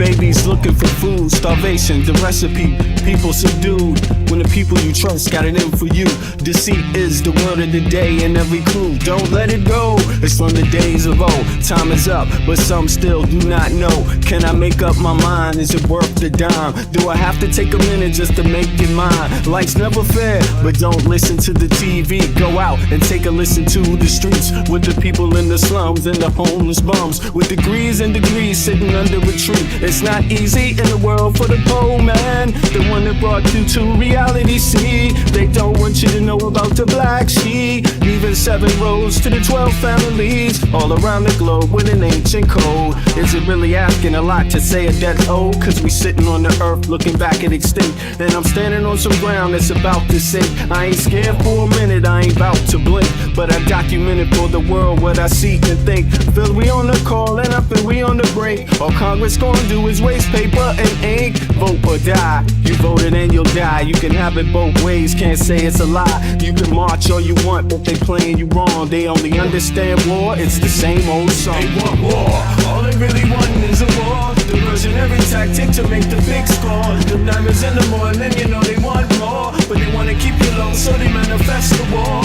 babies looking for food, starvation, the recipe, people subdued. When the people you trust got it in for you. Deceit is the word of the day in every clue. Don't let it go, it's from the days of old. Time is up, but some still do not know. Can I make up my mind? Is it worth the dime? Do I have to take a minute just to make it mine? Life's never fair, but don't listen to the TV. Go out and take a listen to the streets with the people in the slums and the homeless bums with degrees and degrees sitting under a tree. It's not easy in the world for the poor man, the one that brought you to reality. See, they don't want you to know about the black sheep. Even 7 roads to the 12 families all around the globe with an ancient code. Is it really asking a lot to say a death old? Cause we sitting on the earth looking back at extinct, and I'm standing on some ground that's about to sink. I ain't scared for a minute, I ain't about to blink, but I documented for the world what I see and think. Feel we on the call and I feel we on the break. All Congress gonna do is waste paper and ink. Vote or die, you voted and you'll die. You can have it both ways, can't say it's a lie. You can march all you want, but they playing you wrong. They only understand war, it's the same old song. They want war, all they really want is a war. Diversionary tactic to make the big score. The diamonds in the morning, you know they want more, but they wanna keep you low, so they manifest the war.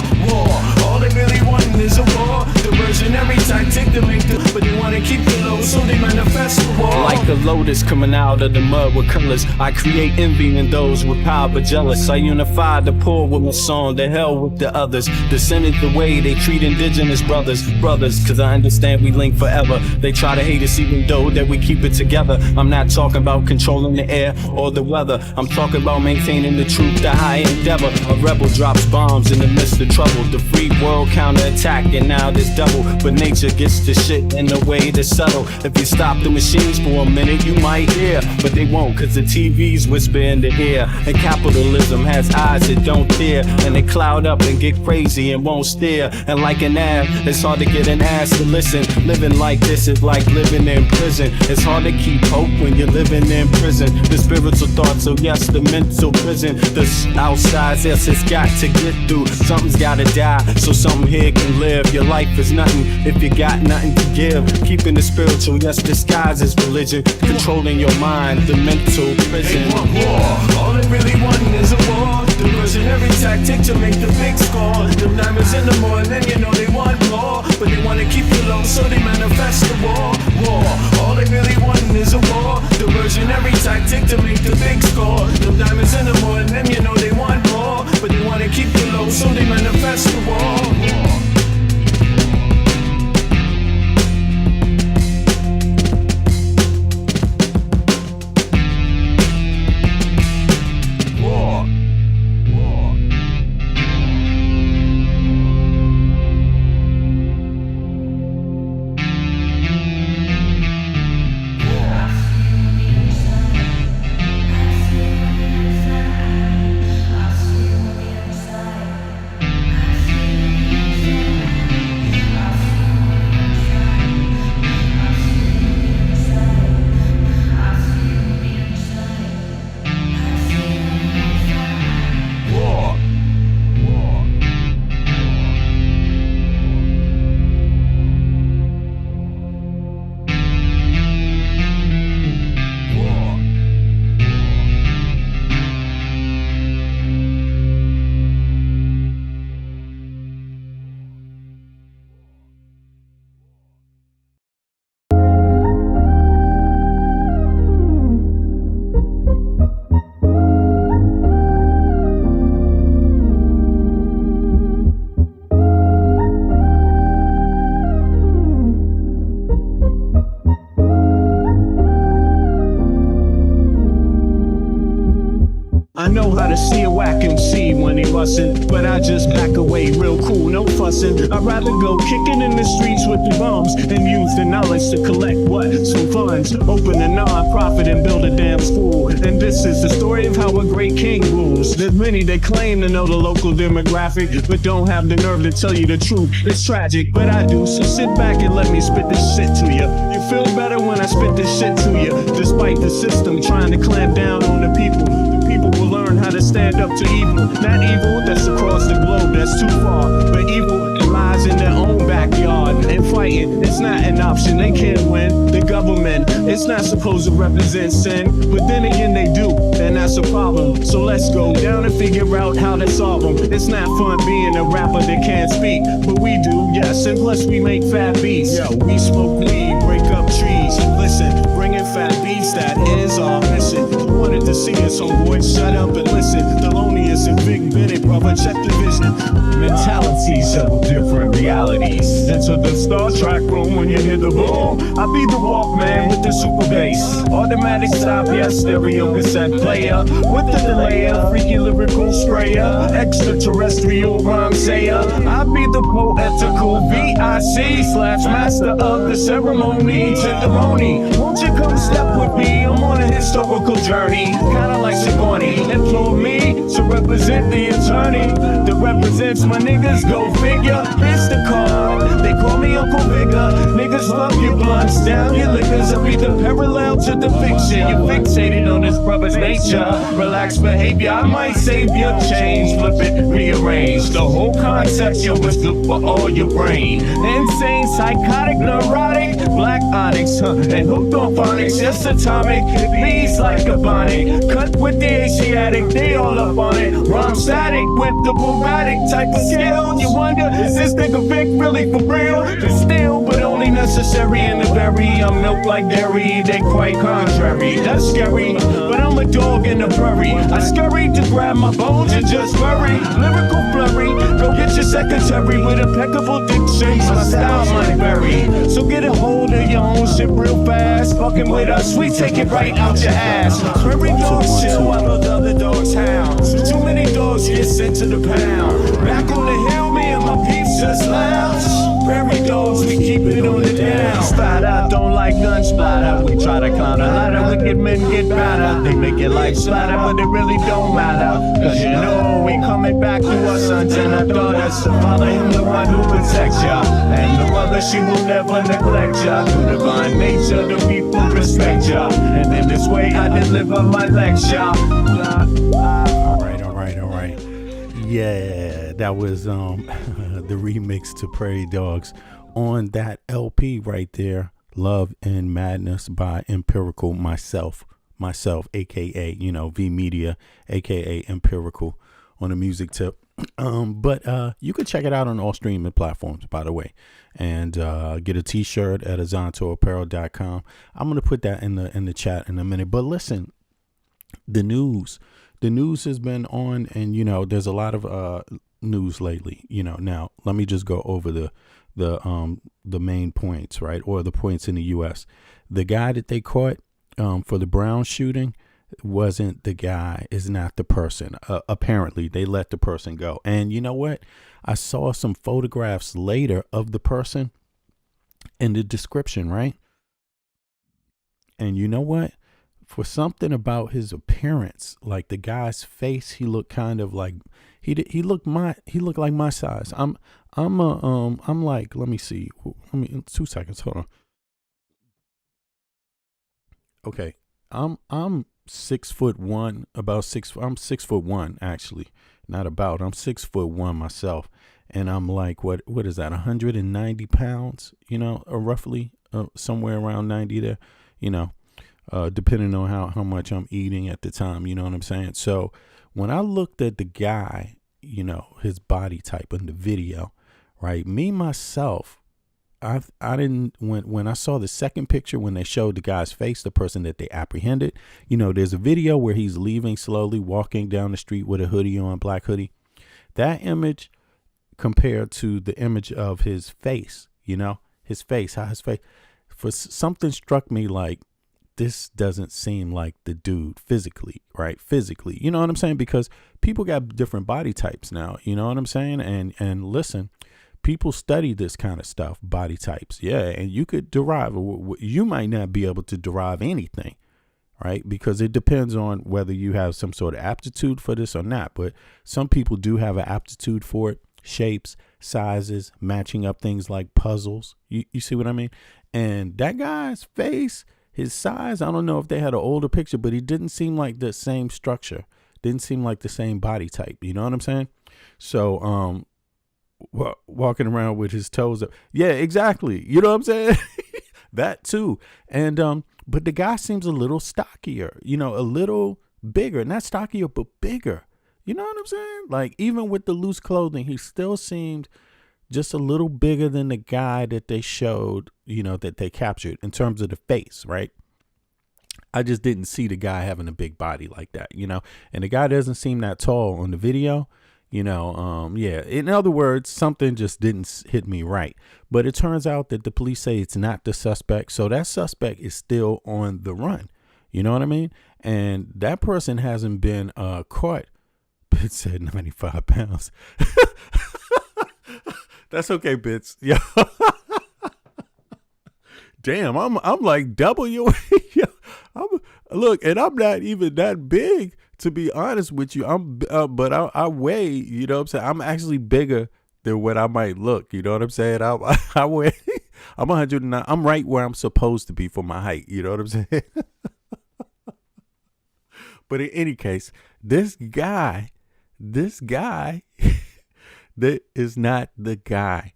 All they really want is a war. Diversionary tactic to make the, but they wanna keep you low, so they manifest the war. Like a lotus coming out of the mud with colors, I create envy in those with power but jealous. I unify the poor with my song, the hell with the others. Descended the way they treat indigenous brothers, cause I understand we link forever. They try to hate us even though that we keep it together. I'm not talking about controlling the air or the weather, I'm talking about maintaining the truth, the high endeavor. A rebel drops bombs in the midst of trouble. The free world counterattack and now there's double, but nature gets the shit in the way to settle. If you stop the machines for a minute you might hear, but they won't cause the TV's whisper in the ear. And capitalism has eyes that don't tear, and they cloud up and get crazy and won't steer. And like an ab, it's hard to get an ass to listen. Living like this is like living in prison. It's hard to keep hope when you're living in prison. The spiritual thoughts, so yes, the mental prison. The outside, yes, it's got to get through. Something's gotta die, so something here can live. Your life is nothing if you got nothing to give. Keeping the spiritual, yes, disguised as religion. Controlling your mind, the mental prison. They want war, all they really want is a war. Diversionary tactic to make the big score. The diamonds in the morning, you know they want more, but they wanna keep you low, so they manifest the war. All they really want is a war. Diversionary tactic to make the big score. The diamonds in the morning, you know they want more, but they wanna keep you low, so they manifest the war. I know how to see a whack MC when he bustin', but I just back away real cool, no fussin'. I'd rather go kicking in the streets with the bums and use the knowledge to collect what? Some funds. Open a non-profit and build a damn school. And this is the story of how a great king rules. There's many that claim to know the local demographic, but don't have the nerve to tell you the truth. It's tragic, but I do, so sit back and let me spit this shit to you. You feel better when I spit this shit to you. Despite the system trying to clamp down on the people will learn how to stand up to evil. Not evil that's across the globe, that's too far, but evil in lies in their own backyard. And fighting, it's not an option, they can't win. The government, it's not supposed to represent sin, but then again they do, and that's a problem. So let's go down and figure out how to solve them. It's not fun being a rapper that can't speak, but we do, yes, and plus we make fat beats. Yo, we smoke weed, break up trees. Listen, bringing fat beats, that is our mission. You wanted to see us, homeboy, shut up and listen. Thelonious and Big Benny, brother, check the vision. Mentalities of different realities. Enter the Star Trek room when you hear the boom. I be the Walkman with the super bass. Automatic stop, yes, stereo cassette player. With the delayer, freaky lyrical sprayer. Extraterrestrial rhyme sayer. I be the poetical VIC/master of the ceremony. Tenderoni, won't you come step with me? I'm on a historical journey. Kinda like Sigourney. Implore me to represent the attorney that represents my niggas, go figure. Here's the card, they call me Uncle Bigger. Niggas love your blunts, down your liquors. I be the parallel to the fiction. You're fixated on this brother's nature. Relaxed behavior, I might save your change. Flip it, rearrange the whole concept. You was good for all your brain. Insane, psychotic, neurotic, black onyx, and hooked on phonics. Just atomic, bees like a bonnet. Cut with the Asiatic, they all up on it. Rhyme static with the Bugatti type of skill. You wonder, is this nigga Vic really for real? It's still, but only necessary in the berry. I'm milk like dairy, they quite contrary. That's scary, but I'm a dog in the prairie. I scurry to grab my bones and just worry. Lyrical flurry, go get your secretary with impeccable diction. My style might vary, so get a hold of your own shit real fast. Fucking with us, we take it right out your ass. Prairie dogs chill while the other dogs howl. Too many dogs get sent to the pound. Back on the hill, me and my peeps just lounge. Prairie dogs, we keep it on the down. Splatter, don't like gun splatter. We try to climb the ladder, wicked men get better. They make it like splatter, but it really don't matter. Cause you know we coming back to our sons and our daughters. Father him the one who protects ya, and the mother she will never neglect ya. Through divine nature the people respect ya, and in this way I deliver my lecture. All right. Yeah, that was the remix to Prairie Dogs on that LP right there, Love and Madness by Empirical, myself, aka V Media, aka Empirical, on a music tip. But you can check it out on all streaming platforms, by the way, and get a t-shirt at azontoapparel.com. I'm gonna put that in the chat in a minute. But listen, the news has been on, and there's a lot of news lately. Now let me just go over the main points, right, or the points in the U.S. The guy that they caught for the Brown shooting wasn't the guy, is not the person. Apparently they let the person go. And you know what? I saw some photographs later of the person in the description, right? And you know what? For something about his appearance, like the guy's face, he looked kind of like he looked like my size. I'm like, let me see. 2 seconds. Hold on. Okay. I'm 6'1", I'm 6'1", actually, not about, I'm 6'1" myself. And I'm like, what is that? 190 pounds, or roughly somewhere around 90 there, depending on how much I'm eating at the time, you know what I'm saying? So when I looked at the guy, his body type in the video, right? Me, myself, I didn't, when I saw the second picture, when they showed the guy's face, the person that they apprehended, there's a video where he's leaving slowly, walking down the street with a hoodie on, black hoodie. That image compared to the image of his face, his face, something struck me like, this doesn't seem like the dude physically, right? Physically, you know what I'm saying? Because people got different body types now, you know what I'm saying? And listen, people study this kind of stuff, body types. Yeah. And you could derive, you might not be able to derive anything, right? Because it depends on whether you have some sort of aptitude for this or not. But some people do have an aptitude for it. Shapes, sizes, matching up things like puzzles. You see what I mean? And that guy's face, his size, I don't know if they had an older picture, but he didn't seem like the same structure. Didn't seem like the same body type. You know what I'm saying? So, walking around with his toes up. Yeah, exactly. You know what I'm saying? That too. And but the guy seems a little stockier, you know, a little bigger, not stockier, but bigger. You know what I'm saying? Like, even with the loose clothing, he still seemed just a little bigger than the guy that they showed, you know, that they captured in terms of the face, right? I just didn't see the guy having a big body like that, you know, and the guy doesn't seem that tall on the video, you know. Yeah. In other words, something just didn't hit me right. But it turns out that the police say it's not the suspect. So that suspect is still on the run. You know what I mean? And that person hasn't been caught. Bits said 95 pounds. That's okay, Bits. Yeah. Damn, I'm like double your weight. Look, and I'm not even that big, to be honest with you. But I weigh, you know what I'm saying? I'm actually bigger than what I might look. You know what I'm saying? I weigh, I'm 109. I'm right where I'm supposed to be for my height. You know what I'm saying? But in any case, this guy, that is not the guy.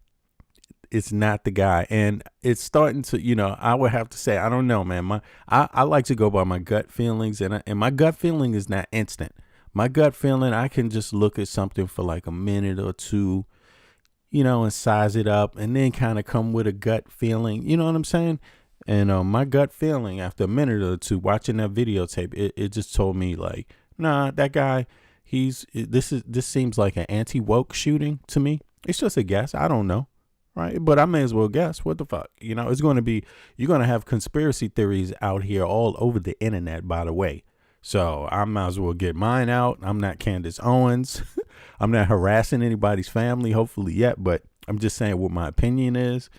It's not the guy. And it's starting to, you know, I would have to say, I don't know, man. I like to go by my gut feelings, and my gut feeling is not instant. My gut feeling, I can just look at something for like a minute or two, you know, and size it up, and then kind of come with a gut feeling. You know what I'm saying? And my gut feeling after a minute or two watching that videotape, it just told me like, nah, that guy, this seems like an anti-woke shooting to me. It's just a guess. I don't know. Right. But I may as well guess. What the fuck? You know, you're going to have conspiracy theories out here all over the internet, by the way. So I might as well get mine out. I'm not Candace Owens. I'm not harassing anybody's family, hopefully yet. But I'm just saying what my opinion is.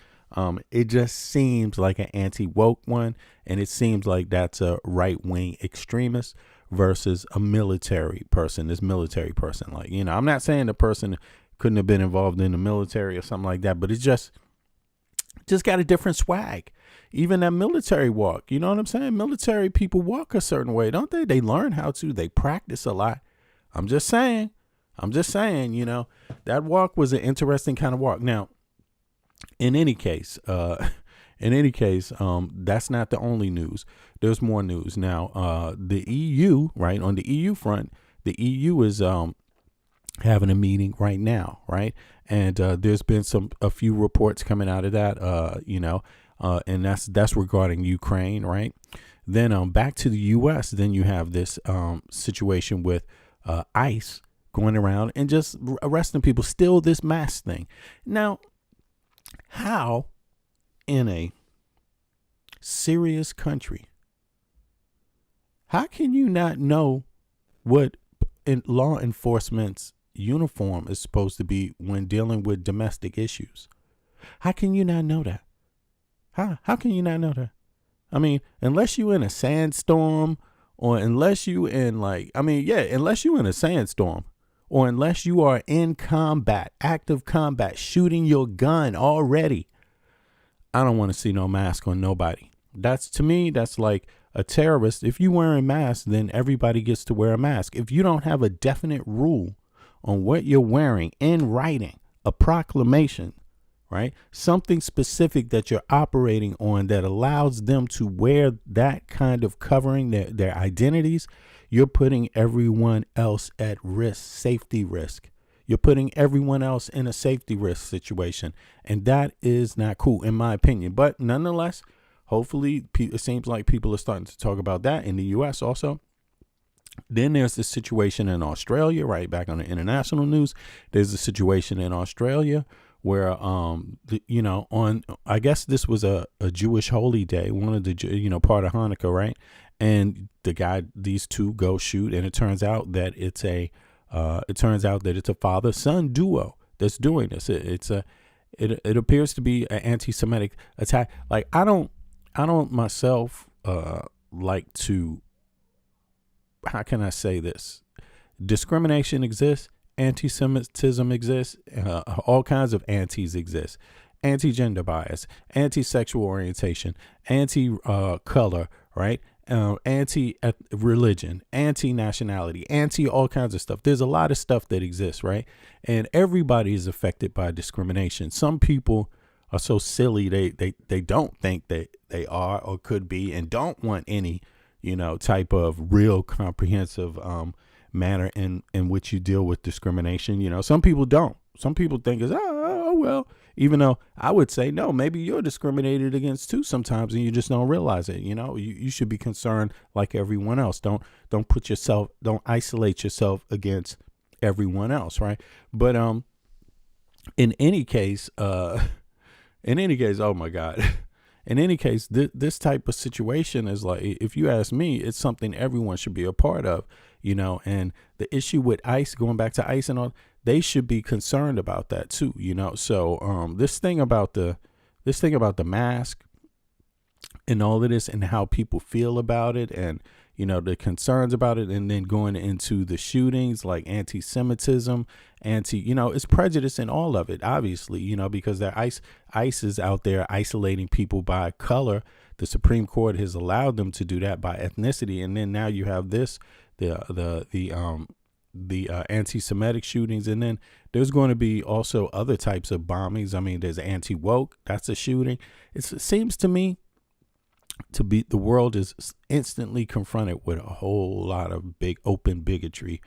It just seems like an anti-woke one. And it seems like that's a right-wing extremist versus a military person. This military person, like, you know, I'm not saying the person couldn't have been involved in the military or something like that, but it's just got a different swag. Even that military walk, you know what I'm saying? Military people walk a certain way, don't they? They learn how to, they practice a lot. I'm just saying, you know, that walk was an interesting kind of walk. Now, in any case, that's not the only news. There's more news. Now, the EU, right, on the EU front, the EU is, having a meeting right now, right? And there's been a few reports coming out of that, you know, and that's regarding Ukraine, right? Then back to the U.S., then you have this situation with ICE going around and just arresting people, still this mask thing. Now, how in a serious country, how can you not know what law enforcement's uniform is supposed to be when dealing with domestic issues? How can you not know that? How can you not know that? I mean, unless you in a sandstorm, or unless you in unless you in a sandstorm, or unless you are in combat, active combat, shooting your gun already, I don't want to see no mask on nobody. To me, that's like a terrorist. If you wearing a mask, then everybody gets to wear a mask. If you don't have a definite rule on what you're wearing in writing, a proclamation, right? Something specific that you're operating on that allows them to wear that kind of covering, their identities, you're putting everyone else at risk, safety risk. You're putting everyone else in a safety risk situation. And that is not cool, in my opinion. But nonetheless, hopefully, it seems like people are starting to talk about that in the U.S. also. Then there's this situation in Australia, right? Back on the international news, there's a situation in Australia where, I guess this was a Jewish holy day, one of the, part of Hanukkah, right? And these two go shoot, and it turns out that it's a father-son duo that's doing this. It appears to be an anti-Semitic attack. Like, I don't myself like to, how can I say this? Discrimination exists, anti-Semitism exists, all kinds of antis exist. Anti-gender bias, anti-sexual orientation, anti-color, right? anti-religion, anti-nationality, anti all kinds of stuff. There's a lot of stuff that exists, right? And everybody is affected by discrimination. Some people are so silly they don't think that they are or could be, and don't want any, type of real comprehensive manner in which you deal with discrimination. Some people don't. Some people think it's well, even though I would say no, maybe you're discriminated against too sometimes, and you just don't realize it. You should be concerned like everyone else. Don't isolate yourself against everyone else, right? But in any case, oh my God. In any case, this type of situation is like, if you ask me, it's something everyone should be a part of, and the issue with ICE, going back to ICE and all, they should be concerned about that too, So this thing about the mask and all of this and how people feel about it and, the concerns about it, and then going into the shootings like anti-Semitism, it's prejudice in all of it, obviously, because ICE is out there isolating people by color. The Supreme Court has allowed them to do that by ethnicity. And then now you have the anti-Semitic shootings. And then there's going to be also other types of bombings. I mean, there's anti-woke. That's a shooting. It seems to me the world is instantly confronted with a whole lot of big open bigotry,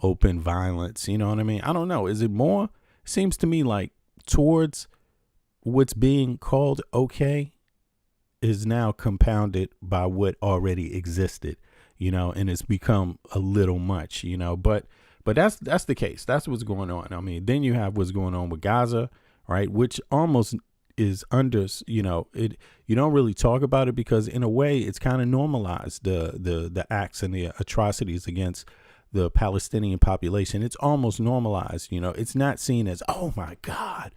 open violence. You know what I mean? I don't know. Is it more? It seems to me like towards what's being called okay is now compounded by what already existed, and it's become a little much, but that's the case. That's what's going on. I mean, then you have what's going on with Gaza, right? Which almost is under, you don't really talk about it because in a way it's kind of normalized the acts and the atrocities against the Palestinian population. It's almost normalized, it's not seen as, oh my God,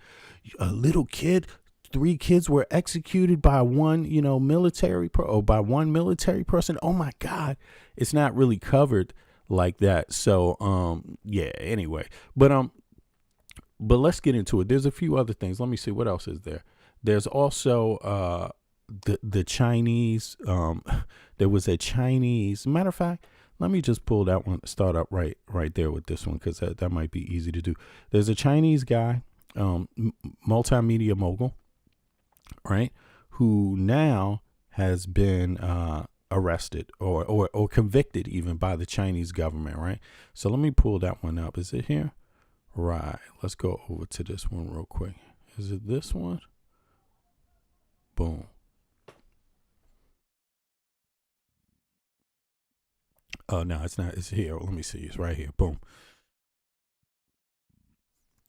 a little kid, 3 kids were executed by one, military by one military person. Oh my God. It's not really covered like that. So, yeah, anyway, but let's get into it. There's a few other things. Let me see what else is there. There's also the Chinese. There was a Chinese. Matter of fact, let me just pull that one. Start up right there with this one because that might be easy to do. There's a Chinese guy, multimedia mogul, right, who now has been arrested or convicted even by the Chinese government, right? So let me pull that one up. Is it here? Right. Let's go over to this one real quick. Is it this one? Boom. Oh, no, it's not. It's here. Let me see. It's right here. Boom.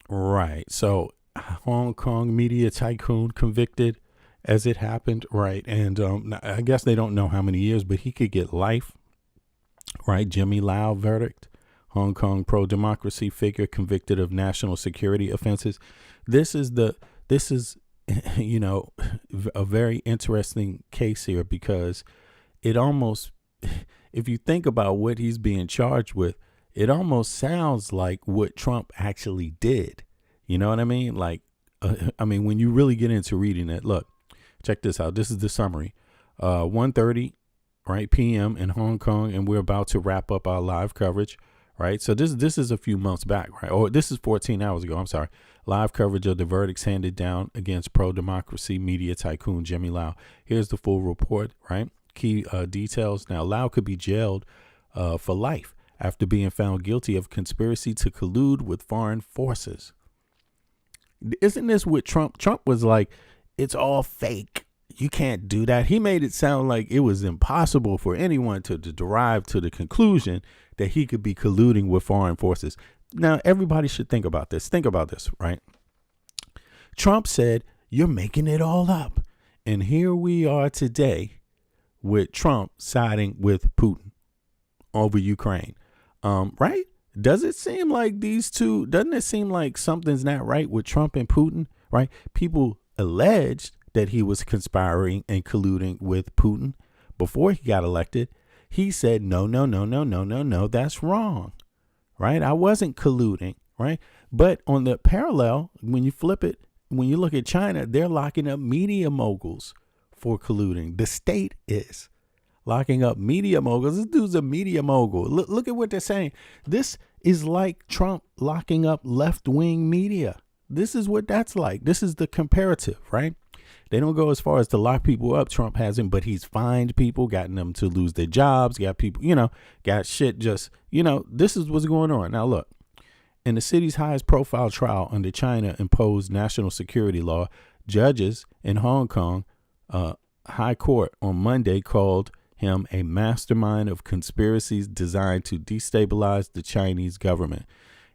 Right. So Hong Kong media tycoon convicted as it happened. Right. And I guess they don't know how many years, but he could get life. Right. Jimmy Lau verdict. Hong Kong pro-democracy figure convicted of national security offenses. This is a very interesting case here because it almost, if you think about what he's being charged with, it almost sounds like what Trump actually did. You know what I mean? Like, when you really get into reading it, look, check this out. This is the summary. 1:30, right, p.m. in Hong Kong, and we're about to wrap up our live coverage. Right. So this is a few months back. Right. Or this is 14 hours ago. I'm sorry. Live coverage of the verdicts handed down against pro-democracy media tycoon Jimmy Lau. Here's the full report. Right. Key details. Now, Lau could be jailed for life after being found guilty of conspiracy to collude with foreign forces. Isn't this what Trump was like? It's all fake. You can't do that. He made it sound like it was impossible for anyone to derive to the conclusion that he could be colluding with foreign forces. Now, everybody should think about this. Think about this, right? Trump said, you're making it all up. And here we are today with Trump siding with Putin over Ukraine. Right? Does it seem like these two, doesn't it seem like something's not right with Trump and Putin, right? People alleged that he was conspiring and colluding with Putin before he got elected. He said, no, that's wrong, right? I wasn't colluding, right? But on the parallel, when you flip it, when you look at China, they're locking up media moguls for colluding. The state is. locking up media moguls. This dude's a media mogul. Look at what they're saying. This is like Trump locking up left-wing media. This is what that's like. This is the comparative, right? They don't go as far as to lock people up. Trump hasn't, but he's fined people, gotten them to lose their jobs, got people, got shit just, this is what's going on. Now, look, in the city's highest profile trial under China imposed national security law, judges in Hong Kong High Court on Monday called him a mastermind of conspiracies designed to destabilize the Chinese government.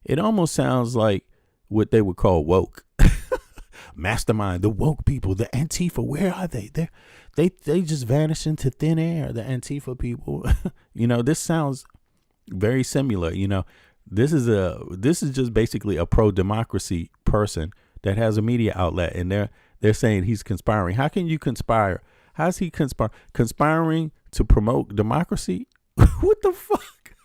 It almost sounds like what they would call woke. Mastermind, the woke people, the Antifa, where are they? They just vanish into thin air, the Antifa people. This sounds very similar. This is just basically a pro-democracy person that has a media outlet, and they're saying he's conspiring. How can you conspire? How's he conspiring to promote democracy? What the fuck?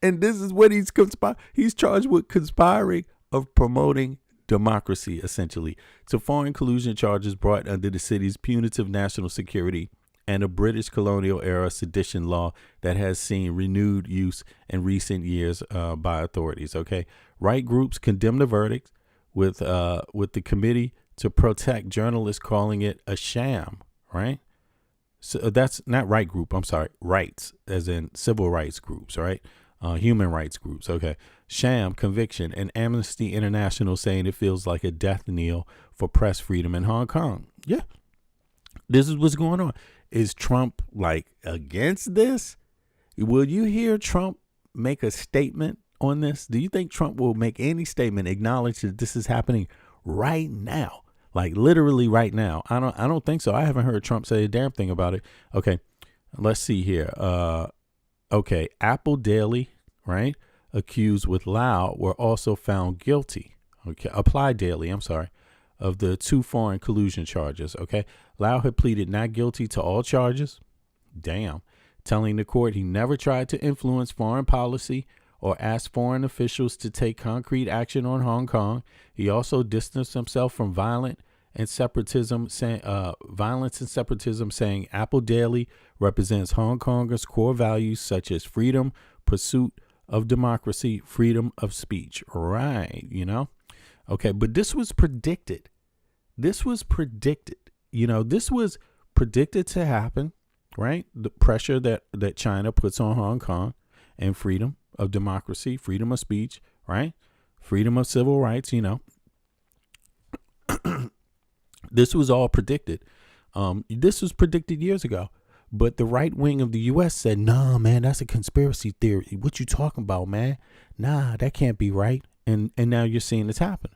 And this is what he's conspiring. He's charged with conspiring of promoting democracy, essentially, to foreign collusion charges brought under the city's punitive national security and a British colonial era sedition law that has seen renewed use in recent years by authorities. Okay, right groups condemn the verdict, with the Committee to Protect Journalists calling it a sham. Right, so that's not right group. I'm sorry, rights, as in civil rights groups. Right, human rights groups. Okay. Sham conviction, and Amnesty International saying it feels like a death knell for press freedom in Hong Kong. Yeah, this is what's going on. Is Trump against this? Will you hear Trump make a statement on this? Do you think Trump will make any statement, acknowledge that this is happening right now? Literally right now? I don't think so. I haven't heard Trump say a damn thing about it. Okay, let's see here. Okay, Apple Daily, right? Accused with Lau were also found guilty. Okay, Apply Daily, I'm sorry, of the 2 foreign collusion charges. Okay, Lau had pleaded not guilty to all charges. Damn, telling the court he never tried to influence foreign policy or ask foreign officials to take concrete action on Hong Kong. He also distanced himself from violence and separatism, saying Apple Daily represents Hong Kongers' core values such as freedom, pursuit of democracy, freedom of speech. Right, Okay, but this was predicted. This was predicted to happen, right? The pressure that China puts on Hong Kong, and freedom of democracy, freedom of speech, right? Freedom of civil rights, This was all predicted. This was predicted years ago. But the right wing of the U.S. said, nah, man, that's a conspiracy theory. What you talking about, man? Nah, that can't be right. And now you're seeing this happen.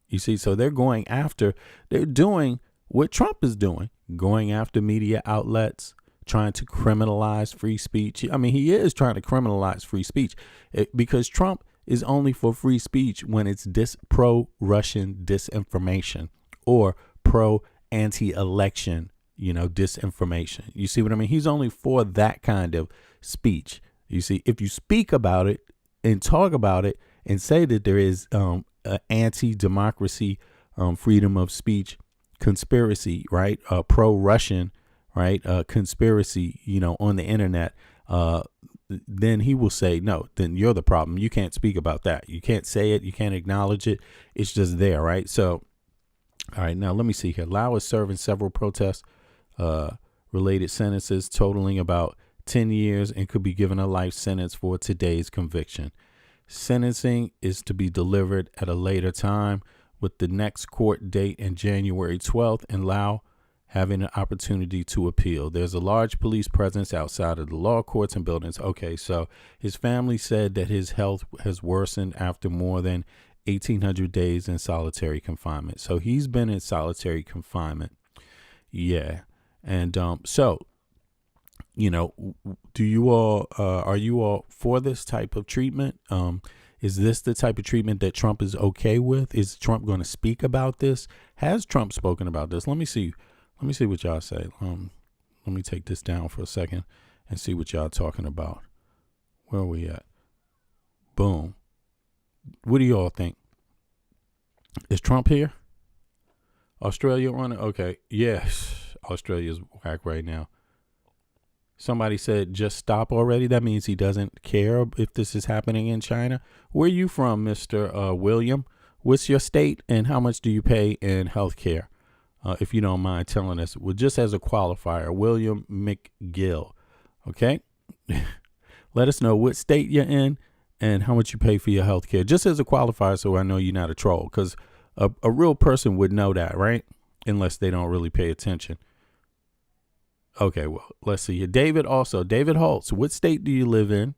You see, so they're doing what Trump is doing, going after media outlets, trying to criminalize free speech. I mean, he is trying to criminalize free speech because Trump is only for free speech when it's pro-Russian disinformation or pro-anti-election disinformation. You see what I mean? He's only for that kind of speech. You see, if you speak about it and talk about it and say that there is anti-democracy, freedom of speech, conspiracy, right? Pro-Russian, right? Conspiracy, on the internet, then he will say, no, then you're the problem. You can't speak about that. You can't say it. You can't acknowledge it. It's just there, right? So, all right, now let me see here. Lau is serving several protests related sentences totaling about 10 years and could be given a life sentence for today's conviction. Sentencing is to be delivered at a later time, with the next court date in January 12th and Lau having an opportunity to appeal. There's a large police presence outside of the law courts and buildings. Okay, so his family said that his health has worsened after more than 1,800 days in solitary confinement. So he's been in solitary confinement. Yeah. And so, do you all, are you all for this type of treatment? Is this the type of treatment that Trump is okay with? Is Trump going to speak about this? Has Trump spoken about this? Let me see what y'all say. Let me take this down for a second and see what y'all talking about. Where are we at? Boom. What do you all think? Is Trump here? Australia on it? Okay. Yes. Australia's whack right now. Somebody said, just stop already. That means he doesn't care if this is happening in China. Where are you from, Mr. William? What's your state and how much do you pay in health care? If you don't mind telling us. Well, just as a qualifier, William McGill. Okay? Let us know what state you're in and how much you pay for your health care. Just as a qualifier so I know you're not a troll. Because a real person would know that, right? Unless they don't really pay attention. Okay, well, let's see here. David Holtz, what state do you live in?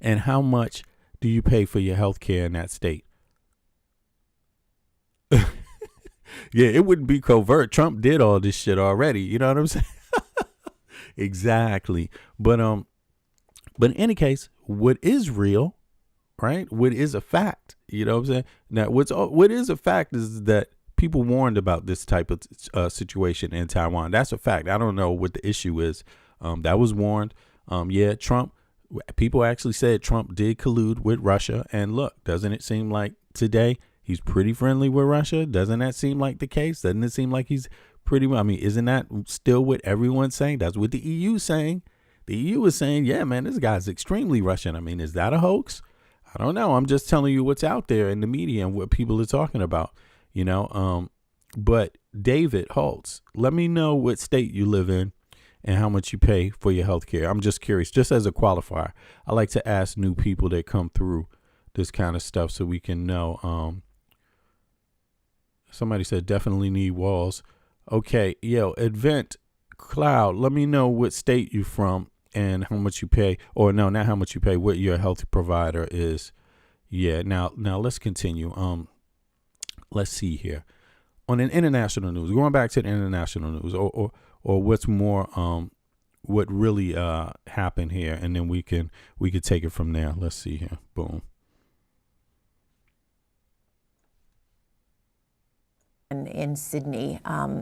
And how much do you pay for your health care in that state? Yeah, it wouldn't be covert. Trump did all this shit already. You know what I'm saying? Exactly. But in any case, what is real, right? What is a fact? You know what I'm saying? Now, what is a fact is that people warned about this type of situation in Taiwan. That's a fact. I don't know what the issue is. That was warned. Yeah, Trump. People actually said Trump did collude with Russia. And look, doesn't it seem like today he's pretty friendly with Russia? Doesn't that seem like the case? Doesn't it seem like he's pretty? I mean, isn't that still what everyone's saying? That's what the EU is saying. The EU is saying, yeah, man, this guy's extremely Russian. I mean, is that a hoax? I don't know. I'm just telling you what's out there in the media and what people are talking about. You know, but David Holtz, let me know what state you live in and how much you pay for your health care. I'm just curious, just as a qualifier. I like to ask new people that come through this kind of stuff so we can know. Somebody said definitely need walls. Okay, yo, Advent Cloud, let me know what state you from and how much you pay. Or no, not how much you pay, what your health provider is. Yeah, now let's continue. Let's see here. On an international news, going back to the international news, or what's more, what really happened here, and then we could take it from there. Let's see here. Boom. In Sydney,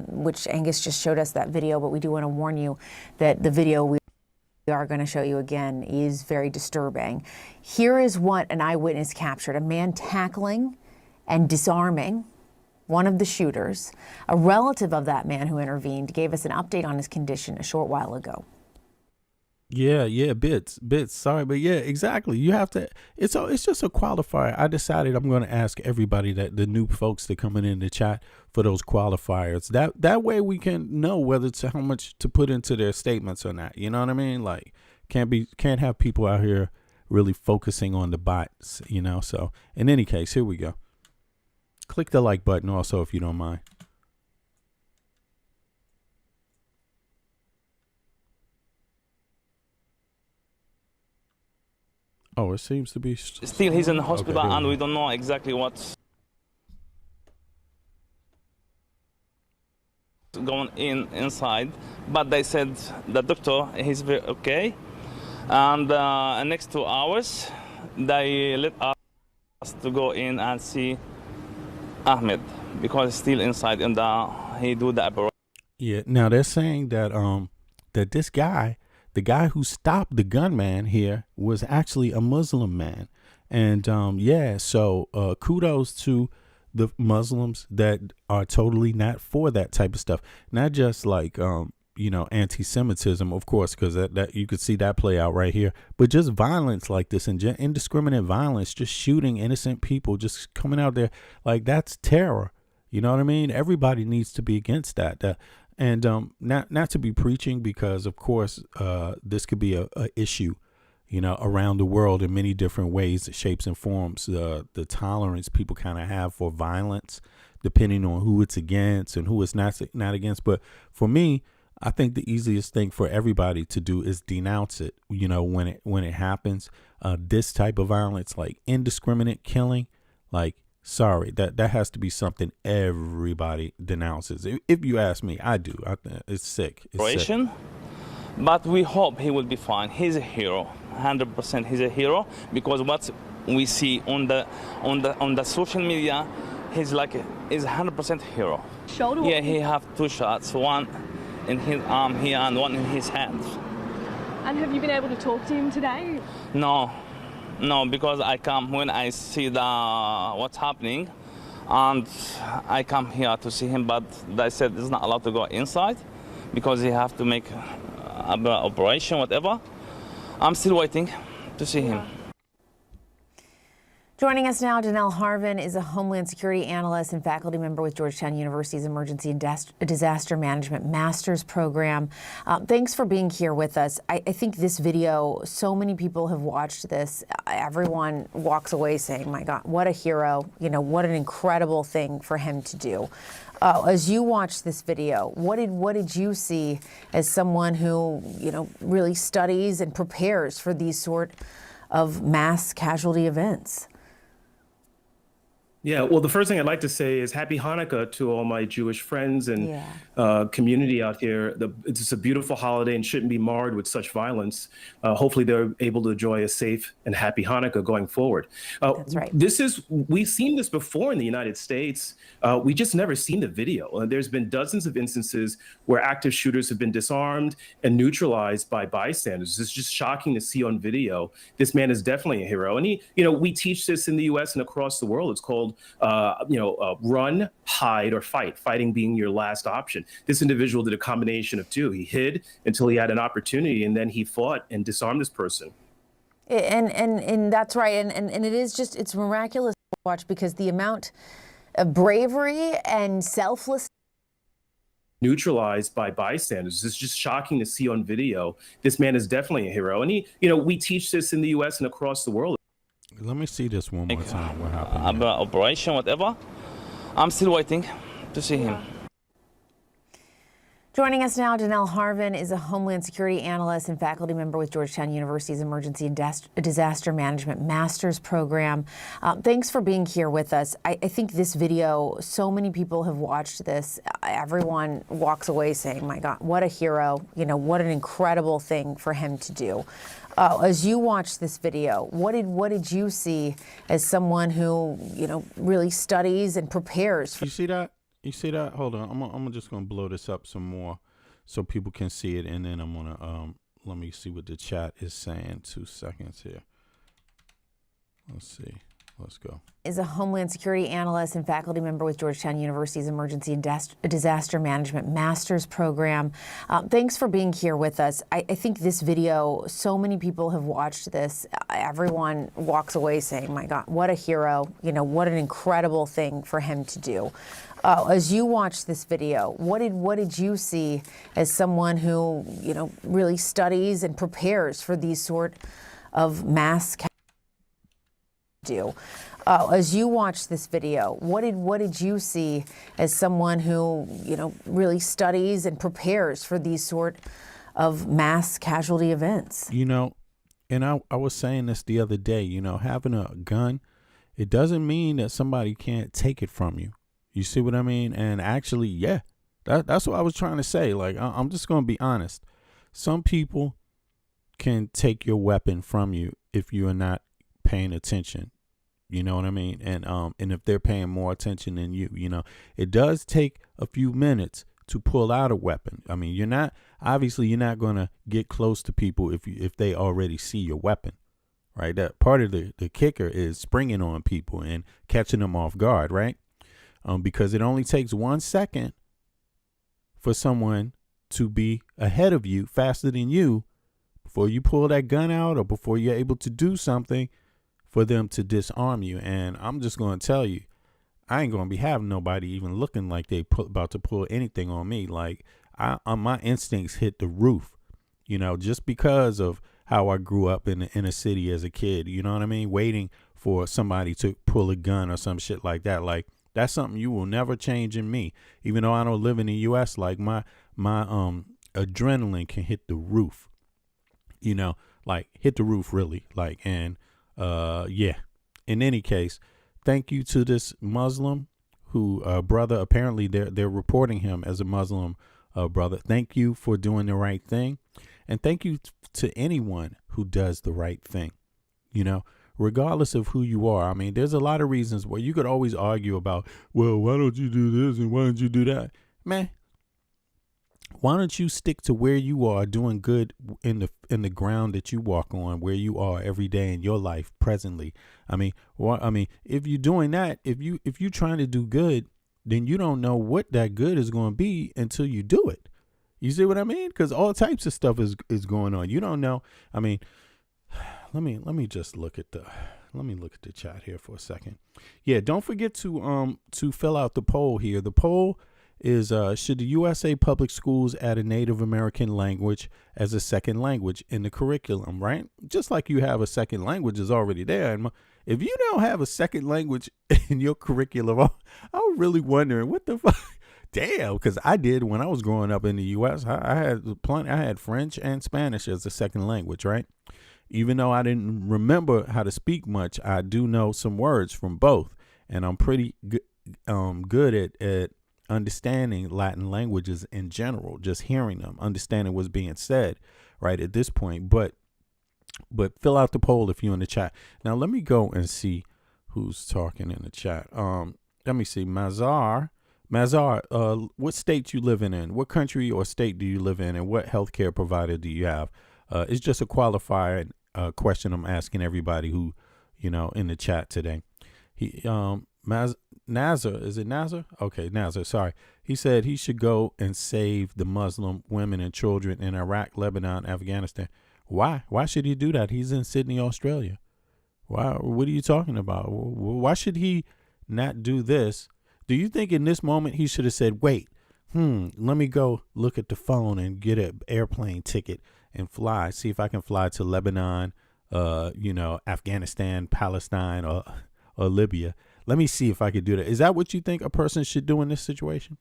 which Angus just showed us that video, but we do want to warn you that the video we are going to show you again is very disturbing. Here is what an eyewitness captured: a man tackling and disarming one of the shooters. A relative of that man who intervened gave us an update on his condition a short while ago. Yeah, bits. Sorry, but yeah, exactly. You have to. It's just a qualifier. I decided I'm going to ask everybody, that the new folks that coming in the chat, for those qualifiers. That way we can know whether it's how much to put into their statements or not. You know what I mean? Like, can't have people out here really focusing on the bots. You know. So in any case, here we go. Click the like button also if you don't mind. Oh, it seems to be still he's in the hospital, okay, and we don't know exactly what's going inside. But they said the doctor, he's very okay. And next 2 hours, they let us to go in and see Ahmed, because he's still inside and he do the operation. Yeah, now they're saying that that this guy, the guy who stopped the gunman here, was actually a Muslim man. And yeah, so kudos to the Muslims that are totally not for that type of stuff. Not just like anti-Semitism, of course, because that you could see that play out right here, but just violence like this and indiscriminate violence, just shooting innocent people, just coming out there, like, that's terror. You know what I mean? Everybody needs to be against that. And not to be preaching, because of course this could be a issue, around the world in many different ways, shapes and forms. The tolerance people kind of have for violence, depending on who it's against and who it's not against. But for me, I think the easiest thing for everybody to do is denounce it. When it happens, this type of violence, like indiscriminate killing, like, sorry, that has to be something everybody denounces. If you ask me, I do. It's sick. It's sick. But we hope he will be fine. He's a hero, 100%. He's a hero, because what we see on the social media, he's 100% hero. Shoulder. Yeah, he have 2 shots, one in his arm here and one in his hand. And have you been able to talk to him today? No, because I come when I see what's happening, and I come here to see him, but they said he's not allowed to go inside because he have to make about operation, whatever. I'm still waiting to see him. Joining us now, Danelle Harvin is a Homeland Security analyst and faculty member with Georgetown University's Emergency and Disaster Management Master's Program. Thanks for being here with us. I think this video, so many people have watched this. Everyone walks away saying, my God, what a hero. You know, what an incredible thing for him to do. As you watched this video, what did you see as someone who, you know, really studies and prepares for these sort of mass casualty events? Yeah, well, the first thing I'd like to say is Happy Hanukkah to all my Jewish friends and community out here. It's a beautiful holiday and shouldn't be marred with such violence. Hopefully they're able to enjoy a safe and happy Hanukkah going forward. That's right. We've seen this before in the United States. We just never seen the video. There's been dozens of instances where active shooters have been disarmed and neutralized by bystanders. It's just shocking to see on video. This man is definitely a hero. And we teach this in the US and across the world. It's called run, hide, or fight, fighting being your last option. This individual did a combination of two. He hid until he had an opportunity, and then he fought and disarmed this person. And that's right. And it is just, it's miraculous to watch because the amount of bravery and selflessness neutralized by bystanders. It's just shocking to see on video. This man is definitely a hero. And we teach this in the US and across the world. Let me see this one more time. What happened? About operation, whatever. I'm still waiting to see him. Joining us now, Danelle Harvin is a Homeland Security analyst and faculty member with Georgetown University's Emergency and Disaster Management Master's Program. Thanks for being here with us. I think this video, so many people have watched this. Everyone walks away saying, my God, what a hero. You know, what an incredible thing for him to do. As you watched this video, what did you see as someone who, you know, really studies and prepares for? You see that? You see that? Hold on. I'm just going to blow this up some more so people can see it. And then I'm going to, let me see what the chat is saying. 2 seconds here. Let's see. Let's go. Is a Homeland Security analyst and faculty member with Georgetown University's Emergency and Disaster Management Master's Program. Thanks for being here with us. I think this video, so many people have watched this. Everyone walks away saying, my God, what a hero. You know, what an incredible thing for him to do. As you watched this video, what did you see as someone who, you know, really studies and prepares for these sort of mass do? As you watched this video, what did you see as someone who, you know, really studies and prepares for these sort of mass casualty events? You know, and I was saying this the other day, you know, having a gun, it doesn't mean that somebody can't take it from you. You see what I mean? And actually, yeah, that's what I was trying to say. Like, I'm just going to be honest. Some people can take your weapon from you if you are not paying attention. You know what I mean? And if they're paying more attention than you, you know, it does take a few minutes to pull out a weapon. I mean, you're not going to get close to people if they already see your weapon, right? That part of the kicker is springing on people and catching them off guard, right? Because it only takes 1 second for someone to be ahead of you, faster than you, before you pull that gun out or before you're able to do something for them to disarm you. And I'm just going to tell you, I ain't going to be having nobody even looking like they about to pull anything on me. Like, my instincts hit the roof, you know, just because of how I grew up in a city as a kid. You know what I mean? Waiting for somebody to pull a gun or some shit like that. Like, that's something you will never change in me. Even though I don't live in the U.S., like my adrenaline can hit the roof, you know, like hit the roof really. Like, and yeah, in any case, thank you to this Muslim who brother. Apparently they're reporting him as a Muslim brother. Thank you for doing the right thing. And thank you to anyone who does the right thing, you know, regardless of who you are. I mean, there's a lot of reasons where you could always argue about, well, why don't you do this and why don't you do that? Man, why don't you stick to where you are doing good in the ground that you walk on, where you are every day in your life presently? I mean, if you're doing that, if you're trying to do good, then you don't know what that good is going to be until you do it. You see what I mean? Because all types of stuff is going on. You don't know. I mean, let me just look at the chat here for a second. Yeah, don't forget to fill out the poll here. The poll is should the USA public schools add a Native American language as a second language in the curriculum, right? Just like you have a second language is already there. And if you don't have a second language in your curriculum, I'm really wondering what the fuck. Damn, because I did when I was growing up in the U.S. I had French and Spanish as a second language, right? Even though I didn't remember how to speak much, I do know some words from both, and I'm pretty good at understanding Latin languages in general, just hearing them, understanding what's being said right at this point. But fill out the poll if you're in the chat. Now let me go and see who's talking in the chat. Let me see. Mazar, what state you living in? What country or state do you live in, and what healthcare provider do you have? It's just a qualifier question I'm asking everybody who, in the chat today. Nazar, is it Nazar? Okay, Nazar, sorry. He said he should go and save the Muslim women and children in Iraq, Lebanon, Afghanistan. Why? Why should he do that? He's in Sydney, Australia. Why? What are you talking about? Why should he not do this? Do you think in this moment he should have said, wait, let me go look at the phone and get an airplane ticket and fly, see if I can fly to Lebanon, Afghanistan, Palestine, or Libya. Let me see if I could do that. Is that what you think a person should do in this situation?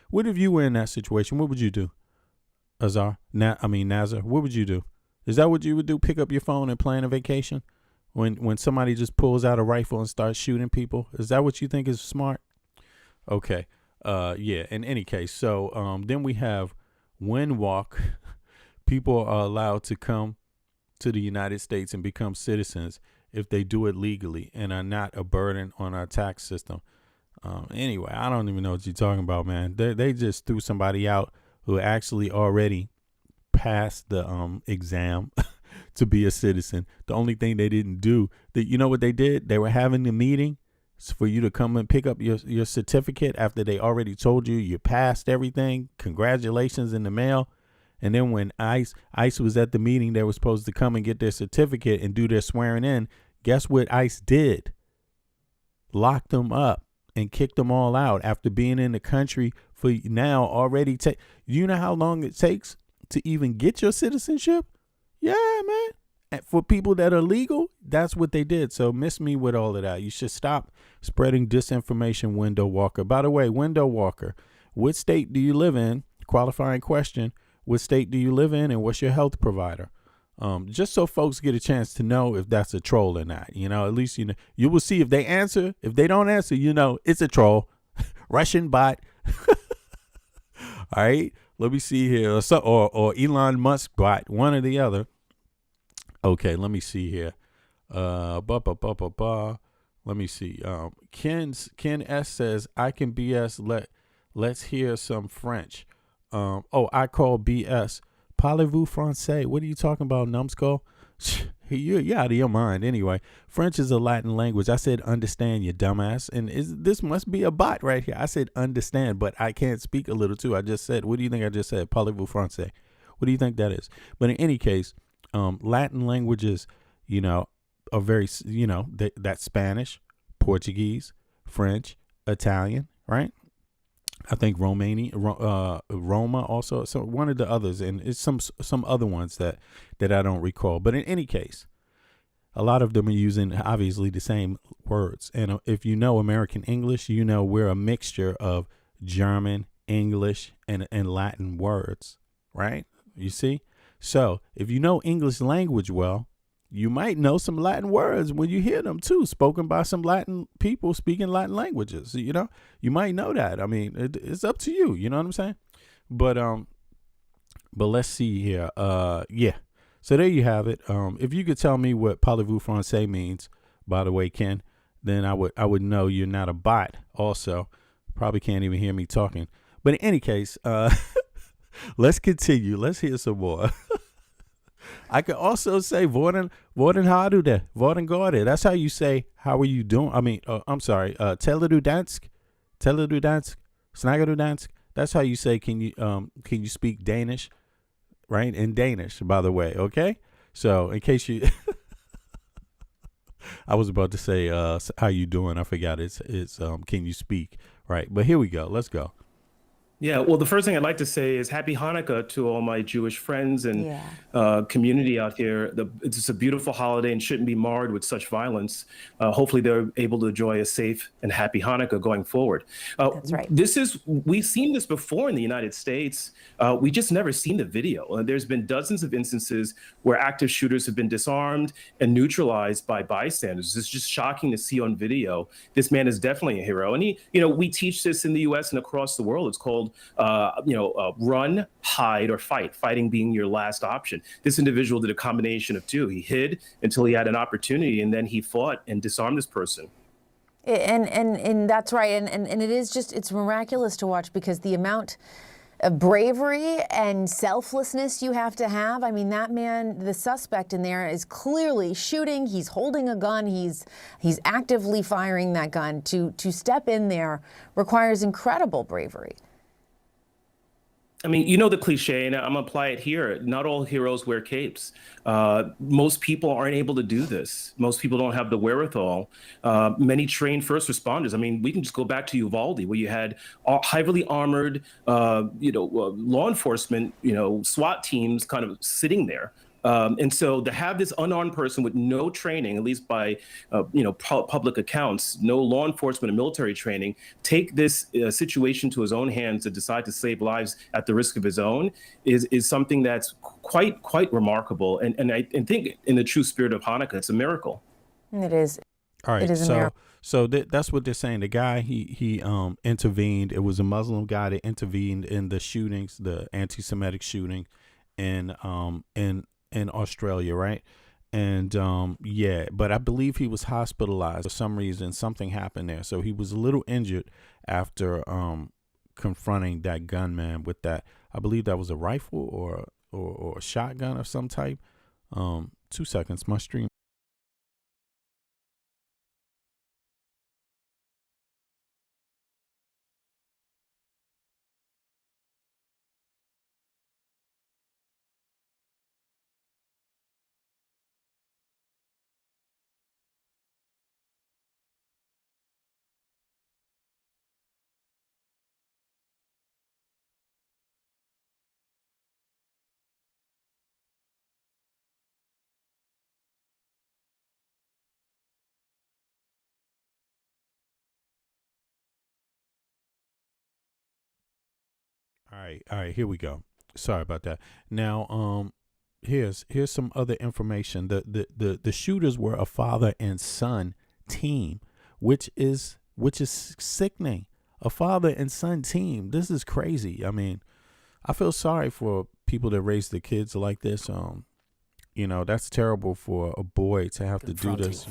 What if you were in that situation? What would you do? Nazar, what would you do? Is that what you would do? Pick up your phone and plan a vacation when somebody just pulls out a rifle and starts shooting people? Is that what you think is smart? Okay. Yeah, in any case. So then we have Windwalk. People are allowed to come to the United States and become citizens if they do it legally and are not a burden on our tax system. Anyway, I don't even know what you're talking about, man. They just threw somebody out who actually already passed the exam to be a citizen. The only thing they didn't do, you know what they did? They were having the meeting for you to come and pick up your certificate after they already told you passed everything. Congratulations in the mail. And then when ICE was at the meeting, they were supposed to come and get their certificate and do their swearing in. Guess what ICE did? Locked them up and kicked them all out after being in the country for now already. You know how long it takes to even get your citizenship? Yeah, man. And for people that are legal, that's what they did. So miss me with all of that. You should stop spreading disinformation, Window Walker. By the way, Window Walker, what state do you live in? Qualifying question. What state do you live in, and what's your health provider? Just so folks get a chance to know if that's a troll or not. At least, you will see if they answer. If they don't answer, it's a troll. Russian bot. All right. Let me see here. Or Elon Musk bot, one or the other. Okay, let me see here. Let me see. Ken S says, I can BS. Let's hear some French. I call BS. Parlez-vous français? What are you talking about, numbskull? You're out of your mind. Anyway, French is a Latin language. I said understand, you dumbass. And this must be a bot right here. I said understand, but I can't speak a little too. I just said, what do you think I just said? Parlez-vous français? What do you think that is? But in any case, Latin languages, are very, that's Spanish, Portuguese, French, Italian, right? I think Roma also, so one of the others, and it's some other ones that I don't recall. But in any case, a lot of them are using obviously the same words. And if you know American English, we're a mixture of German, English, and Latin words, right? You see? So if you know English language well, you might know some Latin words when you hear them too, spoken by some Latin people speaking Latin languages. You might know that. I mean, it's up to you. You know what I'm saying? But let's see here. Yeah. So there you have it. If you could tell me what Parlez-vous français means, by the way, Ken, then I would know you're not a bot. Also, probably can't even hear me talking. But in any case, let's continue. Let's hear some more. I could also say Worden har du det? Hvordan går det? That's how you say, how are you doing? I mean, I'm sorry. Taler du dansk? Snakker du dansk? That's how you say, can you speak Danish? Right? In Danish, by the way. Okay. So in case you, I was about to say, how you doing? I forgot. It's can you speak? Right. But here we go. Let's go. Yeah, well, the first thing I'd like to say is Happy Hanukkah to all my Jewish friends and community out here. It's a beautiful holiday and shouldn't be marred with such violence. Hopefully, they're able to enjoy a safe and happy Hanukkah going forward. That's right. We've seen this before in the United States. We just never seen the video. There's been dozens of instances where active shooters have been disarmed and neutralized by bystanders. It's just shocking to see on video. This man is definitely a hero, and we teach this in the U.S. and across the world. It's called run, hide, or fight, fighting being your last option. This individual did a combination of two. He hid until he had an opportunity, and then he fought and disarmed this person. And that's right. And it is just, it's miraculous to watch, because the amount of bravery and selflessness you have to have. I mean, that man, the suspect in there, is clearly shooting. He's holding a gun. He's actively firing that gun. To step in there requires incredible bravery. I mean, you know the cliche, and I'm gonna apply it here. Not all heroes wear capes. Most people aren't able to do this. Most people don't have the wherewithal. Many trained first responders. I mean, we can just go back to Uvalde, where you had heavily armored, law enforcement, SWAT teams kind of sitting there. And so to have this unarmed person with no training, at least by, public accounts, no law enforcement and military training, take this situation to his own hands to decide to save lives at the risk of his own is something that's quite remarkable. And I think in the true spirit of Hanukkah, it's a miracle. It is. All right. It is a miracle. So that's what they're saying. The guy, he intervened. It was a Muslim guy that intervened in the shootings, the anti-Semitic shooting in Australia, right? And but I believe he was hospitalized for some reason. Something happened there, so he was a little injured after confronting that gunman with that. I believe that was a rifle or a shotgun of some type. 2 seconds, my stream. All right, here we go. Sorry about that. Now, here's some other information. The shooters were a father and son team, which is sickening. A father and son team. This is crazy. I mean, I feel sorry for people that raise their kids like this. That's terrible for a boy to have to do this,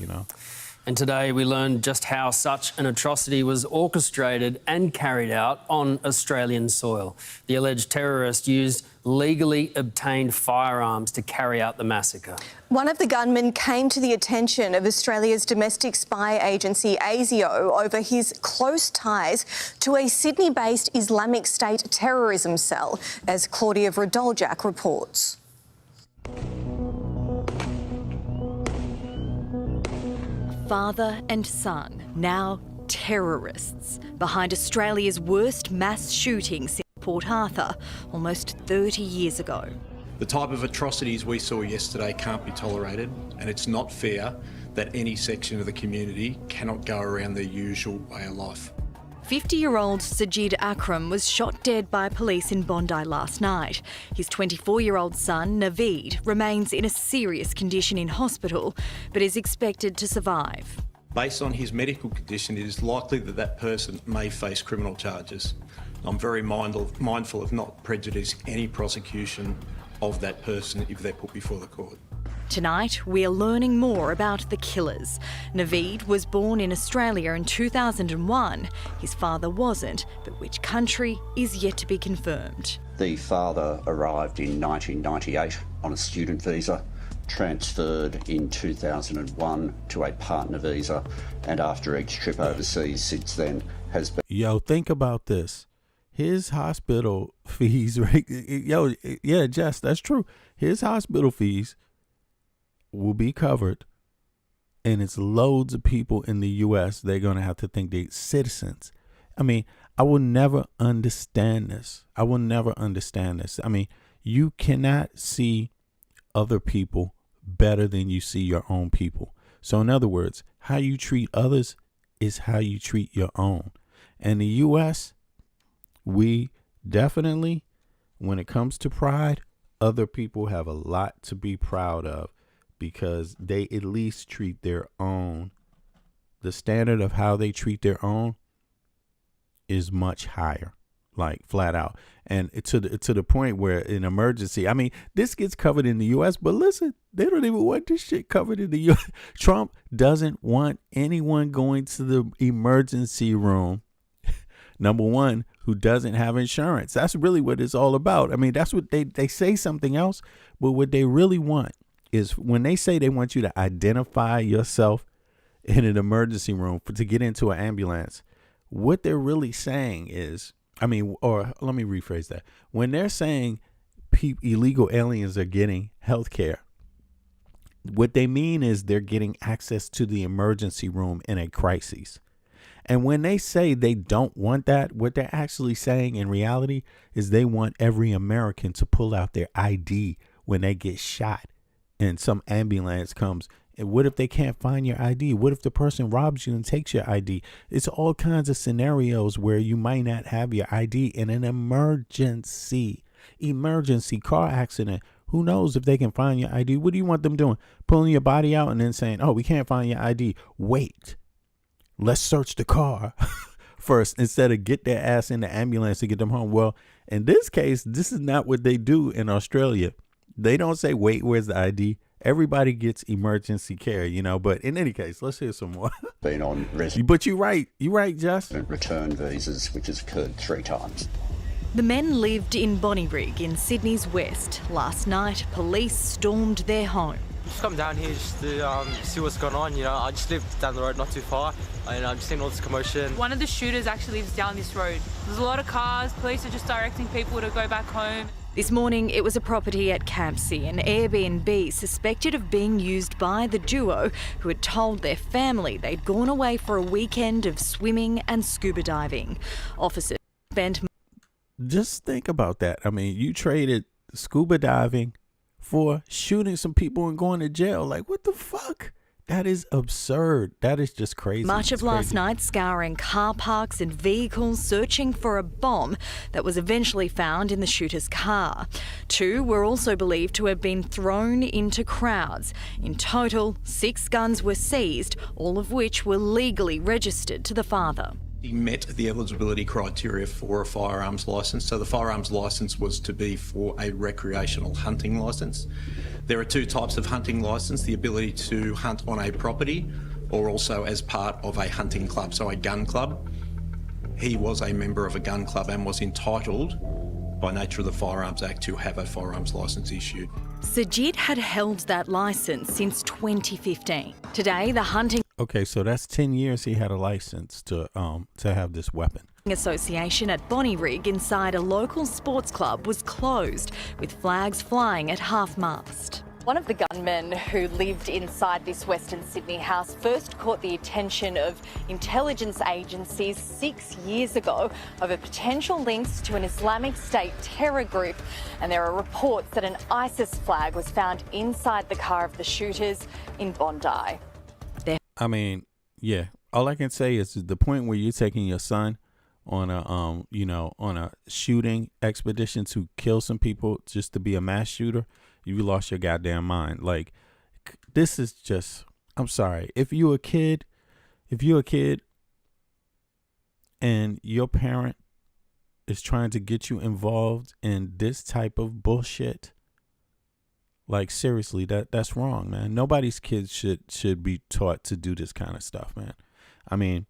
And today we learned just how such an atrocity was orchestrated and carried out on Australian soil. The alleged terrorist used legally obtained firearms to carry out the massacre. One of the gunmen came to the attention of Australia's domestic spy agency ASIO over his close ties to a Sydney-based Islamic State terrorism cell, as Claudia Vradoljak reports. Father and son, now terrorists, behind Australia's worst mass shooting since Port Arthur almost 30 years ago. The type of atrocities we saw yesterday can't be tolerated, and it's not fair that any section of the community cannot go around their usual way of life. 50-year-old Sajid Akram was shot dead by police in Bondi last night. His 24-year-old son, Naveed, remains in a serious condition in hospital, but is expected to survive. Based on his medical condition, it is likely that that person may face criminal charges. I'm very mindful of not prejudicing any prosecution of that person if they're put before the court. Tonight, we're learning more about the killers. Naveed was born in Australia in 2001. His father wasn't, but which country is yet to be confirmed. The father arrived in 1998 on a student visa, transferred in 2001 to a partner visa, and after each trip overseas since then has been... Yo, think about this. his hospital fees, right? Yo, yeah, Jess, that's true. His hospital fees will be covered, and it's loads of people in the U.S. They're going to have to think they're citizens. I mean, I will never understand this. I mean, you cannot see other people better than you see your own people. So in other words, how you treat others is how you treat your own. And the U.S., we definitely, when it comes to pride, other people have a lot to be proud of because they at least treat their own. The standard of how they treat their own is much higher, like flat out. And to the point where in emergency, I mean, this gets covered in the U.S., but listen, they don't even want this shit covered in the U.S. Trump doesn't want anyone going to the emergency room, number one, who doesn't have insurance. That's really what it's all about. I mean, that's what they say something else, but what they really want is when they say they want you to identify yourself in an emergency room to get into an ambulance, what they're really saying is, I mean, or let me rephrase that. When they're saying illegal aliens are getting health care, what they mean is they're getting access to the emergency room in a crisis. And when they say they don't want that, what they're actually saying in reality is they want every American to pull out their ID when they get shot and some ambulance comes. And what if they can't find your ID? What if the person robs you and takes your ID? It's all kinds of scenarios where you might not have your ID in an emergency car accident. Who knows if they can find your ID? What do you want them doing? Pulling your body out and then saying, oh, we can't find your ID. Wait, let's search the car first instead of get their ass in the ambulance to get them home. Well, in this case, this is not what they do in Australia. They don't say, wait, where's the ID? Everybody gets emergency care, you know. But in any case, let's hear some more. Been on but you're right, Jess. Return visas, which has occurred 3 times. The men lived in Bonnyrigg in Sydney's west. Last night, police stormed their home. Just come down here just to see what's going on. You know, I just live down the road, not too far, and I'm just seeing all this commotion. One of the shooters actually lives down this road. There's a lot of cars. Police are just directing people to go back home. This morning, it was a property at Campsie, an Airbnb suspected of being used by the duo who had told their family they'd gone away for a weekend of swimming and scuba diving. Officers spent... Just think about that. I mean, you traded scuba diving for shooting some people and going to jail. Like, what the fuck? That is absurd. That is just crazy. Much of last night scouring car parks and vehicles searching for a bomb that was eventually found in the shooter's car. 2 were also believed to have been thrown into crowds. In total, 6 guns were seized, all of which were legally registered to the father. He met the eligibility criteria for a firearms licence. So the firearms licence was to be for a recreational hunting licence. There are 2 types of hunting licence, the ability to hunt on a property or also as part of a hunting club, so a gun club. He was a member of a gun club and was entitled, by nature of the Firearms Act, to have a firearms licence issued. Sajid had held that licence since 2015. Today, the hunting... Okay, so that's 10 years he had a license to have this weapon. Association at Bonnyrigg inside a local sports club was closed, with flags flying at half-mast. One of the gunmen who lived inside this Western Sydney house first caught the attention of intelligence agencies 6 years ago over potential links to an Islamic State terror group. And there are reports that an ISIS flag was found inside the car of the shooters in Bondi. I mean, yeah, all I can say is the point where you're taking your son on a, on a shooting expedition to kill some people just to be a mass shooter, you lost your goddamn mind. Like, this is just, I'm sorry. If you're a kid and your parent is trying to get you involved in this type of bullshit, like, seriously, that's wrong, man. Nobody's kids should be taught to do this kind of stuff, man. I mean,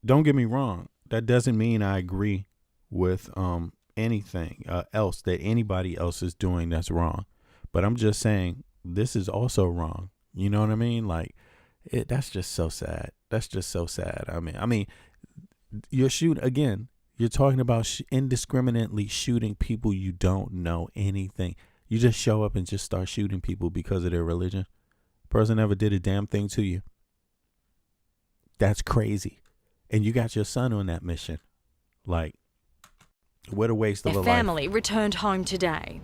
don't get me wrong. That doesn't mean I agree with anything else that anybody else is doing that's wrong. But I'm just saying this is also wrong. You know what I mean? Like, that's just so sad. That's just so sad. I mean, you're talking about indiscriminately shooting people you don't know anything. You just show up and just start shooting people because of their religion. Person never did a damn thing to you. That's crazy. And you got your son on that mission. Like, what a waste of a life. Their family returned home today.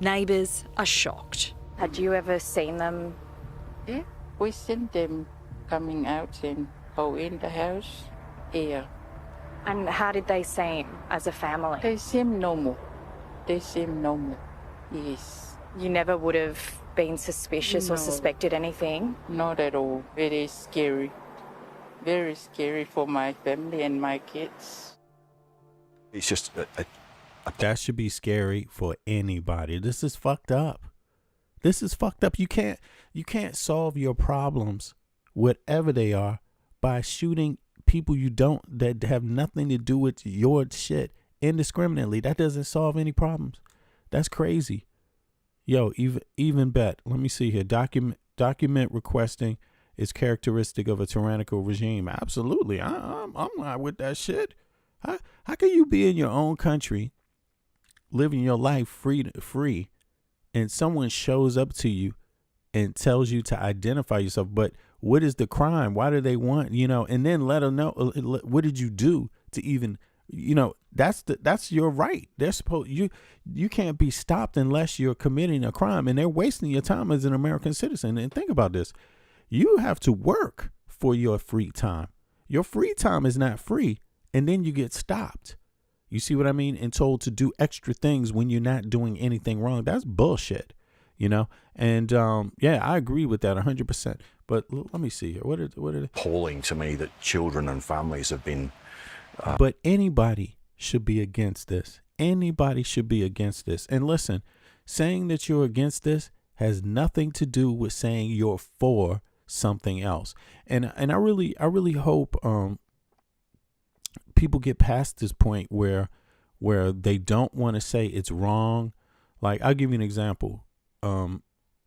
Neighbours are shocked. Had you ever seen them? Yeah, we seen them coming out and go in the house. Yeah. And how did they seem as a family? They seem normal. Yes. You never would have been suspicious or suspected anything? Not at all. It is scary. Very scary for my family and my kids. It's just that should be scary for anybody. This is fucked up. You can't solve your problems, whatever they are, by shooting people that have nothing to do with your shit indiscriminately. That doesn't solve any problems. That's crazy. Yo, even bet. Let me see here. Document requesting is characteristic of a tyrannical regime. Absolutely. I'm not with that shit. How can you be in your own country, living your life free, and someone shows up to you and tells you to identify yourself? But what is the crime? Why do they want, and then let them know, what did you do to even, that's your right. They're supposed, you can't be stopped unless you're committing a crime, and they're wasting your time as an American citizen. And think about this. You have to work for your free time. Your free time is not free. And then you get stopped. You see what I mean? And told to do extra things when you're not doing anything wrong. That's bullshit, And yeah, I agree with that 100%. But let me see here. What are appalling to me that children and families have been. But anybody should be against this. Anybody should be against this. And listen, saying that you're against this has nothing to do with saying you're for something else. And I really hope people get past this point where they don't want to say it's wrong. Like, I'll give you an example.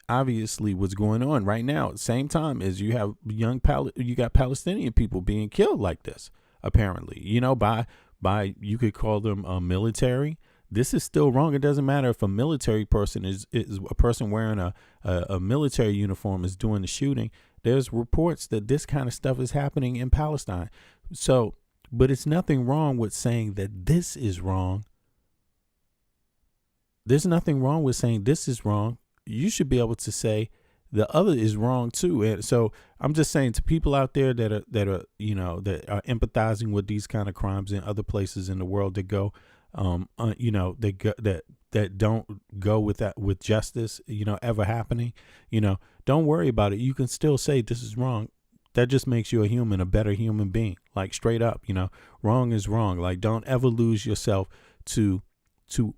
Obviously what's going on right now at the same time is you have you got Palestinian people being killed like this, apparently, by you could call them military. This is still wrong. It doesn't matter if a military person is a person wearing a military uniform is doing the shooting. There's reports that this kind of stuff is happening in Palestine. So, but it's nothing wrong with saying that this is wrong. There's nothing wrong with saying this is wrong. You should be able to say the other is wrong too. And so I'm just saying to people out there that are empathizing with these kind of crimes in other places in the world that go, that don't go with that, with justice, ever happening, don't worry about it. You can still say this is wrong. That just makes you a better human being, like straight up, wrong is wrong. Like, don't ever lose yourself to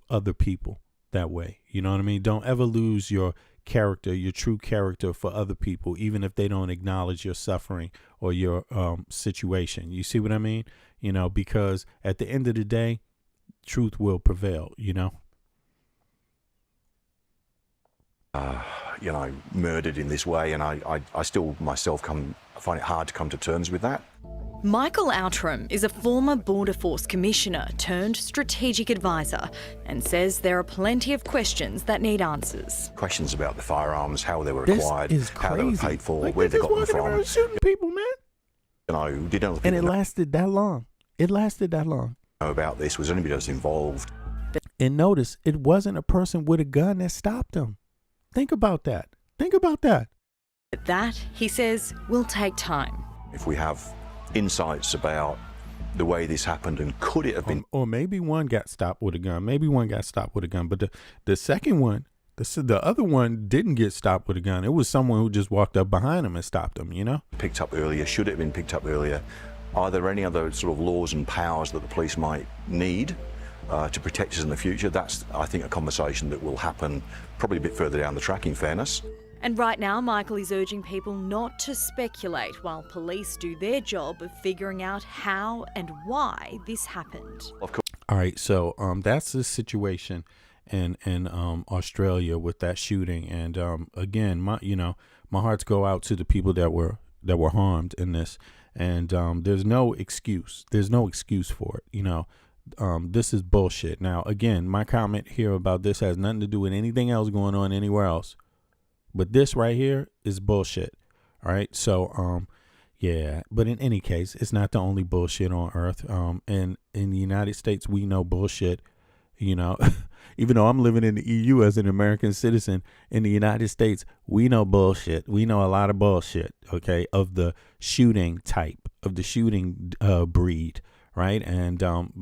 other people that way. You know what I mean? Don't ever lose your character, your true character for other people, even if they don't acknowledge your suffering or your situation. You see what I mean? Because at the end of the day, truth will prevail, Murdered in this way, and I still myself find it hard to come to terms with that. Michael Outram is a former Border Force commissioner turned strategic advisor and says there are plenty of questions that need answers. Questions about the firearms, how they were acquired, how they were paid for, like, where they got them from. Shooting people, man. Did other people and it lasted that long. Know about this? Was anybody else involved? And notice, it wasn't a person with a gun that stopped him. Think about that. But that, he says, will take time. If we have insights about the way this happened and could it have been... Or maybe one got stopped with a gun. But the second one, the other one didn't get stopped with a gun. It was someone who just walked up behind him and stopped him, Picked up earlier. Should it have been picked up earlier? Are there any other sort of laws and powers that the police might need to protect us in the future? That's, I think, a conversation that will happen probably a bit further down the track, in fairness. And right now, Michael is urging people not to speculate while police do their job of figuring out how and why this happened. Of course. All right, so that's the situation in Australia with that shooting. And again, my hearts go out to the people that were that were harmed in this. And there's no excuse. There's no excuse for it. You know, this is bullshit. Now, again, my comment here about this has nothing to do with anything else going on anywhere else. But this right here is bullshit. All right. So, yeah. But in any case, it's not the only bullshit on earth. And in the United States, we know bullshit. You know, even though I'm living in the EU as an American citizen, in the United States, we know bullshit. We know a lot of bullshit, okay, of the shooting type, of the shooting breed, right? And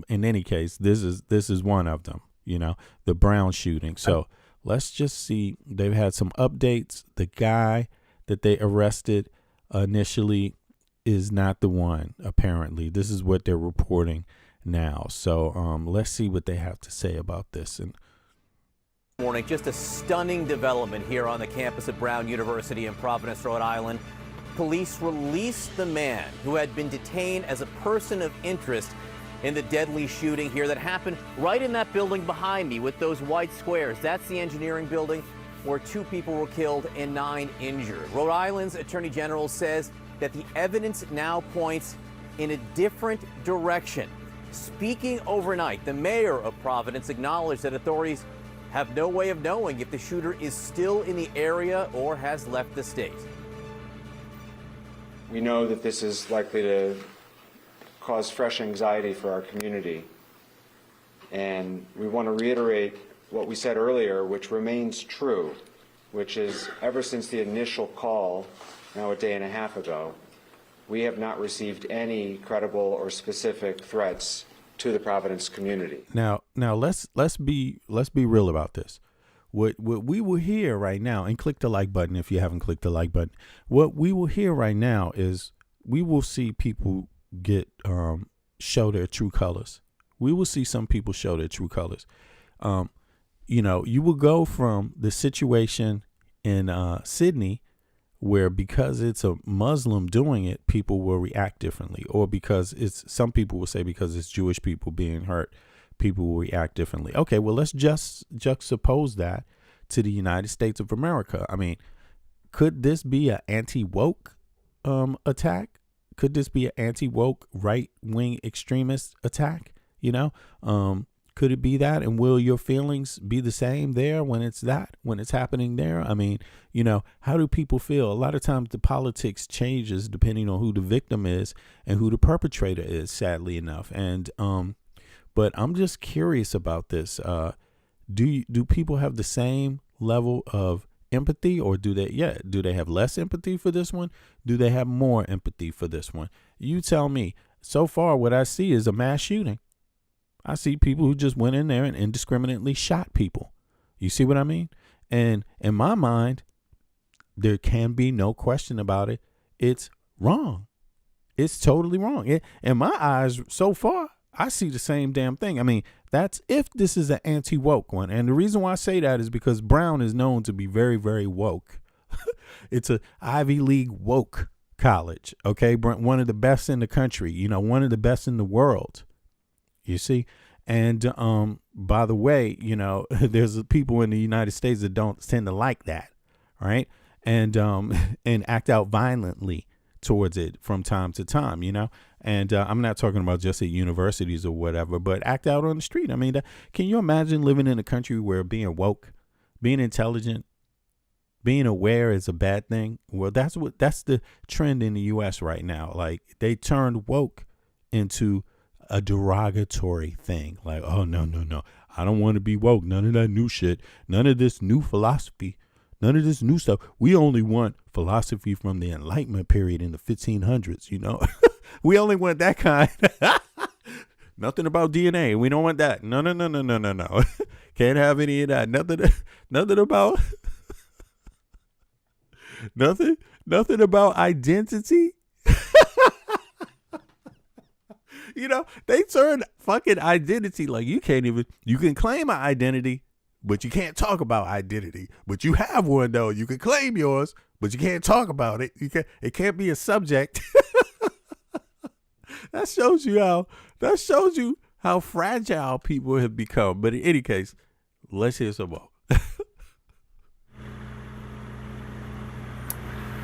in any case, this is one of them, you know, the Brown shooting. So let's just see. They've had some updates. The guy that they arrested initially is not the one, apparently. This is what they're reporting now. So let's see what they have to say about this. And morning, just a stunning development here on the campus of Brown University in Providence, Rhode Island. Police released the man who had been detained as a person of interest in the deadly shooting here that happened right in that building behind me with those white squares. That's the engineering building where 2 people were killed and 9 injured. Rhode Island's Attorney General says that the evidence now points in a different direction. Speaking overnight, the mayor of Providence acknowledged that authorities have no way of knowing if the shooter is still in the area or has left the state. We know that this is likely to cause fresh anxiety for our community. And we want to reiterate what we said earlier, which remains true, which is ever since the initial call, now a day and a half ago, we have not received any credible or specific threats to the Providence community. Now let's be real about this. What we will hear right now, and click the like button if you haven't clicked the like button. What we will hear right now is we will see people get show their true colors. We will see some people show their true colors. You know, you will go from the situation in Sydney, where because it's a Muslim doing it, people will react differently, or because some people will say because it's Jewish people being hurt, people will react differently. Okay, well, let's just juxtapose that to the United States of America. I mean, could this be an anti-woke attack? Could this be an anti-woke right-wing extremist attack? You know, could it be that? And will your feelings be the same there when it's happening there? I mean, you know, how do people feel? A lot of times the politics changes depending on who the victim is and who the perpetrator is, sadly enough. And but I'm just curious about this. Do people have the same level of empathy, or do they have less empathy for this one? Do they have more empathy for this one? You tell me. So far, what I see is a mass shooting. I see people who just went in there and indiscriminately shot people. You see what I mean? And in my mind, there can be no question about it. It's wrong. It's totally wrong. In my eyes, so far, I see the same damn thing. I mean, that's if this is an anti-woke one. And the reason why I say that is because Brown is known to be very, very woke. It's a Ivy League woke college. Okay. One of the best in the country, you know, one of the best in the world. You see? And by the way, you know, there's people in the United States that don't tend to like that. Right. And act out violently towards it from time to time, you know. And I'm not talking about just at universities or whatever, but act out on the street. I mean, can you imagine living in a country where being woke, being intelligent, being aware is a bad thing? Well, that's the trend in the U.S. right now. Like, they turned woke into a derogatory thing. Like, oh, no. I don't want to be woke. None of that new shit. None of this new philosophy. None of this new stuff. We only want philosophy from the Enlightenment period in the 1500s, you know. We only want that kind. Nothing about DNA. We don't want that. No. Can't have any of that. Nothing about nothing about identity. You know, they turned fucking identity, like you can claim an identity, but you can't talk about identity. But you have one though. You can claim yours, but you can't talk about it. It can't be a subject. That shows you how fragile people have become. But in any case, let's hear some more.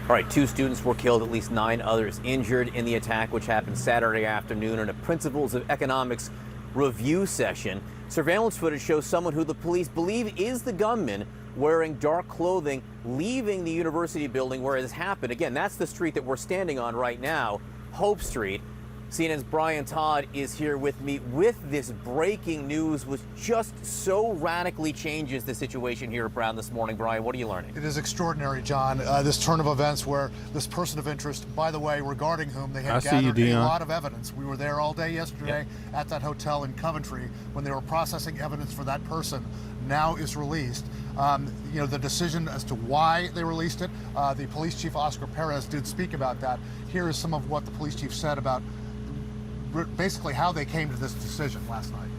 All right, 2 students were killed, at least 9 others injured in the attack, which happened Saturday afternoon in a Principles of Economics review session. Surveillance footage shows someone who the police believe is the gunman wearing dark clothing leaving the university building where it has happened. Again, that's the street that we're standing on right now, Hope Street. CNN's Brian Todd is here with me with this breaking news, which just so radically changes the situation here at Brown this morning. Brian, what are you learning? It is extraordinary, John, this turn of events where this person of interest, by the way, regarding whom they had gathered a lot of evidence. We were there all day yesterday at that hotel in Coventry when they were processing evidence for that person, now is released. You know, the decision as to why they released it, the police chief, Oscar Perez, did speak about that. Here is some of what the police chief said about basically how they came to this decision last night.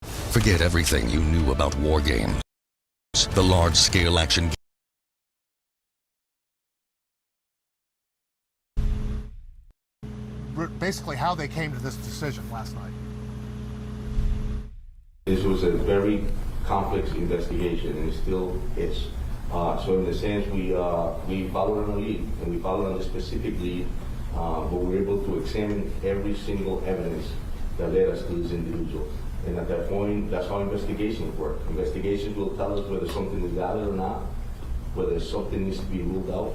Forget everything you knew about war games. The large-scale action basically how they came to this decision last night. This was a very complex investigation, and it still is. So in the sense, we followed on a lead, and we followed on a specific lead, but we were able to examine every single evidence that led us to this individual. And at that point, that's how investigations work. Investigations will tell us whether something is valid or not, whether something needs to be ruled out.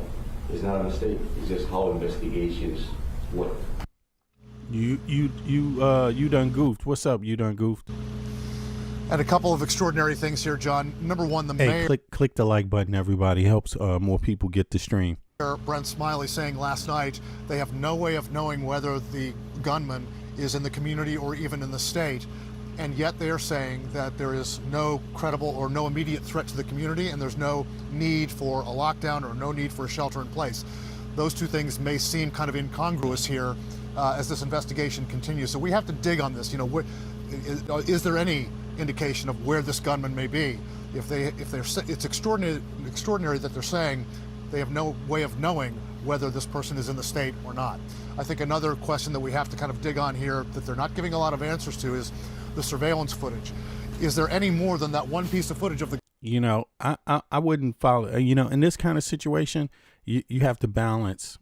It's not a mistake. It's just how investigations work. You done goofed. What's up? You done goofed. And a couple of extraordinary things here, John. Number one, the mayor. Click the like button, everybody. Helps more people get the stream. Brent Smiley saying last night they have no way of knowing whether the gunman is in the community or even in the state, and yet they are saying that there is no credible or no immediate threat to the community, and there's no need for a lockdown or no need for a shelter in place. Those two things may seem kind of incongruous here as this investigation continues. So we have to dig on this. You know, is there any indication of where this gunman may be? It's extraordinary that they're saying they have no way of knowing whether this person is in the state or not. I think another question that we have to kind of dig on here that they're not giving a lot of answers to is the surveillance footage. Is there any more than that one piece of footage of the... You know, I wouldn't follow, you know, in this kind of situation, you have to balance,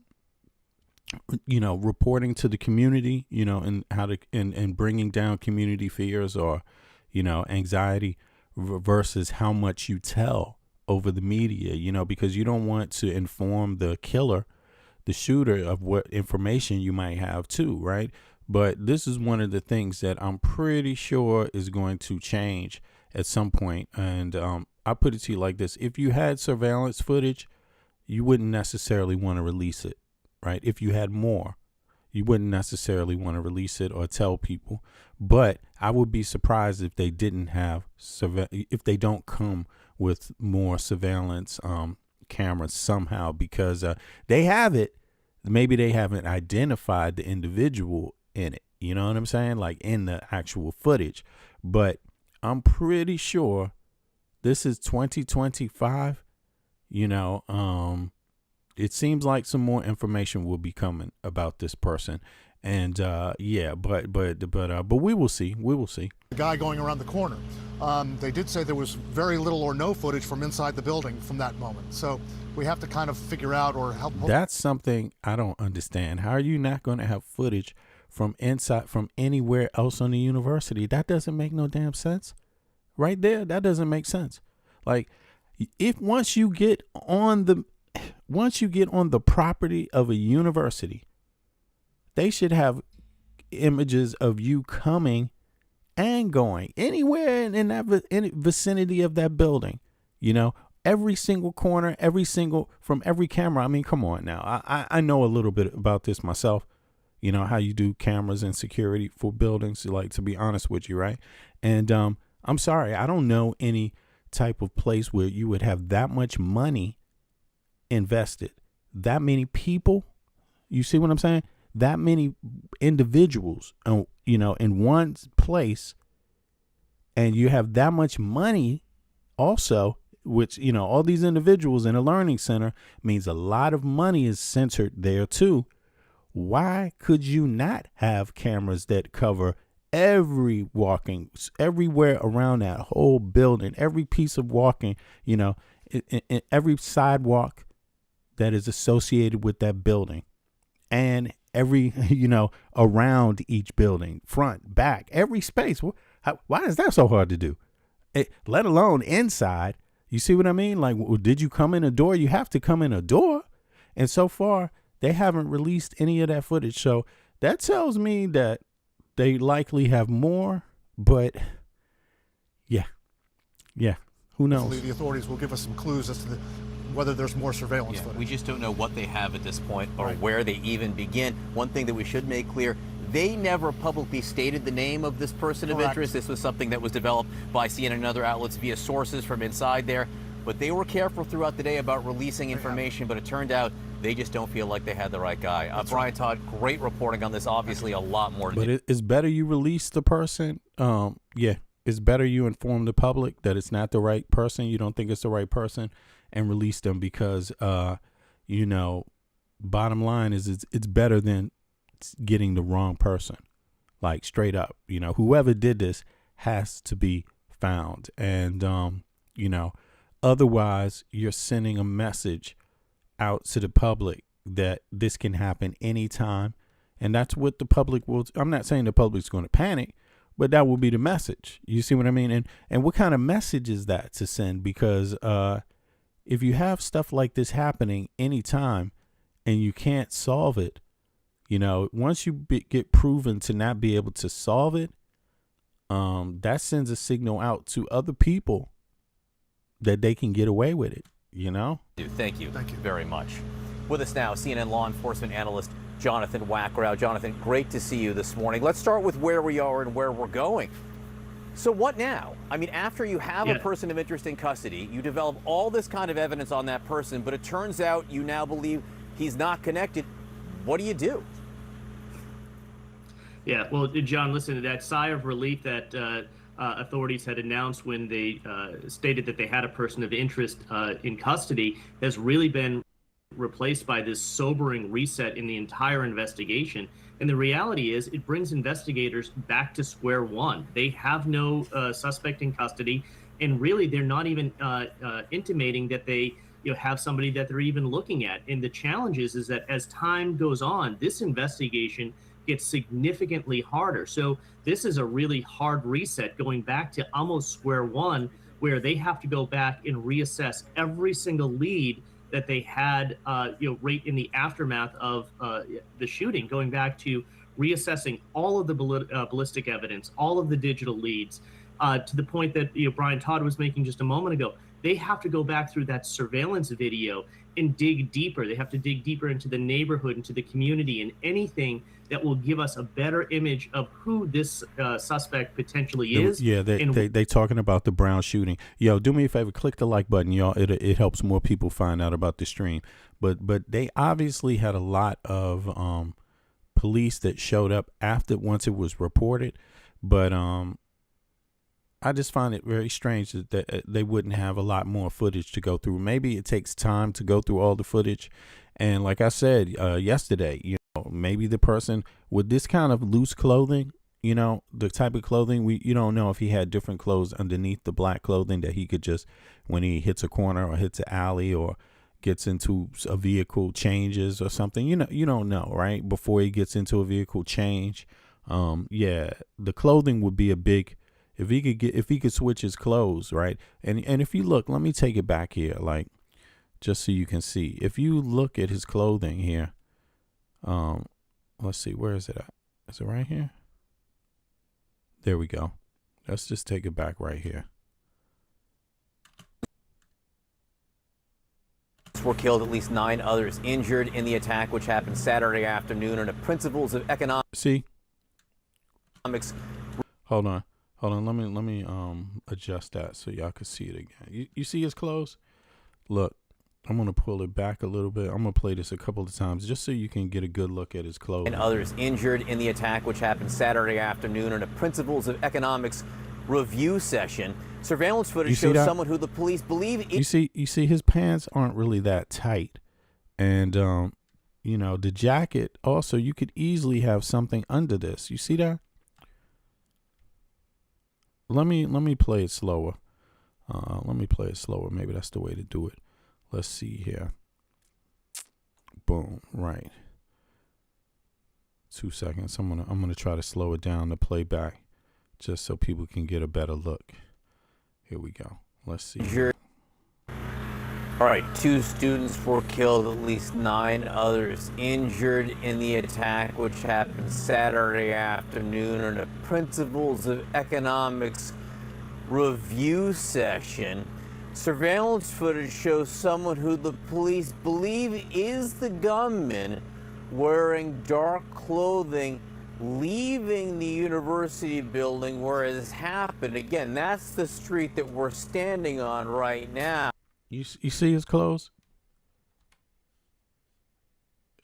you know, reporting to the community, you know, and how to, and bringing down community fears or, you know, anxiety versus how much you tell over the media, you know, because you don't want to inform the killer, the shooter, of what information you might have too, right? But this is one of the things that I'm pretty sure is going to change at some point. And I put it to you like this. If you had surveillance footage, you wouldn't necessarily want to release it, right? If you had more, you wouldn't necessarily want to release it or tell people. But I would be surprised if they didn't have if they don't come with more surveillance cameras somehow, because they have it. Maybe they haven't identified the individual in it. You know what I'm saying? Like in the actual footage. But I'm pretty sure this is 2025. You know, it seems like some more information will be coming about this person. And yeah, but we will see. We will see. The guy going around the corner. They did say there was very little or no footage from inside the building from that moment. So we have to kind of figure out or help. That's something I don't understand. How are you not going to have footage from inside, from anywhere else on the university? That doesn't make no damn sense. Right there, that doesn't make sense. Like, if once you get on the property of a university, they should have images of you coming and going anywhere in that vicinity of that building. You know, every single corner, from every camera. I mean, come on now. I know a little bit about this myself. You know, how you do cameras and security for buildings, like, to be honest with you, right? And I'm sorry, I don't know any type of place where you would have that much money invested, that many people. You see what I'm saying? That many individuals, you know, in one place, and you have that much money also, which, you know, all these individuals in a learning center means a lot of money is centered there too. Why could you not have cameras that cover everywhere around that whole building, every piece of walking, you know, in every sidewalk, that is associated with that building, and every, around each building, front, back, every space. Why is that so hard to do? Let alone inside. You see what I mean? Like, did you come in a door? You have to come in a door. And so far, they haven't released any of that footage. So that tells me that they likely have more, but yeah, who knows? Hopefully the authorities will give us some clues as to whether there's more surveillance footage. We just don't know what they have at this point or where they even begin. One thing that we should make clear, they never publicly stated the name of this person of interest. This was something that was developed by CNN and other outlets via sources from inside there. But they were careful throughout the day about releasing information, but it turned out they just don't feel like they had the right guy. Brian Todd, great reporting on this. Obviously, a lot more to do. But it's better you release the person. It's better you inform the public that it's not the right person. You don't think it's the right person, and release them because, bottom line is it's better than getting the wrong person. Like, straight up, whoever did this has to be found. And, otherwise you're sending a message out to the public that this can happen anytime. And that's what the public will. I'm not saying the public's going to panic, but that will be the message. You see what I mean? And what kind of message is that to send? Because if you have stuff like this happening anytime and you can't solve it, once you get proven to not be able to solve it, that sends a signal out to other people that they can get away with it, Thank you very much. With us now, CNN law enforcement analyst Jonathan Wackrow. Jonathan, great to see you this morning. Let's start with where we are and where we're going. So what now? I mean, after you have a person of interest in custody, you develop all this kind of evidence on that person, but it turns out you now believe he's not connected. What do you do? Yeah, well, John, listen to that sigh of relief that authorities had announced when they stated that they had a person of interest in custody has really been replaced by this sobering reset in the entire investigation. And the reality is it brings investigators back to square one. They have no suspect in custody, and really they're not even intimating that they have somebody that they're even looking at. And the challenge is that as time goes on, this investigation gets significantly harder. So this is a really hard reset, going back to almost square one, where they have to go back and reassess every single lead that they had, right in the aftermath of the shooting, going back to reassessing all of the ballistic evidence, all of the digital leads, to the point that Brian Todd was making just a moment ago. They have to go back through that surveillance video and dig deeper. They have to dig deeper into the neighborhood, into the community, and anything that will give us a better image of who this suspect potentially is. Yeah, they talking about the Brown shooting. Yo, do me a favor, click the like button, y'all. It helps more people find out about the stream. But they obviously had a lot of police that showed up once it was reported. But I just find it very strange that they wouldn't have a lot more footage to go through. Maybe it takes time to go through all the footage. And like I said yesterday, maybe the person with this kind of loose clothing, the type of clothing, you don't know if he had different clothes underneath the black clothing that he could just, when he hits a corner or hits an alley or gets into a vehicle, changes or something, you don't know, right? Before he gets into a vehicle change. The clothing would be a big, if he could switch his clothes, right? And if you look, let me take it back here, like, just so you can see. If you look at his clothing here, let's see, where is it at? Is it right here? There we go. Let's just take it back right here. Were killed, at least 9 others injured in the attack, which happened Saturday afternoon under principles of economics. See? Hold on. Let me adjust that so y'all can see it again. You see his clothes? Look, I'm going to pull it back a little bit. I'm going to play this a couple of times just so you can get a good look at his clothes. And others injured in the attack, which happened Saturday afternoon in a principles of economics review session. Surveillance footage shows someone who the police believe... You see his pants aren't really that tight. And, the jacket also, you could easily have something under this. You see that? Let me play it slower. Maybe that's the way to do it. Let's see here. Boom. Right. 2 seconds. I'm gonna try to slow it down to play back, just so people can get a better look. Here we go. Let's see. All right, 2 students were killed, at least 9 others injured in the attack, which happened Saturday afternoon in a Principles of Economics review session. Surveillance footage shows someone who the police believe is the gunman wearing dark clothing leaving the university building where it has happened. Again, that's the street that we're standing on right now. You see his clothes?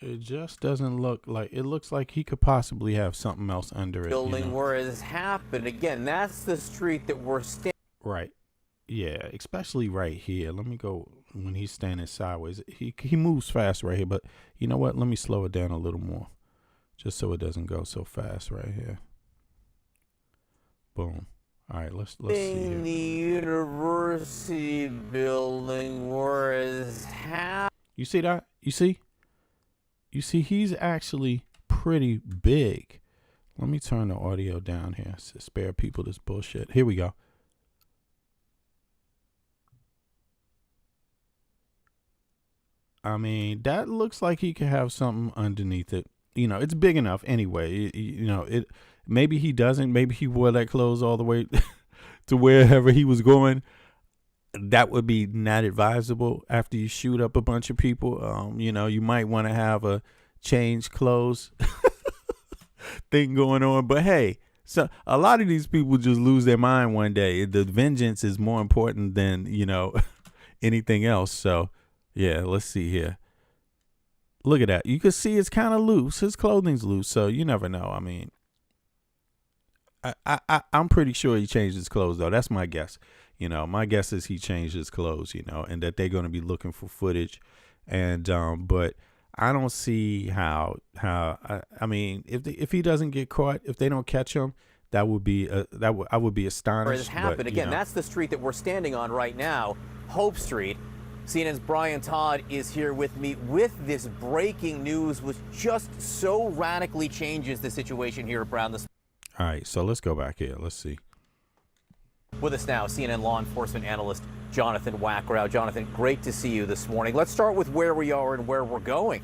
It just doesn't look like, it looks like he could possibly have something else under it. Building where it has happened. Again, that's the street that we're standing. Right. Yeah, especially right here. Let me go when he's standing sideways. He moves fast right here, but you know what? Let me slow it down a little more, just so it doesn't go so fast right here. Boom. All right, let's see here. The university building where it has happened. You see that? You see he's actually pretty big. Let me turn the audio down here to spare people this bullshit. Here we go. I mean, that looks like he could have something underneath it. You know, it's big enough anyway. You know, it. Maybe he doesn't. Maybe he wore that clothes all the way to wherever he was going. That would be not advisable after you shoot up a bunch of people. You know, you might want to have a change clothes thing going on. But hey, so a lot of these people just lose their mind one day. The vengeance is more important than, you know, anything else. So yeah, let's see here. Look at that. You can see it's kind of loose. His clothing's loose, so you never know. I mean, I'm pretty sure he changed his clothes, though. That's my guess. You know, my guess is he changed his clothes, you know, and that they're going to be looking for footage. And but I don't see how I mean, if he doesn't get caught, if they don't catch him, that would be I would be astonished. Where it has happened. But, Again, that's the street that we're standing on right now, Hope Street. CNN's Brian Todd is here with me with this breaking news, which just so radically changes the situation here at Brown. All right, so let's go back here. Let's see. With us now, CNN law enforcement analyst Jonathan Wackrow. Jonathan, great to see you this morning. Let's start with where we are and where we're going.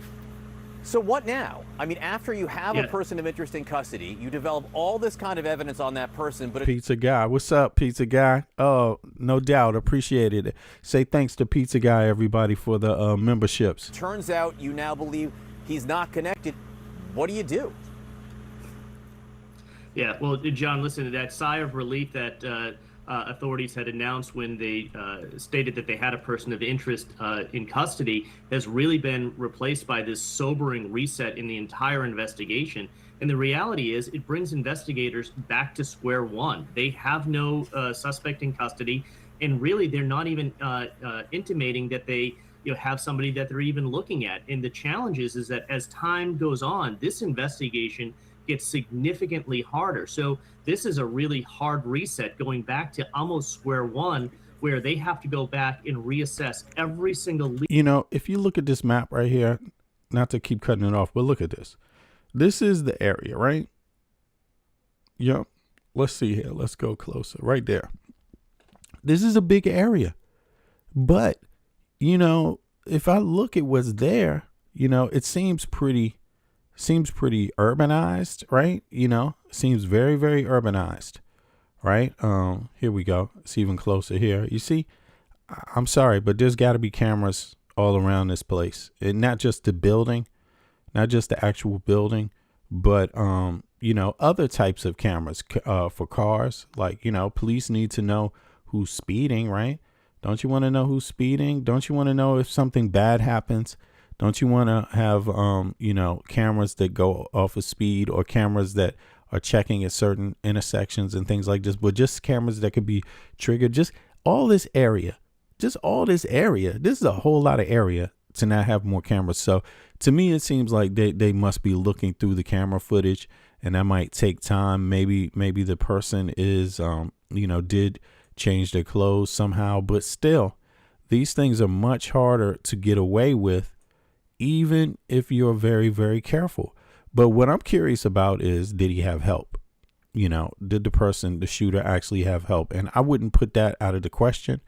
So what now? I mean, after you have a person of interest in custody, you develop all this kind of evidence on that person, but Pizza Guy, what's up, Pizza Guy? Oh, no doubt, appreciated it. Say thanks to Pizza Guy, everybody, for the memberships. Turns out you now believe he's not connected. What do you do? Yeah, well, John, listen to that sigh of relief that authorities had announced when they stated that they had a person of interest in custody has really been replaced by this sobering reset in the entire investigation. And the reality is it brings investigators back to square one. They have no suspect in custody, and really they're not even intimating that they have somebody that they're even looking at. And the challenge is that as time goes on, this investigation gets significantly harder. So this is a really hard reset, going back to almost square one, where they have to go back and reassess every single lead. You know, if you look at this map right here, not to keep cutting it off, but look at this. This is the area, right? Yep. Let's see here. Let's go closer. Right there. This is a big area. But, you know, if I look at what's there, you know, it seems pretty urbanized, right? You know, seems very, very urbanized, right? Here we go. It's even closer here. You see, I'm sorry, but there's got to be cameras all around this place, and not just the building, not just the actual building, but, you know, other types of cameras for cars. Like, you know, police need to know who's speeding, right? Don't you want to know who's speeding? Don't you want to know if something bad happens? Don't you want to have, you know, cameras that go off of speed, or cameras that are checking at certain intersections and things like this, but just cameras that could be triggered? Just all this area, This is a whole lot of area to not have more cameras. So to me, it seems like they must be looking through the camera footage, and that might take time. Maybe the person is, you know, did change their clothes somehow, but still, these things are much harder to get away with, even if you're very, very careful. But what I'm curious about is, did he have help? You know, did the shooter actually have help? And I wouldn't put that out of the question.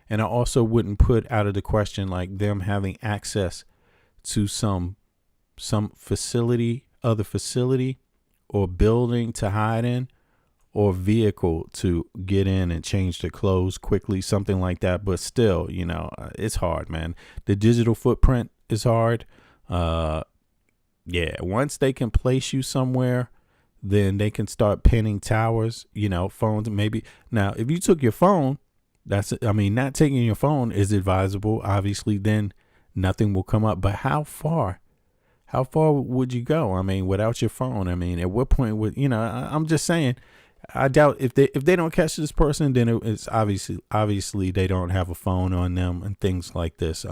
And I also wouldn't put out of the question like them having access to some facility, other facility or building to hide in, or vehicle to get in and change their clothes quickly, something like that. But still, you know, it's hard, man. The digital footprint is hard. Yeah, once they can place you somewhere, then they can start pinning towers, you know, phones. Maybe now, if you took your phone, not taking your phone is advisable. Obviously, then nothing will come up. But how far would you go? I mean, without your phone, I mean, at what point would, you know, I'm just saying, I doubt if they don't catch this person, then it's obviously they don't have a phone on them and things like this.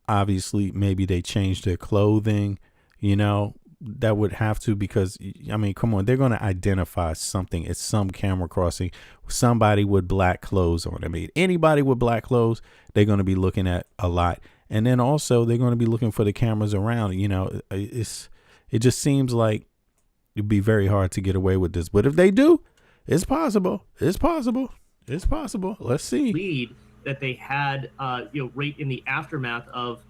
Obviously, maybe they changed their clothing, you know, that would have to, because, I mean, come on, they're going to identify something. It's some camera crossing, somebody with black clothes on. I mean, anybody with black clothes, they're going to be looking at a lot. And then also they're going to be looking for the cameras around, you know, it just seems like it'd be very hard to get away with this. But if they do, it's possible. It's possible. It's possible. Let's see. Lead that they had, right in the aftermath of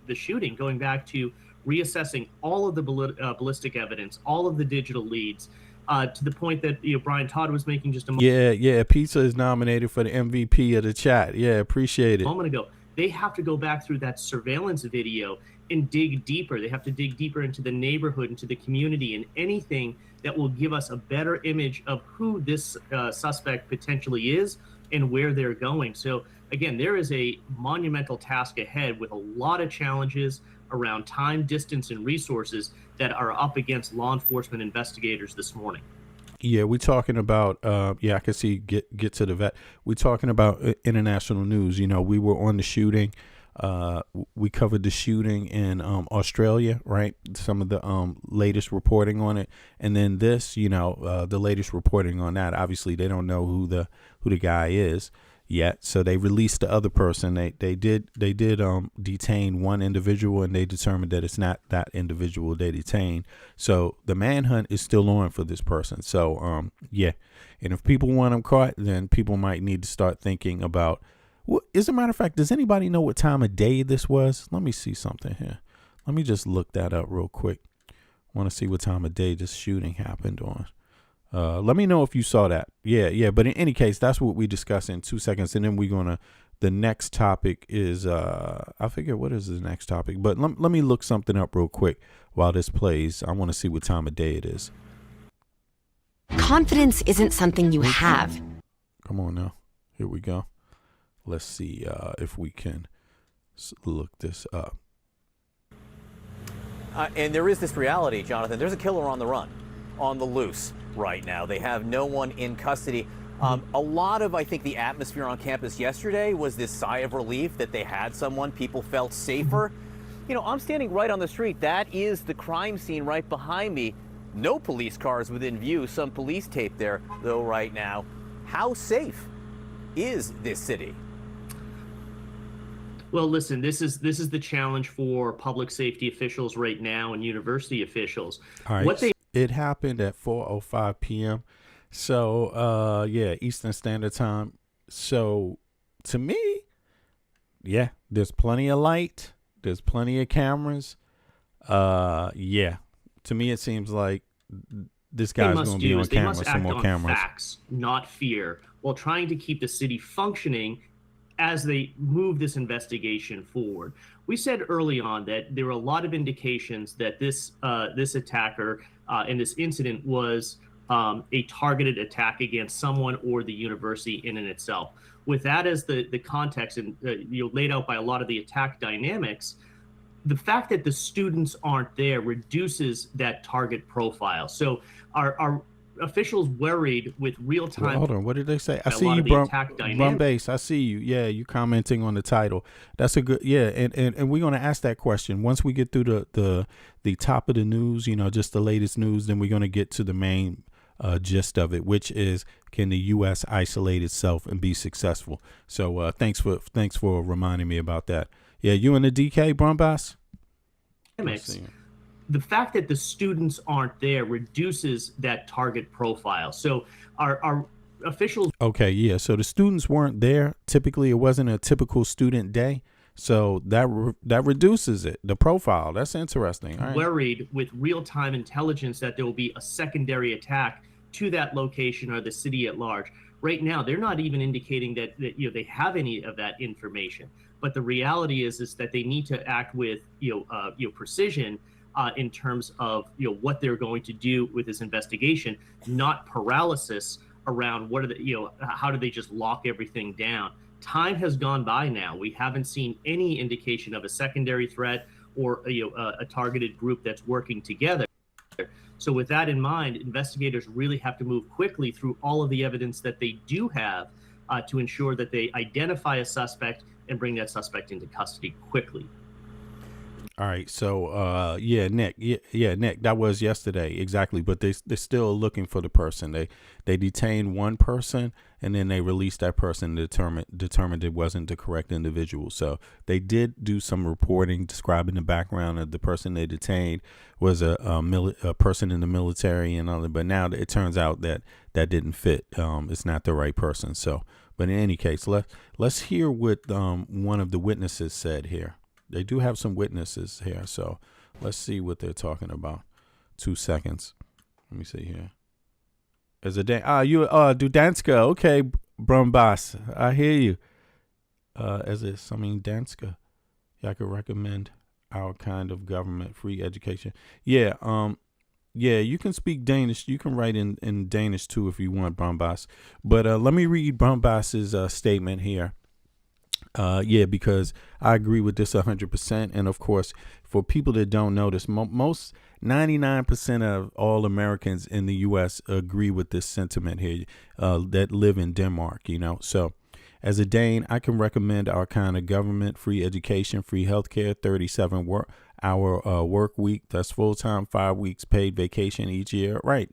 the shooting, going back to reassessing all of the ballistic evidence, all of the digital leads, to the point that Brian Todd was making just a moment. Yeah. Pizza is nominated for the MVP of the chat. Yeah, appreciate it. A moment ago. They have to go back through that surveillance video and dig deeper. They have to dig deeper into the neighborhood, into the community, and anything that will give us a better image of who this suspect potentially is and where they're going. So again, there is a monumental task ahead with a lot of challenges around time, distance, and resources that are up against law enforcement investigators this morning. Yeah, we're talking about, I can see, get to the vet. We're talking about international news. You know, we were on the shooting. We covered the shooting in Australia, right? Some of the latest reporting on it. And then this, the latest reporting on that. Obviously, they don't know who the guy is yet. So they released the other person. They did detain one individual, and they determined that it's not that individual they detained. So the manhunt is still on for this person. So and if people want them caught, then people might need to start thinking about, well, as a matter of fact, does anybody know what time of day this was? Let me see something here. Let me just look that up real quick. I want to see what time of day this shooting happened on. Let me know if you saw that. Yeah. But in any case, that's what we discuss in 2 seconds. And then the next topic is, I forget what is the next topic, but let me look something up real quick while this plays. I want to see what time of day it is. Confidence isn't something you have. Come on now. Here we go. Let's see if we can look this up. And there is this reality, Jonathan. There's a killer on the run, on the loose right now. They have no one in custody. A lot of, I think, the atmosphere on campus yesterday was this sigh of relief that they had someone. People felt safer. You know, I'm standing right on the street. That is the crime scene right behind me. No police cars within view. Some police tape there, though, right now. How safe is this city? Well, listen, this is the challenge for public safety officials right now and university officials. All right. It happened at 4:05 p.m. So, Eastern Standard Time. So, to me, there's plenty of light. There's plenty of cameras. To me, it seems like this guy's going to be on camera. Some more cameras. They must act on facts, not fear, while trying to keep the city functioning as they move this investigation forward. We said early on that there were a lot of indications that this attacker in this incident was a targeted attack against someone or the university in and itself. With that as the context and laid out by a lot of the attack dynamics, the fact that the students aren't there reduces that target profile. So our officials worried with real-time. Well, hold on, what did they say? I see you, Brumbase. I see you. Yeah, you commenting on the title. That's a good. Yeah, and we're gonna ask that question once we get through the top of the news. Just the latest news. Then we're gonna get to the main gist of it, which is, can the U.S. isolate itself and be successful? So thanks for reminding me about that. Yeah, you and the DK, Brumbase? The fact that the students aren't there reduces that target profile. So our officials. Okay, yeah. So the students weren't there. Typically, it wasn't a typical student day. So that reduces it, the profile. That's interesting. All right. Worried with real-time intelligence that there will be a secondary attack to that location or the city at large. Right now, they're not even indicating that they have any of that information. But the reality is that they need to act with precision in terms of what they're going to do with this investigation, not paralysis around how do they just lock everything down. Time has gone by now. We haven't seen any indication of a secondary threat or a targeted group that's working together. So with that in mind, investigators really have to move quickly through all of the evidence that they do have to ensure that they identify a suspect and bring that suspect into custody quickly. All right. So, Nick. Yeah, Nick, that was yesterday. Exactly. But they're still looking for the person. They detained one person and then they released that person, determined it wasn't the correct individual. So they did do some reporting describing the background of the person they detained was a person in the military and all that. But now it turns out that didn't fit. It's not the right person. So, but in any case, let's hear what one of the witnesses said here. They do have some witnesses here, so let's see what they're talking about. 2 seconds. Let me see here. As a Dudanska, okay, Brumbas, I hear you. Danska. Yeah, I could recommend our kind of government, free education. Yeah, you can speak Danish. You can write in Danish too if you want, Brumbas. But let me read Brumbas's statement here. Because I agree with this 100%. And of course, for people that don't know this, most 99% of all Americans in the U.S. agree with this sentiment here that live in Denmark, So as a Dane, I can recommend our kind of government, free education, free healthcare, 37-hour work week. That's full-time, 5 weeks paid vacation each year. Right.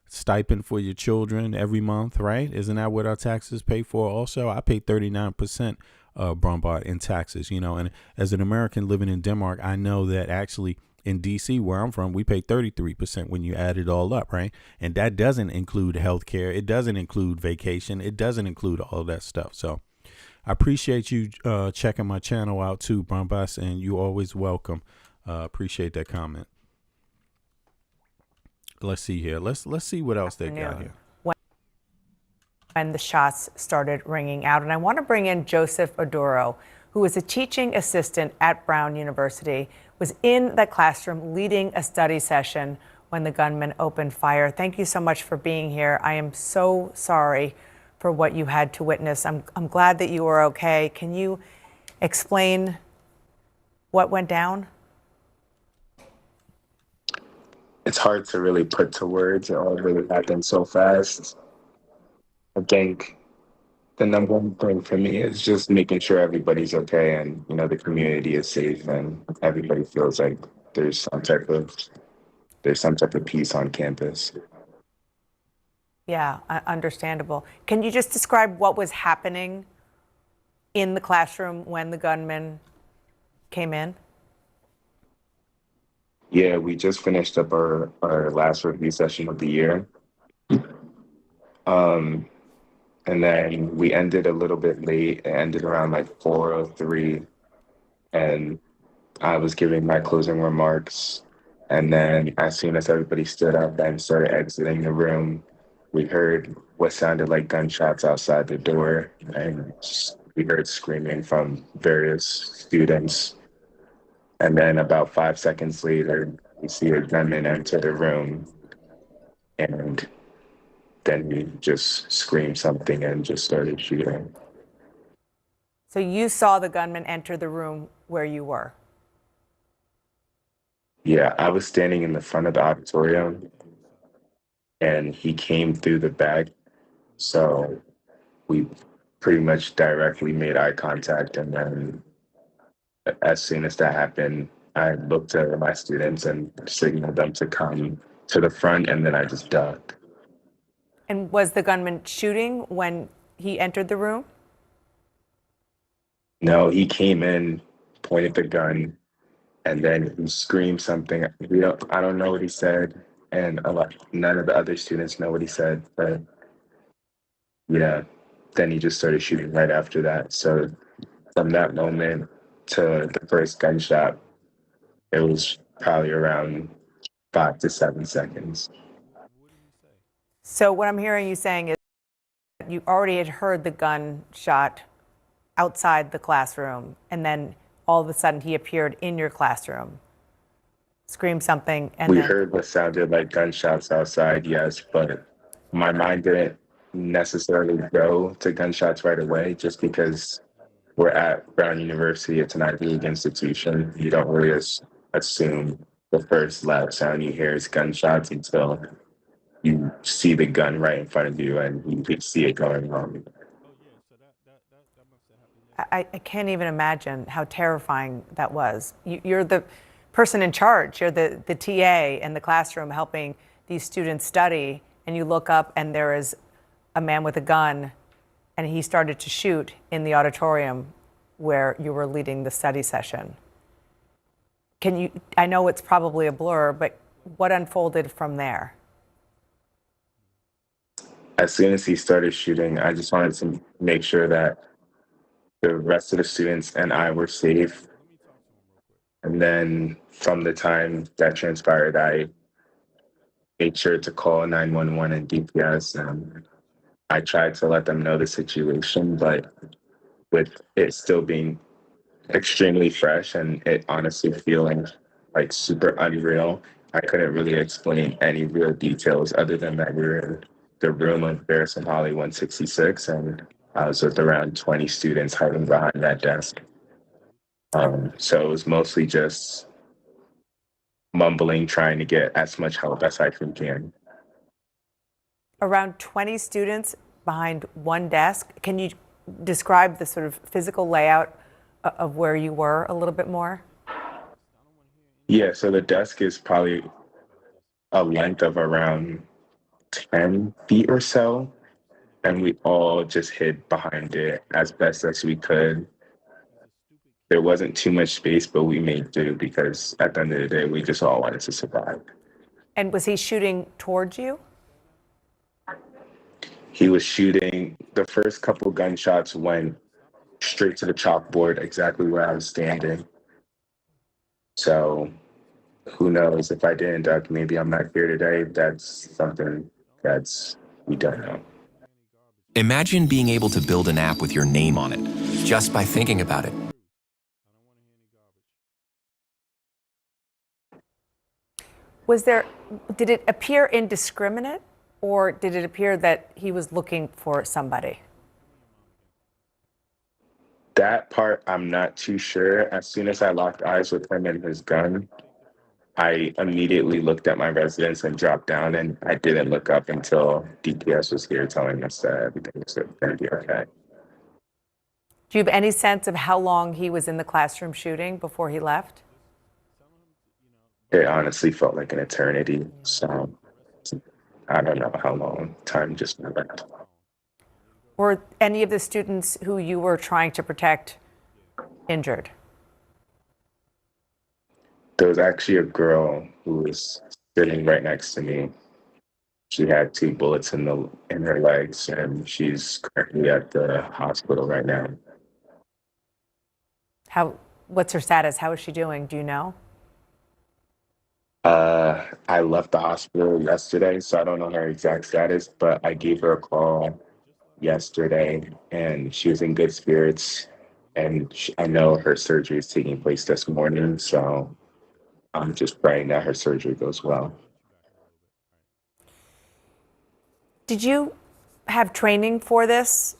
Stipend for your children every month. Right. Isn't that what our taxes pay for? Also, I pay 39%. Brumbart in taxes, and as an American living in Denmark, I know that actually in DC, where I'm from, we pay 33% when you add it all up, right? And that doesn't include health care. It doesn't include vacation. It doesn't include all that stuff. So I appreciate you checking my channel out too, Brumbas, and you're always welcome. Appreciate that comment. Let's see here. Let's see what else they got here. When the shots started ringing out. And I want to bring in Joseph Oduro, who is a teaching assistant at Brown University, was in the classroom leading a study session when the gunman opened fire. Thank you so much for being here. I am so sorry for what you had to witness. I'm glad that you were okay. Can you explain what went down? It's hard to really put to words. It all really happened so fast. I think the number one thing for me is just making sure everybody's okay and, the community is safe and everybody feels like there's some type of peace on campus. Yeah, understandable. Can you just describe what was happening in the classroom when the gunman came in? Yeah, we just finished up our last review session of the year. And then we ended a little bit late. It ended around like 4:03. And I was giving my closing remarks. And then as soon as everybody stood up and started exiting the room, we heard what sounded like gunshots outside the door. And we heard screaming from various students. And then about 5 seconds later, we see a gunman enter the room. And then we just screamed something and just started shooting. So you saw the gunman enter the room where you were? Yeah, I was standing in the front of the auditorium and he came through the back. So we pretty much directly made eye contact. And then as soon as that happened, I looked at my students and signaled them to come to the front, and then I just ducked. And was the gunman shooting when he entered the room? No, he came in, pointed the gun, and then he screamed something. I don't know what he said, and none of the other students know what he said. But yeah, then he just started shooting right after that. So from that moment to the first gunshot, it was probably around 5 to 7 seconds. So what I'm hearing you saying is you already had heard the gunshot outside the classroom, and then all of a sudden he appeared in your classroom, screamed something, and We then heard what sounded like gunshots outside, yes, but my mind didn't necessarily go to gunshots right away, just because we're at Brown University. It's an Ivy League institution. You don't really assume the first loud sound you hear is gunshots until you see the gun right in front of you and you can see it going on. I can't even imagine how terrifying that was. You're the person in charge. You're the TA in the classroom helping these students study, and you look up and there is a man with a gun, and he started to shoot in the auditorium where you were leading the study session. I know it's probably a blur, but what unfolded from there? As soon as he started shooting, I just wanted to make sure that the rest of the students and I were safe. And then from the time that transpired, I made sure to call 911 and DPS. And I tried to let them know the situation, but with it still being extremely fresh and it honestly feeling like super unreal, I couldn't really explain any real details other than that we were in the room of Barris and Holly 166, and I was with around 20 students hiding behind that desk. So it was mostly just mumbling, trying to get as much help as I can. Around 20 students behind one desk. Can you describe the sort of physical layout of where you were a little bit more? Yeah, so the desk is probably a length of around 10 feet or so, and we all just hid behind it as best as we could. There wasn't too much space, but we made do because at the end of the day, we just all wanted to survive. And was he shooting towards you? He was shooting, the first couple gunshots went straight to the chalkboard, exactly where I was standing. So who knows, if I didn't duck, maybe I'm not here today. That's something we don't know. Imagine being able to build an app with your name on it, just by thinking about it. Did it appear indiscriminate, or did it appear that he was looking for somebody? That part, I'm not too sure. As soon as I locked eyes with him and his gun, I immediately looked at my residence and dropped down, and I didn't look up until DPS was here telling us that everything was going to be okay. Do you have any sense of how long he was in the classroom shooting before he left? It honestly felt like an eternity. So I don't know how long. Time just went. Were any of the students who you were trying to protect injured? There was actually a girl who was sitting right next to me. She had 2 bullets in her legs, and she's currently at the hospital right now. What's her status? How is she doing? Do you know? I left the hospital yesterday, so I don't know her exact status, but I gave her a call yesterday, and she was in good spirits. And I know her surgery is taking place this morning, so I'm just praying that her surgery goes well. Did you have training for this?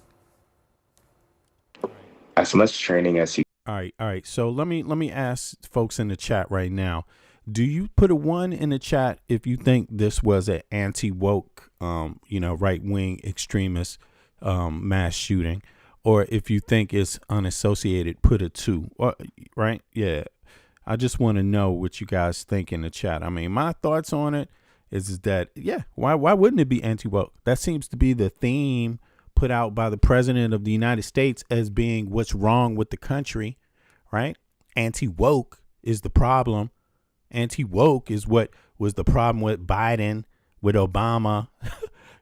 As much training as you. All right. So let me ask folks in the chat right now. Do you put a 1 in the chat if you think this was an anti-woke, right-wing extremist mass shooting, or if you think it's unassociated, put a 2. Right? Yeah. I just want to know what you guys think in the chat. I mean, my thoughts on it is that, yeah, why wouldn't it be anti-woke? That seems to be the theme put out by the president of the United States as being what's wrong with the country, right? Anti-woke. is the problem. Anti-woke is what was the problem with Biden, with Obama,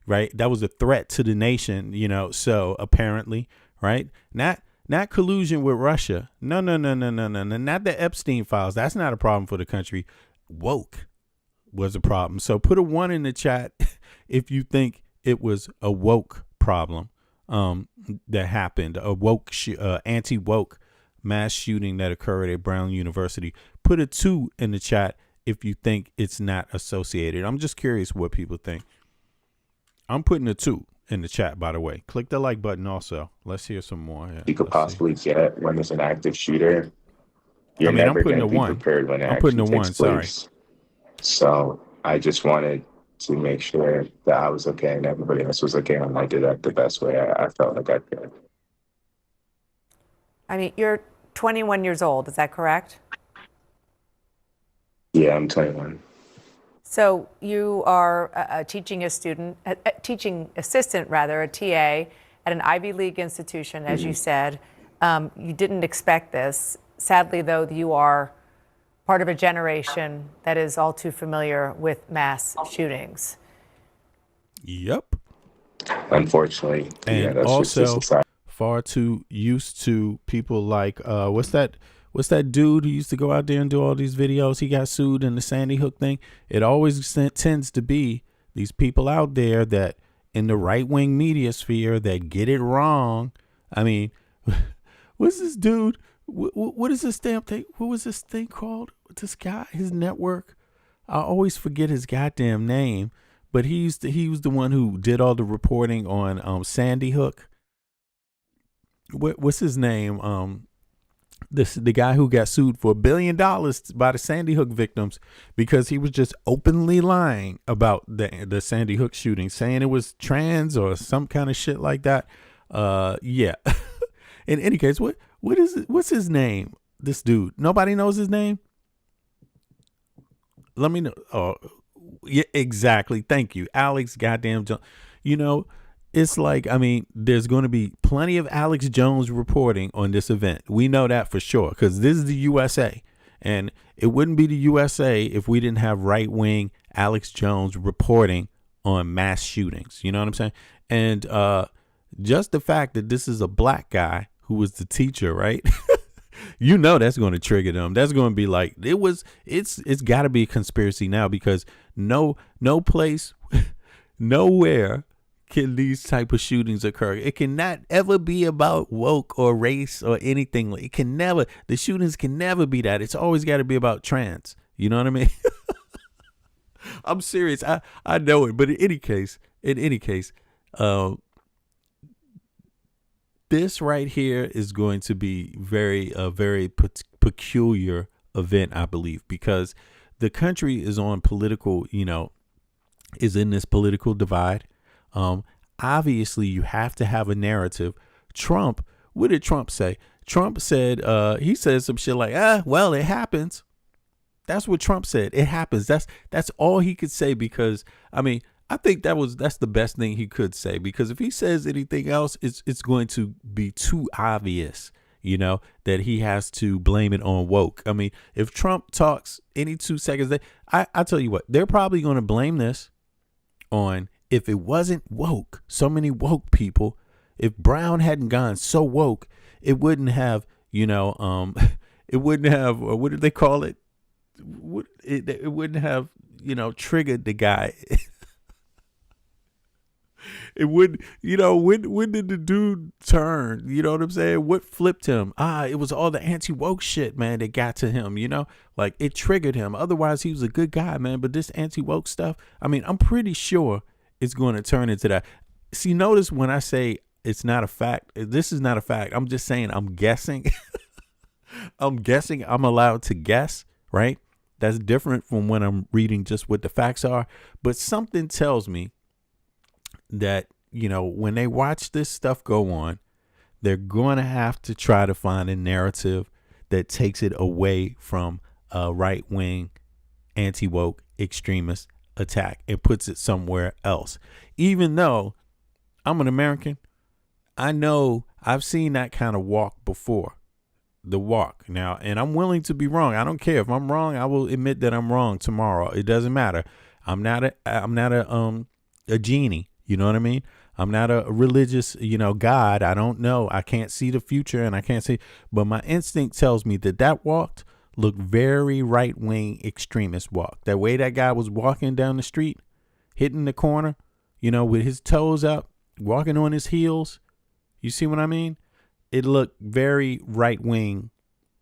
right? That was a threat to the nation, you know. So apparently, right? Not collusion with Russia. No. Not the Epstein files. That's not a problem for the country. Woke was a problem. So put a 1 in the chat if you think it was a woke problem that happened, a woke anti-woke mass shooting that occurred at Brown University. Put a 2 in the chat if you think it's not associated. I'm just curious what people think. I'm putting a 2 in the chat, by the way. Click the like button also. Let's hear some more. Yeah, you could possibly get when there's an active shooter. You're never going to be prepared when it I'm putting actually a 1, takes place. So I just wanted to make sure that I was okay and everybody else was okay, and I did that the best way I felt like I could. I mean, you're 21 years old, is that correct? Yeah, I'm 21. So you are a teaching assistant, rather, a TA at an Ivy League institution, as you said. You didn't expect this. Sadly, though, you are part of a generation that is all too familiar with mass shootings. Yep. Unfortunately. And yeah, that's also just society. far too used to people like, what's that dude who used to go out there and do all these videos? He got sued in the Sandy Hook thing. It always tends to be these people out there that in the right-wing media sphere that get it wrong. I mean, what's this dude? What is this damn thing? What was this thing called? This guy, his network. I always forget his goddamn name, but he was the one who did all the reporting on Sandy Hook. What's his name? The guy who got sued for $1 billion by the Sandy Hook victims because he was just openly lying about the Sandy Hook shooting, saying it was trans or some kind of shit like that. Yeah. In any case, what is it? What's his name? This dude. Nobody knows his name. Let me know. Oh, yeah, exactly. Thank you, Alex. Goddamn Jones. You know, it's like, I mean, there's going to be plenty of Alex Jones reporting on this event. We know that for sure because this is the USA, and it wouldn't be the USA if we didn't have right-wing Alex Jones reporting on mass shootings. You know what I'm saying? And just the fact that this is a black guy who was the teacher, right? You know that's going to trigger them. That's going to be like, it's got to be a conspiracy now because no place, nowhere can these type of shootings occur. It cannot ever be about woke or race or anything. It can never, the shootings can never be that. It's always got to be about trans. You know what I mean? I'm serious. I know it. But in any case, this right here is going to be a very peculiar event, I believe, because the country is on political, is in this political divide. Obviously, you have to have a narrative. Trump, what did Trump say? Trump said, he said some shit like, well, it happens. That's what Trump said. It happens. That's all he could say because, I mean, I think that's the best thing he could say because if he says anything else, it's going to be too obvious, that he has to blame it on woke. I mean, if Trump talks any 2 seconds, I tell you what, they're probably going to blame this on if it wasn't woke, so many woke people, if Brown hadn't gone so woke, it wouldn't have, it wouldn't have, what did they call it? It wouldn't have, triggered the guy. It would, when did the dude turn? You know what I'm saying? What flipped him? It was all the anti-woke shit, man, that got to him, like it triggered him. Otherwise, he was a good guy, man. But this anti-woke stuff, I mean, I'm pretty sure it's going to turn into that. See, notice when I say it's not a fact, this is not a fact. I'm just saying I'm guessing. I'm guessing. I'm allowed to guess, right? That's different from when I'm reading just what the facts are. But something tells me that, when they watch this stuff go on, they're going to have to try to find a narrative that takes it away from a right-wing, anti-woke, extremist attack and puts it somewhere else. Even though I'm an American, I know I've seen that kind of walk before. the walk now, and I'm willing to be wrong. I don't care if I'm wrong. I will admit that I'm wrong tomorrow. It doesn't matter. I'm not a genie. You know what I mean? I'm not a religious, God. I don't know. I can't see the future, and I can't see. But my instinct tells me that walk looked very right-wing extremist walk. That way that guy was walking down the street, hitting the corner, with his toes up, walking on his heels. You see what I mean? It looked very right-wing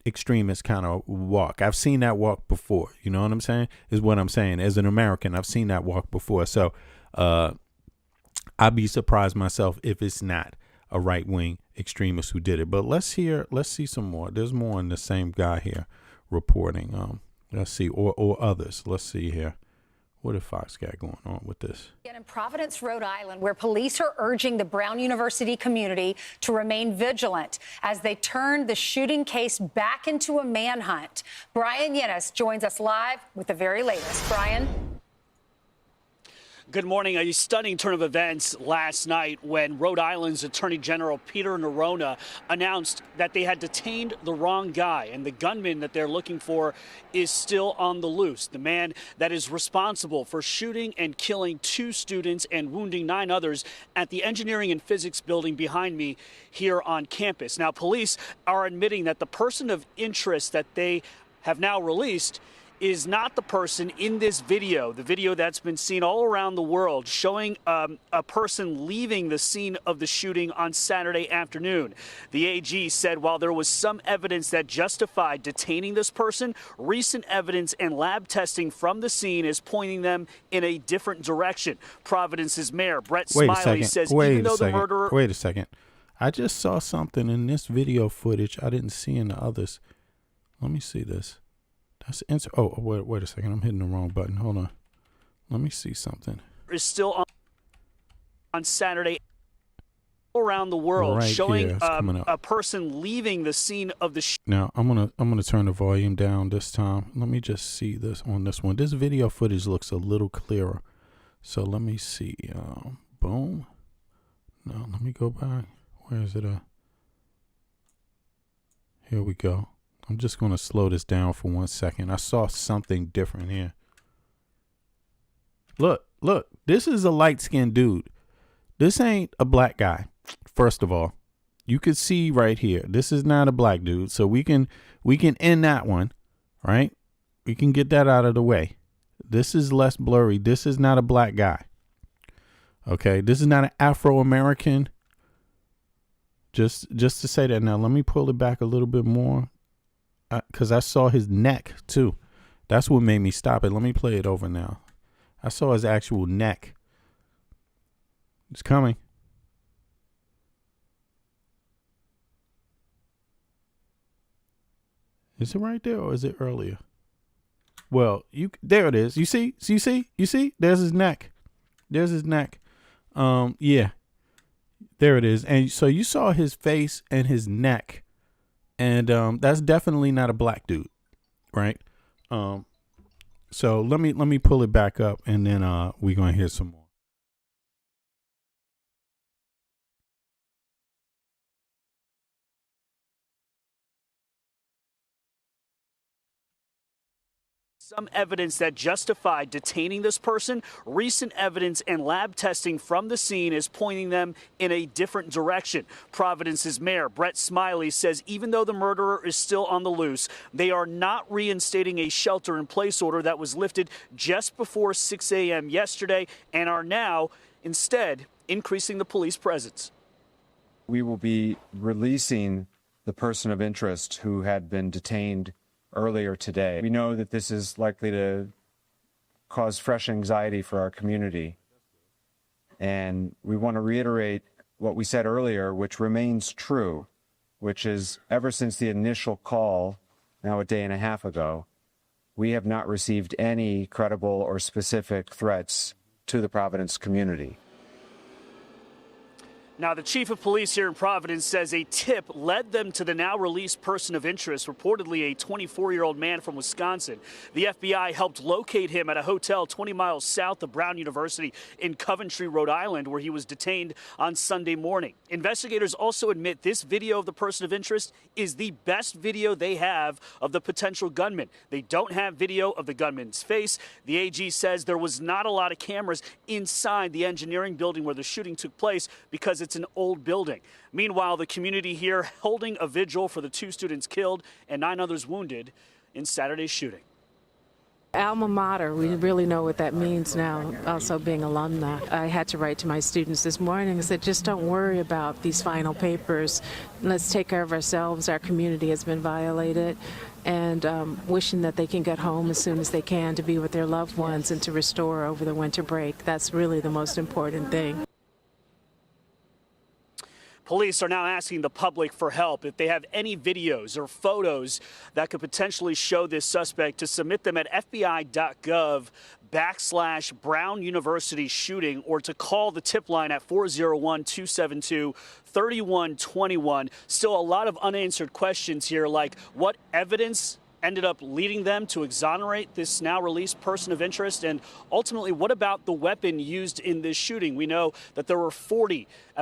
extremist kind of walk. I've seen that walk before. You know what I'm saying? Is what I'm saying. As an American, I've seen that walk before. So I'd be surprised myself if it's not a right-wing extremist who did it. But let's see some more. There's more on the same guy here reporting. Let's see, or others. Let's see here. What if Fox got going on with this? In Providence, Rhode Island, where police are urging the Brown University community to remain vigilant as they turn the shooting case back into a manhunt. Brian Yennis joins us live with the very latest. Brian. Good morning. A stunning turn of events last night when Rhode Island's Attorney General Peter Neronha announced that they had detained the wrong guy, and the gunman that they're looking for is still on the loose. The man that is responsible for shooting and killing 2 students and wounding 9 others at the engineering and physics building behind me here on campus. Now, police are admitting that the person of interest that they have now released is not the person in this video, the video that's been seen all around the world, showing a person leaving the scene of the shooting on Saturday afternoon. The AG said while there was some evidence that justified detaining this person, recent evidence and lab testing from the scene is pointing them in a different direction. Providence's mayor, Brett Smiley, says even though the murderer... Wait a second. I just saw something in this video footage I didn't see in the others. Let me see this. That's wait a second. I'm hitting the wrong button. Hold on. Let me see something. Is still on Saturday around the world, right showing a person leaving the scene of the Now I'm gonna turn the volume down this time. Let me just see this on this one. This video footage looks a little clearer. So let me see. Boom. No, let me go back. Where is it? Here we go. I'm just going to slow this down for 1 second. I saw something different here. Look, this is a light-skinned dude. This ain't a black guy. First of all, you can see right here, this is not a black dude. So we can end that one, right? We can get that out of the way. This is less blurry. This is not a black guy. Okay, this is not an Afro-American. Just to say that. Now, let me pull it back a little bit more. Because I saw his neck, too. That's what made me stop it. Let me play it over now. I saw his actual neck. It's coming. Is it right there or is it earlier? Well, there it is. You see? There's his neck. Yeah. There it is. And so you saw his face and his neck. And that's definitely not a black dude, right? So let me pull it back up, and then we're gonna hear some more. Some evidence that justified detaining this person, recent evidence and lab testing from the scene is pointing them in a different direction. Providence's mayor, Brett Smiley, says even though the murderer is still on the loose, they are not reinstating a shelter-in-place order that was lifted just before 6 a.m. yesterday and are now, instead, increasing the police presence. We will be releasing the person of interest who had been detained earlier today. We know that this is likely to cause fresh anxiety for our community. And we want to reiterate what we said earlier, which remains true, which is ever since the initial call, now a day and a half ago, we have not received any credible or specific threats to the Providence community. Now, the chief of police here in Providence says a tip led them to the now released person of interest, reportedly a 24-year-old man from Wisconsin. The FBI helped locate him at a hotel 20 miles south of Brown University in Coventry, Rhode Island, where he was detained on Sunday morning. Investigators also admit this video of the person of interest is the best video they have of the potential gunman. They don't have video of the gunman's face. The AG says there was not a lot of cameras inside the engineering building where the shooting took place because it's an old building. Meanwhile, the community here holding a vigil for the 2 students killed and 9 others wounded in Saturday's shooting. Alma mater, we really know what that means now, also being alumni. I had to write to my students this morning and said, just don't worry about these final papers. Let's take care of ourselves. Our community has been violated, and wishing that they can get home as soon as they can to be with their loved ones and to restore over the winter break. That's really the most important thing. Police are now asking the public for help. If they have any videos or photos that could potentially show this suspect, to submit them at FBI.gov/Brown University shooting, or to call the tip line at 401-272-3121. Still a lot of unanswered questions here, like what evidence ended up leading them to exonerate this now released person of interest, and ultimately, what about the weapon used in this shooting? We know that there were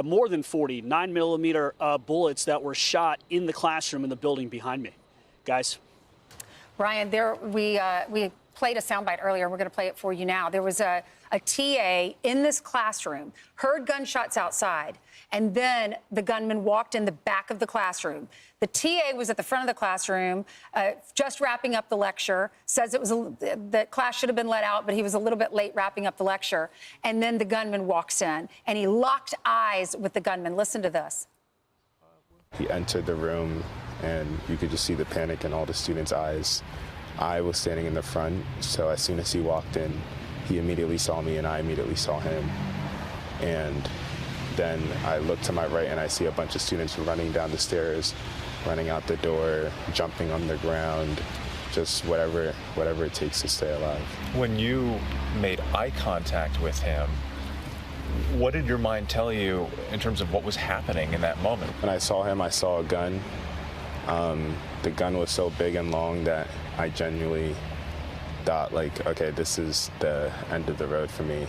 more than 40 9mm bullets that were shot in the classroom in the building behind me. Guys. Brian, we played a soundbite earlier. We're going to play it for you now. There was a TA in this classroom, heard gunshots outside, and then the gunman walked in the back of the classroom. The TA was at the front of the classroom, just wrapping up the lecture, says the class should have been let out, but he was a little bit late wrapping up the lecture. And then the gunman walks in, and he locked eyes with the gunman. Listen to this. He entered the room, and you could just see the panic in all the students' eyes. I was standing in the front, so as soon as he walked in, he immediately saw me and I immediately saw him. And then I look to my right and I see a bunch of students running down the stairs, running out the door, jumping on the ground, just whatever it takes to stay alive. When you made eye contact with him, what did your mind tell you in terms of what was happening in that moment? When I saw him, I saw a gun. The gun was so big and long that I genuinely thought, like, okay, this is the end of the road for me.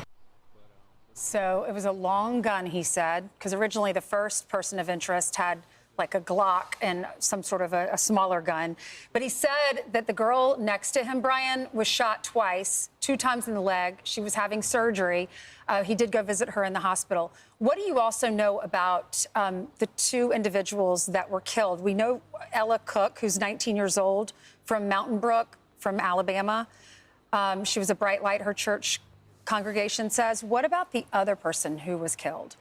So it was a long gun, he said, because originally the first person of interest had like a Glock and some sort of a smaller gun. But he said that the girl next to him, Brian, was shot twice, 2 times in the leg. She was having surgery. He did go visit her in the hospital. What do you also know about the 2 individuals that were killed? We know Ella Cook, who's 19 years old, from Mountain Brook, from Alabama. She was a bright light, her church congregation says. What about the other person who was killed?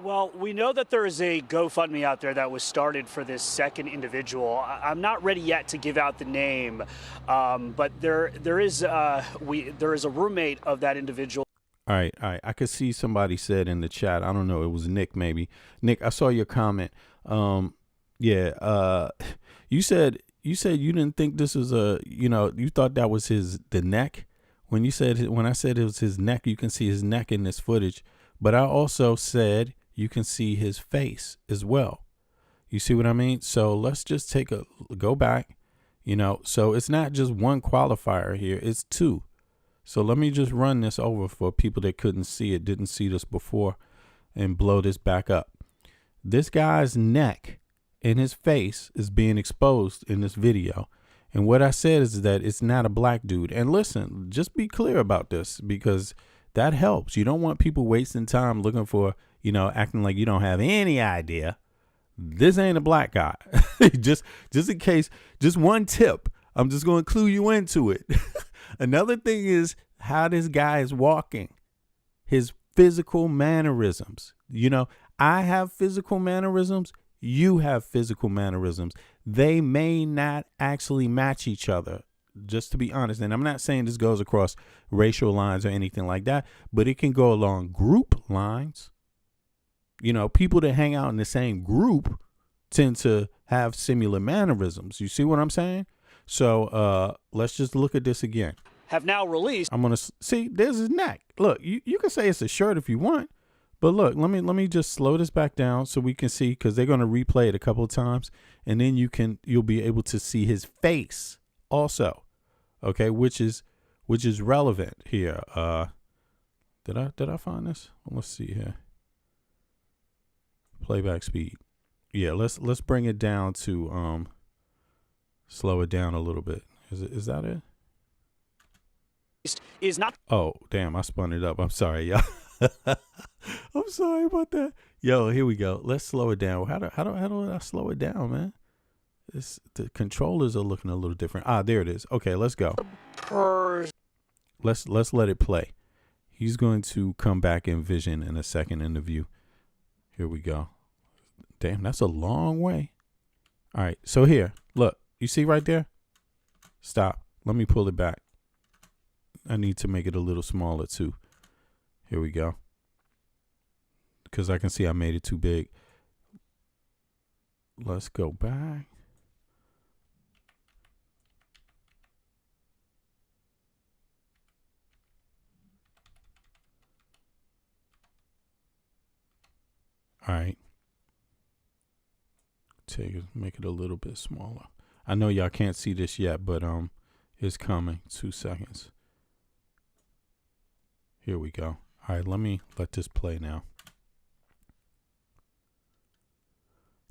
Well, we know that there is a GoFundMe out there that was started for this second individual. I'm not ready yet to give out the name, but there is a roommate of that individual. All right. I could see somebody said in the chat, I don't know, it was Nick maybe. Nick, I saw your comment. You said you didn't think this was you thought that was the neck. When I said it was his neck, you can see his neck in this footage. But I also said you can see his face as well. You see what I mean? So let's just go back, so it's not just one qualifier here, it's 2. So let me just run this over for people that couldn't see it, didn't see this before, and blow this back up. This guy's neck and his face is being exposed in this video. And what I said is that it's not a black dude. And listen, just be clear about this, because that helps. You don't want people wasting time looking for, acting like you don't have any idea. This ain't a black guy. just in case, just one tip. I'm just going to clue you into it. Another thing is how this guy is walking, his physical mannerisms. I have physical mannerisms. You have physical mannerisms. They may not actually match each other, just to be honest. And I'm not saying this goes across racial lines or anything like that, but it can go along group lines. People that hang out in the same group tend to have similar mannerisms. You see what I'm saying? So let's just look at this again. Have now released. I'm going to see, there's his neck. Look, you can say it's a shirt if you want, But look, let me just slow this back down so we can see, because they're going to replay it a couple of times, and then you'll be able to see his face also. Okay, which is relevant here. Did I find this? Let's see here. Playback speed. Yeah, let's bring it down to slow it down a little bit. Is that it? Is not. Oh, damn, I spun it up. I'm sorry, y'all. I'm sorry about that. Yo, here we go. Let's slow it down. How do I slow it down, man? The controllers are looking a little different. There it is. Okay, let's go. Let's let it play. He's going to come back in vision in a second in the view. Here we go. Damn, that's a long way. All right, so here, look. You see right there? Stop. Let me pull it back. I need to make it a little smaller too. Here we go. Because I can see I made it too big. Let's go back. All right. Make it a little bit smaller. I know y'all can't see this yet, but it's coming. 2 seconds. Here we go. All right, let me let this play now.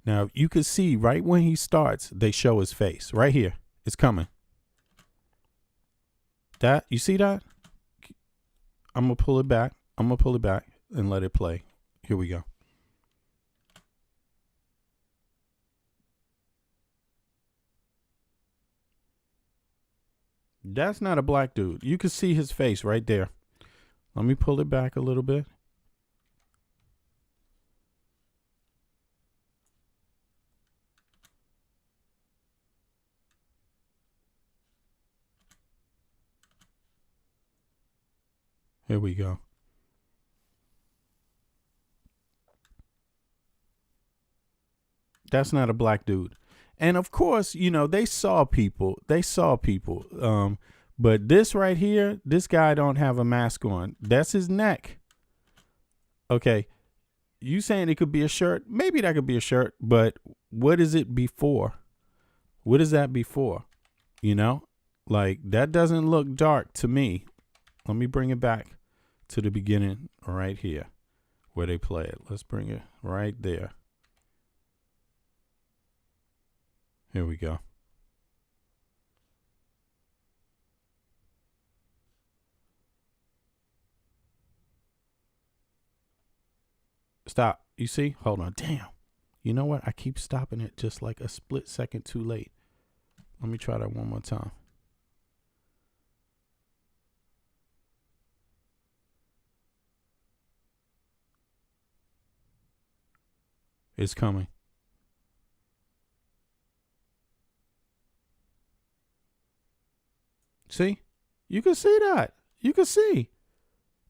Now you can see right when he starts, they show his face right here. It's coming. That, you see that? I'm gonna pull it back. I'm gonna pull it back and let it play. Here we go. That's not a black dude. You can see his face right there. Let me pull it back a little bit. Here we go. That's not a black dude. And of course, you know, they saw people. But this right here, this guy don't have a mask on. That's his neck. Okay. You saying it could be a shirt? Maybe that could be a shirt, but what is it before? What is that before? You know, like that doesn't look dark to me. Let me bring it back to the beginning right here where they play it. Let's bring it right there. Here we go. Stop. You see? Hold on. Damn. You know what? I keep stopping it just like a split second too late. Let me try that one more time. It's coming. See? You can see that. You can see.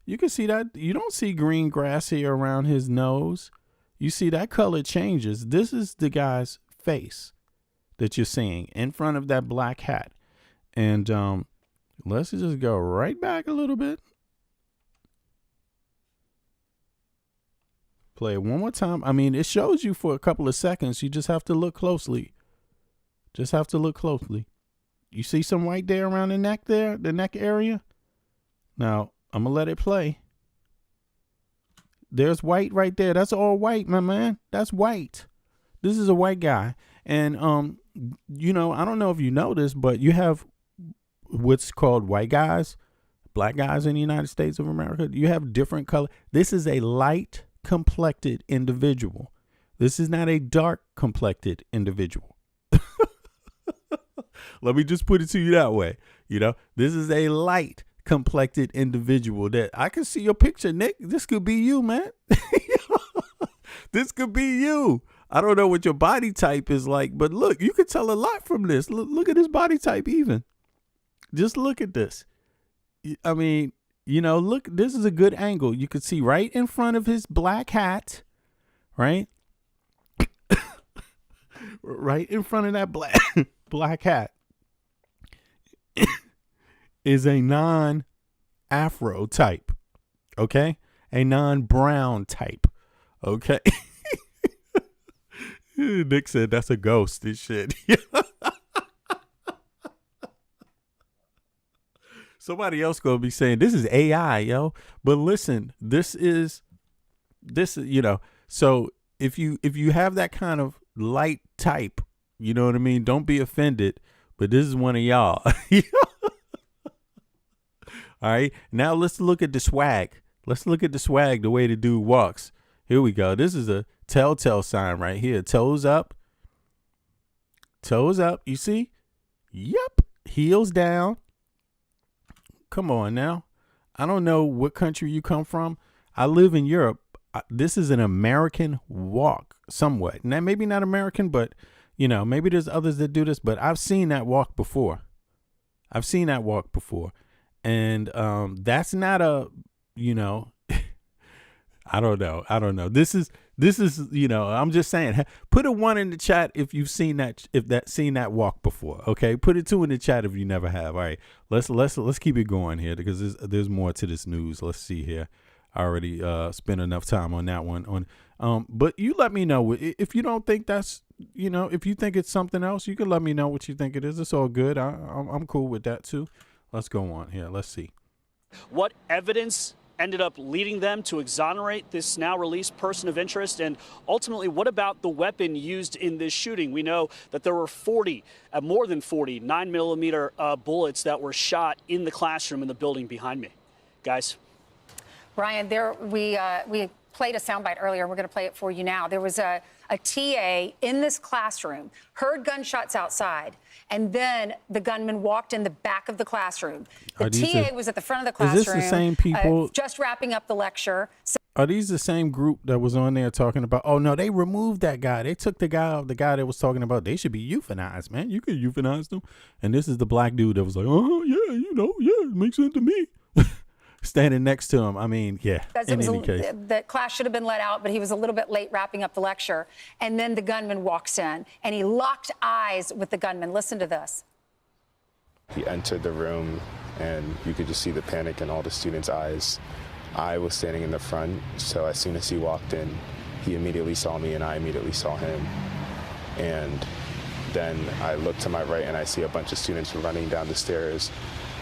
You can see that. You don't see green grass here around his nose. You see that color changes. This is the guy's face that you're seeing in front of that black hat. And let's just go right back a little bit. Play it one more time. I mean, it shows you for a couple of seconds. You just have to look closely. Just have to look closely. You see some white there around the neck there, the neck area? Now, I'm going to let it play. There's white right there. That's all white, my man. That's white. This is a white guy. And, you know, I don't know if you know this, but you have what's called white guys, black guys in the United States of America. You have different color. This is a light complected individual. This is not a dark complected individual. Let me just put it to you that way. You know, this is a light complected individual that I can see your picture, Nick. This could be you, man. This could be you. I don't know what your body type is like, but look, you could tell a lot from this. Look at his body type even. Just look at this. I mean, you know, look, this is a good angle. You could see right in front of his black hat, right? Right in front of that black hat is a non-afro type, okay? a non-brown type. Okay. Nick said that's a ghost and shit. Somebody else gonna be saying this is AI, yo. But listen, this is so if you have that kind of light type, you know what I mean, don't be offended, but this is one of y'all. All right, now let's look at the swag. Let's look at the swag, the way the dude walks. Here we go. This is a telltale sign right here. Toes up. Toes up. You see? Yep. Heels down. Come on now. I don't know what country you come from. I live in Europe. This is an American walk somewhat. Now, maybe not American, but, maybe there's others that do this, but I've seen that walk before. And that's not a, I don't know. This is, I'm just saying, put a 1 in the chat if you've seen that walk before. Okay. Put a 2 in the chat if you never have. All right. Let's keep it going here because there's more to this news. Let's see here. I already spent enough time on that one. But you let me know if you don't think that's, if you think it's something else, you can let me know what you think it is. It's all good. I'm cool with that too. Let's go on here. Let's see. What evidence ended up leading them to exonerate this now released person of interest? And ultimately, what about the weapon used in this shooting? We know that there were more than 40 9mm bullets that were shot in the classroom in the building behind me. Guys. Brian, we played a soundbite earlier. We're going to play it for you now. There was a TA in this classroom, heard gunshots outside, and then the gunman walked in the back of the classroom. The TA was at the front of the classroom. Is this the same people? Just wrapping up the lecture. Are these the same group that was on there talking about, oh, no, they removed that guy. They took the guy that was talking about they should be euthanized, man. You can euthanize them. And this is the black dude that was like, oh, yeah, it makes sense to me. Standing next to him. I mean, yeah. In any case, the class should have been let out, but he was a little bit late wrapping up the lecture. And then the gunman walks in, and he locked eyes with the gunman. Listen to this. He entered the room, and you could just see the panic in all the students' eyes. I was standing in the front, so as soon as he walked in, he immediately saw me, and I immediately saw him. And then I look to my right, and I see a bunch of students running down the stairs,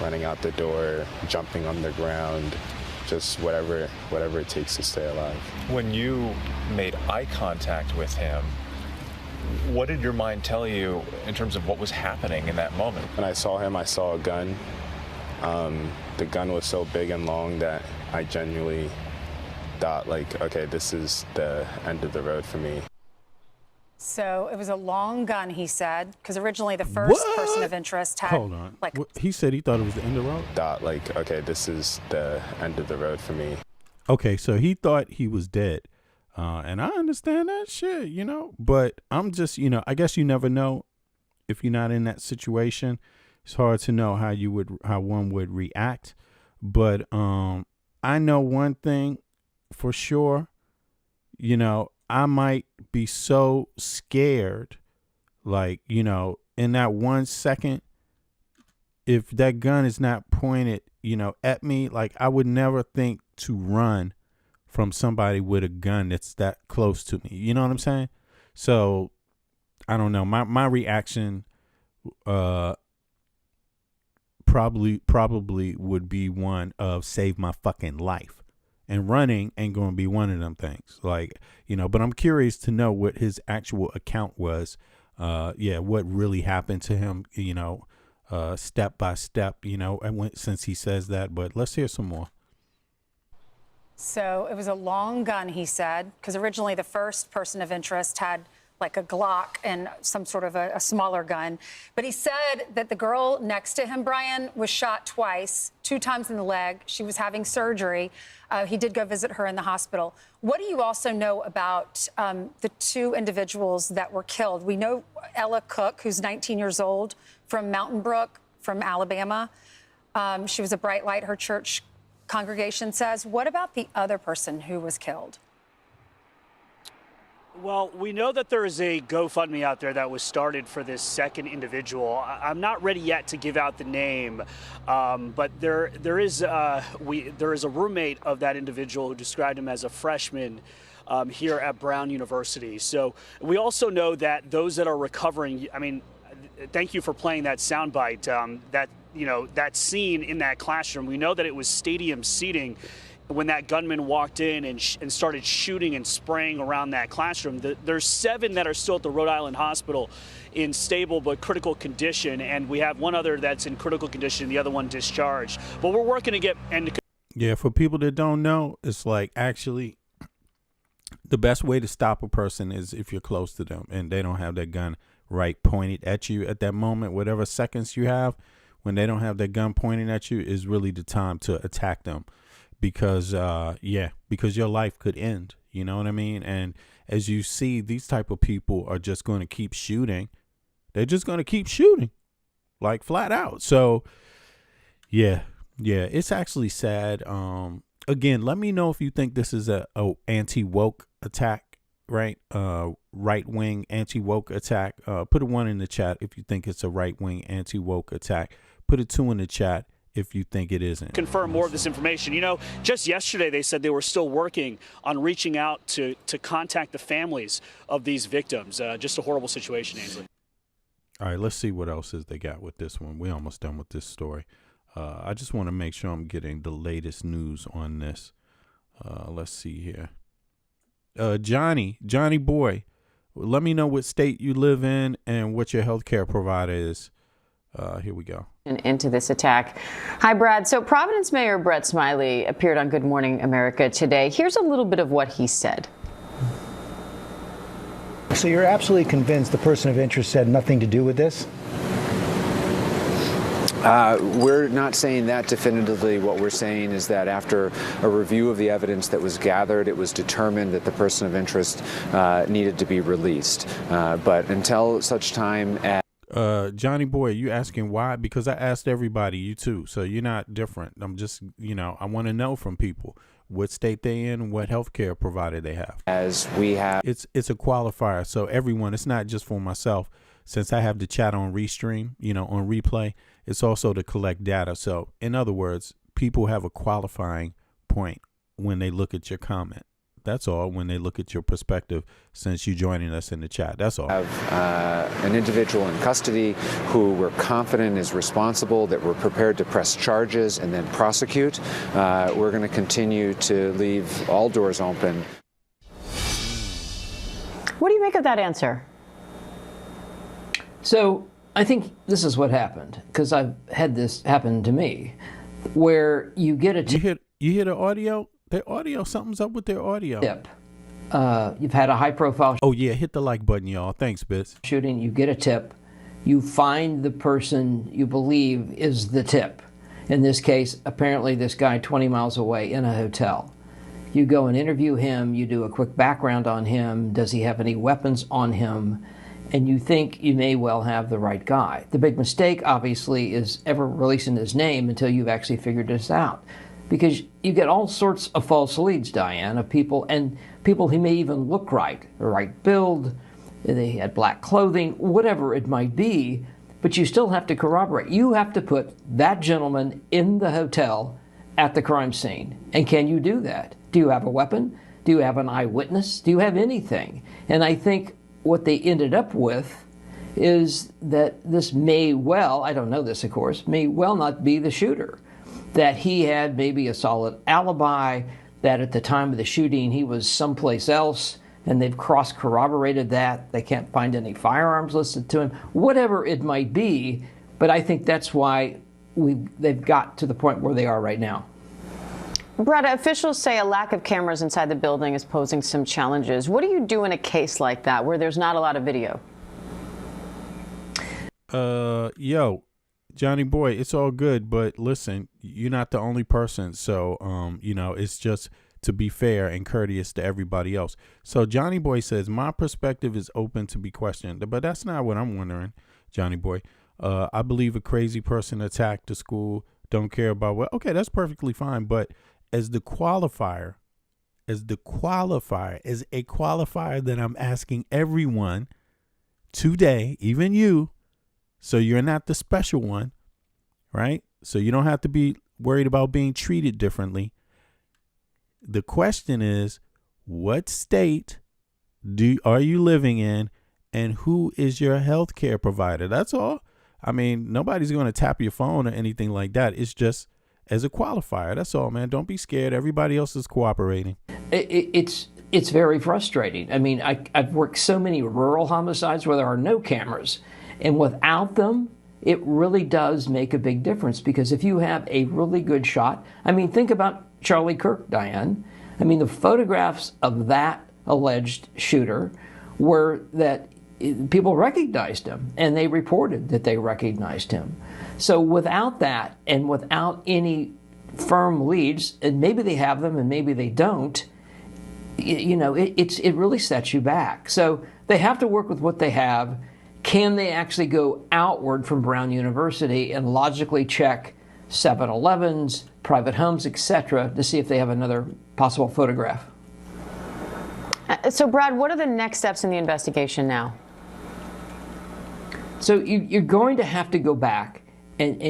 running out the door, jumping on the ground, just whatever it takes to stay alive. When you made eye contact with him, what did your mind tell you in terms of what was happening in that moment? When I saw him, I saw a gun. The gun was so big and long that I genuinely thought, okay, this is the end of the road for me. So it was a long gun, he said, because originally the first person of interest had. Hold on. He said he thought it was the end of the road? Thought, okay, this is the end of the road for me. Okay, so he thought he was dead. And I understand that shit, but I'm just, I guess you never know if you're not in that situation. It's hard to know how one would react. But I know one thing for sure, I might be so scared, in that 1 second, if that gun is not pointed, at me, I would never think to run from somebody with a gun that's that close to me. You know what I'm saying? So I don't know. My reaction probably would be one of save my fucking life. And running ain't going to be one of them things, but I'm curious to know what his actual account was. What really happened to him, step by step, since he says that. But let's hear some more. So it was a long gun, he said, because originally the first person of interest had a Glock and some sort of a smaller gun. But he said that the girl next to him, Brian, was shot twice, 2 times in the leg. She was having surgery. He did go visit her in the hospital. What do you also know about the 2 individuals that were killed? We know Ella Cook, who's 19 years old, from Mountain Brook, from Alabama. She was a bright light, her church congregation says. What about the other person who was killed? Well, we know that there is a GoFundMe out there that was started for this second individual. I'm not ready yet to give out the name, but there is a roommate of that individual who described him as a freshman here at Brown University. So we also know that those that are recovering, I mean, thank you for playing that soundbite. That scene in that classroom, we know that it was stadium seating when that gunman walked in and started shooting and spraying around that classroom. There's 7 that are still at the Rhode Island hospital in stable but critical condition, and we have one other that's in critical condition, the other one discharged. But we're working to get Yeah, for people that don't know, it's like actually the best way to stop a person is if you're close to them and they don't have their gun right pointed at you at that moment. Whatever seconds you have when they don't have their gun pointing at you is really the time to attack them. Because your life could end, you know what I mean? And as you see, these type of people are just going to keep shooting. They're just going to keep shooting, like flat out. So, yeah, it's actually sad. Again, let me know if you think this is a anti-woke attack, right? Right-wing anti-woke attack. Put a 1 in the chat if you think it's a right-wing anti-woke attack. Put a 2 in the chat if you think it isn't. confirm more of this information. You know, just yesterday they said they were still working on reaching out to contact the families of these victims. Just a horrible situation, Ainsley. All right, let's see what else is they got with this one. We're almost done with this story. I just want to make sure I'm getting the latest news on this. Let's see here. Johnny boy, let me know what state you live in and what your healthcare provider is. Here we go. Into this attack. Hi, Brad. So Providence Mayor Brett Smiley appeared on Good Morning America today. Here's a little bit of what he said. So you're absolutely convinced the person of interest had nothing to do with this? We're not saying that definitively. What we're saying is that after a review of the evidence that was gathered, it was determined that the person of interest needed to be released. But until such time as Johnny boy, you asking why? Because I asked everybody, you too. So you're not different. I'm just, I want to know from people what state they in, what healthcare provider they have. As we have, it's a qualifier. So everyone, it's not just for myself. Since I have the chat on Restream, on replay, it's also to collect data. So in other words, people have a qualifying point when they look at your comment. That's all. When they look at your perspective, since you joining us in the chat, that's all. Have an individual in custody who we're confident is responsible, that we're prepared to press charges and then prosecute. We're going to continue to leave all doors open. What do you make of that answer? So I think this is what happened, because I've had this happen to me, where you get a you hear the audio. Their audio, something's up with their audio. Tip. You've had a high-profile. Oh yeah, hit the like button, y'all. Thanks, Biz. Shooting. You get a tip. You find the person you believe is the tip. In this case, apparently this guy 20 miles away in a hotel. You go and interview him. You do a quick background on him. Does he have any weapons on him? And you think you may well have the right guy. The big mistake, obviously, is ever releasing his name until you've actually figured this out. Because you get all sorts of false leads, Diane, of people, and people who may even look right, the right build, they had black clothing, whatever it might be, but you still have to corroborate. You have to put that gentleman in the hotel at the crime scene. And can you do that? Do you have a weapon? Do you have an eyewitness? Do you have anything? And I think what they ended up with is that this may well, I don't know this of course, may well not be the shooter. That he had maybe a solid alibi, that at the time of the shooting he was someplace else, and they've cross-corroborated that. They can't find any firearms listed to him, whatever it might be. But I think that's why they've got to the point where they are right now. Brett, officials say a lack of cameras inside the building is posing some challenges. What do you do in a case like that where there's not a lot of video? Johnny boy, it's all good, but listen, you're not the only person. So, it's just to be fair and courteous to everybody else. So Johnny boy says, my perspective is open to be questioned, but that's not what I'm wondering, Johnny boy. I believe a crazy person attacked the school. Don't care about what. Okay, that's perfectly fine. But as the qualifier, as the qualifier, as a qualifier that I'm asking everyone today, even you, so you're not the special one, right? So you don't have to be worried about being treated differently. The question is, what state are you living in, and who is your health care provider? That's all. I mean, nobody's going to tap your phone or anything like that. It's just as a qualifier. That's all, man. Don't be scared. Everybody else is cooperating. It's very frustrating. I mean, I've worked so many rural homicides where there are no cameras, and without them, it really does make a big difference, because if you have a really good shot, I mean, think about Charlie Kirk, Diane. I mean, the photographs of that alleged shooter were that people recognized him, and they reported that they recognized him. So without that, and without any firm leads, and maybe they have them and maybe they don't, it really sets you back. So they have to work with what they have. Can they actually go outward from Brown University and logically check 7-Elevens, private homes, etc., to see if they have another possible photograph? So, Brad, what are the next steps in the investigation now? So you're going to have to go back, and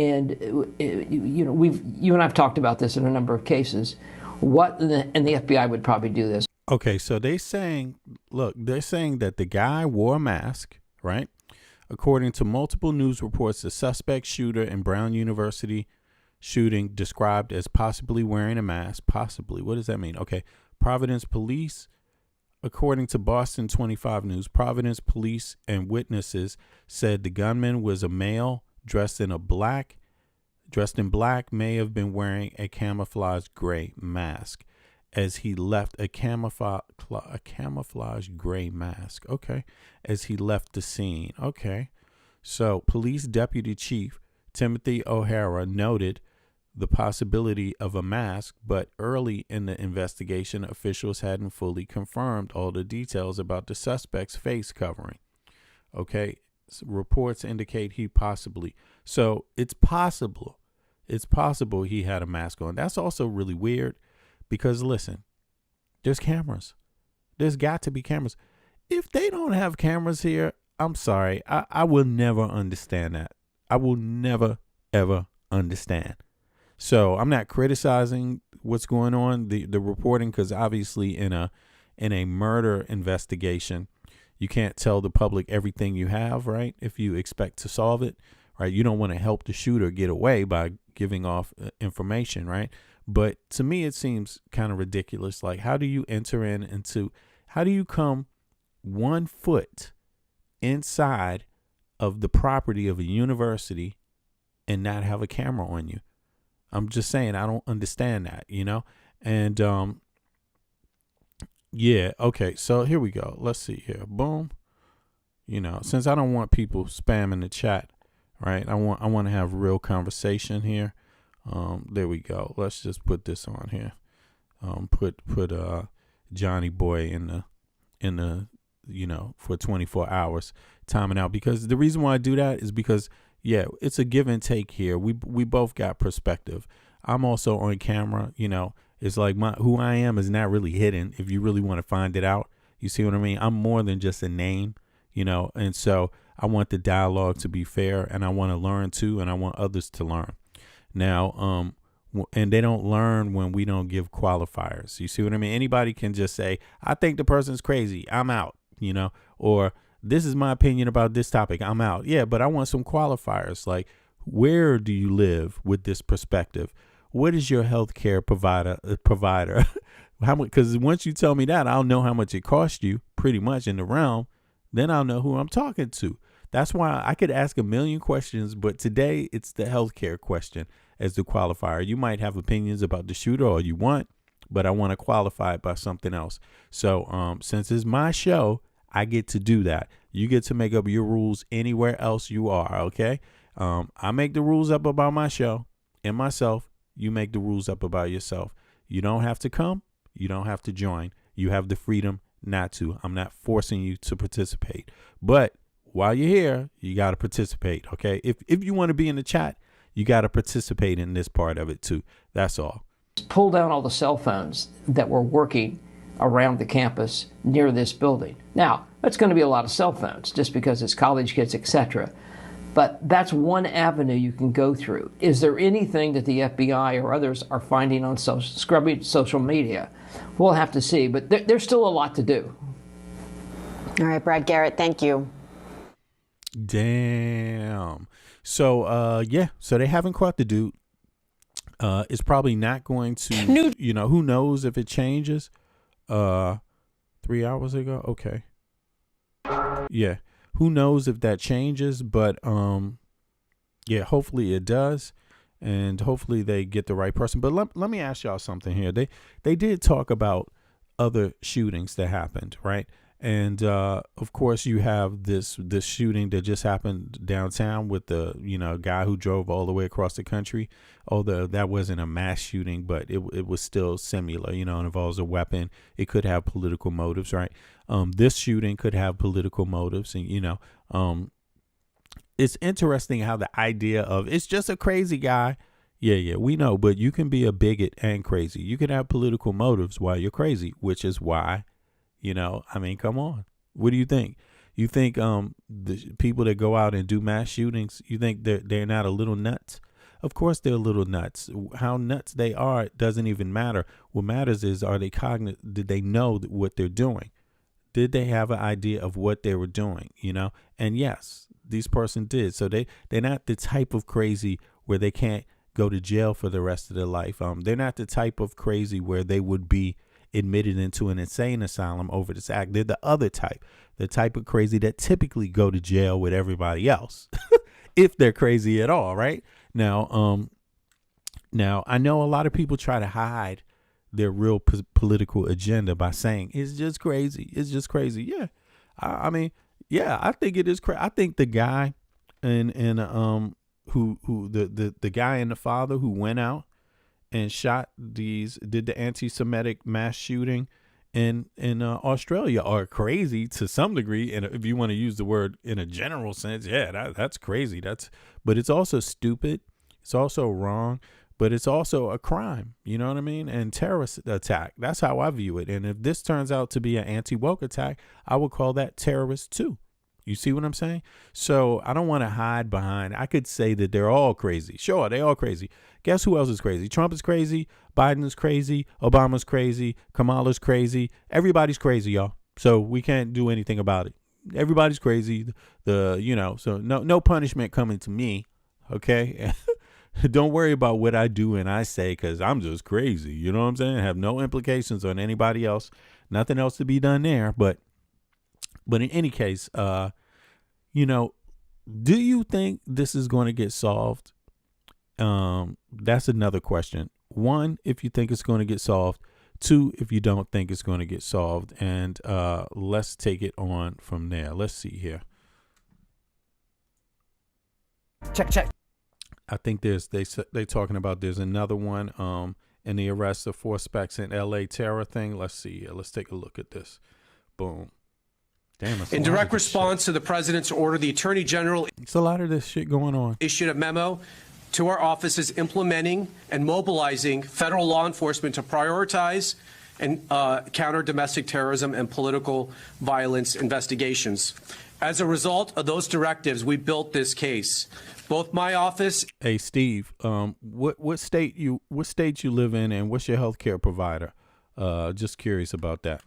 you and I've talked about this in a number of cases. And the FBI would probably do this. Okay, so they're saying that the guy wore a mask, right? According to multiple news reports, the suspect shooter in Brown University shooting described as possibly wearing a mask. Possibly. What does that mean? Okay. Providence police, according to Boston 25 News, Providence police and witnesses said the gunman was a male dressed in black, may have been wearing a camouflage gray mask as he left a camouflage gray mask. Okay. As he left the scene. Okay. So police deputy chief Timothy O'Hara noted the possibility of a mask, but early in the investigation, officials hadn't fully confirmed all the details about the suspect's face covering. Okay. So reports indicate he possibly. So it's possible he had a mask on. That's also really weird because, listen, there's cameras. There's got to be cameras. If they don't have cameras here, I'm sorry. I will never understand that. I will never, ever understand. So I'm not criticizing what's going on, the reporting, because obviously in a murder investigation, you can't tell the public everything you have, right? If you expect to solve it, right? You don't want to help the shooter get away by giving off information, right? But to me, it seems kind of ridiculous. Like, how do you how do you come 1 foot inside of the property of a university and not have a camera on you? I'm just saying, I don't understand that, And yeah, okay, so here we go. Let's see here. Boom. Since I don't want people spamming the chat, right? I want to have real conversation here. There we go. Let's just put this on here. Put Johnny Boy in the for 24 hours, timing out, because the reason why I do that is because, yeah, it's a give and take here. We both got perspective. I'm also on camera, It's like who I am is not really hidden if you really want to find it out. You see what I mean? I'm more than just a name, and so I want the dialogue to be fair, and I want to learn too, and I want others to learn. Now, and they don't learn when we don't give qualifiers. You see what I mean? Anybody can just say, I think the person's crazy, I'm out, or this is my opinion about this topic, I'm out. Yeah, but I want some qualifiers. Like, where do you live with this perspective? What is your healthcare provider? How much? Because once you tell me that, I'll know how much it cost you, pretty much in the realm. Then I'll know who I'm talking to. That's why I could ask a million questions, but today it's the healthcare question as the qualifier. You might have opinions about the shooter all you want, but I want to qualify it by something else. So since it's my show, I get to do that. You get to make up your rules anywhere else you are, okay? I make the rules up about my show and myself. You make the rules up about yourself. You don't have to come. You don't have to join. You have the freedom not to. I'm not forcing you to participate. But while you're here, you got to participate, okay? If you want to be in the chat, you got to participate in this part of it too. That's all. pull down all the cell phones that were working around the campus near this building. Now, that's going to be a lot of cell phones just because it's college kids, etc. But that's one avenue you can go through. Is there anything that the FBI or others are finding on scrubbing social media? We'll have to see, but there's still a lot to do. All right, Brad Garrett, thank you. Damn. So, yeah, so they haven't caught the dude. It's probably not going to, you know, who knows if it changes. 3 hours ago? Okay. Yeah. Who knows if that changes, but yeah, hopefully it does. And hopefully they get the right person. But let me ask y'all something here. They did talk about other shootings that happened, right? And of course you have this shooting that just happened downtown with the, you know, guy who drove all the way across the country. Although that wasn't a mass shooting, but it was still similar, you know, it involves a weapon. It could have political motives, right? This shooting could have political motives, and, you know, it's interesting how the idea of it's just a crazy guy. Yeah, we know, but you can be a bigot and crazy. You can have political motives while you're crazy, which is why, you know, I mean, come on. What do you think? You think the people that go out and do mass shootings, you think they're not a little nuts? Of course they're a little nuts. How nuts they are doesn't even matter. What matters is, are they cognizant? Did they know what they're doing? Did they have an idea of what they were doing? You know? And yes, this person did. So they're not the type of crazy where they can't go to jail for the rest of their life. They're not the type of crazy where they would be admitted into an insane asylum over this act. They're the other type, the type of crazy that typically go to jail with everybody else, if they're crazy at all, right? Now, I know a lot of people try to hide their real political agenda by saying it's just crazy. It's just crazy. Yeah, I mean, yeah, I think it is crazy. I think the guy and the guy and the father who went out and did the anti-Semitic mass shooting in Australia are crazy to some degree. And if you want to use the word in a general sense, yeah, that's crazy. But it's also stupid. It's also wrong, but it's also a crime. You know what I mean? And terrorist attack. That's how I view it. And if this turns out to be an anti-woke attack, I would call that terrorist too. You see what I'm saying? So I don't want to hide behind. I could say that they're all crazy. Sure, they all crazy. Guess who else is crazy? Trump is crazy. Biden is crazy. Obama's crazy. Kamala's crazy. Everybody's crazy, y'all. So we can't do anything about it. Everybody's crazy. So no punishment coming to me. Okay. Don't worry about what I do and I say, because I'm just crazy. You know what I'm saying? Have no implications on anybody else. Nothing else to be done there. But in any case, you know, do you think this is going to get solved? That's another question. One, if you think it's going to get solved. Two, if you don't think it's going to get solved. And let's take it on from there. Let's see here. Check. I think they talking about there's another one in the arrest of 4 suspects in LA terror thing. Let's see. Let's take a look at this. Boom. Damn, in direct response to the president's order, the Attorney General it's a lot of this shit going on. Issued a memo to our offices implementing and mobilizing federal law enforcement to prioritize and counter domestic terrorism and political violence investigations. As a result of those directives, we built this case. Both my office. Hey, Steve, what state you live in, and what's your health care provider? Just curious about that.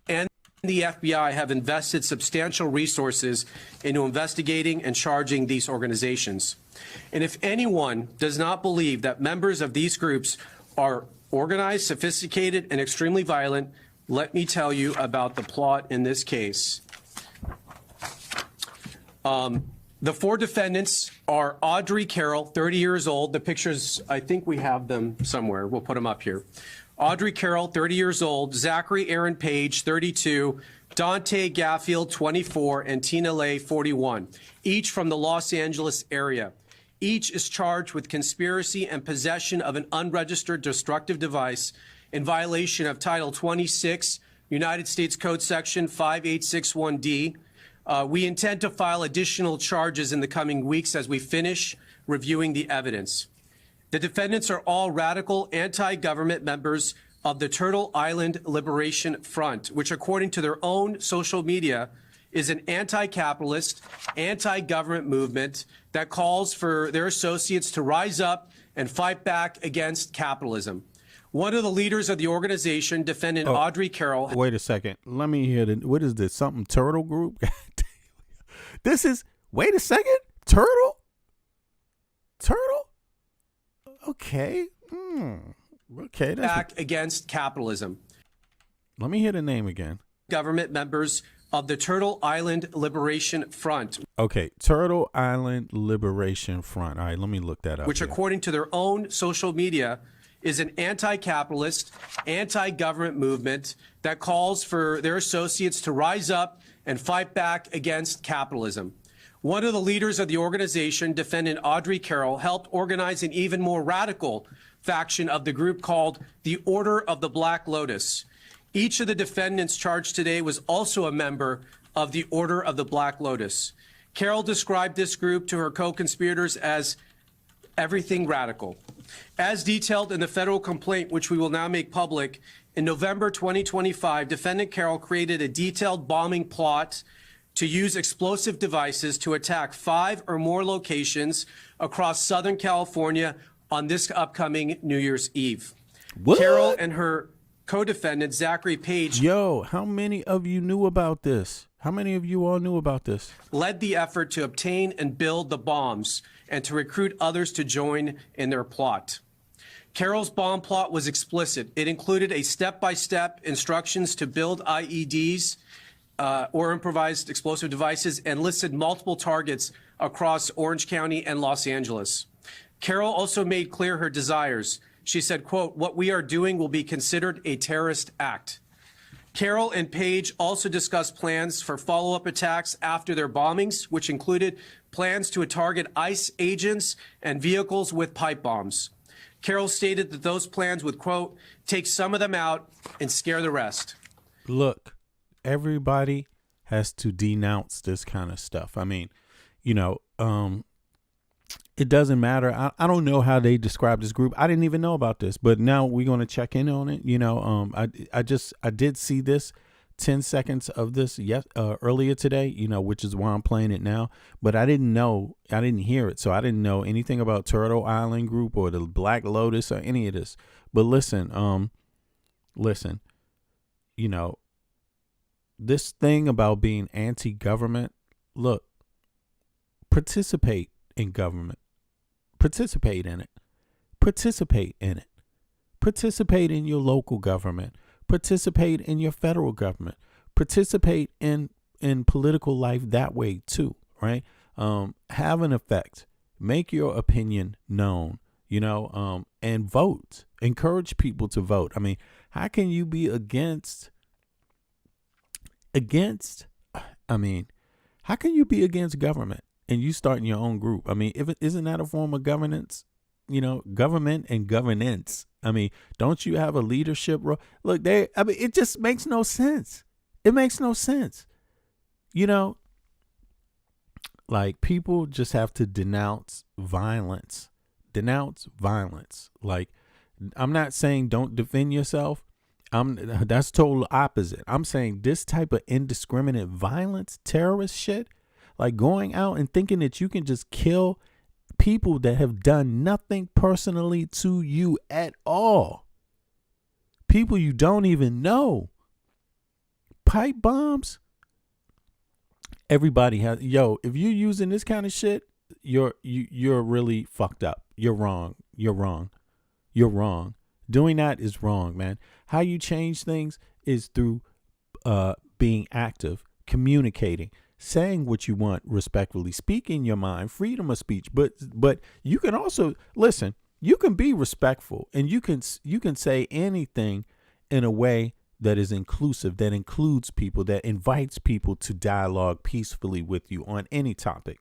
And the FBI have invested substantial resources into investigating and charging these organizations. And if anyone does not believe that members of these groups are organized, sophisticated, and extremely violent, let me tell you about the plot in this case. The 4 defendants are Audrey Carroll, 30 years old. The pictures, I think we have them somewhere. We'll put them up here. Audrey Carroll, 30 years old. Zachary Aaron Page, 32. Dante Gaffield, 24. And Tina Lay, 41. Each from the Los Angeles area. Each is charged with conspiracy and possession of an unregistered destructive device in violation of Title 26, United States Code Section 5861D. We intend to file additional charges in the coming weeks as we finish reviewing the evidence. The defendants are all radical anti-government members of the Turtle Island Liberation Front, which, according to their own social media, is an anti-capitalist, anti-government movement that calls for their associates to rise up and fight back against capitalism. One of the leaders of the organization, defendant Audrey Carroll. Wait a second. Let me hear what is this? Something Turtle Group? This is, wait a second. Turtle? Okay. Okay. Back against capitalism. Let me hear the name again. Government members of the Turtle Island Liberation Front. Okay, Turtle Island Liberation Front. All right, let me look that up. Which, here. according to their own social media, is an anti-capitalist, anti-government movement that calls for their associates to rise up and fight back against capitalism. One of the leaders of the organization, defendant Audrey Carroll, helped organize an even more radical faction of the group called the Order of the Black Lotus. Each of the defendants charged today was also a member of the Order of the Black Lotus. Carroll described this group to her co-conspirators as everything radical. As detailed in the federal complaint, which we will now make public, in November 2025, defendant Carroll created a detailed bombing plot to use explosive devices to attack 5 or more locations across Southern California on this upcoming New Year's Eve. What? Carroll and her co-defendant, Zachary Page. Yo, how many of you knew about this? How many of you all knew about this? Led the effort to obtain and build the bombs and to recruit others to join in their plot. Carroll's bomb plot was explicit. It included a step-by-step instructions to build IEDs or improvised explosive devices and listed multiple targets across Orange County and Los Angeles. Carroll also made clear her desires. She said, quote, "What we are doing will be considered a terrorist act." Carroll and Page also discussed plans for follow-up attacks after their bombings, which included plans to target ICE agents and vehicles with pipe bombs. Carroll stated that those plans would, quote, "take some of them out and scare the rest." Look, everybody has to denounce this kind of stuff. I mean, you know, it doesn't matter. I don't know how they describe this group. I didn't even know about this, but now we're going to check in on it. You know, I did see this 10 seconds of this earlier today, you know, which is why I'm playing it now. But I didn't hear it. So I didn't know anything about Turtle Island Group or the Black Lotus or any of this. But listen, you know, this thing about being anti-government, look, participate in government. Participate in it. Participate in it. Participate in your local government. Participate in your federal government. Participate in political life that way too, right? Have an effect. Make your opinion known, you know, and vote. Encourage people to vote. I mean, how can you be against, how can you be against government and you starting your own group? I mean, isn't that a form of governance? You know, government and governance. I mean, don't you have a leadership role? Look, it just makes no sense. It makes no sense. You know, like people just have to denounce violence. Denounce violence. Like, I'm not saying don't defend yourself. That's total opposite. I'm saying this type of indiscriminate violence, terrorist shit, like going out and thinking that you can just kill people that have done nothing personally to you at all. People you don't even know. Pipe bombs. Everybody has, if you're using this kind of shit, you're really fucked up. You're wrong. You're wrong. You're wrong. Doing that is wrong, man. How you change things is through being active, communicating, saying what you want respectfully, speaking your mind, freedom of speech. But you can also listen. You can be respectful, and you can say anything in a way that is inclusive, that includes people, that invites people to dialogue peacefully with you on any topic,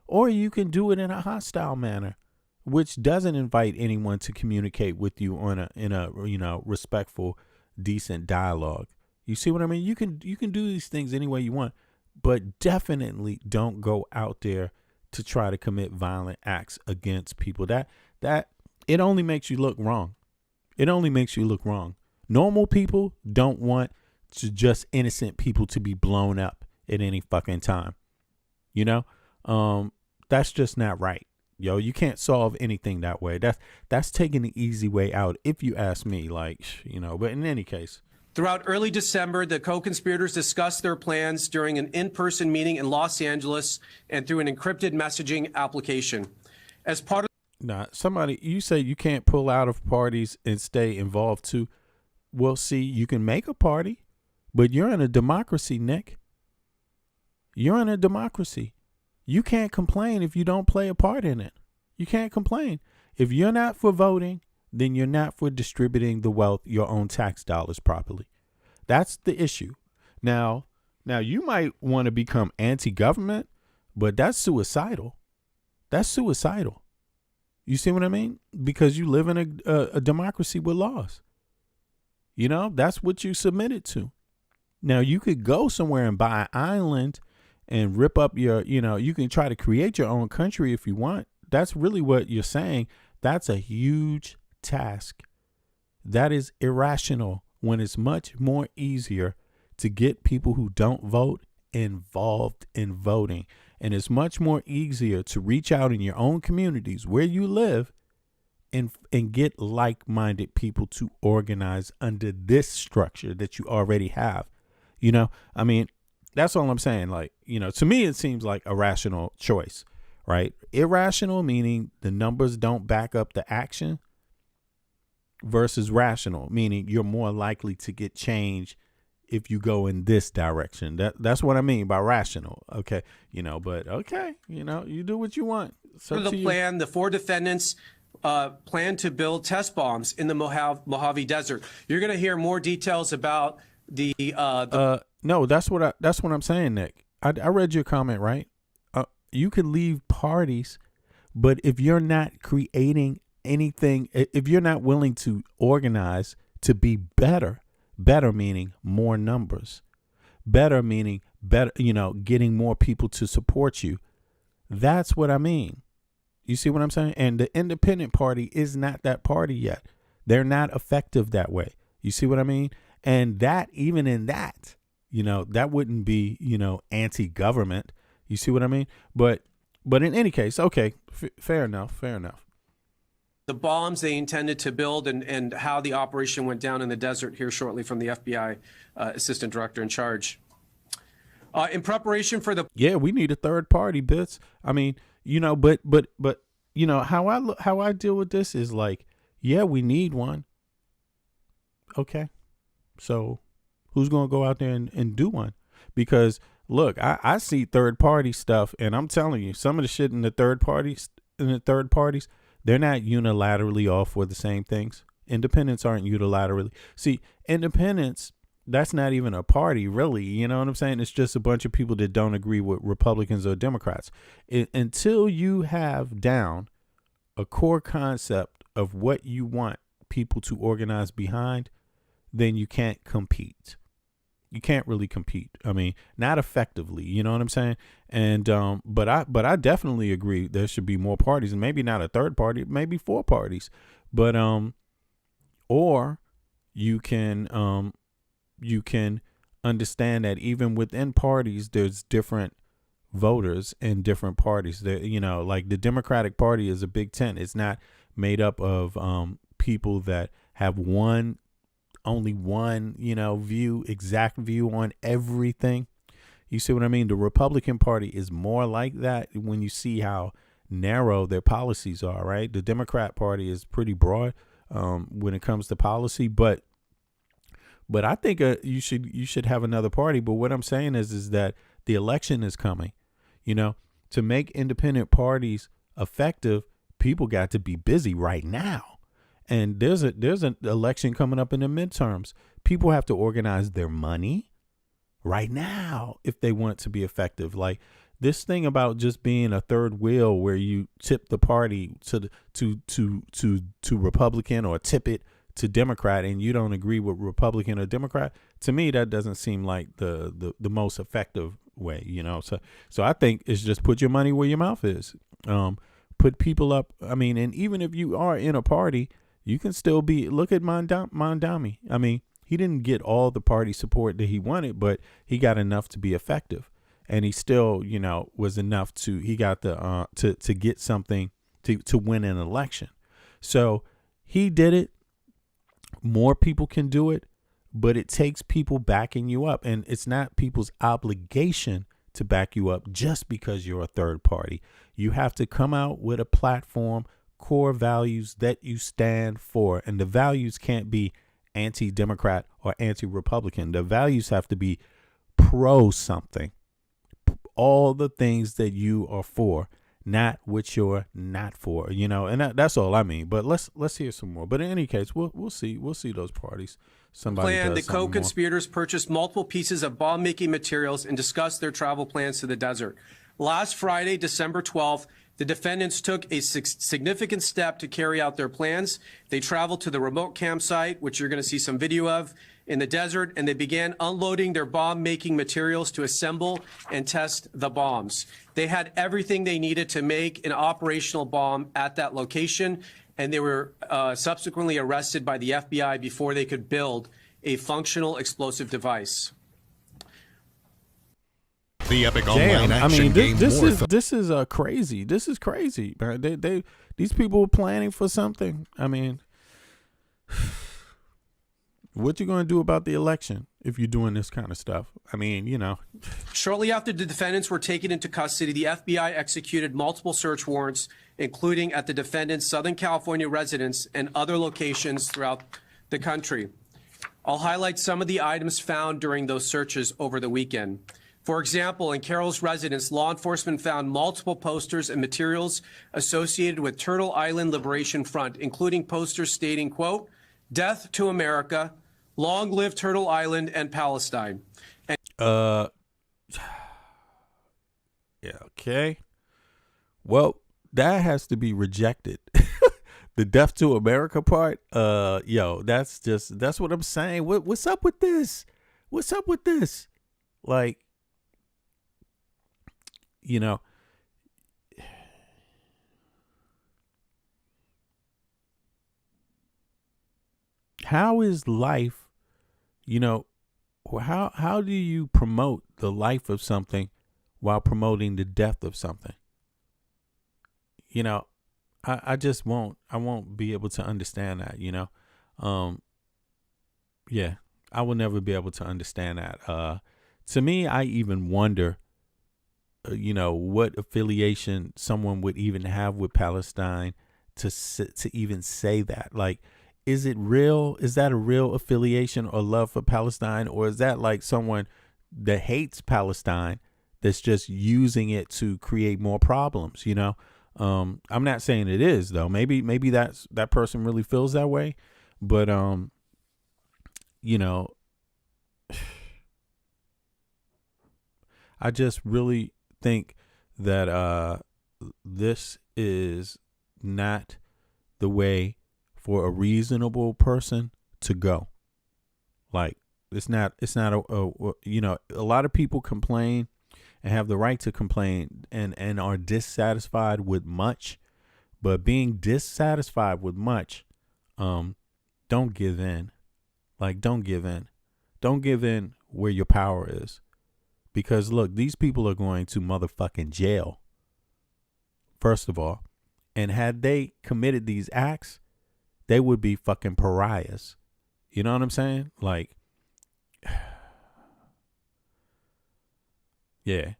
or you can do it in a hostile manner, which doesn't invite anyone to communicate with you in a respectful, decent dialogue. You see what I mean? You can do these things any way you want, but definitely don't go out there to try to commit violent acts against people. That it only makes you look wrong. It only makes you look wrong. Normal people don't want to just innocent people to be blown up at any fucking time. You know, that's just not right. Yo, you can't solve anything that way. That's taking the easy way out, if you ask me. Like, you know, but in any case. Throughout early December, the co-conspirators discussed their plans during an in-person meeting in Los Angeles and through an encrypted messaging application. As part of You say you can't pull out of parties and stay involved too. Well, see, you can make a party, but you're in a democracy, Nick. You're in a democracy. You can't complain if you don't play a part in it. You can't complain. If you're not for voting, then you're not for distributing the wealth, your own tax dollars properly. That's the issue. Now you might want to become anti-government, but that's suicidal. That's suicidal. You see what I mean? Because you live in a democracy with laws. You know, that's what you submitted to. Now, you could go somewhere and buy an island and rip up your, you know, you can try to create your own country if you want. That's really what you're saying. That's a huge task. That is irrational when it's much more easier to get people who don't vote involved in voting. And it's much more easier to reach out in your own communities where you live and get like-minded people to organize under this structure that you already have. You know, I mean, that's all I'm saying. Like, you know, to me, it seems like a rational choice, right? Irrational, meaning the numbers don't back up the action, versus rational, meaning you're more likely to get change if you go in this direction. That's what I mean by rational. Okay. You know, but okay. You know, you do what you want. So the plan, the 4 defendants plan to build test bombs in the Mojave Desert. You're going to hear more details about the no, that's what I'm saying, Nick. I read your comment, right? You can leave parties, but if you're not creating anything, if you're not willing to organize to be better meaning more numbers, better meaning better, you know, getting more people to support you. That's what I mean. You see what I'm saying? And the independent party is not that party yet. They're not effective that way. You see what I mean? And that, even in that, you know, that wouldn't be, you know, anti-government. You see what I mean? But in any case, okay, fair enough. The bombs they intended to build and how the operation went down in the desert here shortly from the FBI assistant director in charge. In preparation for we need a third party, Bits. I mean, you know, but you know how I deal with this is like, yeah, we need one. Okay, so who's gonna go out there and do one? Because look, I see third party stuff, and I'm telling you, some of the shit in the third parties, they're not unilaterally all for the same things. Independents aren't unilaterally. See, independents, that's not even a party, really. You know what I'm saying? It's just a bunch of people that don't agree with Republicans or Democrats. Until you have down a core concept of what you want people to organize behind, then you can't compete. You can't really compete. I mean, not effectively. You know what I'm saying? And but I definitely agree there should be more parties, and maybe not a third party, maybe 4 parties. But or you can understand that even within parties, there's different voters in different parties. There, you know, like the Democratic Party is a big tent. It's not made up of people that have only one, you know, exact view on everything. You see what I mean? The Republican Party is more like that when you see how narrow their policies are, right? The Democrat Party is pretty broad when it comes to policy, but I think you should have another party. But what I'm saying is that the election is coming. You know, to make independent parties effective, people got to be busy right now. And there's an election coming up in the midterms. People have to organize their money right now if they want it to be effective. Like this thing about just being a third wheel where you tip the party to Republican or tip it to Democrat and you don't agree with Republican or Democrat, to me that doesn't seem like the most effective way, you know. So I think it's just put your money where your mouth is. put people up. I mean, and even if you are in a party, you can still be. Look at Mondami. I mean, he didn't get all the party support that he wanted, but he got enough to be effective, and he still, you know, was enough to. He got the to get something to win an election. So he did it. More people can do it, but it takes people backing you up, and it's not people's obligation to back you up just because you're a third party. You have to come out with a platform, core values that you stand for, and the values can't be anti-Democrat or anti-Republican. The values have to be pro something, all the things that you are for, not what you're not for, you know, and that's all I mean. But let's hear some more. But in any case, we'll see those parties. Somebody Plan, does the something more. co-conspirators purchased multiple pieces of bomb-making materials and discussed their travel plans to the desert. Last Friday, December 12th, the defendants took a significant step to carry out their plans. They traveled to the remote campsite, which you're going to see some video of, in the desert, and they began unloading their bomb-making materials to assemble and test the bombs. They had everything they needed to make an operational bomb at that location, and they were subsequently arrested by the FBI before they could build a functional explosive device. The epic Damn, online I action mean, game this Warfare. is crazy. This is crazy. These people were planning for something. I mean, what you going to do about the election if you're doing this kind of stuff? I mean, you know. Shortly after the defendants were taken into custody, the FBI executed multiple search warrants, including at the defendants' Southern California residence and other locations throughout the country. I'll highlight some of the items found during those searches over the weekend. For example, in Carroll's residence, law enforcement found multiple posters and materials associated with Turtle Island Liberation Front, including posters stating, quote, "Death to America, long live Turtle Island and Palestine." And yeah, okay. Well, that has to be rejected. The death to America part, yo, that's what I'm saying. What's up with this? What's up with this? Like, you know, how is life, you know, how do you promote the life of something while promoting the death of something? You know, I just won't be able to understand that, you know. Yeah, I will never be able to understand that. To me, I even wonder, you know, what affiliation someone would even have with Palestine to even say that. Like, is it real? Is that a real affiliation or love for Palestine? Or is that like someone that hates Palestine that's just using it to create more problems, you know? I'm not saying it is, though. Maybe that person really feels that way. But, you know, I just really think that this is not the way for a reasonable person to go. Like, it's not a you know, a lot of people complain and have the right to complain and are dissatisfied with much, but being dissatisfied with much, don't give in. Like, don't give in. Don't give in where your power is. Because look, these people are going to motherfucking jail, first of all. And had they committed these acts, they would be fucking pariahs. You know what I'm saying? Like, yeah.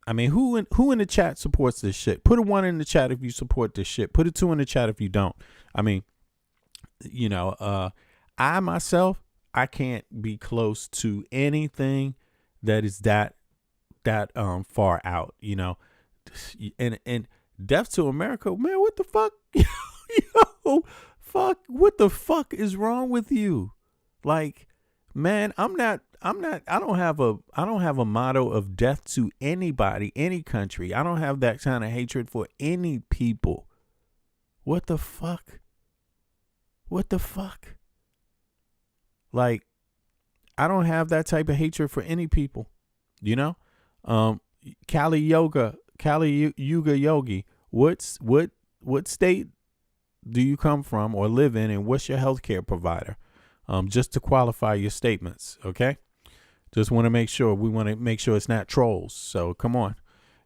I mean, who in the chat supports this shit? Put a 1 in the chat if you support this shit. Put a 2 in the chat if you don't. I mean, you know, I myself, I can't be close to anything that is that far out, you know. And death to America, man, what the fuck? Yo, fuck, what the fuck is wrong with you? Like, man, I don't have a motto of death to anybody, any country. I don't have that kind of hatred for any people. What the fuck? What the fuck? Like, I don't have that type of hatred for any people, you know? Kali Yuga Yogi what state do you come from or live in, and what's your healthcare provider? Just to qualify your statements, okay? Just want to make sure. We want to make sure it's not trolls. So come on,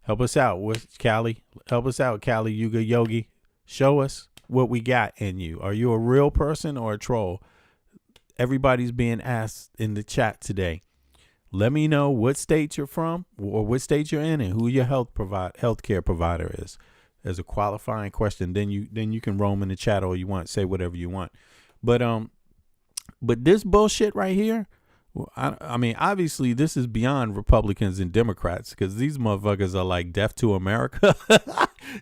help us out. Callie? Help us out, Callie Yuga Yogi. Show us what we got in you. Are you a real person or a troll? Everybody's being asked in the chat today. Let me know what state you're from or what state you're in and who your healthcare provider is as a qualifying question. Then you can roam in the chat all you want, say whatever you want. But this bullshit right here, I mean, obviously this is beyond Republicans and Democrats, because these motherfuckers are like deaf to America.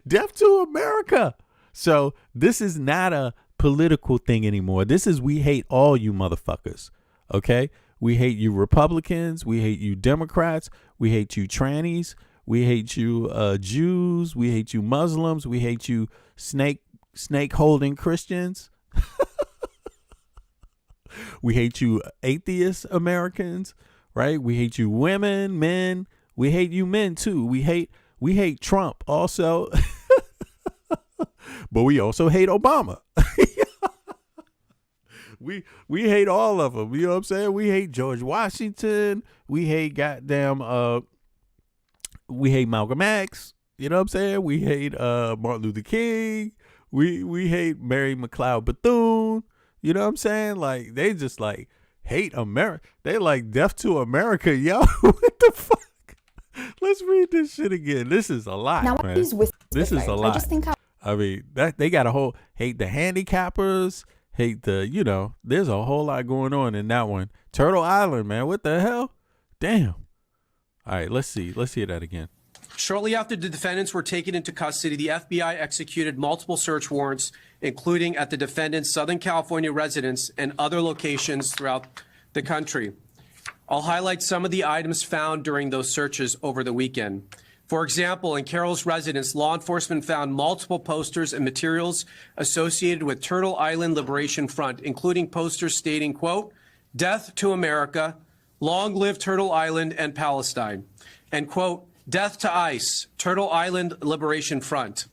Deaf to America. So this is not a political thing anymore. This is, we hate all you motherfuckers. Okay? We hate you Republicans. We hate you Democrats. We hate you trannies. We hate you Jews. We hate you Muslims. We hate you snake holding Christians. We hate you atheist Americans, right? We hate you women, men. We hate you men too. We hate Trump also. But we also hate Obama. We hate all of them. You know what I'm saying? We hate George Washington. We hate we hate Malcolm X. You know what I'm saying? We hate Martin Luther King. We hate Mary McLeod Bethune. You know what I'm saying? Like, they just like hate America. They like deaf to America, yo. What the fuck? Let's read this shit again. This is a lot, now, man. This is a lot. I mean, that they got a whole hate the handicappers, hate the, there's a whole lot going on in that one. Turtle Island, man. What the hell? Damn. All right, let's see. Let's hear that again. Shortly after the defendants were taken into custody, the FBI executed multiple search warrants, including at the defendants' Southern California residence and other locations throughout the country. I'll highlight some of the items found during those searches over the weekend. For example, in Carroll's residence, law enforcement found multiple posters and materials associated with Turtle Island Liberation Front, including posters stating, quote, "Death to America, long live Turtle Island and Palestine," and, quote, "Death to ICE, Turtle Island Liberation Front."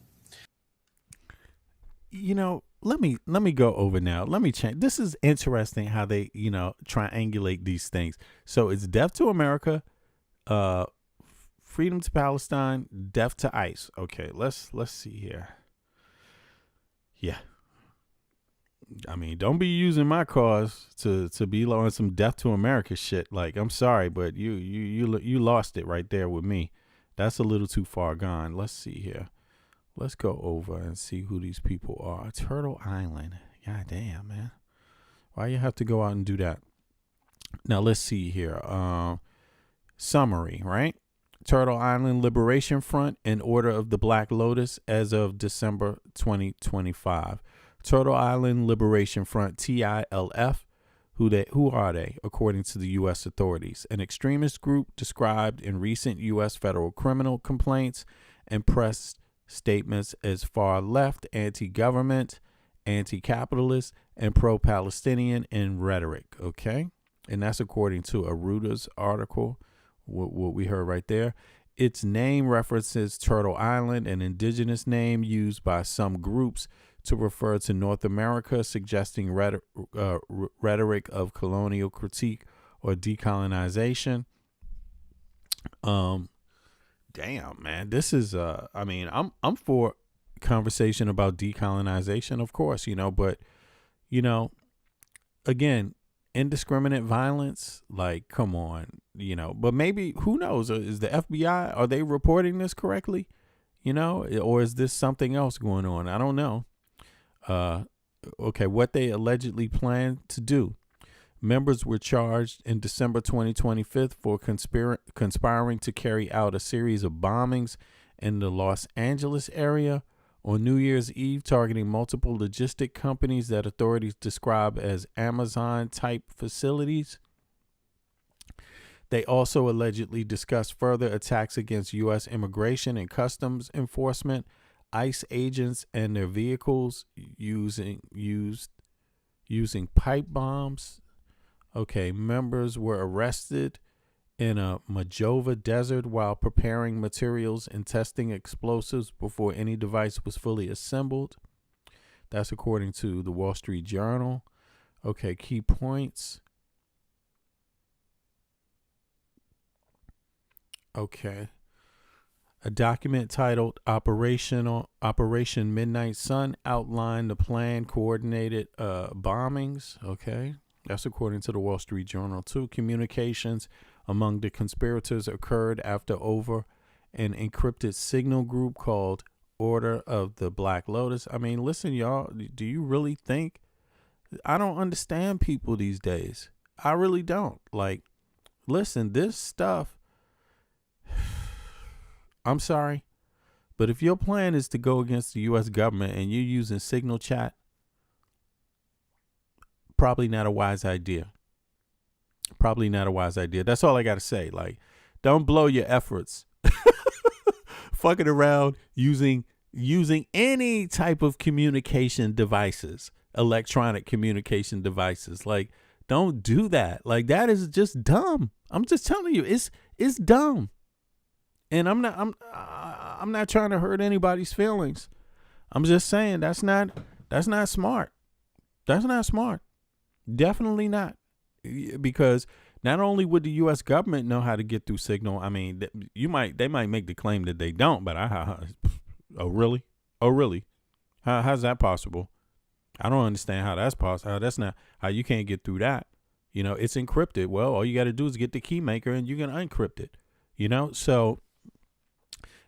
Let me go over now. Let me change. This is interesting how they, triangulate these things. So it's death to America, freedom to Palestine, death to ICE. Okay, let's see here. Yeah. I mean, don't be using my cause to be on some death to America shit. Like, I'm sorry, but you lost it right there with me. That's a little too far gone. Let's see here. Let's go over and see who these people are. Turtle Island. God damn, man. Why you have to go out and do that? Now, let's see here. Summary, right? Turtle Island Liberation Front and Order of the Black Lotus as of December 2025. Turtle Island Liberation Front, TILF. Who are they, according to the U.S. authorities? An extremist group described in recent U.S. federal criminal complaints and press statements as far left, anti-government, anti-capitalist, and pro-Palestinian in rhetoric. Okay, and that's according to a Reuters article. What we heard right there. Its name references Turtle Island, an indigenous name used by some groups to refer to North America, suggesting rhetoric of colonial critique or decolonization. Damn, man, this is I mean, I'm for conversation about decolonization, of course, but again, indiscriminate violence, like, come on, but maybe, who knows, is the FBI, are they reporting this correctly, or is this something else going on? I don't know. Okay, what they allegedly plan to do. Members were charged in December 2025 for conspiring to carry out a series of bombings in the Los Angeles area on New Year's Eve, targeting multiple logistic companies that authorities describe as Amazon-type facilities. They also allegedly discussed further attacks against U.S. immigration and customs enforcement, ICE agents and their vehicles, using pipe bombs. Okay, members were arrested in a Mojave desert while preparing materials and testing explosives before any device was fully assembled. That's according to the Wall Street Journal. Okay, key points. Okay. A document titled Operation Midnight Sun outlined the planned coordinated bombings. Okay. That's according to the Wall Street Journal, too. Communications among the conspirators occurred after over an encrypted signal group called Order of the Black Lotus. I mean, listen, y'all, do you really think? I don't understand people these days. I really don't. Like, listen, this stuff, I'm sorry, but if your plan is to go against the U.S. government and you're using Signal Chat, probably not a wise idea. Probably not a wise idea. That's all I got to say. Like, don't blow your efforts fucking around using any type of communication devices, electronic communication devices. Like, don't do that. Like, that is just dumb. I'm just telling you, it's dumb. And I'm not trying to hurt anybody's feelings. I'm just saying that's not smart. That's not smart. Definitely not. Because not only would the U.S. government know how to get through Signal, I mean, they might make the claim that they don't, but oh really? Oh really? How's that possible? I don't understand how that's possible. That's not how you can't get through that. You know, it's encrypted. Well, all you got to do is get the key maker and you can uncrypt it. You know, so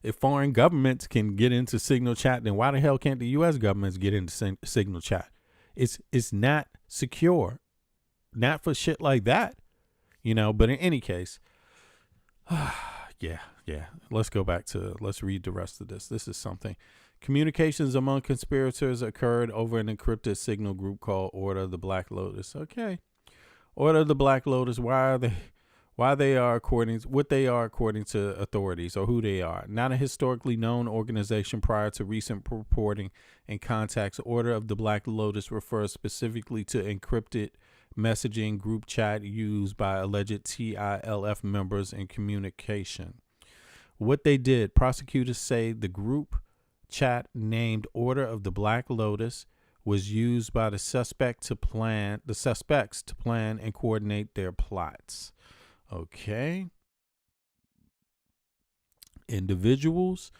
if foreign governments can get into Signal Chat, then why the hell can't the U.S. governments get into Signal Chat? It's not secure. Not for shit like that, you know, but in any case, yeah. Let's read the rest of this. This is something. Communications among conspirators occurred over an encrypted signal group called Order of the Black Lotus. Okay. Order of the Black Lotus. What they are according to authorities, or who they are. Not a historically known organization prior to recent reporting and contacts. Order of the Black Lotus refers specifically to encrypted messaging group chat used by alleged TILF members in communication. What they did, prosecutors say the group chat named Order of the Black Lotus was used by the suspects to plan and coordinate their plots. Okay. Individuals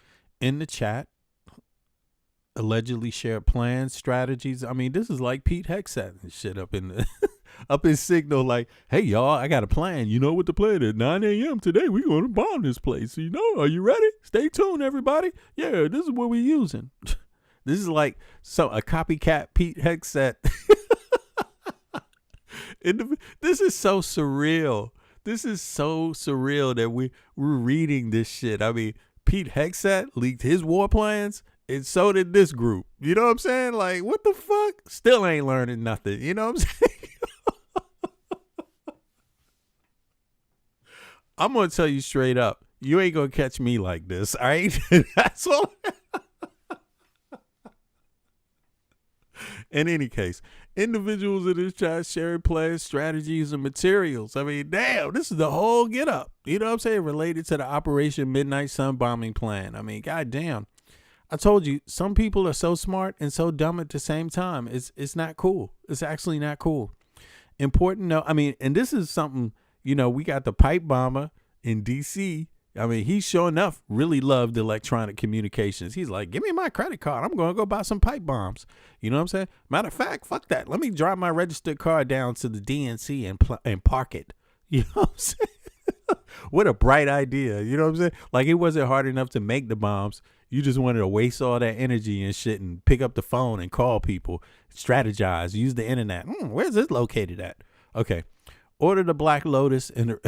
in the chat allegedly shared plans, strategies. I mean, this is like Pete Hegseth and shit up in the up in Signal, like, hey y'all, I got a plan. You know what the plan is? 9 a.m. today, we're gonna bomb this place. You know, are you ready? Stay tuned, everybody. Yeah, this is what we're using. This is like a copycat Pete Hegseth. This is so surreal. This is so surreal that we're reading this shit. I mean, Pete Hegseth leaked his war plans, and so did this group. You know what I'm saying? Like, what the fuck? Still ain't learning nothing. You know what I'm saying? I'm going to tell you straight up, you ain't going to catch me like this, all right? That's all. In any case, individuals in this chat sharing plans, strategies, and materials. I mean, damn, this is the whole get up. You know what I'm saying? Related to the Operation Midnight Sun bombing plan. I mean, goddamn. I told you, some people are so smart and so dumb at the same time. It's not cool. It's actually not cool. Important though. I mean, and this is something, you know, we got the pipe bomber in D.C. I mean, he sure enough really loved electronic communications. He's like, give me my credit card. I'm going to go buy some pipe bombs. You know what I'm saying? Matter of fact, fuck that. Let me drive my registered car down to the DNC and park it. You know what I'm saying? What a bright idea. You know what I'm saying? Like, it wasn't hard enough to make the bombs. You just wanted to waste all that energy and shit and pick up the phone and call people, strategize, use the internet. Where's this located at? Okay. Order of the Black Lotus in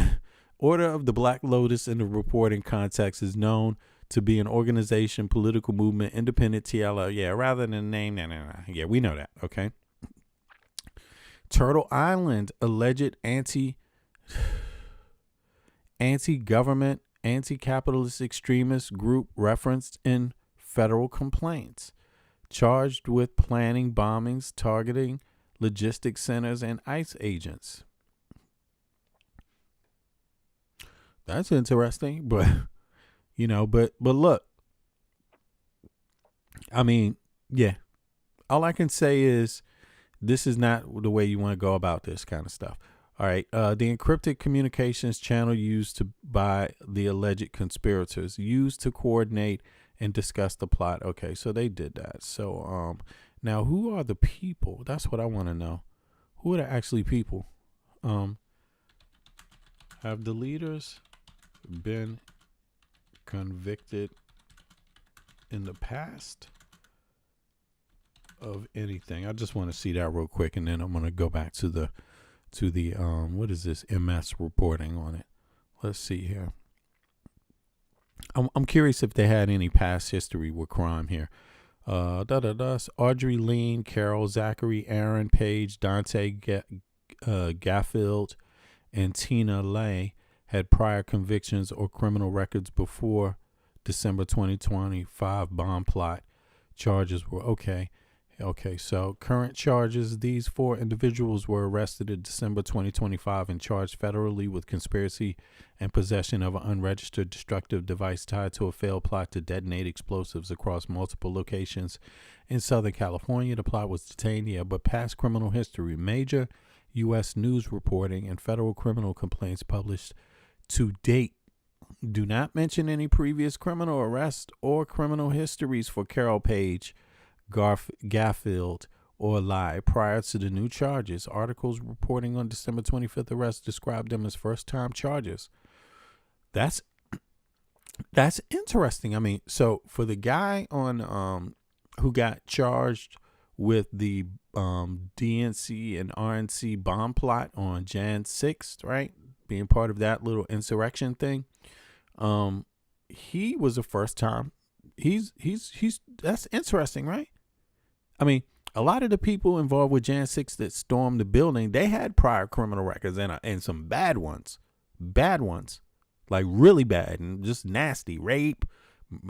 the reporting context is known to be an organization, political movement, independent TLO. Yeah, rather than name. No. Yeah, we know that. Okay. Turtle Island, alleged anti-government, anti-capitalist extremist group referenced in federal complaints, charged with planning bombings, targeting logistics centers and ICE agents. That's interesting, but but look, I mean, yeah. All I can say is this is not the way you want to go about this kind of stuff. All right. The encrypted communications channel used by the alleged conspirators used to coordinate and discuss the plot. Okay, so they did that. So now who are the people? That's what I want to know. Who are the actually people? Have the leaders been convicted in the past of anything? I just want to see that real quick, and then I'm going to go back to the what is this MS reporting on it. Let's see here. I'm curious if they had any past history with crime here. Audrey Lean, Carol, Zachary, Aaron, Page, Dante Gaffield, and Tina Lay had prior convictions or criminal records before December 2025 bomb plot. Charges were okay. So current charges, these 4 individuals were arrested in December 2025 and charged federally with conspiracy and possession of an unregistered destructive device tied to a failed plot to detonate explosives across multiple locations in Southern California. The plot was detained here, but past criminal history, major U.S. news reporting, and federal criminal complaints published to date do not mention any previous criminal arrests or criminal histories for Carol, Page, Gaffield, or Lai prior to the new charges. Articles reporting on December 25th arrest described them as first-time charges. That's interesting. I mean, so for the guy on who got charged with the DNC and RNC bomb plot on Jan 6th, right, being part of that little insurrection thing, he was a first time. He's that's interesting, right? I mean, a lot of the people involved with Jan 6 that stormed the building, they had prior criminal records and some bad ones, like really bad and just nasty, rape,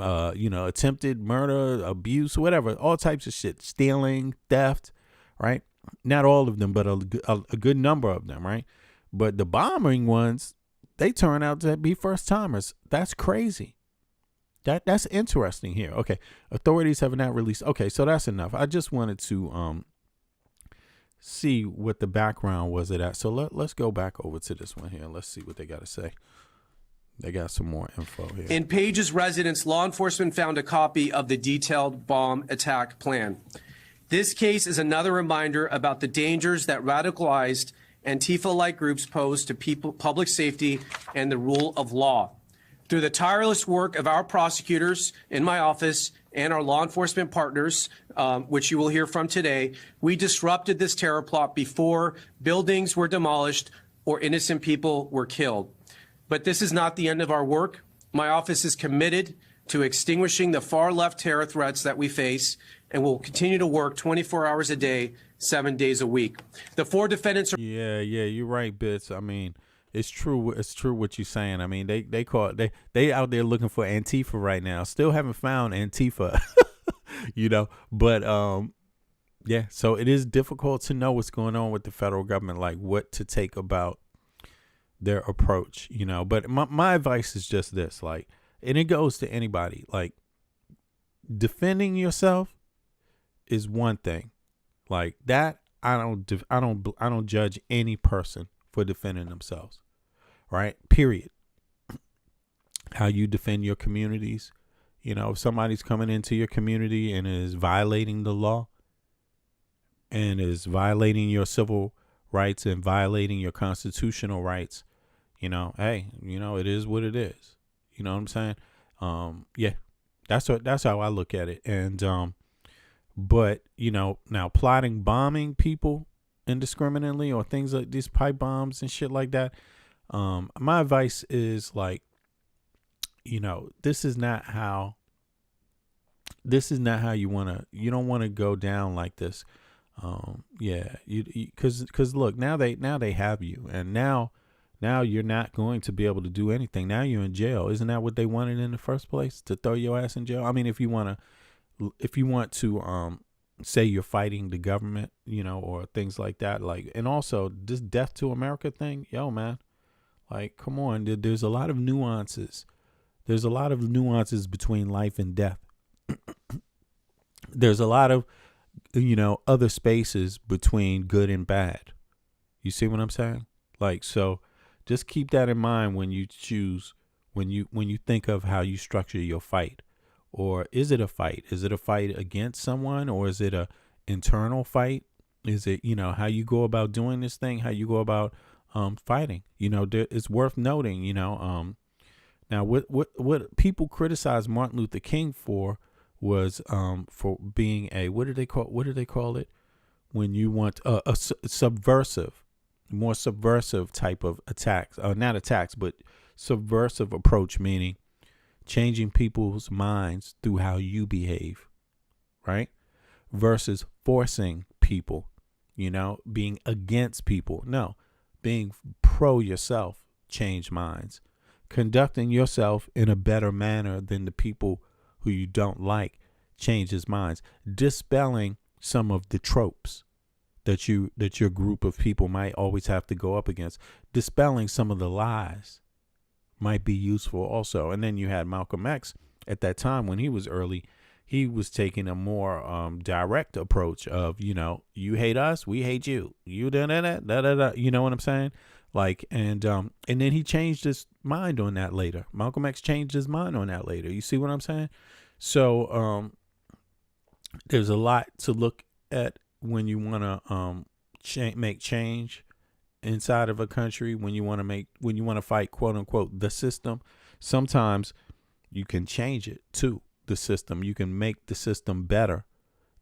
attempted murder, abuse, whatever, all types of shit, stealing, theft, right? Not all of them, but a good number of them, right? But the bombing ones, they turn out to be first timers. That's crazy. That's interesting here. Okay, authorities have not released. Okay, so that's enough. I just wanted to see what the background was of that. So let's go back over to this one here. Let's see what they got to say. They got some more info here. In Page's residence, law enforcement found a copy of the detailed bomb attack plan. This case is another reminder about the dangers that radicalized Antifa-like groups pose to public safety and the rule of law. Through the tireless work of our prosecutors in my office and our law enforcement partners, which you will hear from today, we disrupted this terror plot before buildings were demolished or innocent people were killed. But this is not the end of our work. My office is committed to extinguishing the far-left terror threats that we face and will continue to work 24 hours a day, 7 days a week. The 4 defendants are... Yeah, you're right, Bits. I mean, it's true. It's true what you're saying. I mean, they out there looking for Antifa right now. Still haven't found Antifa, but yeah. So it is difficult to know what's going on with the federal government, like what to take about their approach, But my advice is just this, like, and it goes to anybody, like, defending yourself is one thing, like that. I don't judge any person for defending themselves, right? Period. How you defend your communities, if somebody's coming into your community and is violating the law and is violating your civil rights and violating your constitutional rights, hey, it is what it is. You know what I'm saying? Yeah, that's how I look at it. And, but now plotting bombing people indiscriminately or things like these pipe bombs and shit like that. My advice is like, this is not how you don't want to go down like this. Yeah, cause look, now they have you, and now you're not going to be able to do anything. Now you're in jail. Isn't that what they wanted in the first place? To throw your ass in jail? I mean, if you want to say you're fighting the government, or things like that, like, and also this death to America thing, yo, man, Like, come on, there's a lot of nuances. There's a lot of nuances between life and death. There's a lot of, other spaces between good and bad. You see what I'm saying? Like, so just keep that in mind when you choose, when you think of how you structure your fight. Or is it a fight? Is it a fight against someone, or is it a internal fight? Is it, how you go about doing this thing, how you go about fighting? It's worth noting, now what people criticize Martin Luther King for was for being a, what do they call it? When you want a subversive, more subversive type of attacks, not attacks, but subversive approach, meaning changing people's minds through how you behave, right? Versus forcing people, being against people. No, being pro yourself, change minds. Conducting yourself in a better manner than the people who you don't like, changes minds. Dispelling some of the tropes that your group of people might always have to go up against. Dispelling some of the lies might be useful also. And then you had Malcolm X at that time when he was early. He was taking a more direct approach of, you hate us, we hate you. You da-da-da. You know what I'm saying? Like, and then he changed his mind on that later. Malcolm X changed his mind on that later. You see what I'm saying? So there's a lot to look at when you want to make change inside of a country. When you want to fight, quote unquote, the system. Sometimes you can change it to the system. You can make the system better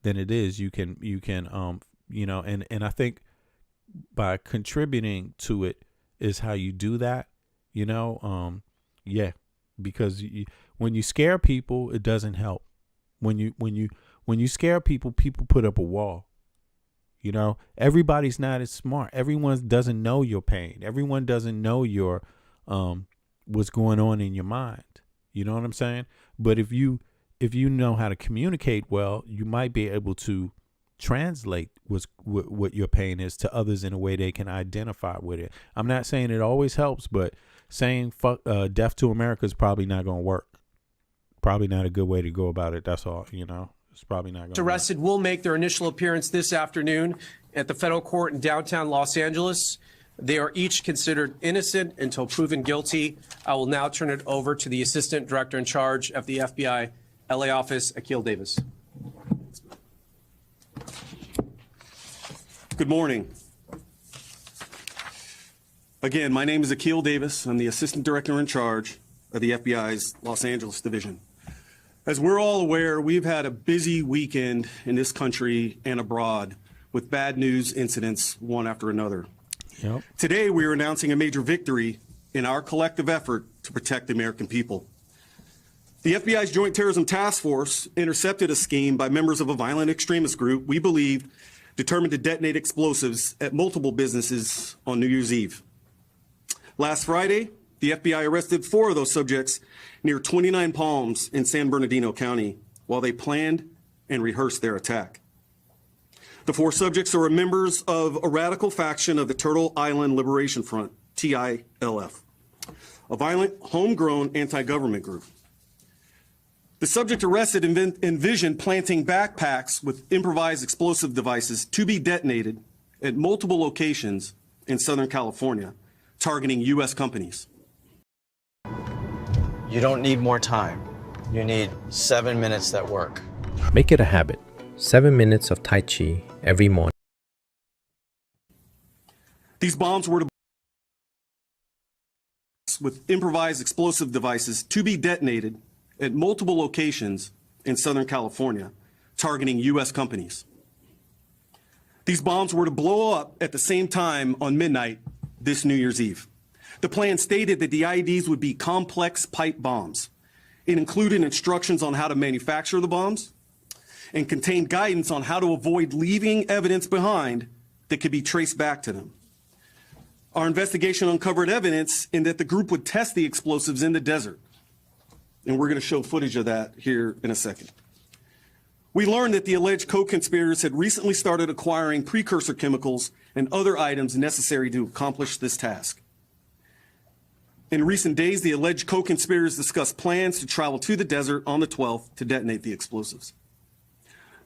than it is. You can and I think by contributing to it is how you do that, because when you scare people, it doesn't help. When you scare people, people put up a wall. Everybody's not as smart. Everyone doesn't know your pain. Everyone doesn't know your what's going on in your mind. You know what I'm saying? But if you know how to communicate well, you might be able to translate what your pain is to others in a way they can identify with it. I'm not saying it always helps, but saying fuck death to America is probably not going to work. Probably not a good way to go about it. That's all, It's probably not going to arrested will make their initial appearance this afternoon at the federal court in downtown Los Angeles. They are each considered innocent until proven guilty. I will now turn it over to the Assistant Director in charge of the FBI LA office, Akil Davis. Good morning. Again, my name is Akil Davis. I'm the Assistant Director in charge of the FBI's Los Angeles Division. As we're all aware, we've had a busy weekend in this country and abroad with bad news incidents one after another. Yep. Today, we are announcing a major victory in our collective effort to protect the American people. The FBI's Joint Terrorism Task Force intercepted a scheme by members of a violent extremist group we believed determined to detonate explosives at multiple businesses on New Year's Eve. Last Friday, the FBI arrested 4 of those subjects near 29 Palms in San Bernardino County while they planned and rehearsed their attack. The 4 subjects are members of a radical faction of the Turtle Island Liberation Front, TILF, a violent, homegrown anti-government group. The subject arrested envisioned planting backpacks with improvised explosive devices to be detonated at multiple locations in Southern California, targeting U.S. companies. You don't need more time. You need 7 minutes that work. Make it a habit. 7 minutes of Tai Chi every morning. These bombs were with improvised explosive devices to be detonated at multiple locations in Southern California, targeting U.S. companies. These bombs were to blow up at the same time on midnight this New Year's Eve. The plan stated that the IEDs would be complex pipe bombs. It included instructions on how to manufacture the bombs and contained guidance on how to avoid leaving evidence behind that could be traced back to them. Our investigation uncovered evidence in that the group would test the explosives in the desert. And we're going to show footage of that here in a second. We learned that the alleged co-conspirators had recently started acquiring precursor chemicals and other items necessary to accomplish this task. In recent days, the alleged co-conspirators discussed plans to travel to the desert on the 12th to detonate the explosives.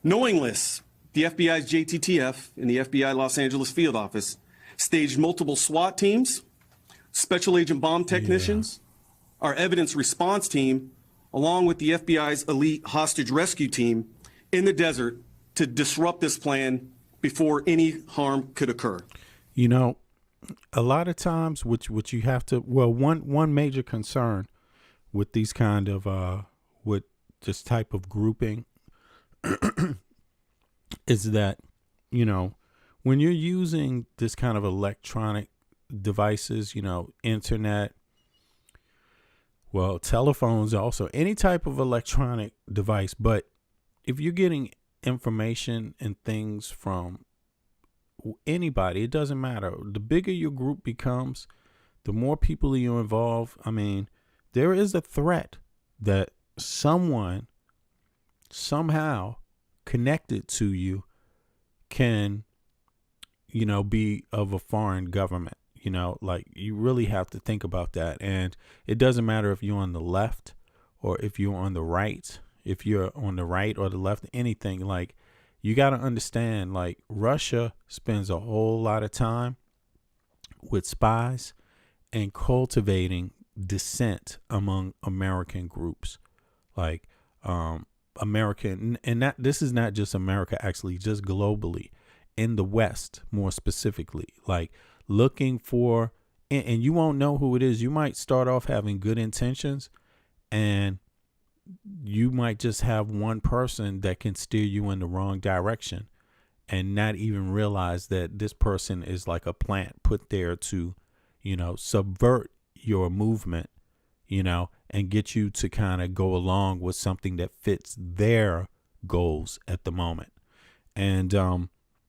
Knowing this, the FBI's JTTF and the FBI Los Angeles field office staged multiple SWAT teams, special agent bomb technicians, our evidence response team, along with the FBI's elite hostage rescue team in the desert to disrupt this plan before any harm could occur. You know, a lot of times, which you have to, well, one major concern with these kind of with this type of grouping is that, you know, when you're using this kind of electronic devices, you know, internet, well, telephones, also any type of electronic device, but if you're getting information and things from anybody, it doesn't matter. The bigger your group becomes, the more people you involve. I mean, there is a threat that someone somehow connected to you can, you know, be of a foreign government. You know, like, you really have to think about that. And it doesn't matter if you're on the left or if you're on the right, if you're on the right or the left, anything. Like, you got to understand, like, Russia spends a whole lot of time with spies and cultivating dissent among American groups, like American, and that this is not just America, actually, just globally, in the West more specifically, like looking for, and you won't know who it is. You might start off having good intentions, and you might just have one person that can steer you in the wrong direction and not even realize that this person is like a plant put there to, you know, subvert your movement, you know, and get you to kind of go along with something that fits their goals at the moment. And,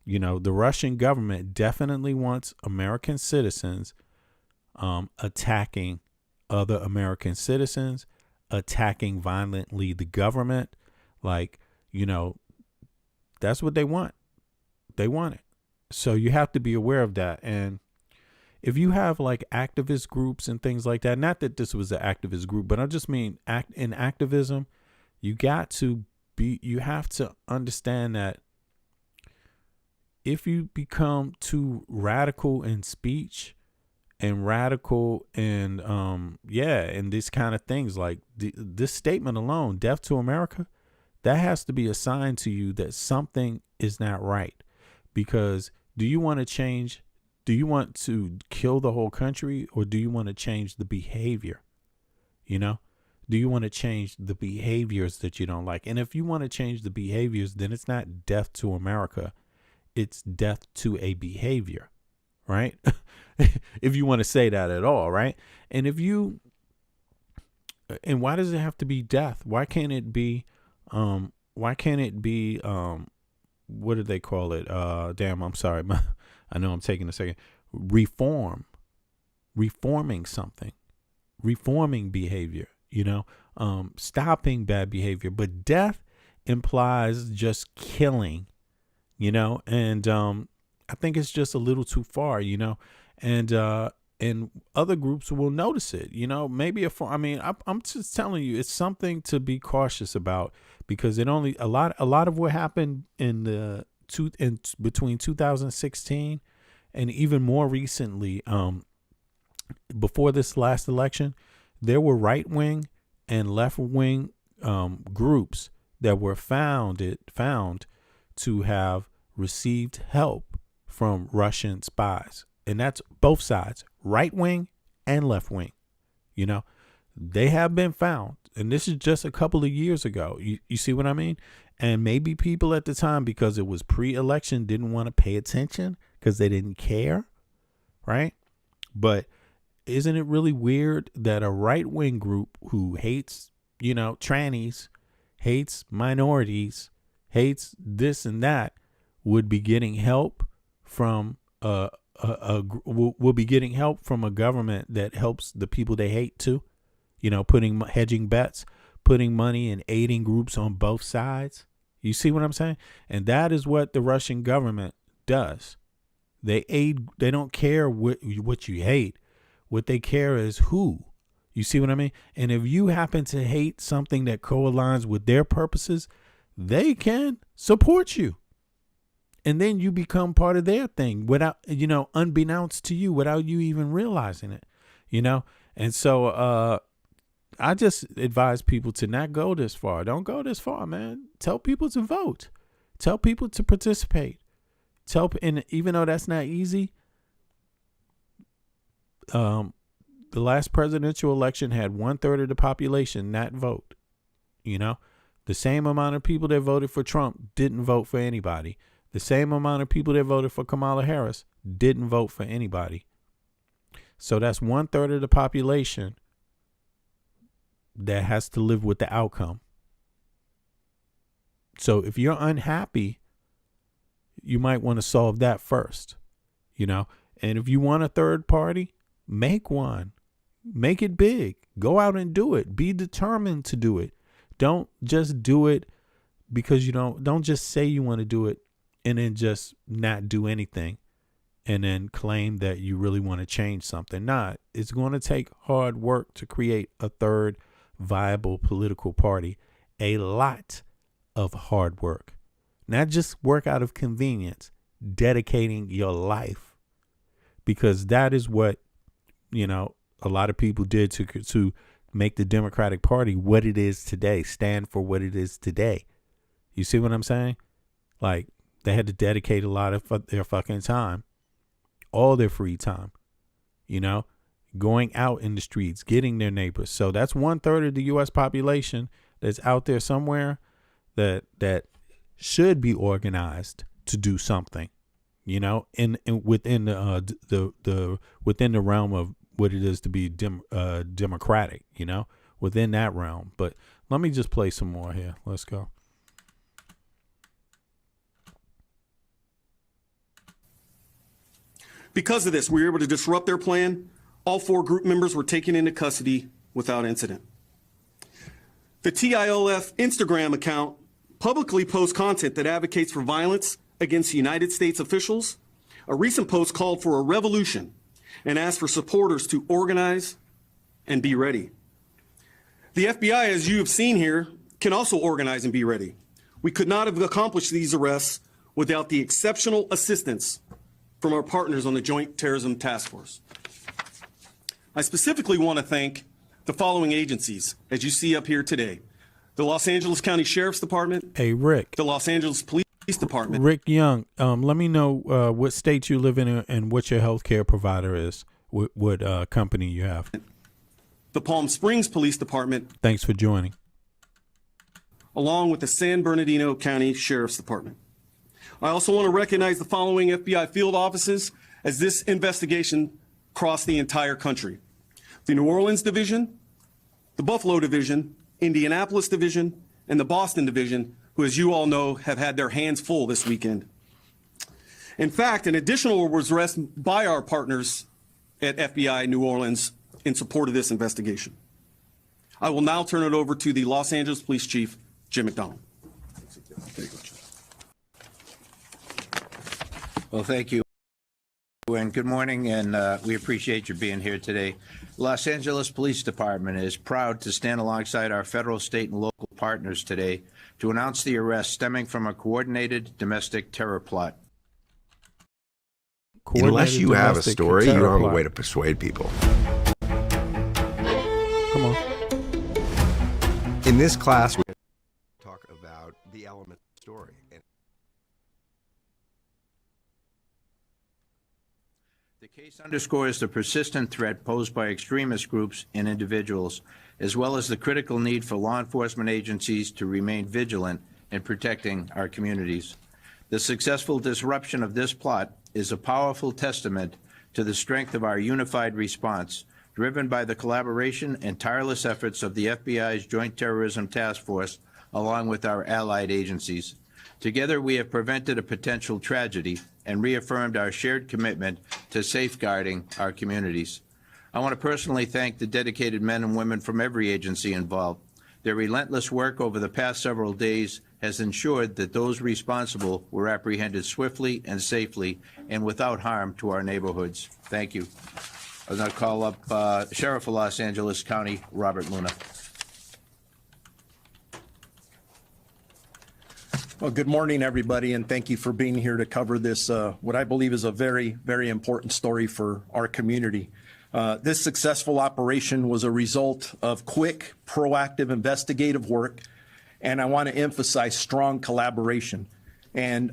you know, the Russian government definitely wants American citizens attacking other American citizens, attacking violently the government. Like, you know, that's what they want. They want it. So you have to be aware of that. And if you have like activist groups and things like that, not that this was an activist group, but I just mean in activism, you have to understand that if you become too radical in speech and radical and and these kind of things, like this statement alone, death to America, that has to be a sign to you that something is not right. Because do you want to change? Do you want to kill the whole country, or do you want to change the behavior? You know, do you want to change the behaviors that you don't like? And if you want to change the behaviors, then it's not death to America. It's death to a behavior, right? If you want to say that at all, right? And and why does it have to be death? Why can't it be, what do they call it? Damn, I'm sorry. I know I'm taking a second. Reforming something, reforming behavior, you know, stopping bad behavior. But death implies just killing, you know, and I think it's just a little too far, you know, and other groups will notice it, you know, maybe I'm just telling you, it's something to be cautious about, because a lot of what happened between 2016 and even more recently, before this last election, there were right-wing and left-wing groups that were found to have received help from Russian spies. And that's both sides, right-wing and left-wing. You know, they have been found. And this is just a couple of years ago. You see what I mean? And maybe people at the time, because it was pre-election, didn't want to pay attention because they didn't care, right? But isn't it really weird that a right-wing group who hates, you know, trannies, hates minorities, hates this and that, would be getting help from will be getting help from a government that helps the people they hate too? You know, hedging bets, putting money and aiding groups on both sides. You see what I'm saying? And that is what the Russian government does. They don't care what you hate. What they care is who. You see what I mean? And if you happen to hate something that co-aligns with their purposes, they can support you. And then you become part of their thing without, unbeknownst to you, without you even realizing it, And so I just advise people to not go this far. Don't go this far, man. Tell people to vote. Tell people to participate. And even though that's not easy, the last presidential election had 1/3 of the population not vote. The same amount of people that voted for Trump didn't vote for anybody. The same amount of people that voted for Kamala Harris didn't vote for anybody. So that's 1/3 of the population that has to live with the outcome. So if you're unhappy, you might want to solve that first, And if you want a third party, make one. Make it big. Go out and do it. Be determined to do it. Don't just do it because don't just say you want to do it and then just not do anything and then claim that you really want to change something. Nah, it's going to take hard work to create a third viable political party. A lot of hard work. Not just work out of convenience, dedicating your life. Because that is what, a lot of people did to make the Democratic Party what it is today, stand for what it is today. You see what I'm saying? Like, they had to dedicate a lot of their fucking time, all their free time, going out in the streets, getting their neighbors. So that's 1/3 of the U.S. population that's out there somewhere that should be organized to do something, in within the within the realm of what it is to be democratic, within that realm. But let me just play some more here. Let's go. Because of this, we were able to disrupt their plan. All 4 group members were taken into custody without incident. The TILF Instagram account publicly posts content that advocates for violence against United States officials. A recent post called for a revolution and asked for supporters to organize and be ready. The FBI, as you have seen here, can also organize and be ready. We could not have accomplished these arrests without the exceptional assistance from our partners on the Joint Terrorism Task Force. I specifically want to thank the following agencies, as you see up here today: the Los Angeles County Sheriff's Department. Hey, Rick. The Los Angeles Police Department. Rick Young, let me know what state you live in and what your health care provider is, what company you have. The Palm Springs Police Department. Thanks for joining. Along with the San Bernardino County Sheriff's Department. I also want to recognize the following FBI field offices as this investigation crossed the entire country: the New Orleans Division, the Buffalo Division, Indianapolis Division, and the Boston Division, who, as you all know, have had their hands full this weekend. In fact, an additional was arrested by our partners at FBI New Orleans in support of this investigation. I will now turn it over to the Los Angeles Police Chief, Jim McDonald. Well, thank you, and good morning, and we appreciate you being here today. Los Angeles Police Department is proud to stand alongside our federal, state, and local partners today to announce the arrest stemming from a coordinated domestic terror plot. Unless you have a story, you don't have a way to persuade people. Come on. In this class, we're going to talk about the element of the story. The case underscores the persistent threat posed by extremist groups and individuals, as well as the critical need for law enforcement agencies to remain vigilant in protecting our communities. The successful disruption of this plot is a powerful testament to the strength of our unified response, driven by the collaboration and tireless efforts of the FBI's Joint Terrorism Task Force, along with our allied agencies. Together, we have prevented a potential tragedy and reaffirmed our shared commitment to safeguarding our communities. I want to personally thank the dedicated men and women from every agency involved. Their relentless work over the past several days has ensured that those responsible were apprehended swiftly and safely and without harm to our neighborhoods. Thank you. I'm going to call up Sheriff of Los Angeles County, Robert Luna. Well, good morning, everybody, and thank you for being here to cover this, what I believe is a very, very important story for our community. This successful operation was a result of quick, proactive investigative work, and I want to emphasize strong collaboration. And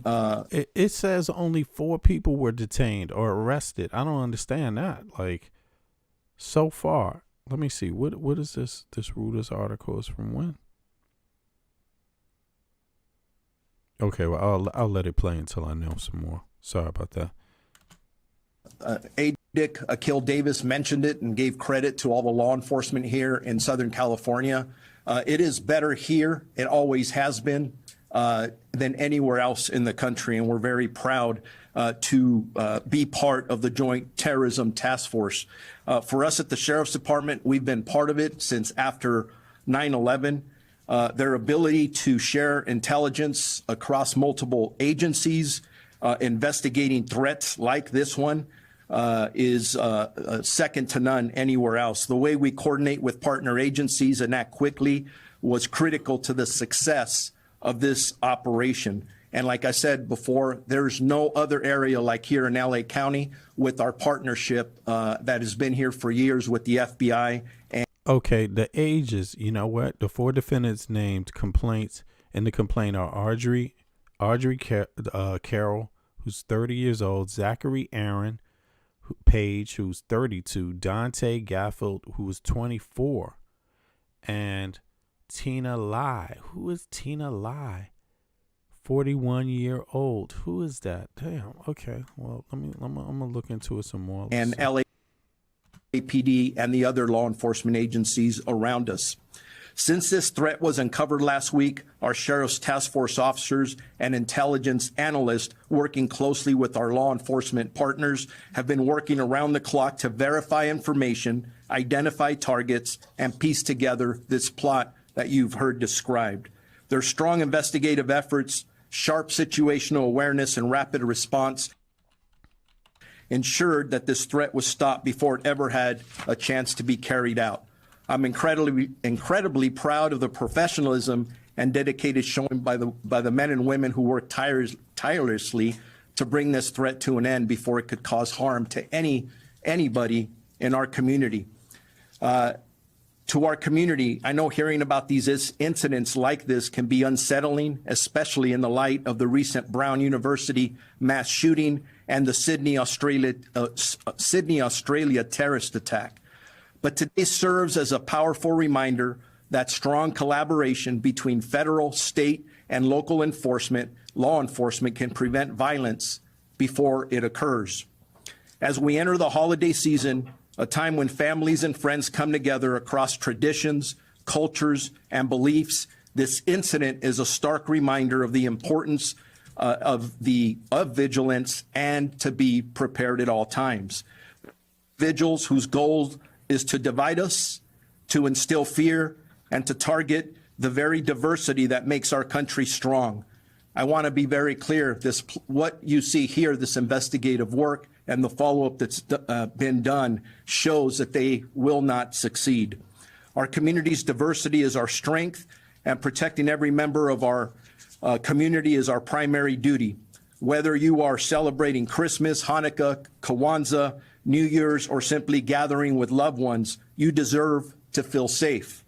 it says only 4 people were detained or arrested. I don't understand that. Like, so far, let me see. What is this? This Reuters article is from when? Okay, well, I'll let it play until I know some more. Sorry about that. Dick Akil Davis mentioned it and gave credit to all the law enforcement here in Southern California. It is better here, it always has been, than anywhere else in the country, and we're very proud to be part of the Joint Terrorism Task Force. For us at the Sheriff's Department, we've been part of it since after 9/11. Their ability to share intelligence across multiple agencies, investigating threats like this one, is second to none anywhere else. The way we coordinate with partner agencies and act quickly was critical to the success of this operation. And like I said before, there's no other area like here in LA County with our partnership that has been here for years with the FBI. Okay, the ages, you know what? The 4 defendants named complaints in the complaint are Audrey Carroll, who's 30 years old, Zachary Aaron Page, who's 32, Dante Gaffield, who was 24, and Tina Lai. Who is Tina Lai? 41-year-old. Who is that? Damn. Okay. Well, I'm gonna look into it some more. And LAPD and the other law enforcement agencies around us. Since this threat was uncovered last week, our Sheriff's Task Force officers and intelligence analysts working closely with our law enforcement partners have been working around the clock to verify information, identify targets, and piece together this plot that you've heard described. Their strong investigative efforts, sharp situational awareness, and rapid response ensured that this threat was stopped before it ever had a chance to be carried out. I'm incredibly proud of the professionalism and dedication shown by the men and women who worked tirelessly to bring this threat to an end before it could cause harm to anybody in our community. To our community, I know hearing about these incidents like this can be unsettling, especially in the light of the recent Brown University mass shooting and the Sydney, Australia terrorist attack. But today serves as a powerful reminder that strong collaboration between federal, state, and local law enforcement can prevent violence before it occurs. As we enter the holiday season, a time when families and friends come together across traditions, cultures, and beliefs, this incident is a stark reminder of the importance of vigilance and to be prepared at all times. Vigils whose goal is to divide us, to instill fear, and to target the very diversity that makes our country strong. I want to be very clear, what you see here, this investigative work and the follow-up that's been done shows that they will not succeed. Our community's diversity is our strength, and protecting every member of our community is our primary duty. Whether you are celebrating Christmas, Hanukkah, Kwanzaa, New Year's, or simply gathering with loved ones, you deserve to feel safe.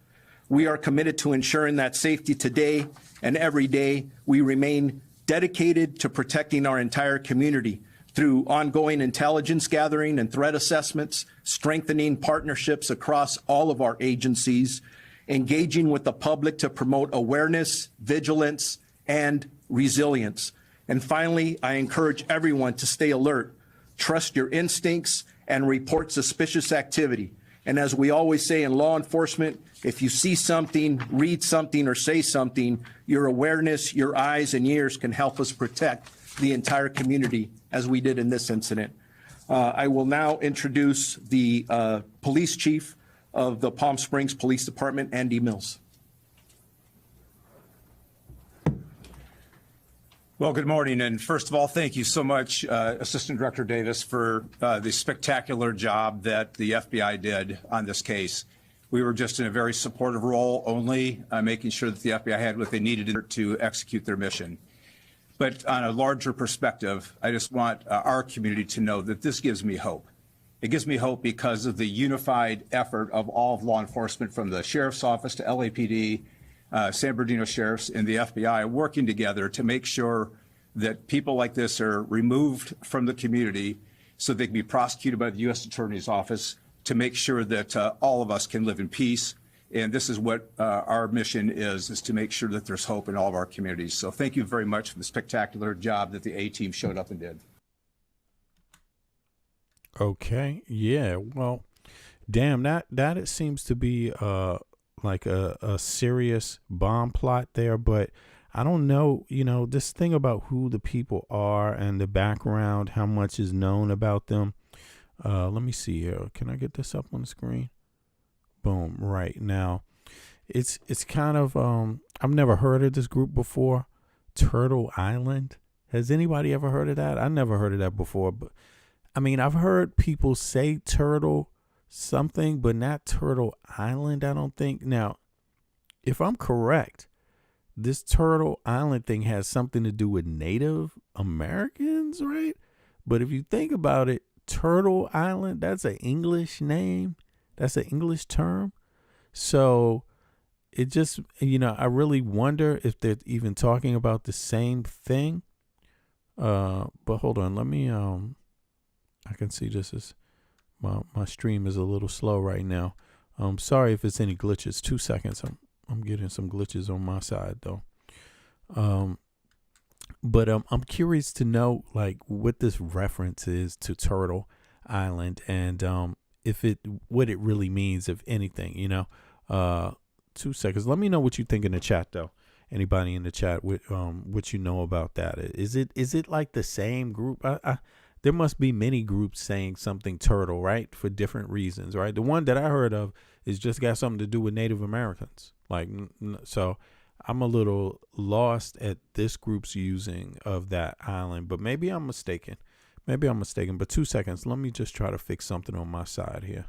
We are committed to ensuring that safety today and every day. We remain dedicated to protecting our entire community through ongoing intelligence gathering and threat assessments, strengthening partnerships across all of our agencies, engaging with the public to promote awareness, vigilance, and resilience. And finally, I encourage everyone to stay alert, trust your instincts, and report suspicious activity. And as we always say in law enforcement, if you see something, read something, or say something, your awareness, your eyes, and ears can help us protect the entire community as we did in this incident. I will now introduce the police chief of the Palm Springs Police Department, Andy Mills. Well, good morning. And first of all, thank you so much, Assistant Director Davis, for the spectacular job that the FBI did on this case. We were just in a very supportive role, only making sure that the FBI had what they needed to execute their mission. But on a larger perspective, I just want our community to know that this gives me hope. It gives me hope because of the unified effort of all of law enforcement, from the Sheriff's Office to LAPD, San Bernardino Sheriffs, and the FBI, working together to make sure that people like this are removed from the community so they can be prosecuted by the U.S. Attorney's Office, to make sure that all of us can live in peace. And this is what our mission is to make sure that there's hope in all of our communities. So thank you very much for the spectacular job that the A-team showed up and did. Okay. Yeah. Well, damn, that it seems to be like a serious bomb plot there, but I don't know, this thing about who the people are and the background, how much is known about them. Let me see here. Can I get this up on the screen? Boom. Right now. It's kind of I've never heard of this group before. Turtle Island. Has anybody ever heard of that? I never heard of that before, but I mean, I've heard people say turtle something, but not Turtle Island, I don't think. Now, if I'm correct, this Turtle Island thing has something to do with Native Americans, right? But if you think about it, Turtle Island, that's an English name. That's an English term. So it just, I really wonder if they're even talking about the same thing. But hold on, let me, I can see this is, my stream is a little slow right now. Sorry if it's any glitches. 2 seconds. I'm getting some glitches on my side though. But I'm curious to know like what this reference is to Turtle Island, and what it really means, if anything. 2 seconds. Let me know what you think in the chat though. Anybody in the chat with what you know about that? Is it like the same group? There must be many groups saying something turtle, right? For different reasons, right? The one that I heard of is just got something to do with Native Americans. So I'm a little lost at this group's using of that island, but maybe I'm mistaken. But 2 seconds. Let me just try to fix something on my side here.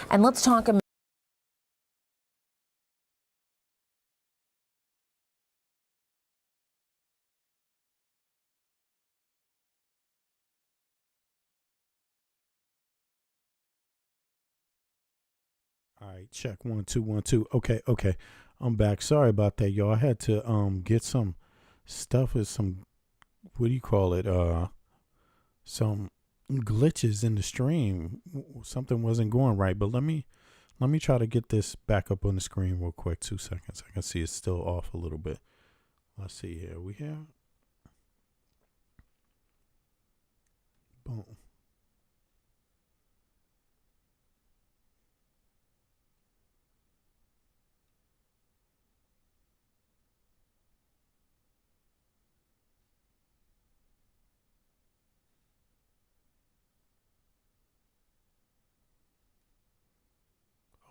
And let's talk about All right, check 1 2 1 2. Okay, I'm back. Sorry about that, y'all. I had to get some stuff with some, what do you call it? Some glitches in the stream. Something wasn't going right, but let me try to get this back up on the screen real quick. 2 seconds. I can see it's still off a little bit. Let's see here. We have boom.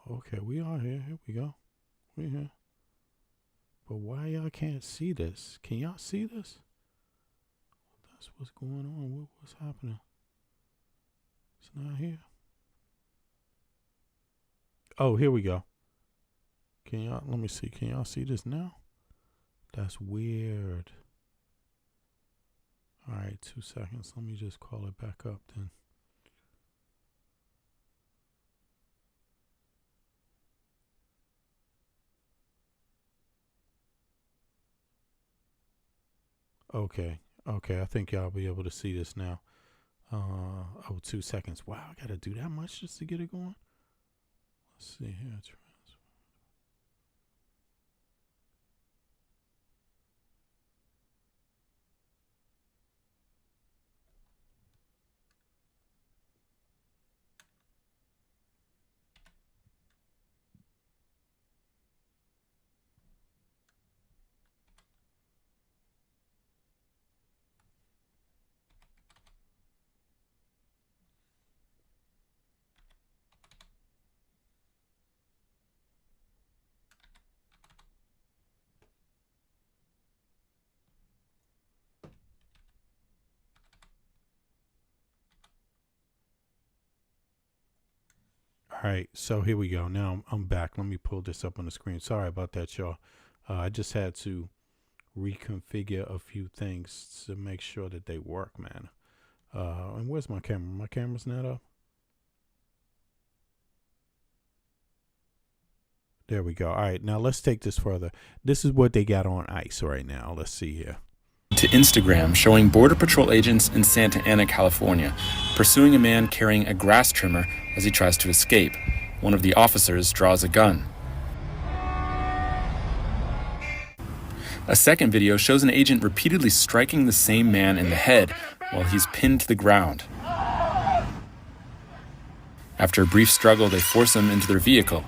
Okay, we are here. Here we go. We here. But why y'all can't see this? Can y'all see this? That's what's going on. What's happening? It's not here. Oh, here we go. Can y'all, let me see. Can y'all see this now? That's weird. All right, 2 seconds. Let me just call it back up then. Okay, I think y'all be able to see this now. 2 seconds. Wow, I gotta do that much just to get it going. Let's see here. All right, so here we go. Now I'm back. Let me pull this up on the screen. Sorry about that, y'all. I just had to reconfigure a few things to make sure that they work, man. And where's my camera? My camera's not up. There we go. All right, now let's take this further. This is what they got on ice right now. Let's see here. To Instagram showing Border Patrol agents in Santa Ana, California, pursuing a man carrying a grass trimmer as he tries to escape. One of the officers draws a gun. A second video shows an agent repeatedly striking the same man in the head while he's pinned to the ground. After a brief struggle, they force him into their vehicle.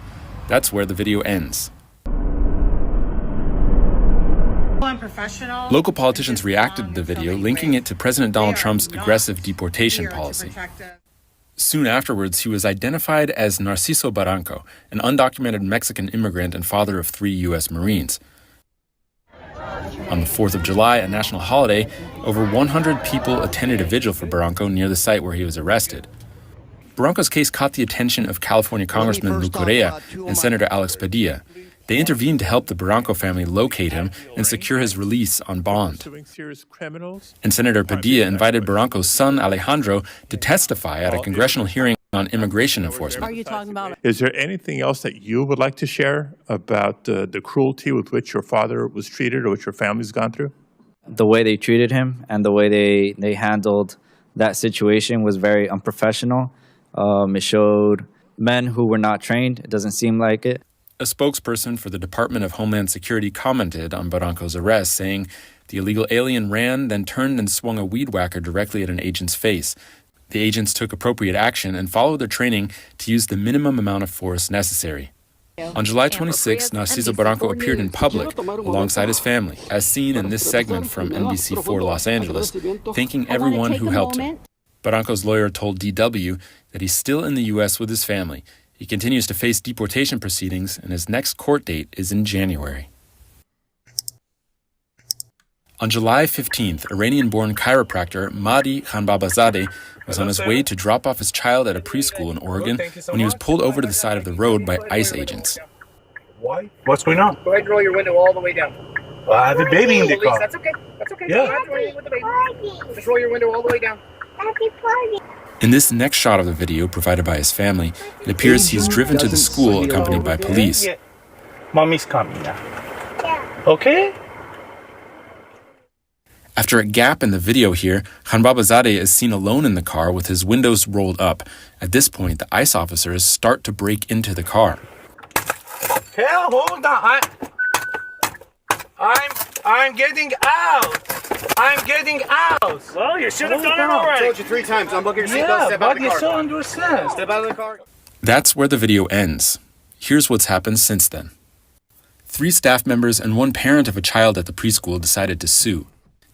That's where the video ends. Local politicians reacted to the video, linking it to President Donald Trump's aggressive deportation policy. Soon afterwards, he was identified as Narciso Barranco, an undocumented Mexican immigrant and father of 3 U.S. Marines. On the 4th of July, a national holiday, over 100 people attended a vigil for Barranco near the site where he was arrested. Barranco's case caught the attention of California Congressman Lou Correa and Senator Alex Padilla. They intervened to help the Barranco family locate him and secure his release on bond. And Senator Padilla invited Barranco's son Alejandro to testify at a congressional hearing on immigration enforcement. Are you talking about? Is there anything else that you would like to share about the cruelty with which your father was treated or which your family's gone through? The way they treated him and the way they handled that situation was very unprofessional. It showed men who were not trained. It doesn't seem like it. A spokesperson for the Department of Homeland Security commented on Barranco's arrest, saying the illegal alien ran, then turned and swung a weed whacker directly at an agent's face. The agents took appropriate action and followed their training to use the minimum amount of force necessary. On July 26, Narciso Barranco appeared in public alongside his family, as seen in this segment from NBC4 Los Angeles, thanking everyone who helped him. Barranco's lawyer told DW that he's still in the U.S. with his family. He continues to face deportation proceedings, and his next court date is in January. On July 15th, Iranian-born chiropractor Mahdi Khanbabazadeh was on his way to drop off his child at a preschool in Oregon when he was pulled over to the side of the road by ICE agents. Why? What's going on? Go ahead and roll your window all the way down. Well, I have a baby in the car. That's okay. That's okay. Yeah. Just roll your window all the way down. In this next shot of the video provided by his family, it appears he's driven to the school accompanied by police. Yeah. Mommy's coming now. Okay? After a gap in the video here, Khanbabazadeh is seen alone in the car with his windows rolled up. At this point, the ICE officers start to break into the car. Hell, hold on. I'm getting out. I'm getting out. Well, you should have done it already. I told you 3 times. I'm looking at your seatbelt. Step out of the car. You still understand. Step out of the car. That's where the video ends. Here's what's happened since then. 3 staff members and 1 parent of a child at the preschool decided to sue.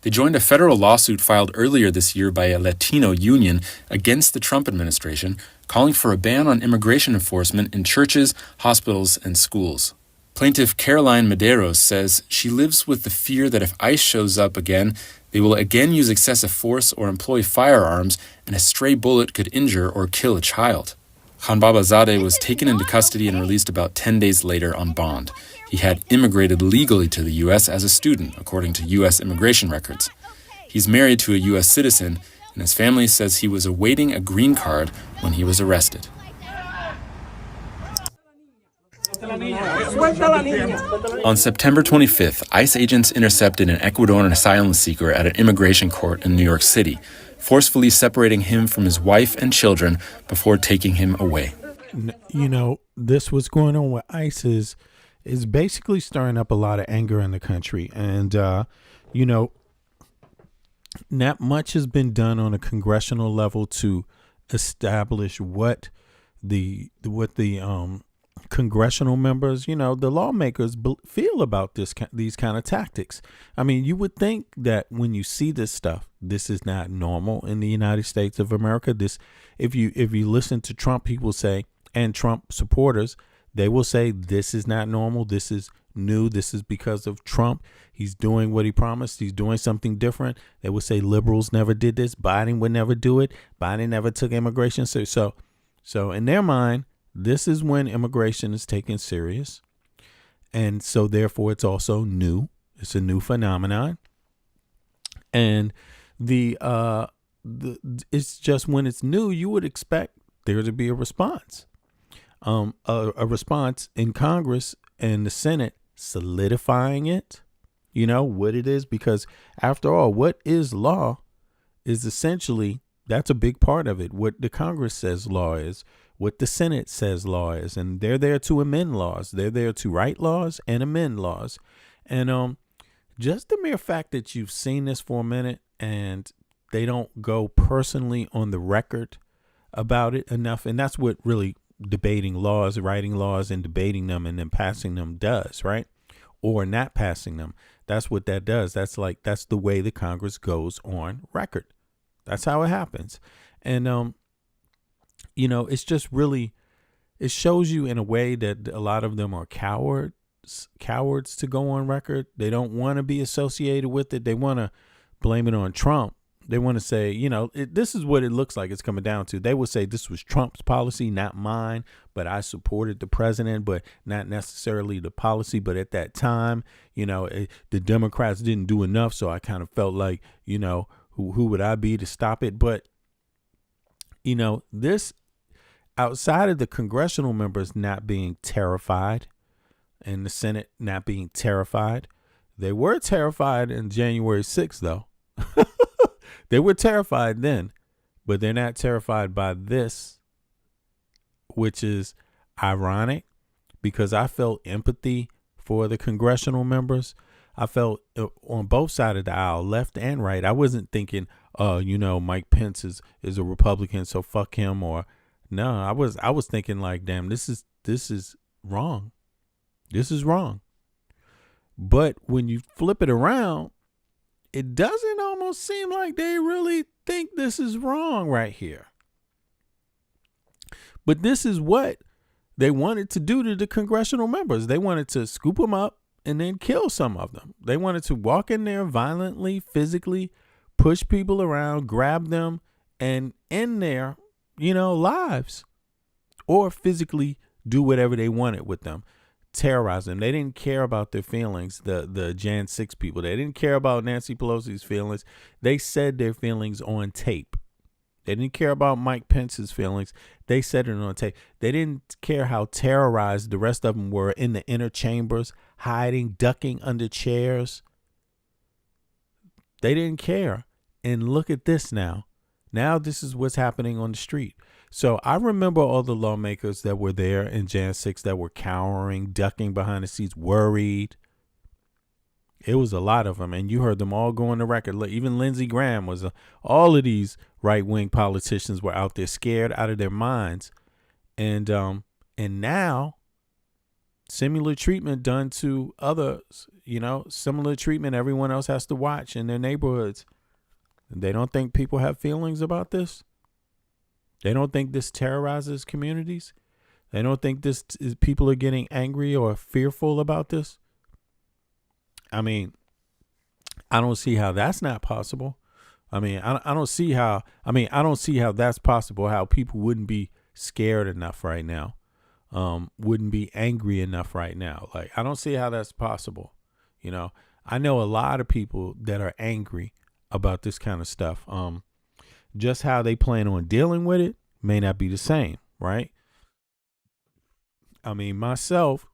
They joined a federal lawsuit filed earlier this year by a Latino union against the Trump administration, calling for a ban on immigration enforcement in churches, hospitals, and schools. Plaintiff Caroline Medeiros says she lives with the fear that if ICE shows up again, they will again use excessive force or employ firearms, and a stray bullet could injure or kill a child. Khanbabazadeh was taken into custody and released about 10 days later on bond. He had immigrated legally to the U.S. as a student, according to U.S. immigration records. He's married to a U.S. citizen, and his family says he was awaiting a green card when he was arrested. On September 25th, ICE agents intercepted an Ecuadorian asylum seeker at an immigration court in New York City, forcefully separating him from his wife and children before taking him away. You know, this what's going on with ICE is basically stirring up a lot of anger in the country. And, you know, not much has been done on a congressional level to establish what the congressional members, you know, the lawmakers feel about these kind of tactics. I mean, you would think that when you see this stuff, this is not normal in the United States of America. This, if you listen to Trump, he will say, and Trump supporters, they will say this is not normal. This is new. This is because of Trump. He's doing what he promised. He's doing something different. They would say liberals never did this. Biden would never do it. Biden never took immigration. So in their mind, this is when immigration is taken serious. And so therefore it's also new. It's a new phenomenon. And it's just when it's new, you would expect there to be a response. A response in Congress and the Senate solidifying it, you know, what it is, because after all, what is law is essentially, that's a big part of it. What the Congress says law is, what the Senate says law is, and they're there to amend laws. They're there to write laws and amend laws. And just the mere fact that you've seen this for a minute and they don't go personally on the record about it enough, and that's what really debating laws, writing laws and debating them and then passing them does, right? Or not passing them. That's what that does. That's the way the Congress goes on record. That's how it happens. And, you know, it's just really, it shows you in a way that a lot of them are coward cowards to go on record. They don't want to be associated with it. They want to blame it on Trump. They want to say, you know, this is what it looks like it's coming down to. They would say this was Trump's policy, not mine, but I supported the president, but not necessarily the policy. But at that time, you know, the Democrats didn't do enough. So I kind of felt like, you know, who would I be to stop it? But, you know, this outside of the congressional members not being terrified and the Senate not being terrified, they were terrified in January 6th, though. They were terrified then, but they're not terrified by this, which is ironic because I felt empathy for the congressional members. I felt on both sides of the aisle, left and right. I wasn't thinking, you know, Mike Pence is a Republican, so fuck him. Or no, I was thinking like, damn, this is wrong. This is wrong. But when you flip it around, it doesn't almost seem like they really think this is wrong right here. But this is what they wanted to do to the congressional members. They wanted to scoop them up and then kill some of them. They wanted to walk in there violently, physically, push people around, grab them, and end their, you know, lives. Or physically do whatever they wanted with them. Terrorize them. They didn't care about their feelings, the Jan 6 people. They didn't care about Nancy Pelosi's feelings. They said their feelings on tape. They didn't care about Mike Pence's feelings. They said it on tape. They didn't care how terrorized the rest of them were in the inner chambers, hiding, ducking under chairs. They didn't care. And look at this now. Now this is what's happening on the street. So I remember all the lawmakers that were there in Jan 6 that were cowering, ducking behind the seats, worried. It was a lot of them, and you heard them all go on the record. Even Lindsey Graham was all of these right-wing politicians were out there scared out of their minds. And now similar treatment done to others, you know, similar treatment everyone else has to watch in their neighborhoods. They don't think people have feelings about this. They don't think this terrorizes communities. They don't think this is people are getting angry or fearful about this. I mean, I don't see how that's not possible. I mean, I don't see how that's possible, how people wouldn't be scared enough right now, wouldn't be angry enough right now. Like, I don't see how that's possible. You know, I know a lot of people that are angry about this kind of stuff. Just how they plan on dealing with it may not be the same, right? I mean, myself,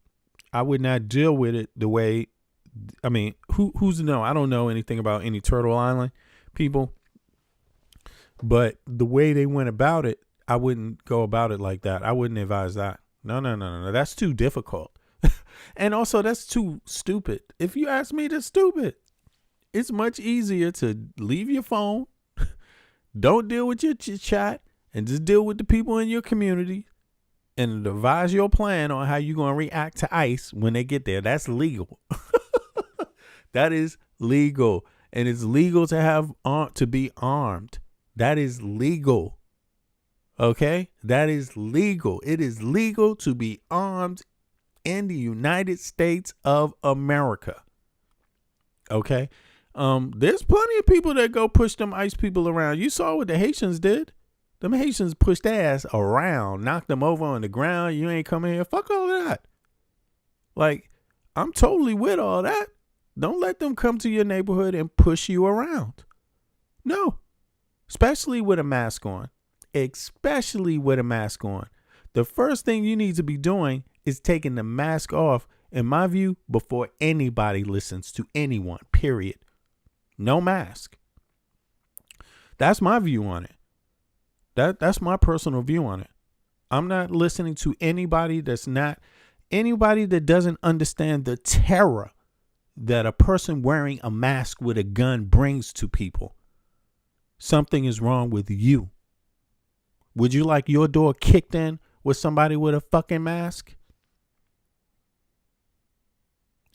I would not deal with it the way, I mean, who's to know? I don't know anything about any Turtle Island people, but the way they went about it, I wouldn't go about it like that. I wouldn't advise that. No. That's too difficult. And also, that's too stupid. If you ask me, that's stupid. It's much easier to leave your phone, don't deal with your chat, and just deal with the people in your community and devise your plan on how you're going to react to ICE when they get there. That's legal. That is legal. And it's legal to have to be armed. That is legal. Okay? That is legal. It is legal to be armed in the United States of America. Okay? There's plenty of people that go push them ICE people around. You saw what the Haitians did. Them Haitians pushed their ass around, knocked them over on the ground. You ain't coming here. Fuck all of that. Like, I'm totally with all that. Don't let them come to your neighborhood and push you around. No. Especially with a mask on. Especially with a mask on. The first thing you need to be doing is taking the mask off, in my view, before anybody listens to anyone, period. No mask. That's my view on it. That's my personal view on it. I'm not listening to anybody that doesn't understand the terror that a person wearing a mask with a gun brings to people. Something is wrong with you. Would you like your door kicked in with somebody with a fucking mask?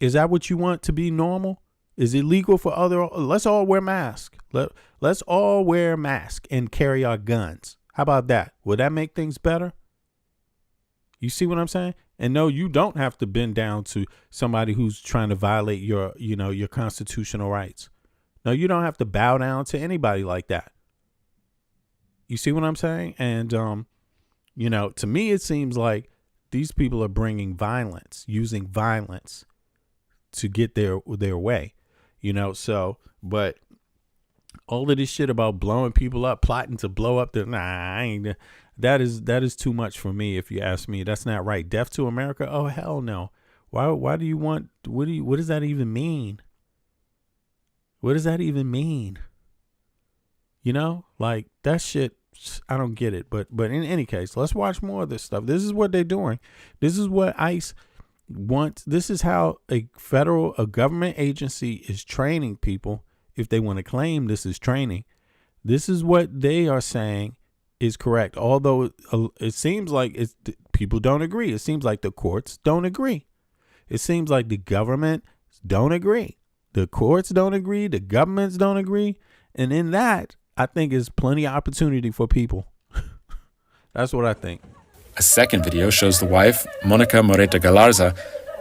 Is that what you want to be normal? Is it legal for let's all wear masks. Let's all wear masks and carry our guns. How about that? Would that make things better? You see what I'm saying? And no, you don't have to bend down to somebody who's trying to violate your, your constitutional rights. No, you don't have to bow down to anybody like that. You see what I'm saying? And, to me, it seems like these people are bringing violence, using violence to get their way, but all of this shit about blowing people up, plotting to blow up that is too much for me. If you ask me, that's not right. Death to America? Oh, hell no. Why do you want, what does that even mean? What does that even mean? Like that shit, I don't get it. But in any case, let's watch more of this stuff. This is what they're doing. This is what ICE wants. This is how a government agency is training people. If they want to claim this is training, this is what they are saying is correct. Although it seems like people don't agree. It seems like the courts don't agree. It seems like the government don't agree. The courts don't agree. The governments don't agree. And in that, I think is plenty of opportunity for people. That's what I think. A second video shows the wife, Monica Moreta Galarza,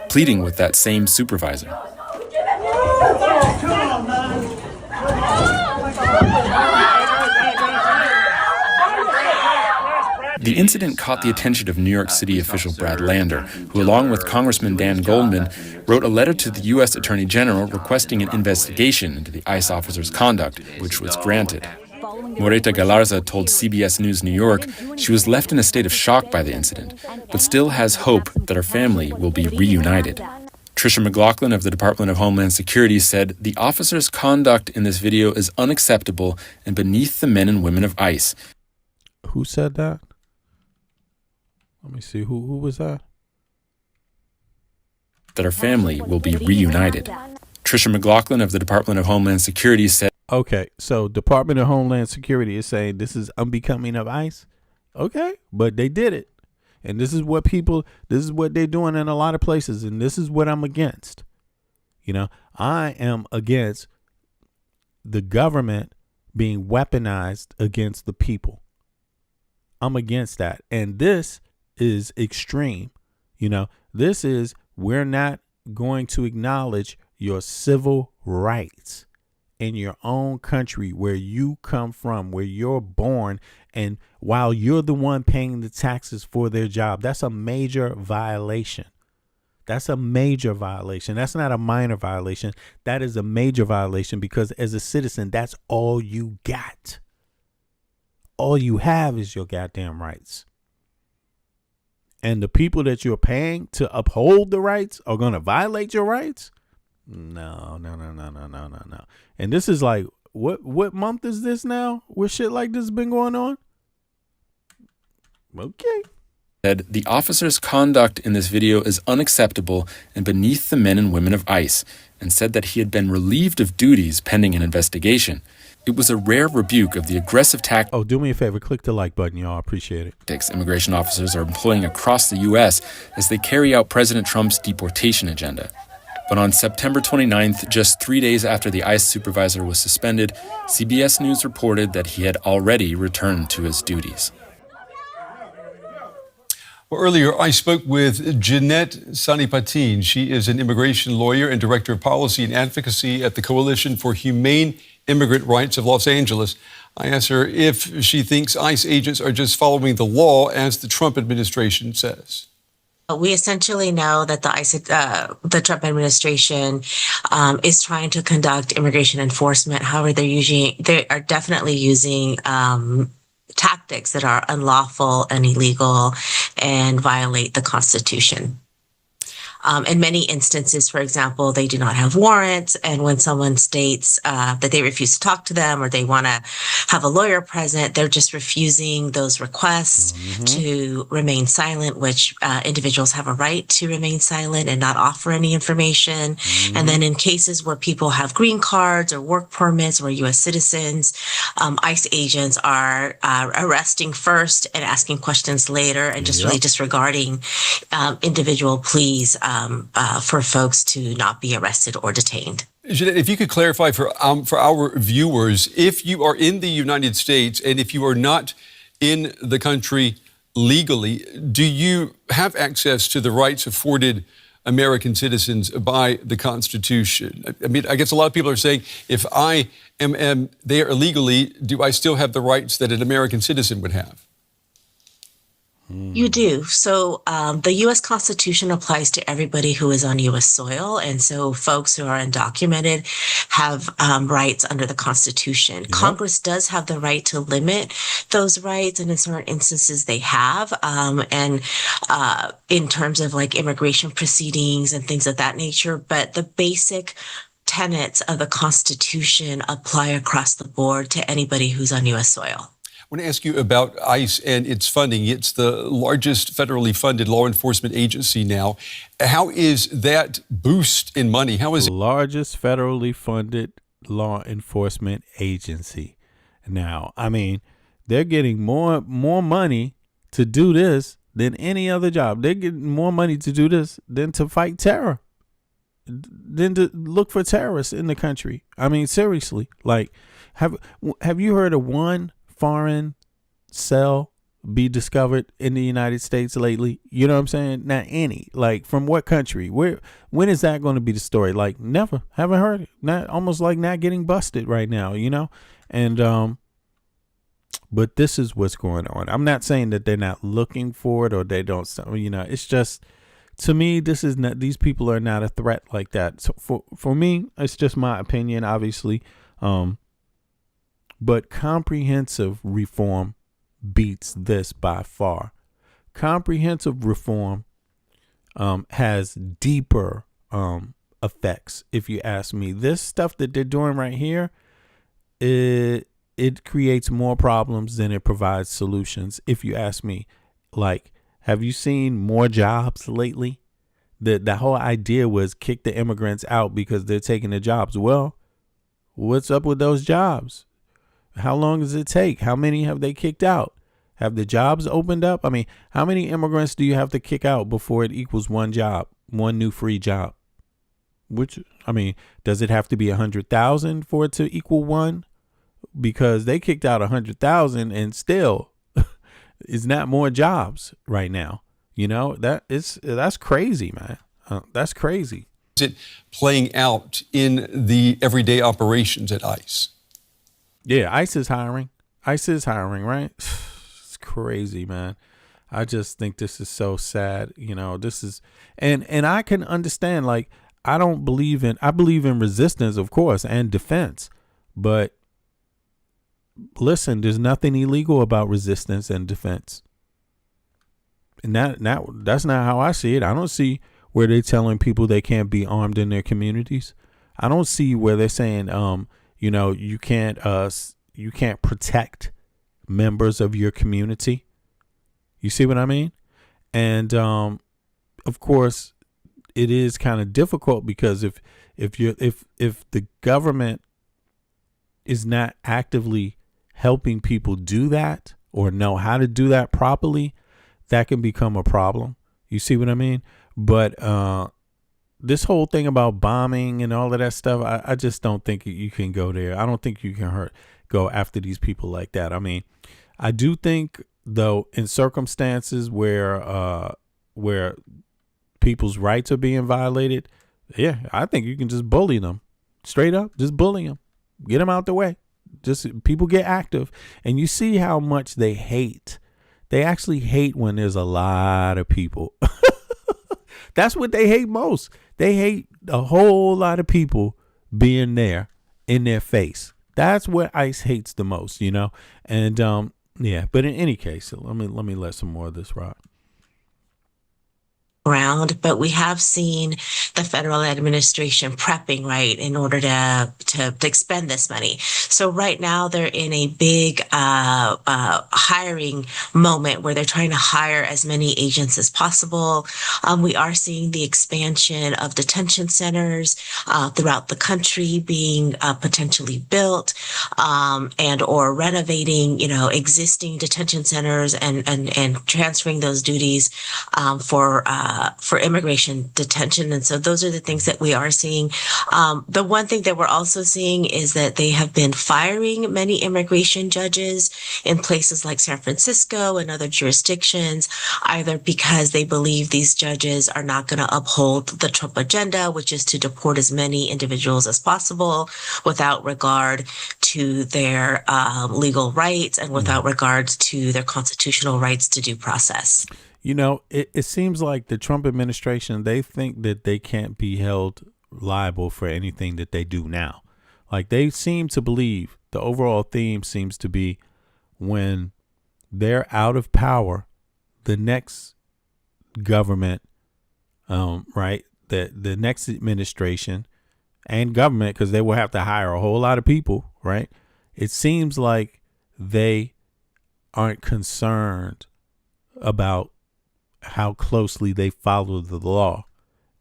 pleading with that same supervisor. The incident caught the attention of New York City official Brad Lander, who, along with Congressman Dan Goldman, wrote a letter to the U.S. Attorney General requesting an investigation into the ICE officer's conduct, which was granted. Moreta Galarza told CBS News New York she was left in a state of shock by the incident, but still has hope that her family will be reunited. Tricia McLaughlin of the Department of Homeland Security said the officer's conduct in this video is unacceptable and beneath the men and women of ICE. Who said that? Let me see. Who was that? That her family will be reunited. Tricia McLaughlin of the Department of Homeland Security said, okay, so Department of Homeland Security is saying this is unbecoming of ICE. Okay, but they did it. And this is what they're doing in a lot of places. And this is what I'm against. I am against the government being weaponized against the people. I'm against that. And this is extreme. This is, we're not going to acknowledge your civil rights in your own country, where you come from, where you're born, and while you're the one paying the taxes for their job. That's a major violation. That's a major violation. That's not a minor violation. That is a major violation, because as a citizen, that's all you got. All you have is your goddamn rights. And the people that you're paying to uphold the rights are going to violate your rights? No. And this is like, what month is this now where shit like this has been going on? Okay. Said the officer's conduct in this video is unacceptable and beneath the men and women of ICE, and said that he had been relieved of duties pending an investigation. It was a rare rebuke of the aggressive tactics. Oh, do me a favor, click the like button, y'all. Appreciate it. Immigration officers are employing across the U.S. as they carry out President Trump's deportation agenda. But on September 29th, just 3 days after the ICE supervisor was suspended, CBS News reported that he had already returned to his duties. Well, earlier, I spoke with Jeanette Sanipatin. She is an immigration lawyer and director of policy and advocacy at the Coalition for Humane Immigrant Rights of Los Angeles. I asked her if she thinks ICE agents are just following the law, as the Trump administration says. We essentially know that the Trump administration is trying to conduct immigration enforcement. However, they are definitely using tactics that are unlawful and illegal and violate the Constitution. In many instances, for example, they do not have warrants, and when someone states that they refuse to talk to them or they want to have a lawyer present, they're just refusing those requests to remain silent, which individuals have a right to remain silent and not offer any information. And then in cases where people have green cards or work permits or U.S. citizens, ICE agents are arresting first and asking questions later, and just really disregarding individual pleas for folks to not be arrested or detained. Jeanette, if you could clarify for our viewers, if you are in the United States and if you are not in the country legally. Do you have access to the rights afforded American citizens by the Constitution? I mean, I guess a lot of people are saying, if I am there illegally, do I still have the rights that an American citizen would have? You do. So the U.S. Constitution applies to everybody who is on U.S. soil. And so folks who are undocumented have rights under the Constitution. Yep. Congress does have the right to limit those rights. And in certain instances, they have. And in terms of like immigration proceedings and things of that nature. But the basic tenets of the Constitution apply across the board to anybody who's on U.S. soil. I want to ask you about ICE and its funding. It's the largest federally funded law enforcement agency now. How is that boost in money? How is it? Largest federally funded law enforcement agency. Now, I mean, they're getting more money to do this than any other job. They're getting more money to do this than to fight terror, than to look for terrorists in the country. I mean, seriously, like, have you heard of one foreign cell be discovered in the United States lately? You know what I'm saying? Not any. Like, from what country? When is that going to be the story? Like, never. Haven't heard it. Not almost like not getting busted right now, you know? And but this is what's going on. I'm not saying that they're not looking for it or they don't, you know, it's just, to me, this is not, these people are not a threat like that. So for me, it's just my opinion, obviously. But comprehensive reform beats this by far. Comprehensive reform has deeper effects, if you ask me. This stuff that they're doing right here, it creates more problems than it provides solutions, if you ask me. Like, have you seen more jobs lately? The whole idea was kick the immigrants out because they're taking the jobs. Well, what's up with those jobs? How long does it take? How many have they kicked out? Have the jobs opened up? I mean, how many immigrants do you have to kick out before it equals one job, one new free job? Which, I mean, does it have to be 100,000 for it to equal one? Because they kicked out 100,000 and still is not more jobs right now. You know, that's crazy, man. That's crazy. Is it playing out in the everyday operations at ICE? Yeah, ICE is hiring. ICE is hiring, right? It's crazy, man. I just think this is so sad. You know, this is, and I can understand, like, I believe in resistance, of course, and defense. But listen, there's nothing illegal about resistance and defense. And that's not how I see it. I don't see where they're telling people they can't be armed in their communities. I don't see where they're saying, you know, you can't protect members of your community. You see what I mean? And of course, it is kind of difficult because if the government is not actively helping people do that or know how to do that properly, that can become a problem. You see what I mean? But this whole thing about bombing and all of that stuff, I just don't think you can go there. I don't think you can go after these people like that. I mean, I do think, though, in circumstances where people's rights are being violated, yeah, I think you can just bully them. Straight up, just bully them. Get them out the way. Just people get active. And you see how much they hate. They actually hate when there's a lot of people. That's what they hate most. They hate a whole lot of people being there in their face. That's what ICE hates the most, you know? And yeah, but in any case, let me let some more of this rock. Around, but we have seen the federal administration prepping, right, in order to expend this money. So right now they're in a big hiring moment where they're trying to hire as many agents as possible. We are seeing the expansion of detention centers throughout the country being potentially built and or renovating, you know, existing detention centers and transferring those duties for immigration detention. And so those are the things that we are seeing. The one thing that we're also seeing is that they have been firing many immigration judges in places like San Francisco and other jurisdictions, either because they believe these judges are not going to uphold the Trump agenda, which is to deport as many individuals as possible without regard to their legal rights and without regard to their constitutional rights to due process. You know, it seems like the Trump administration, they think that they can't be held liable for anything that they do now. Like, they seem to believe, the overall theme seems to be, when they're out of power, the next government, right, the next administration and government, because they will have to hire a whole lot of people, right? It seems like they aren't concerned about how closely they follow the law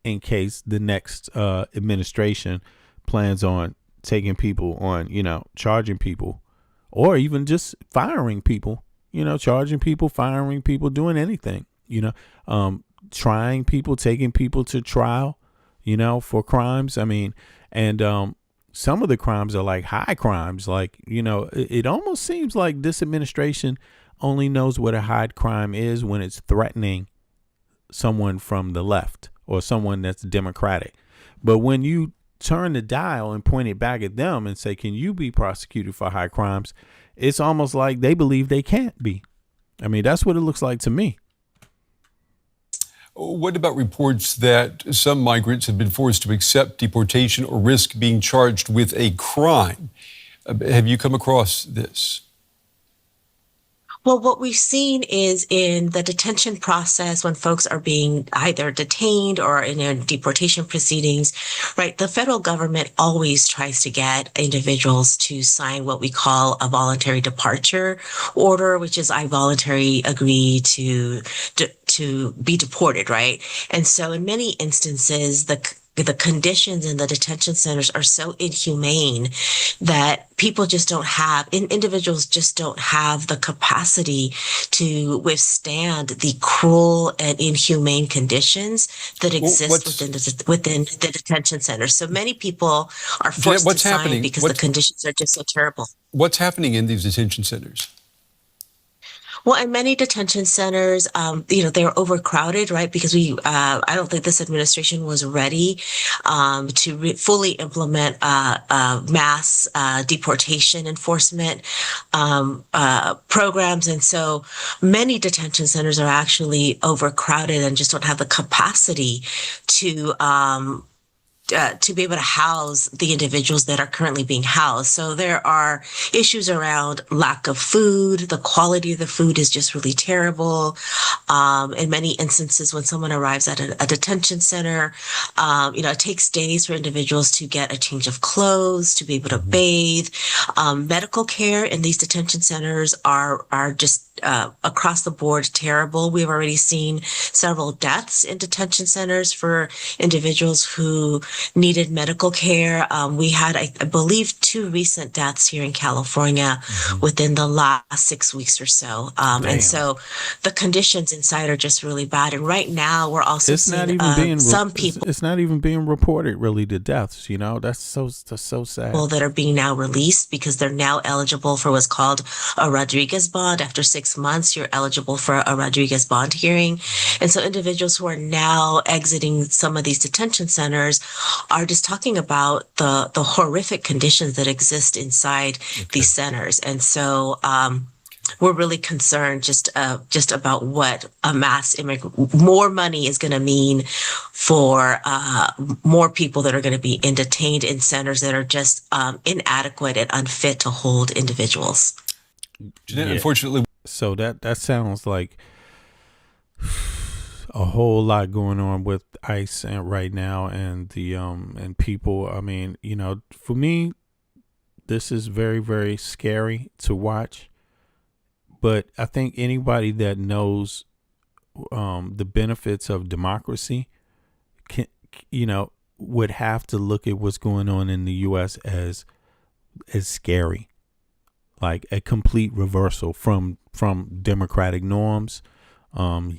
in case the next administration plans on taking people on, you know, charging people, or even just firing people, you know, charging people, firing people, doing anything, you know, trying people, taking people to trial, you know, for crimes. I mean, and some of the crimes are like high crimes. Like, you know, it almost seems like this administration only knows what a high crime is when it's threatening someone from the left or someone that's Democratic. But when you turn the dial and point it back at them and say, can you be prosecuted for high crimes? It's almost like they believe they can't be. I mean, that's what it looks like to me. What about reports that some migrants have been forced to accept deportation or risk being charged with a crime? Have you come across this? Well, what we've seen is in the detention process, when folks are being either detained or in their deportation proceedings, right, the federal government always tries to get individuals to sign what we call a voluntary departure order, which is I voluntarily agree to be deported, right? And so in many instances, the conditions in the detention centers are so inhumane that people just don't have, individuals just don't have the capacity to withstand the cruel and inhumane conditions that exist within the detention centers. So many people are forced to sign because the conditions are just so terrible. What's happening in these detention centers? Well, in many detention centers, you know, they're overcrowded, right? Because I don't think this administration was ready to fully implement mass deportation enforcement programs. And so many detention centers are actually overcrowded and just don't have the capacity to be able to house the individuals that are currently being housed. So there are issues around lack of food. The quality of the food is just really terrible. In many instances, when someone arrives at a detention center, you know, it takes days for individuals to get a change of clothes, to be able to bathe. Medical care in these detention centers are just across the board terrible. We've already seen several deaths in detention centers for individuals who needed medical care. We had, I believe, 2 recent deaths here in California within the last 6 weeks or so. And so the conditions inside are just really bad. And right now we're also seeing some people. It's not even being reported, really, the deaths, you know, that's so sad. That are being now released because they're now eligible for what's called a Rodriguez bond. After 6 months, you're eligible for a Rodriguez bond hearing. And so individuals who are now exiting some of these detention centers are just talking about the horrific conditions that exist inside these centers. And so we're really concerned just about what a more money is going to mean for more people that are going to be detained in centers that are just inadequate and unfit to hold individuals. Jeanette, unfortunately. So that sounds like a whole lot going on with ICE and right now, and the and people. I mean, you know, for me, this is very, very scary to watch. But I think anybody that knows the benefits of democracy can, you know, would have to look at what's going on in the U.S. as scary, like a complete reversal from democratic norms. Like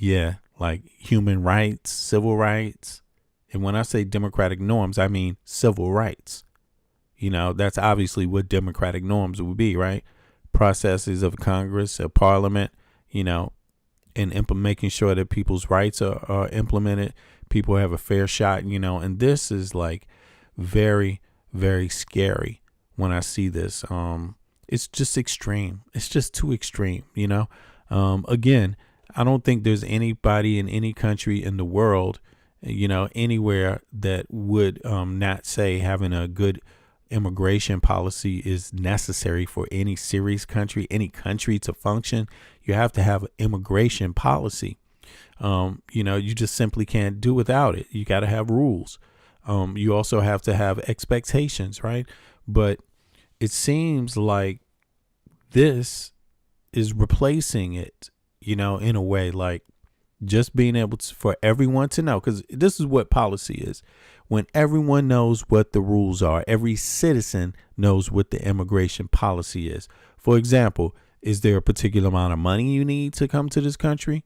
like human rights, civil rights. And when I say democratic norms, I mean civil rights. You know, that's obviously what democratic norms would be, right? Processes of Congress, of Parliament, you know, and making sure that people's rights are implemented. People have a fair shot, you know, and this is like very, very scary when I see this. It's just extreme. It's just too extreme, you know. Again, I don't think there's anybody in any country in the world, you know, anywhere that would not say having a good immigration policy is necessary for any serious country, any country to function. You have to have an immigration policy. You know, you just simply can't do without it. You got to have rules. You also have to have expectations, right? But it seems like this is replacing it, you know, in a way, like just being able to, for everyone to know, because this is what policy is. When everyone knows what the rules are, every citizen knows what the immigration policy is. For example, is there a particular amount of money you need to come to this country?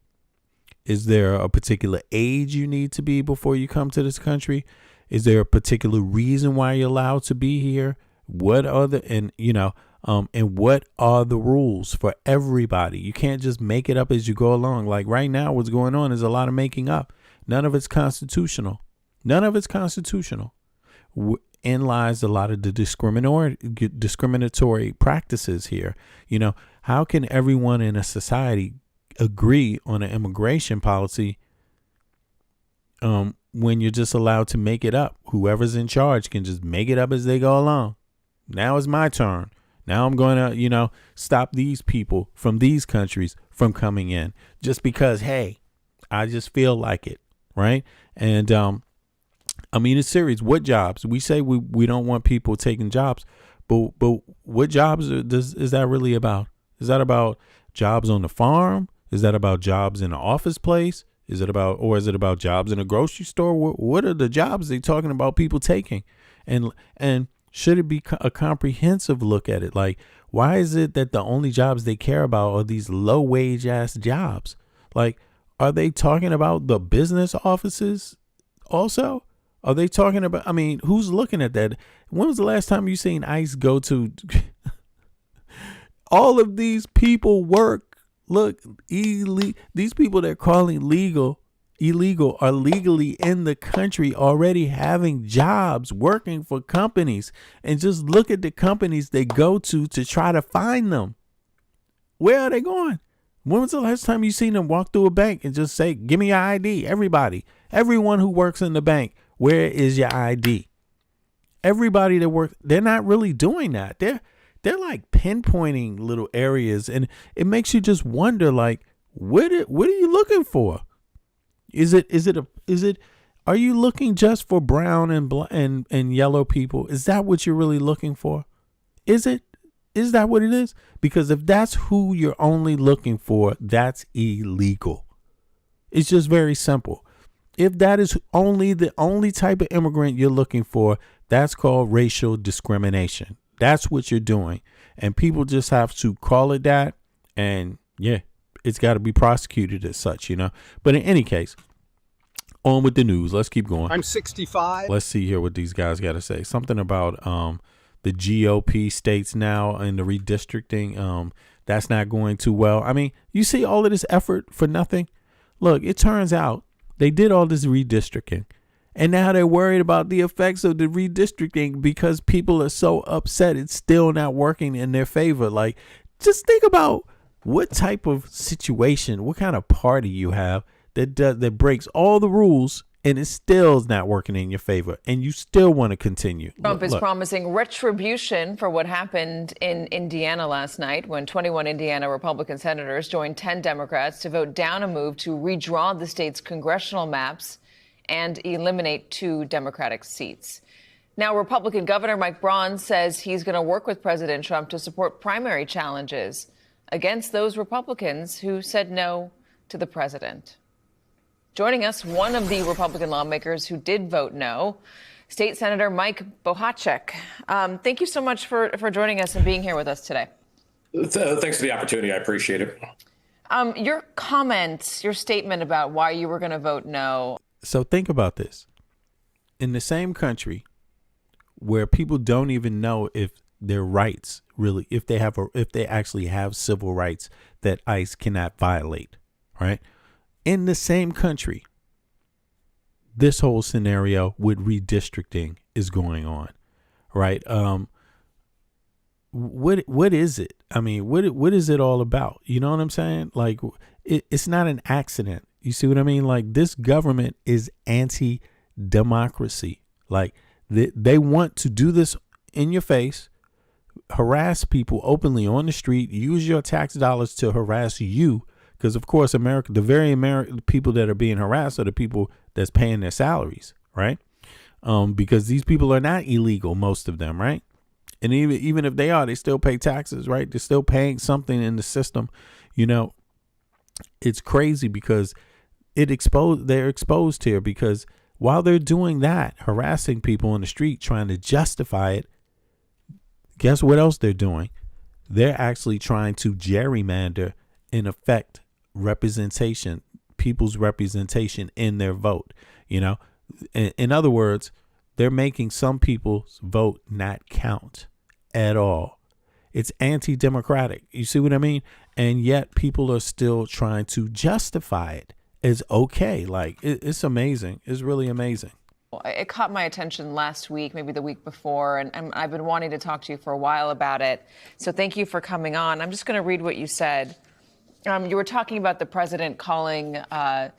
Is there a particular age you need to be before you come to this country? Is there a particular reason why you're allowed to be here? What are the, and you know, and what are the rules for everybody? You can't just make it up as you go along. Like right now, what's going on is a lot of making up. None of it's constitutional. None of it's constitutional. In lies a lot of the discriminatory practices here. You know, how can everyone in a society agree on an immigration policy when you're just allowed to make it up? Whoever's in charge can just make it up as they go along. Now it's my turn. Now I'm going to, you know, stop these people from these countries from coming in just because, hey, I just feel like it. Right. And I mean, it's serious. What jobs? We say we don't want people taking jobs, but what jobs is that really about? Is that about jobs on the farm? Is that about jobs in an office place? Is it about jobs in a grocery store? What are the jobs they talking about people taking? And should it be a comprehensive look at it? Like, why is it that the only jobs they care about are these low wage ass jobs? Like, are they talking about the business offices also? Are they talking about, I mean, who's looking at that? When was the last time you seen ICE go to all of these people work? Look, these people they're calling illegal are legally in the country already having jobs working for companies. And just look at the companies they go to try to find them. Where are they going? When was the last time you seen them walk through a bank and just say, give me your ID? Everyone who works in the bank, where is your ID? Everybody that works, they're not really doing that. They're like pinpointing little areas, and it makes you just wonder, like, what are you looking for? Are you looking just for brown and yellow people? Is that what you're really looking for? Is that what it is? Because if that's who you're only looking for, that's illegal. It's just very simple. If that is the only type of immigrant you're looking for, that's called racial discrimination. That's what you're doing. And people just have to call it that. And yeah, it's got to be prosecuted as such, you know. But in any case, on with the news. Let's keep going. I'm 65. Let's see here what these guys got to say. Something about the GOP states now and the redistricting. That's not going too well. I mean, you see all of this effort for nothing. Look, it turns out they did all this redistricting, and now they're worried about the effects of the redistricting because people are so upset it's still not working in their favor. Like, just think about what type of situation, what kind of party you have that breaks all the rules and it still is not working in your favor, and you still want to continue. Trump is promising retribution for what happened in Indiana last night when 21 Indiana Republican senators joined 10 Democrats to vote down a move to redraw the state's congressional maps and eliminate 2 Democratic seats. Now, Republican Governor Mike Braun says he's going to work with President Trump to support primary challenges against those Republicans who said no to the president. Joining us, one of the Republican lawmakers who did vote no, State Senator Mike Bohacek. Thank you so much for joining us and being here with us today. Thanks for the opportunity. I appreciate it. Your comments, your statement about why you were going to vote no. So think about this. In the same country where people don't even know if their rights really, if they actually have civil rights that ICE cannot violate, right? In the same country, this whole scenario with redistricting is going on, right? What is it? I mean, what is it all about? You know what I'm saying? Like, it's not an accident. You see what I mean? Like, this government is anti-democracy. Like, they want to do this in your face, harass people openly on the street, use your tax dollars to harass you. Because, of course, the people that are being harassed are the people that's paying their salaries, right? Because these people are not illegal, most of them, right? And even if they are, they still pay taxes, right? They're still paying something in the system. You know, it's crazy because they're exposed here, because while they're doing that, harassing people on the street, trying to justify it, guess what else they're doing? They're actually trying to gerrymander and affect representation, people's representation in their vote. You know, in other words, they're making some people's vote not count at all. It's anti-democratic. You see what I mean? And yet people are still trying to justify it as okay. Like, it's amazing. It's really amazing. It caught my attention last week, maybe the week before, and I've been wanting to talk to you for a while about it. So thank you for coming on. I'm just going to read what you said. You were talking about the president calling another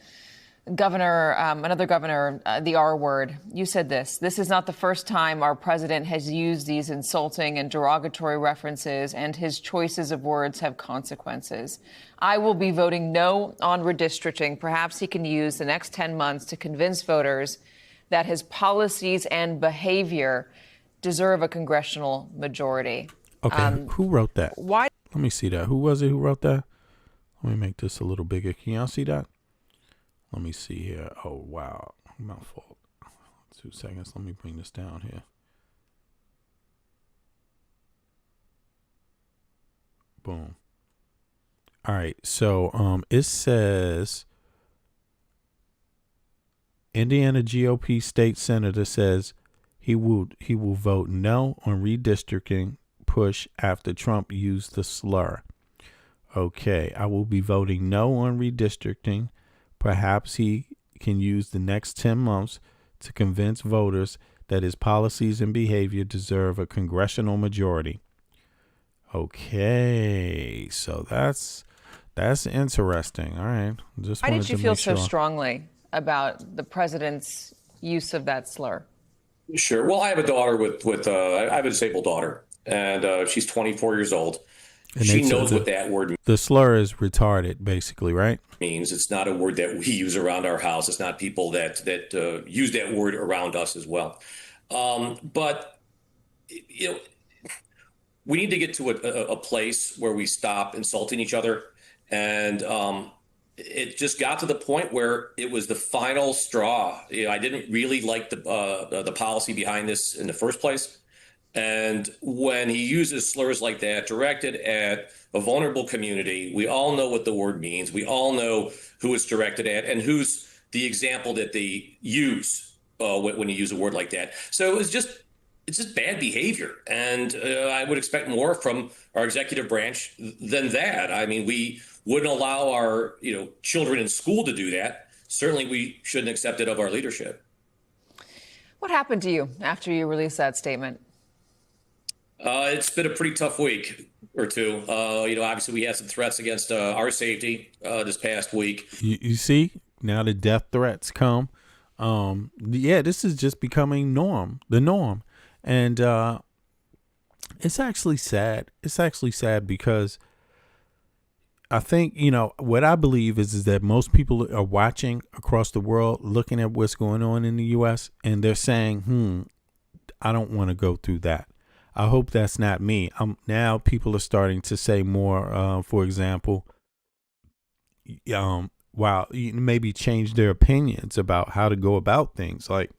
governor, the R word. You said this is not the first time our president has used these insulting and derogatory references, and his choices of words have consequences. I will be voting no on redistricting. Perhaps he can use the next 10 months to convince voters that his policies and behavior deserve a congressional majority. Okay, who wrote that? Why? Let me see that. Who was it who wrote that? Let me make this a little bigger. Can y'all see that? Let me see here. Oh, wow. My fault. 2 seconds. Let me bring this down here. Boom. All right. So it says Indiana GOP state senator says he will vote no on redistricting push after Trump used the slur. Okay, I will be voting no on redistricting. Perhaps he can use the next 10 months to convince voters that his policies and behavior deserve a congressional majority. Okay, so that's interesting. All right. Why did you feel so strongly about the president's use of that slur? Sure. Well, I have a daughter I have a disabled daughter, and she's 24 years old. And she knows what that word means. The slur is retarded, basically, right? It's not a word that we use around our house. It's not people that use that word around us as well. But you know, we need to get to a place where we stop insulting each other. And it just got to the point where it was the final straw. You know, I didn't really like the policy behind this in the first place. And when he uses slurs like that directed at a vulnerable community, we all know what the word means. We all know who it's directed at and who's the example that they use when you use a word like that. So it's just bad behavior. And I would expect more from our executive branch than that. I mean, we wouldn't allow our children in school to do that. Certainly, we shouldn't accept it of our leadership. What happened to you after you released that statement? It's been a pretty tough week or two. Obviously we had some threats against our safety this past week. You see, now the death threats come. This is just becoming the norm. And it's actually sad. It's actually sad because I think, what I believe is that most people are watching across the world, looking at what's going on in the U.S., and they're saying, I don't want to go through that. I hope that's not me. Now people are starting to say more, for example, maybe change their opinions about how to go about things. Like,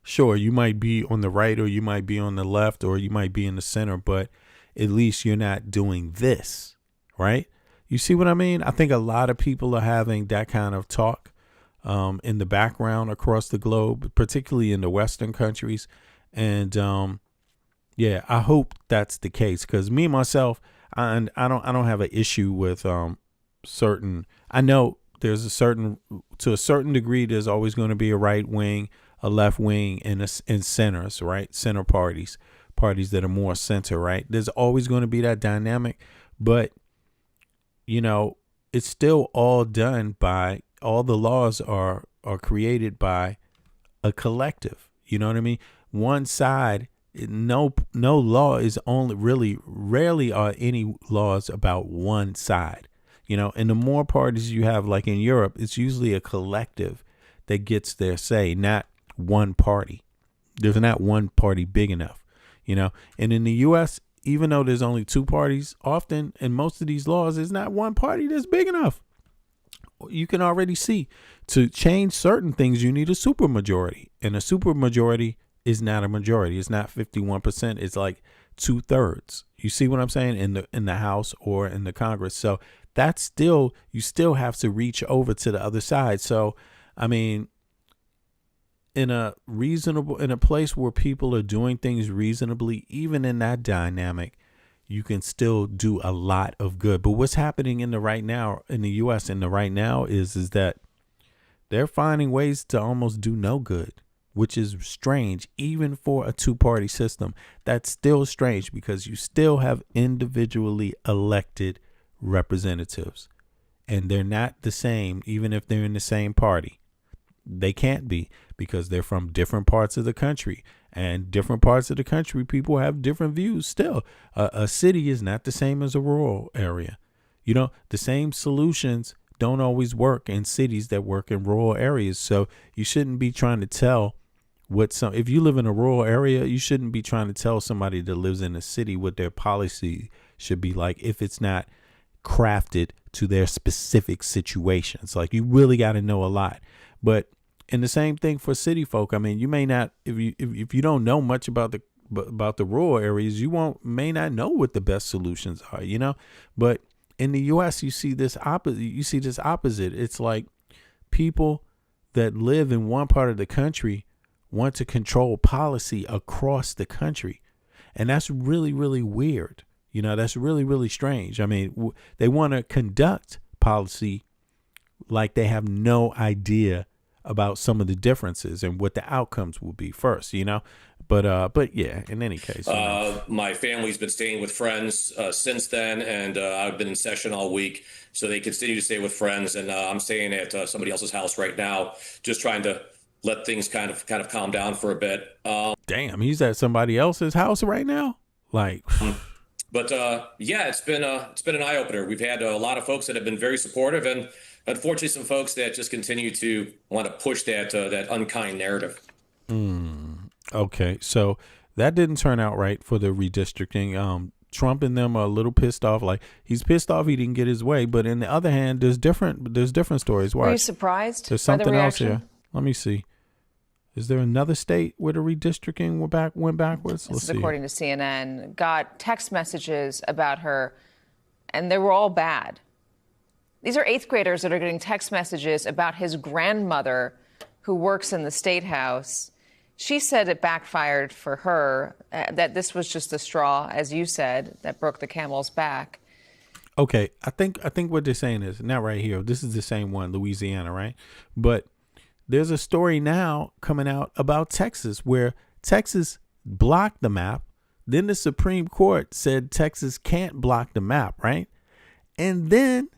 sure, you might be on the right or you might be on the left or you might be in the center, but at least you're not doing this, right? You see what I mean? I think a lot of people are having that kind of talk in the background across the globe, particularly in the Western countries. And yeah, I hope that's the case, because me myself, I don't have an issue with certain. I know there's to a certain degree, there's always going to be a right wing, a left wing, and centers, right? Center parties that are more center, right? There's always going to be that dynamic, but you know, it's still all done by, all the laws are created by a collective. You know what I mean? One side, no law is only really, rarely are any laws about one side. You know, and the more parties you have, like in Europe, it's usually a collective that gets their say, not one party. There's not one party big enough, you know. And in the U.S., even though there's only two parties, often in most of these laws, there's not one party that's big enough. You can already see, to change certain things, you need a supermajority, and a supermajority is not a majority. It's not 51%. It's like 2/3. You see what I'm saying? In the House or in the Congress. So that's still, you still have to reach over to the other side. So, I mean, in a place where people are doing things reasonably, even in that dynamic, you can still do a lot of good. But what's happening in the right now in the U.S. in the right now is that they're finding ways to almost do no good, which is strange, even for a two-party system. That's still strange, because you still have individually elected representatives, and they're not the same, even if they're in the same party. They can't be, because they're from different parts of the country, and different parts of the country, people have different views still. A city is not the same as a rural area. You know, the same solutions don't always work in cities that work in rural areas. So you shouldn't be trying to tell if you live in a rural area, you shouldn't be trying to tell somebody that lives in a city what their policy should be like, if it's not crafted to their specific situations. Like, you really got to know a lot. But and the same thing for city folk. I mean, you may not, if you don't know much about the rural areas, you may not know what the best solutions are, you know. But in the U.S., you see this opposite. It's like people that live in one part of the country want to control policy across the country, and that's really, really weird. You know, that's really, really strange. I mean, they want to conduct policy like they have no idea about some of the differences and what the outcomes will be first, you know. But yeah, in any case, you know. My family's been staying with friends since then, and I've been in session all week, so they continue to stay with friends, and I'm staying at somebody else's house right now, just trying to let things kind of calm down for a bit. Damn, he's at somebody else's house right now, like. But yeah, it's been an eye opener. We've had a lot of folks that have been very supportive, and unfortunately, some folks that just continue to want to push that unkind narrative. Okay, so that didn't turn out right for the redistricting. Trump and them are a little pissed off. Like, he's pissed off he didn't get his way, but on the other hand, there's different stories. Watch. Were you surprised? There's by the something else reaction? here. Let me see. Is there another state where the redistricting went backwards? This is according to CNN. Got text messages about her, and they were all bad. These are 8th graders that are getting text messages about his grandmother, who works in the State House. She said it backfired for her, that this was just the straw, as you said, that broke the camel's back. Okay, I think what they're saying is, not right here, this is the same one, Louisiana, right? But there's a story now coming out about Texas, where Texas blocked the map. Then the Supreme Court said Texas can't block the map, right? And then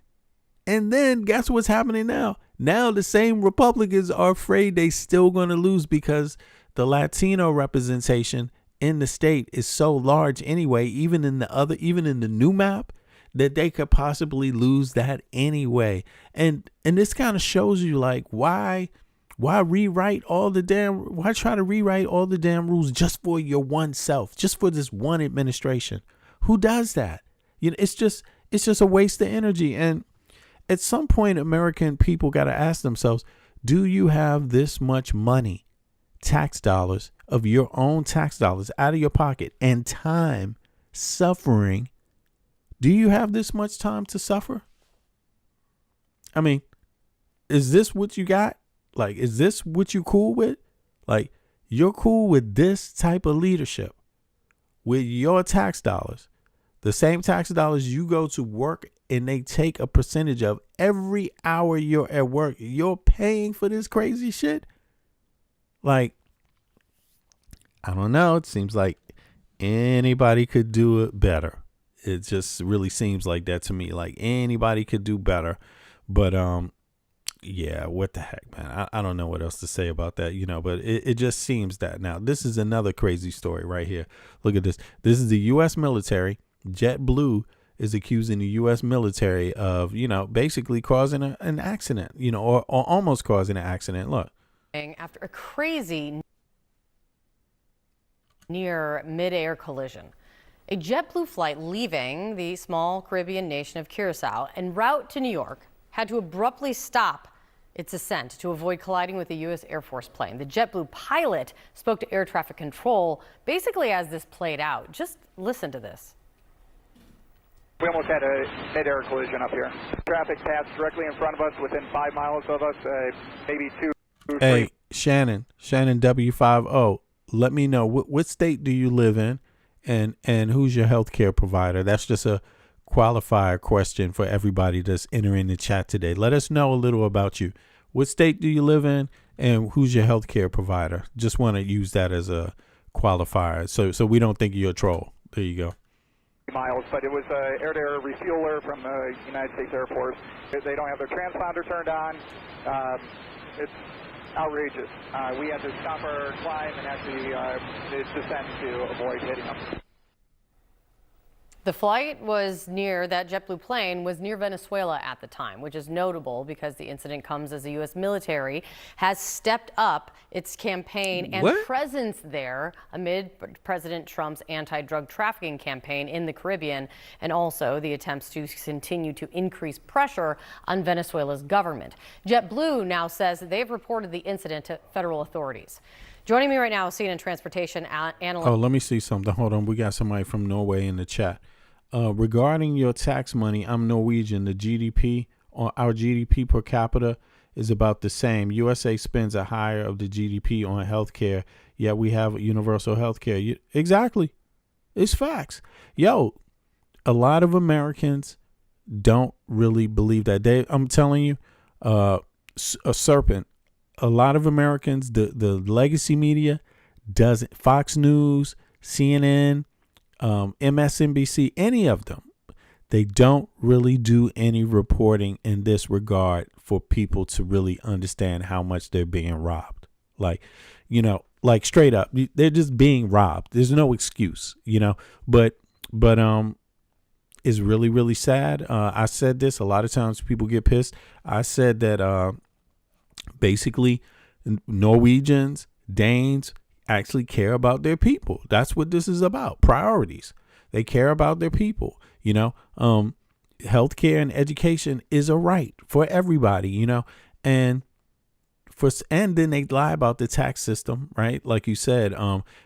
guess what's happening now? Now the same Republicans are afraid they still going to lose, because the Latino representation in the state is so large anyway, even in the new map, that they could possibly lose that anyway. And this kind of shows you, like, why try to rewrite all the damn rules just for your one self, just for this one administration? Who does that? You know, it's just a waste of energy. And at some point, American people got to ask themselves, do you have this much money, tax dollars, of your own tax dollars out of your pocket, and time, suffering? Do you have this much time to suffer? I mean, is this what you got? Like, is this what you cool with? Like, you're cool with this type of leadership with your tax dollars, the same tax dollars you go to work and they take a percentage of every hour you're at work. You're paying for this crazy shit. Like, I don't know. It seems like anybody could do it better. It just really seems like that to me. Like anybody could do better. But, yeah, what the heck, man? I don't know what else to say about that, but it just seems that. Now, this is another crazy story right here. Look at this. This is the U.S. military. JetBlue is accusing the U.S. military of, basically causing an accident, or almost causing an accident. Look. After a crazy near mid-air collision. A JetBlue flight leaving the small Caribbean nation of Curacao en route to New York had to abruptly stop its ascent to avoid colliding with a U.S. Air Force plane. The JetBlue pilot spoke to air traffic control basically as this played out. Just listen to this. We almost had a mid-air collision up here. Traffic passed directly in front of us, within 5 miles of us, maybe 2, 3. Hey, Shannon W50, let me know what state do you live in, and who's your healthcare provider? That's just a qualifier question for everybody that's entering the chat today. Let us know a little about you. What state do you live in, and who's your healthcare provider? Just want to use that as a qualifier, so we don't think you're a troll. There you go. Miles, but it was an air-to-air refueler from the United States Air Force. They don't have their transponder turned on. It's outrageous. We had to stop our climb and actually descend to avoid hitting them. The flight was near, that JetBlue plane was near Venezuela at the time, which is notable because the incident comes as the U.S. military has stepped up its campaign and presence there amid President Trump's anti-drug trafficking campaign in the Caribbean, and also the attempts to continue to increase pressure on Venezuela's government. JetBlue now says that they've reported the incident to federal authorities. Joining me right now is CNN transportation analyst. Oh, let me see something. Hold on. We got somebody from Norway in the chat. Regarding your tax money, I'm Norwegian. The GDP, or our GDP per capita, is about the same. USA spends a higher of the GDP on healthcare, yet we have universal healthcare. Exactly. It's facts. Yo, a lot of Americans don't really believe that. I'm telling you, a serpent. A lot of Americans, the legacy media doesn't. Fox News, CNN, MSNBC, any of them, they don't really do any reporting in this regard for people to really understand how much they're being robbed. Like, like straight up, they're just being robbed. There's no excuse, but it's really, really sad. I said this a lot of times. People get pissed. I said that basically Norwegians, Danes actually care about their people. That's what this is about. Priorities. They care about their people. Healthcare and education is a right for everybody, and then they lie about the tax system, right? Like you said,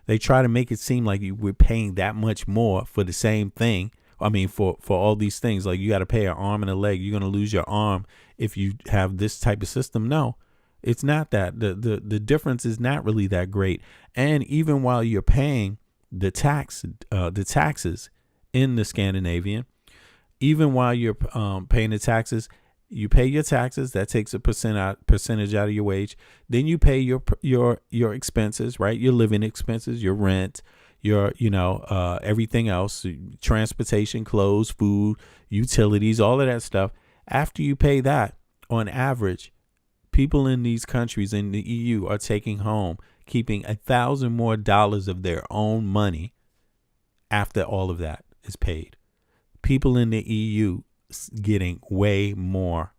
they try to make it seem like we're paying that much more for the same thing. I mean, for all these things, like you got to pay an arm and a leg. You're going to lose your arm if you have this type of system. No, it's not that. The difference is not really that great. And even while you're paying the taxes in the Scandinavian, even while you're paying the taxes, you pay your taxes. That takes a percentage out of your wage. Then you pay your expenses, right? Your living expenses, your rent, your everything else, transportation, clothes, food, utilities, all of that stuff. After you pay that, on average, people in these countries in the EU are taking home, keeping $1,000 more of their own money after all of that is paid. People in the EU getting way more,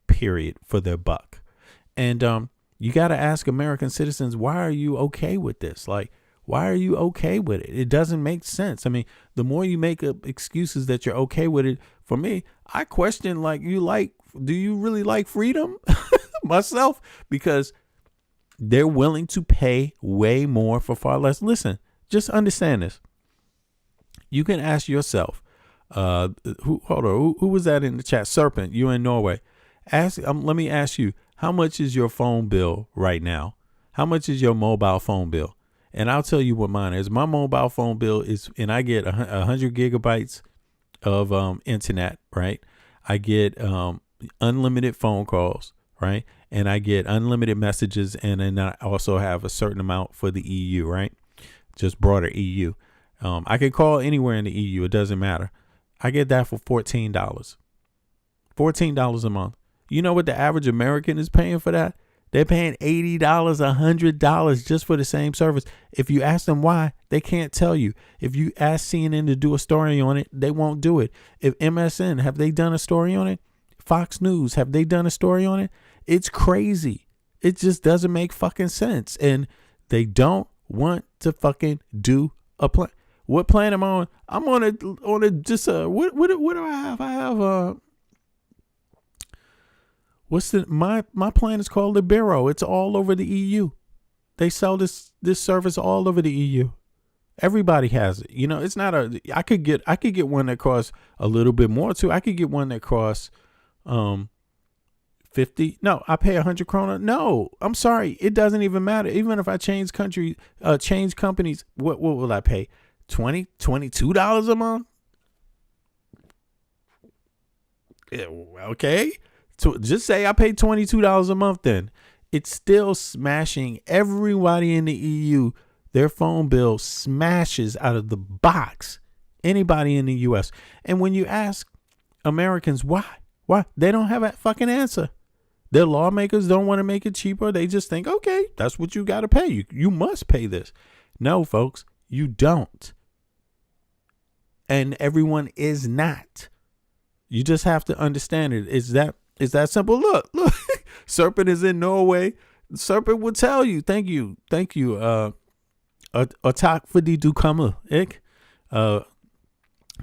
period, for their buck. And you got to ask American citizens, why are you okay with this? Like, why are you okay with it? It doesn't make sense. I mean, the more you make up excuses that you're okay with it, for me, I question, do you really like freedom? Myself, because they're willing to pay way more for far less. Listen, just understand this. You can ask yourself, who was that in the chat? Serpent, you're in Norway. Let me ask you, how much is your phone bill right now? How much is your mobile phone bill? And I'll tell you what mine is. My mobile phone bill is, and I get 100 gigabytes of internet, right? I get unlimited phone calls, right? And I get unlimited messages, and then I also have a certain amount for the EU, right? Just broader EU. I can call anywhere in the EU. It doesn't matter. I get that for $14. $14 a month. You know what the average American is paying for that? They're paying $80, $100 just for the same service. If you ask them why, they can't tell you. If you ask CNN to do a story on it, they won't do it. If MSN, have they done a story on it? Fox News, have they done a story on it? It's crazy. It just doesn't make fucking sense. And they don't want to fucking do a plan. What plan am I on? I'm on a what do I have? I have my plan is called Libero. It's all over the EU. They sell this service all over the EU. Everybody has it. You know, it's not I could get one that costs a little bit more too. I could get one that costs 50. No, I pay 100 krona. No, I'm sorry. It doesn't even matter. Even if I change companies, what will I pay? $22 a month? Yeah, okay. So just say I pay $22 a month, then it's still smashing everybody in the EU. Their phone bill smashes out of the box anybody in the US. And when you ask Americans why, they don't have a fucking answer. Their lawmakers don't want to make it cheaper. They just think, okay, that's what you got to pay. You must pay this. No, folks, you don't. And everyone is not. You just have to understand it. It's that simple. Look, Serpent is in Norway. Serpent will tell you. Thank you. Attack for the Dukamma.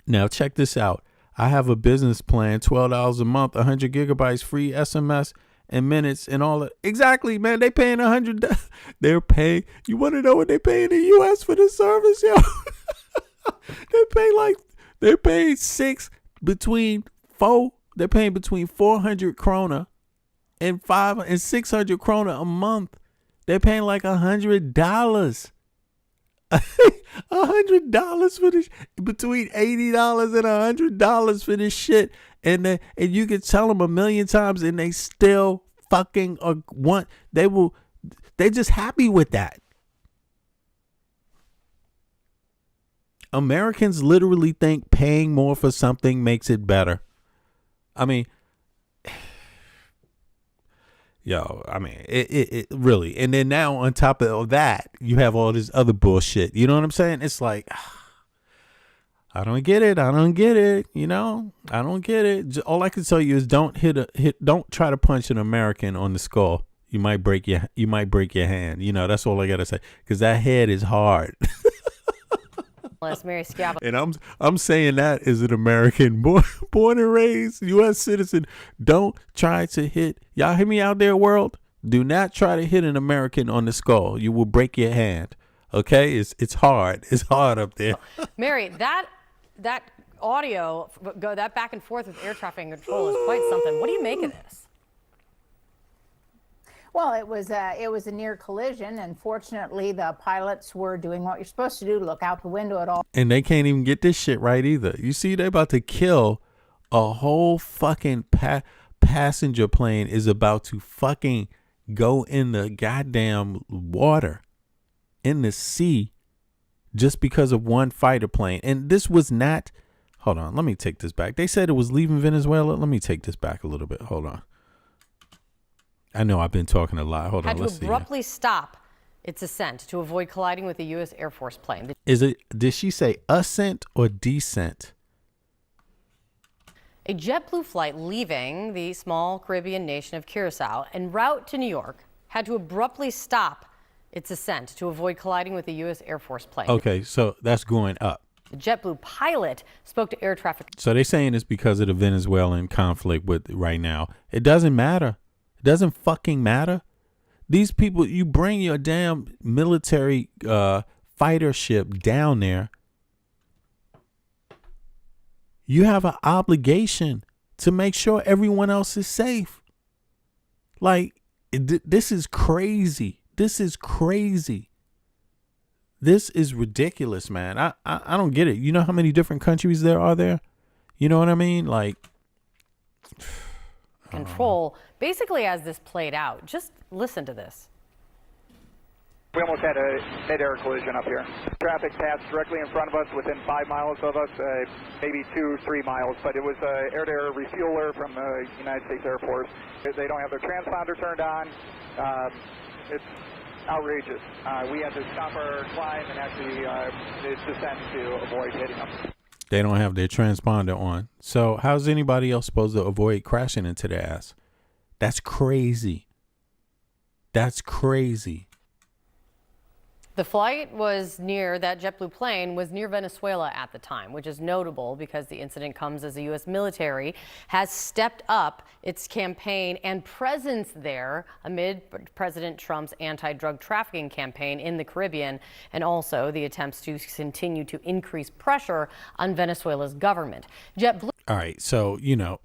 Now check this out. I have a business plan, $12 a month, 100 gigabytes, free SMS and minutes and all that. Exactly, man. They paying $100. They're paying. You want to know what they pay in the US for this service, yo? They're paying between 400 krona and 500 and 600 krona a month. They're paying like $100. $100 for this, between $80 and $100 for this shit, and you can tell them a million times, and they still fucking want. They're just happy with that. Americans literally think paying more for something makes it better. I mean, it really. And then now on top of that, you have all this other bullshit. You know what I'm saying? It's like, I don't get it. You know, I don't get it. All I can tell you is don't try to punch an American on the skull. You might break your hand. You know, that's all I got to say. Cause that head is hard. Mary Schiavo. And I'm saying that as an American, born and raised U.S. citizen. Don't try to hit. Y'all hear me out there, world? Do not try to hit an American on the skull. You will break your hand. Okay? It's hard. It's hard up there. Mary, that audio, that back and forth with air traffic control is quite something. What do you make of this? Well, it was a near collision, and fortunately, the pilots were doing what you're supposed to do, look out the window at all. And they can't even get this shit right either. You see, they're about to kill a whole fucking passenger plane is about to fucking go in the goddamn water, in the sea, just because of one fighter plane. And this was not. Hold on, let me take this back. They said it was leaving Venezuela. Let me take this back a little bit. Hold on. I know I've been talking a lot. Hold on, let's see. Had to abruptly stop its ascent to avoid colliding with a U.S. Air Force plane. Did she say ascent or descent? A JetBlue flight leaving the small Caribbean nation of Curacao en route to New York had to abruptly stop its ascent to avoid colliding with a U.S. Air Force plane. Okay, so that's going up. The JetBlue pilot spoke to air traffic. So they're saying it's because of the Venezuelan conflict with right now. It doesn't matter. Doesn't fucking matter. These people, you bring your damn military fighter ship down there. You have an obligation to make sure everyone else is safe. Like, this is crazy. This is crazy. This is ridiculous, man. I don't get it. You know how many different countries there are there? You know what I mean? Like, control. Basically, as this played out, just listen to this. We almost had a mid-air collision up here. Traffic passed directly in front of us, within 5 miles of us, maybe 2-3 miles, but it was an air-to-air refueler from the United States Air Force. They don't have their transponder turned on. It's outrageous. We had to stop our climb and actually descend to avoid hitting them. they don't have their transponder on. So how's anybody else supposed to avoid crashing into their ass? That's crazy. That's crazy. The flight was near, that JetBlue plane was near Venezuela at the time, which is notable because the incident comes as the U.S. military has stepped up its campaign and presence there amid President Trump's anti-drug trafficking campaign in the Caribbean, and also the attempts to continue to increase pressure on Venezuela's government. JetBlue. All right, so, you know,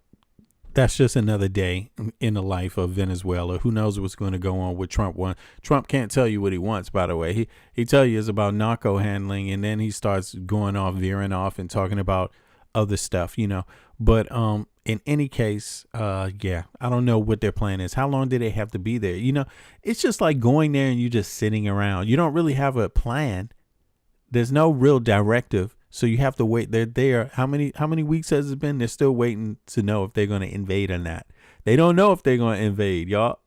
that's just another day in the life of Venezuela. Who knows what's going to go on with Trump? Trump can't tell you what he wants, by the way. He tell you it's about narco handling, and then he starts going off, veering off, and talking about other stuff, you know. But in any case, yeah, I don't know what their plan is. How long do they have to be there? You know, it's just like going there and you just sitting around. You don't really have a plan. There's no real directive. So you have to wait. They're there. How many weeks has it been? They're still waiting to know if they're going to invade or not. They don't know if they're going to invade, y'all.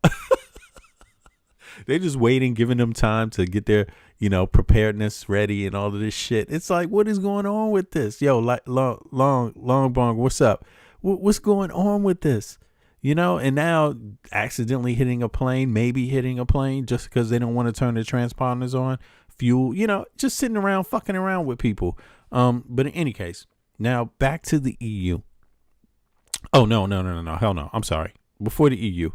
They're just waiting, giving them time to get their, you know, preparedness ready and all of this shit. It's like, what is going on with this? Yo, like long bong, what's up? What's going on with this? You know, and now accidentally hitting a plane, maybe hitting a plane just because they don't want to turn their transponders on, fuel, you know, just sitting around, fucking around with people. But in any case, now back to the EU. Oh, no. Hell no. I'm sorry. Before the EU.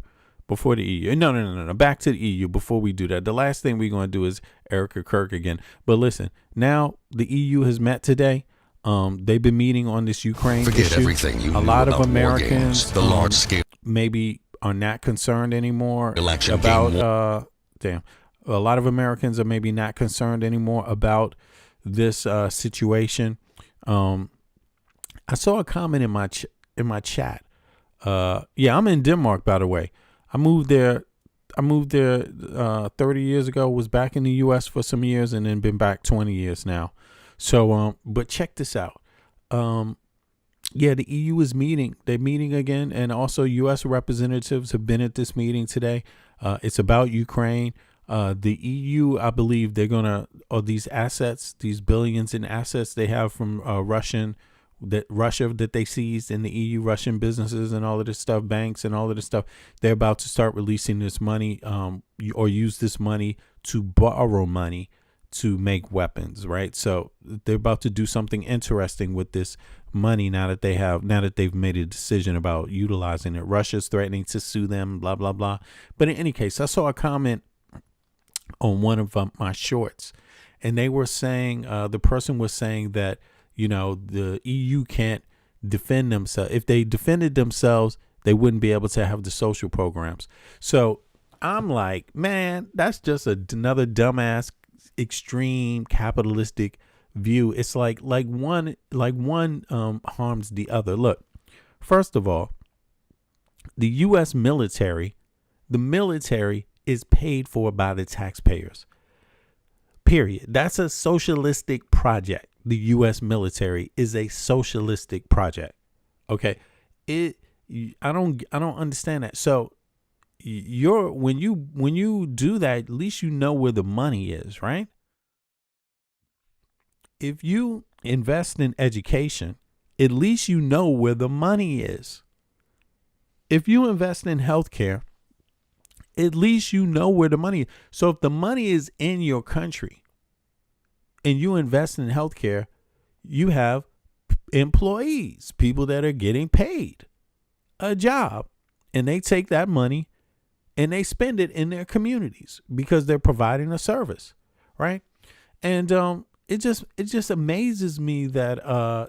No. Back to the EU before we do that. The last thing we're going to do is Erica Kirk again. But listen, now the EU has met today. They've been meeting on this Ukraine Forget issue. everything you A knew lot of about war Americans, games, the large scale maybe are not concerned anymore election about, a lot of Americans are maybe not concerned anymore about this situation. I saw a comment in my chat. Yeah, I'm in Denmark, by the way. I moved there 30 years ago, was back in the US for some years, and then been back 20 years now. So but check this out. Yeah, the EU is meeting. They're meeting again, and also US representatives have been at this meeting today. It's about Ukraine. The EU, I believe they're or these assets, these billions in assets they have from Russia that they seized in the EU, Russian businesses and all of this stuff, banks and all of this stuff. They're about to start releasing this money, or use this money to borrow money to make weapons, right? So they're about to do something interesting with this money now that they've made a decision about utilizing it. Russia's threatening to sue them, blah, blah, blah. But in any case, I saw a comment on one of my shorts, and they were saying, the person was saying that, you know, the EU can't defend themselves. If they defended themselves, they wouldn't be able to have the social programs. So I'm like, man, that's just another dumbass, extreme capitalistic view. It's like one harms the other. Look, first of all, the U.S. military, is paid for by the taxpayers. Period. That's a socialistic project. The U.S. military is a socialistic project. Okay, I don't understand that. So when you do that, at least you know where the money is, right? If you invest in education, at least you know where the money is. If you invest in healthcare, at least you know where the money is. So if the money is in your country and you invest in healthcare, you have employees, people that are getting paid a job, and they take that money and they spend it in their communities because they're providing a service, right? And it just amazes me that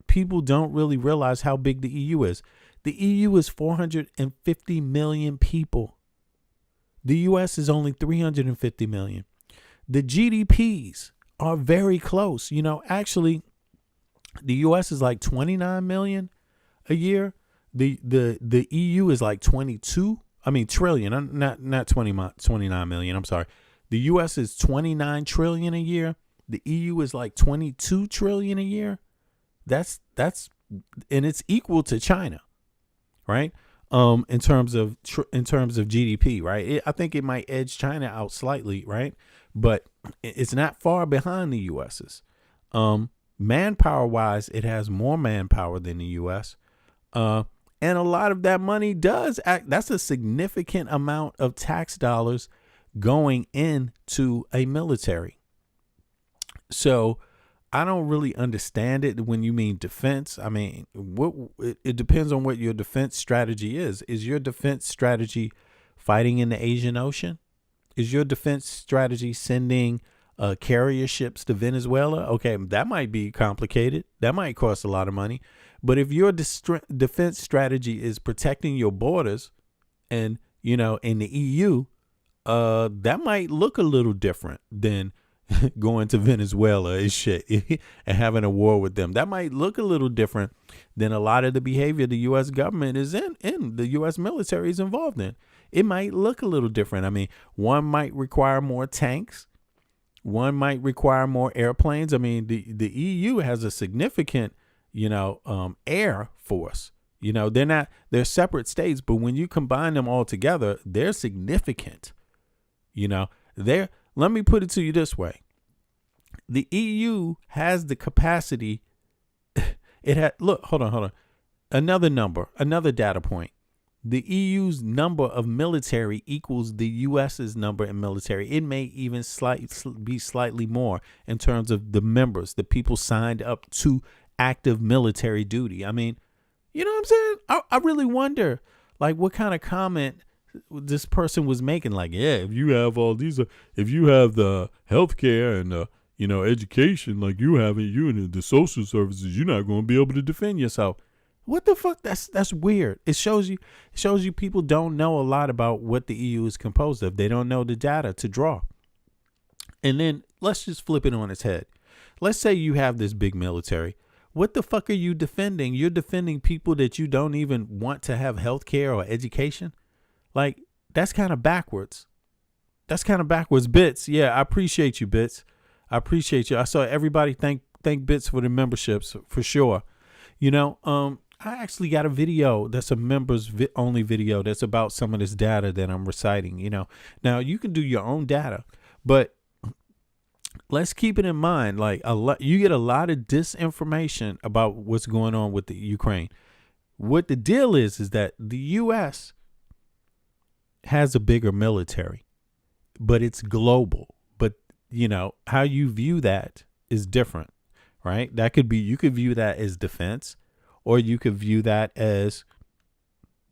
people don't really realize how big the EU is. The EU is 450 million people. The U.S. is only 350 million. The GDPs are very close. You know, actually, the U.S. is like 29 million a year. The EU is like 29 million. I'm sorry. The U.S. is 29 trillion a year. The EU is like 22 trillion a year. That's and it's equal to China, right? In terms of GDP, right? I think it might edge China out slightly, right? But it's not far behind the U.S.'s. Manpower wise, it has more manpower than the U.S. And a lot of that money does act. That's a significant amount of tax dollars going into a military. So I don't really understand it when you mean defense. I mean, it depends on what your defense strategy is. Is your defense strategy fighting in the Asian Ocean? Is your defense strategy sending carrier ships to Venezuela? Okay, that might be complicated. That might cost a lot of money. But if your defense strategy is protecting your borders and, you know, in the EU, that might look a little different than going to Venezuela and shit and having a war with them. That might look a little different than a lot of the behavior the U.S. government is in the U.S. military is involved in. It might look a little different. I mean, one might require more tanks. One might require more airplanes. I mean, the EU has a significant, you know, air force. You know, they're separate states, but when you combine them all together, they're significant. You know, let me put it to you this way. The EU has the capacity. Hold on. Another number, another data point. The EU's number of military equals the US's number in military. It may even be slightly more in terms of the members, the people signed up to active military duty. I mean, you know what I'm saying? I really wonder, like, what kind of comment this person was making. Like, yeah, if you have all these, if you have the healthcare and you know, education like you have it, you in the social services, you're not going to be able to defend yourself. What the fuck? That's weird. It shows you people don't know a lot about what the EU is composed of. They don't know the data to draw. And then let's just flip it on its head. Let's say you have this big military. What the fuck are you defending? You're defending people that you don't even want to have health care or education. Like, that's kind of backwards. That's kind of backwards. Bits. Yeah, I appreciate you, Bits. I appreciate you. I saw everybody thank Bits for the memberships for sure. You know, I actually got a video that's a members only video that's about some of this data that I'm reciting, you know. Now, you can do your own data, but let's keep it in mind. Like, you get a lot of disinformation about what's going on with the Ukraine. What the deal is that the U.S. has a bigger military, but it's global. But, you know, how you view that is different, right? That could be, you could view that as defense. Or you could view that as,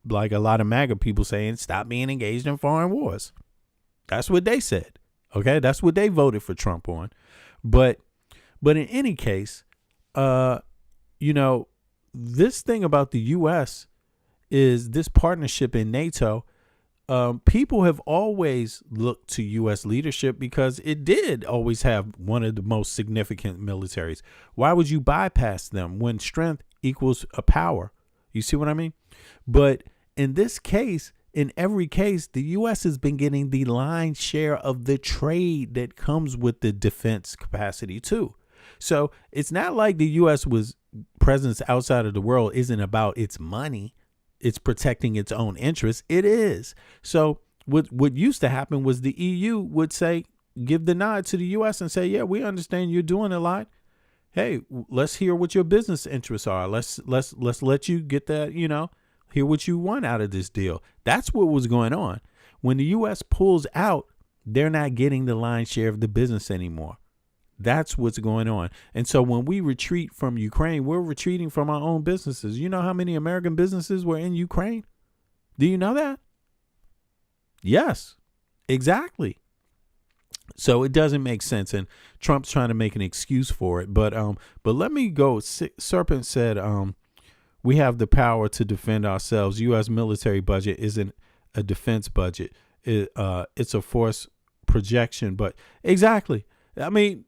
like a lot of MAGA people saying, stop being engaged in foreign wars. That's what they said. Okay, that's what they voted for Trump on. But in any case, you know, this thing about the U.S. is this partnership in NATO. People have always looked to U.S. leadership because it did always have one of the most significant militaries. Why would you bypass them when strength equals a power? You see what I mean? But in this case, in every case, the U.S. has been getting the lion's share of the trade that comes with the defense capacity too. So it's not like the U.S. presence outside of the world isn't about its money. It's protecting its own interests. It is. So what used to happen was the EU would say, give the nod to the U.S. and say, yeah, we understand you're doing a lot. Hey, let's hear what your business interests are. Let's let you get that, you know, hear what you want out of this deal. That's what was going on. When the U.S. pulls out, they're not getting the lion's share of the business anymore. That's what's going on. And so when we retreat from Ukraine, we're retreating from our own businesses. You know how many American businesses were in Ukraine? Do you know that? Yes, exactly. So it doesn't make sense. And Trump's trying to make an excuse for it. But let me go. Serpent said, we have the power to defend ourselves. U.S. military budget isn't a defense budget. it's a force projection. But exactly, I mean,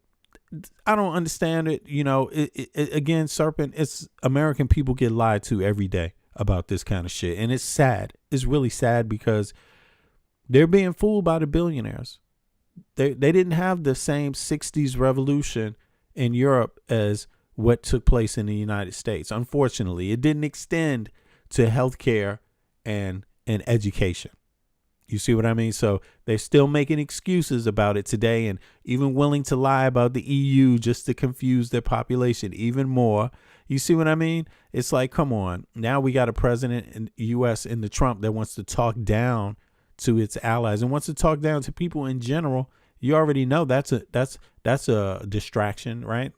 I don't understand it. You know, again, Serpent, it's American people get lied to every day about this kind of shit. And it's sad. It's really sad because they're being fooled by the billionaires. They didn't have the same 60s revolution in Europe as what took place in the United States. Unfortunately, it didn't extend to healthcare and education. You see what I mean? So they're still making excuses about it today and even willing to lie about the EU just to confuse their population even more. You see what I mean? It's like, come on. Now we got a president in the U.S. in the Trump that wants to talk down to its allies and wants to talk down to people in general. You already know that's a distraction, right?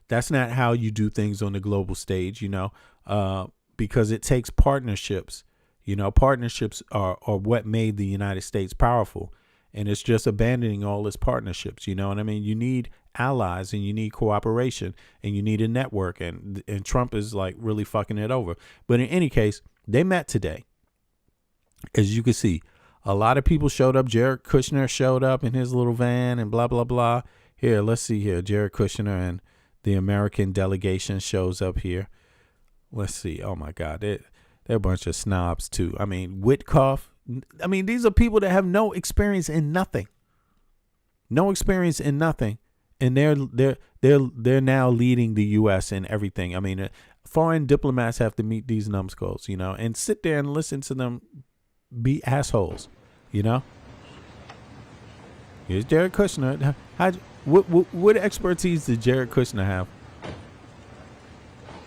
That's not how you do things on the global stage, you know, because it takes partnerships. You know, partnerships are what made the United States powerful. And it's just abandoning all its partnerships. You know what I mean? You need allies and you need cooperation and you need a network. And Trump is like really fucking it over. But in any case, they met today. As you can see, a lot of people showed up. Jared Kushner showed up in his little van and blah, blah, blah. Here, let's see here. Jared Kushner and the American delegation shows up here. Let's see. Oh, my God. They're a bunch of snobs, too. I mean, Witkoff. I mean, these are people that have no experience in nothing. No experience in nothing. And they're now leading the U.S. in everything. I mean, foreign diplomats have to meet these numbskulls, you know, and sit there and listen to them be assholes, you know. Here's Jared Kushner. What expertise did Jared Kushner have?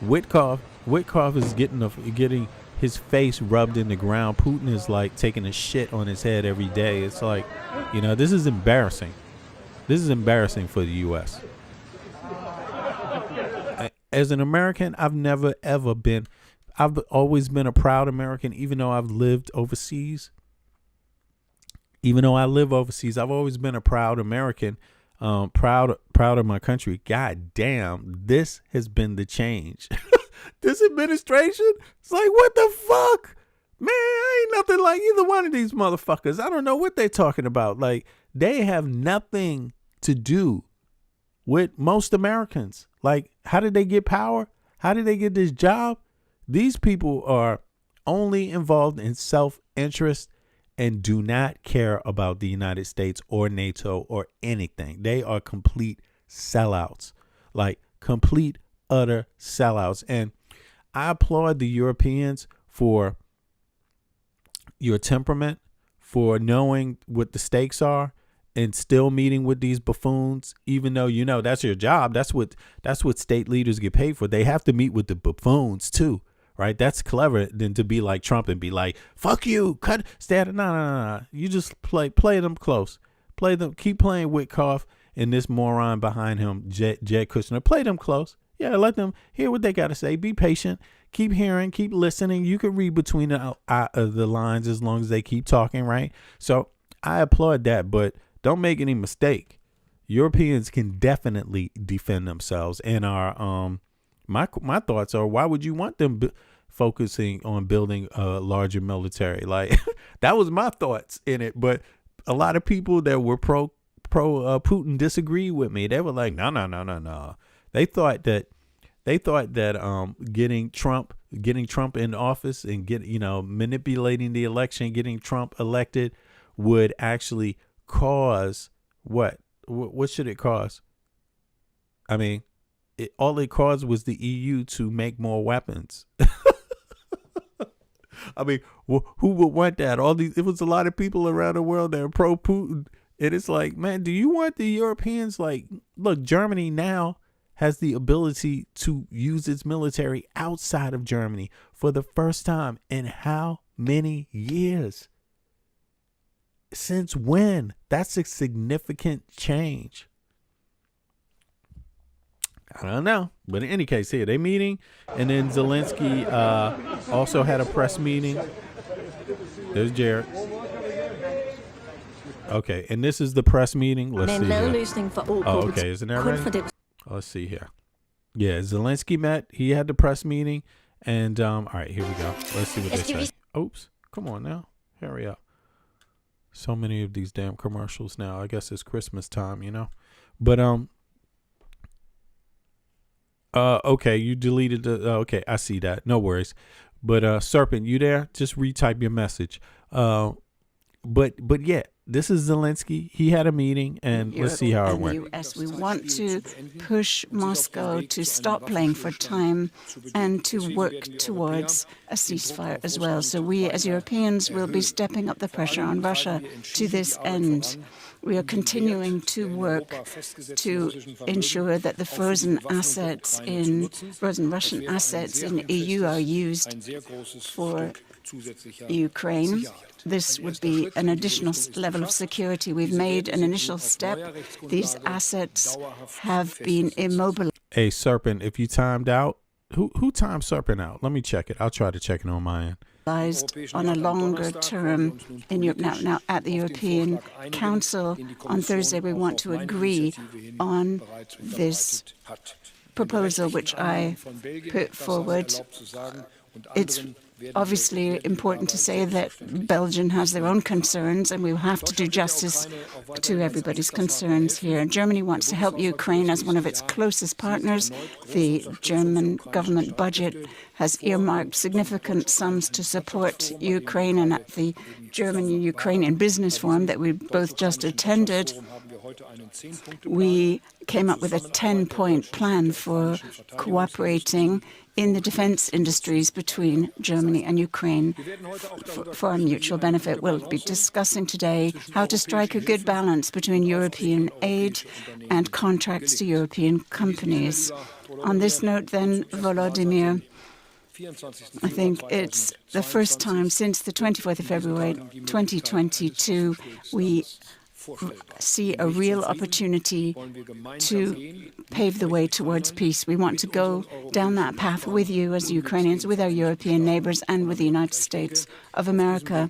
Witkoff is getting his face rubbed in the ground. Putin is like taking a shit on his head every day. It's like, you know, this is embarrassing. This is embarrassing for the U.S. As an American, I've always been a proud American, even though I've lived overseas. Even though I live overseas, I've always been a proud American, proud of my country. God damn, this has been the change. This administration, it's like, what the fuck? Man, ain't nothing like either one of these motherfuckers. I don't know what they're talking about. Like, they have nothing to do with most Americans. Like, how did they get power? How did they get this job? These people are only involved in self-interest and do not care about the United States or NATO or anything. They are complete sellouts, like complete, utter sellouts. And I applaud the Europeans for your temperament, for knowing what the stakes are and still meeting with these buffoons, even though, you know, that's your job. That's what state leaders get paid for. They have to meet with the buffoons too. Right, that's clever than to be like Trump and be like, "Fuck you, cut, stand." No. You just play them close, play them. Keep playing Witkoff and this moron behind him, Jed Kushner. Play them close. Yeah, let them hear what they got to say. Be patient. Keep hearing. Keep listening. You can read between the lines as long as they keep talking. Right. So I applaud that, but don't make any mistake. Europeans can definitely defend themselves, and are My thoughts are, why would you want them focusing on building a larger military? Like, that was my thoughts in it. But a lot of people that were pro Putin disagree with me. They were like, no. They thought that getting Trump in office and manipulating the election, getting Trump elected would actually cause what? What should it cause? I mean, all it caused was the EU to make more weapons. I mean, who would want that? It was a lot of people around the world that are pro Putin. And it's like, man, do you want the Europeans? Like, look, Germany now has the ability to use its military outside of Germany for the first time in how many years? Since when? That's a significant change. I don't know. But in any case, here, they meeting. And then Zelensky also had a press meeting. There's Jared. Okay, and this is the press meeting. Let's see here. Oh, okay, isn't that right? Let's see here. Yeah, Zelensky met. He had the press meeting. And, all right, here we go. Let's see what they say. Oops. Come on now. Hurry up. So many of these damn commercials now. I guess it's Christmas time, you know. But okay, you deleted the. Okay, I see that. No worries. But Serpent, you there? Just retype your message. But yeah, this is Zelensky. He had a meeting, and let's see how it went. US. We want to push Moscow to stop playing for time and to work towards a ceasefire as well. So we, as Europeans, will be stepping up the pressure on Russia to this end. We are continuing to work to ensure that the frozen Russian assets in the EU are used for Ukraine. This would be an additional level of security. We've made an initial step. These assets have been immobilized. Hey, Serpent, if you timed out, who timed Serpent out? Let me check it. I'll try to check it on my end. On a longer term in Europe. Now, at the European Council on Thursday, we want to agree on this proposal, which I put forward. It's obviously important to say that Belgium has their own concerns, and we will have to do justice to everybody's concerns here. Germany wants to help Ukraine as one of its closest partners. The German government budget has earmarked significant sums to support Ukraine, and at the German-Ukrainian Business Forum that we both just attended, we came up with a 10-point plan for cooperating in the defense industries between Germany and Ukraine for our mutual benefit. We'll be discussing today how to strike a good balance between European aid and contracts to European companies. On this note, then, Volodymyr, I think it's the first time since the 24th of February 2022 we see a real opportunity to pave the way towards peace. We want to go down that path with you as Ukrainians, with our European neighbors, and with the United States of America.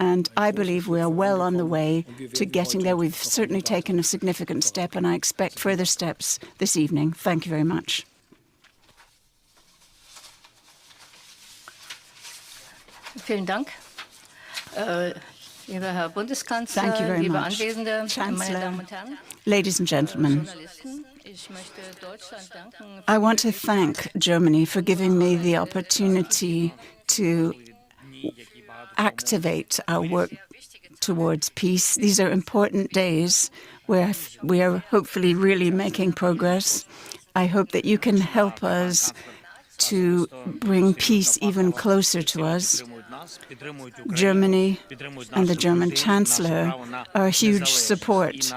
And I believe we are well on the way to getting there. We've certainly taken a significant step, and I expect further steps this evening. Thank you very much. Vielen Dank. Lieber Herr Bundeskanzler, Thank you very liebe much, Anwesende, meine Chancellor, Damen und Herren, ladies and gentlemen. ich möchte Deutschland danken. I want to thank Germany for giving me the opportunity to activate our work towards peace. These are important days where we are hopefully really making progress. I hope that you can help us to bring peace even closer to us. Germany and the German Chancellor are a huge support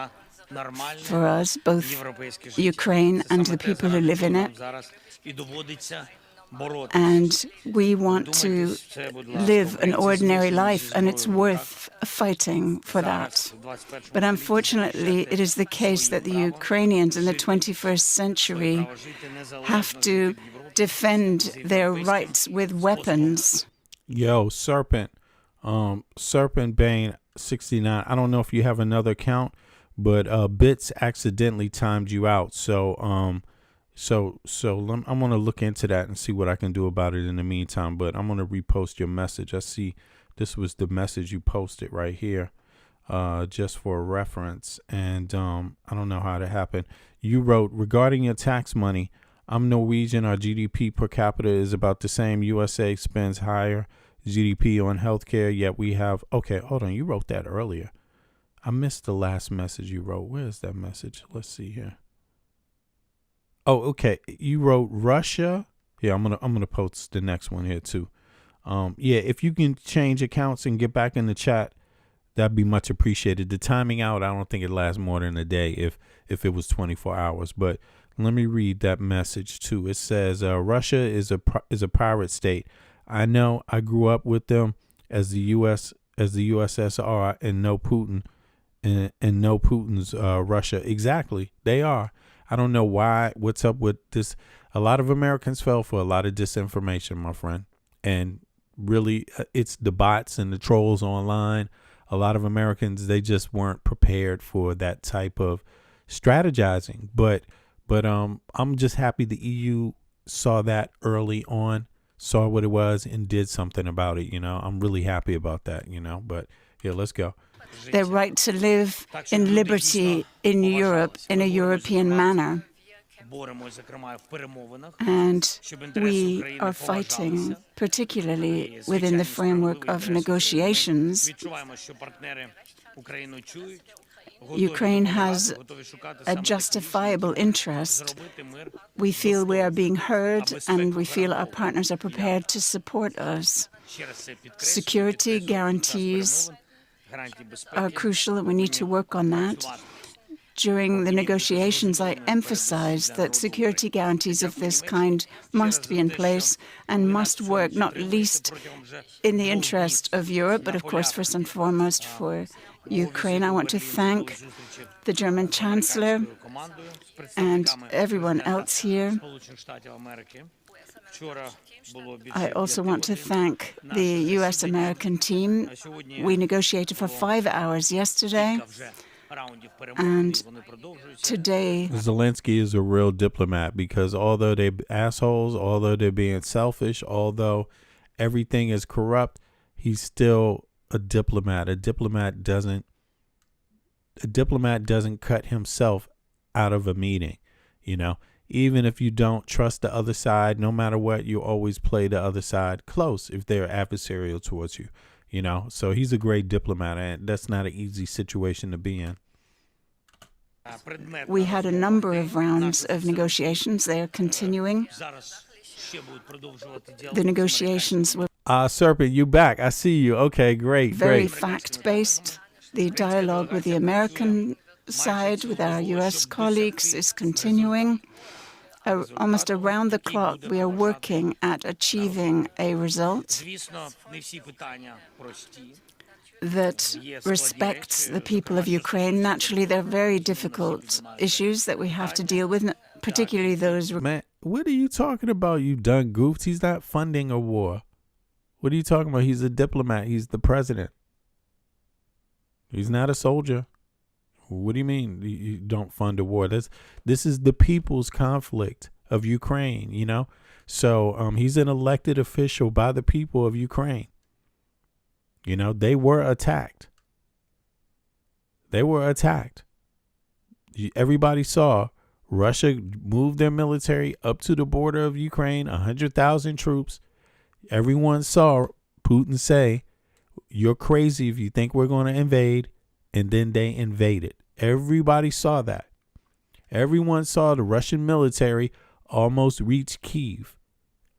for us, both Ukraine and the people who live in it. And we want to live an ordinary life, and it's worth fighting for that. But unfortunately, it is the case that the Ukrainians in the 21st century have to defend their rights with weapons. Yo, Serpent, Serpent Bane 69. I don't know if you have another account, but Bits accidentally timed you out. So I'm gonna look into that and see what I can do about it in the meantime. But I'm gonna repost your message. I see this was the message you posted right here, just for reference. And I don't know how that happened. You wrote, regarding your tax money, I'm Norwegian. Our GDP per capita is about the same. USA spends higher GDP on healthcare, yet we have... Okay, hold on. You wrote that earlier. I missed the last message you wrote. Where is that message? Let's see here. Oh, okay. You wrote Russia. Yeah, I'm gonna post the next one here too. Yeah, if you can change accounts and get back in the chat, that'd be much appreciated. The timing out, I don't think it lasts more than a day if it was 24 hours, but let me read that message too. It says, Russia is a pirate state. I know. I grew up with them as the USSR, and no Putin, and no Putin's Russia. Exactly, they are. I don't know why. What's up with this? A lot of Americans fell for a lot of disinformation, my friend, and really, it's the bots and the trolls online. A lot of Americans, they just weren't prepared for that type of strategizing, but I'm just happy the EU saw that early on, saw what it was, and did something about it. You know, I'm really happy about that. You know, but yeah, let's go. their right to live in liberty in Europe in a European manner. And we are fighting, particularly within the framework of negotiations. Ukraine has a justifiable interest. We feel we are being heard, and we feel our partners are prepared to support us. Security guarantees are crucial, and we need to work on that. During the negotiations, I emphasized that security guarantees of this kind must be in place and must work, not least in the interest of Europe, but of course, first and foremost, for Ukraine. I want to thank the German Chancellor and everyone else here. I also want to thank the U.S.-American team. We negotiated for 5 hours yesterday, and today Zelensky is a real diplomat, because although they're assholes, although they're being selfish, although everything is corrupt, he's still a diplomat. A diplomat doesn't cut himself out of a meeting, you know. Even if you don't trust the other side, no matter what, you always play the other side close if they're adversarial towards you, you know. So he's a great diplomat, and that's not an easy situation to be in. we had a number of rounds of negotiations. They are continuing. The negotiations were Serpent, you back. I see you. Okay, great, very great. fact-based. The dialogue with the American side, with our U.S. colleagues, is continuing. Almost around the clock, we are working at achieving a result that respects the people of Ukraine. Naturally, there are very difficult issues that we have to deal with, particularly those. Man, what are you talking about, you done goofs? He's not funding a war. What are you talking about? He's a diplomat. He's the president. He's not a soldier. What do you mean you don't fund a war? This is the people's conflict of Ukraine, you know? So he's an elected official by the people of Ukraine. You know, they were attacked. They were attacked. Everybody saw Russia move their military up to the border of Ukraine, 100,000 troops. Everyone saw Putin say, "You're crazy if you think we're going to invade." And then they invaded. Everybody saw that. Everyone saw the Russian military almost reach Kyiv.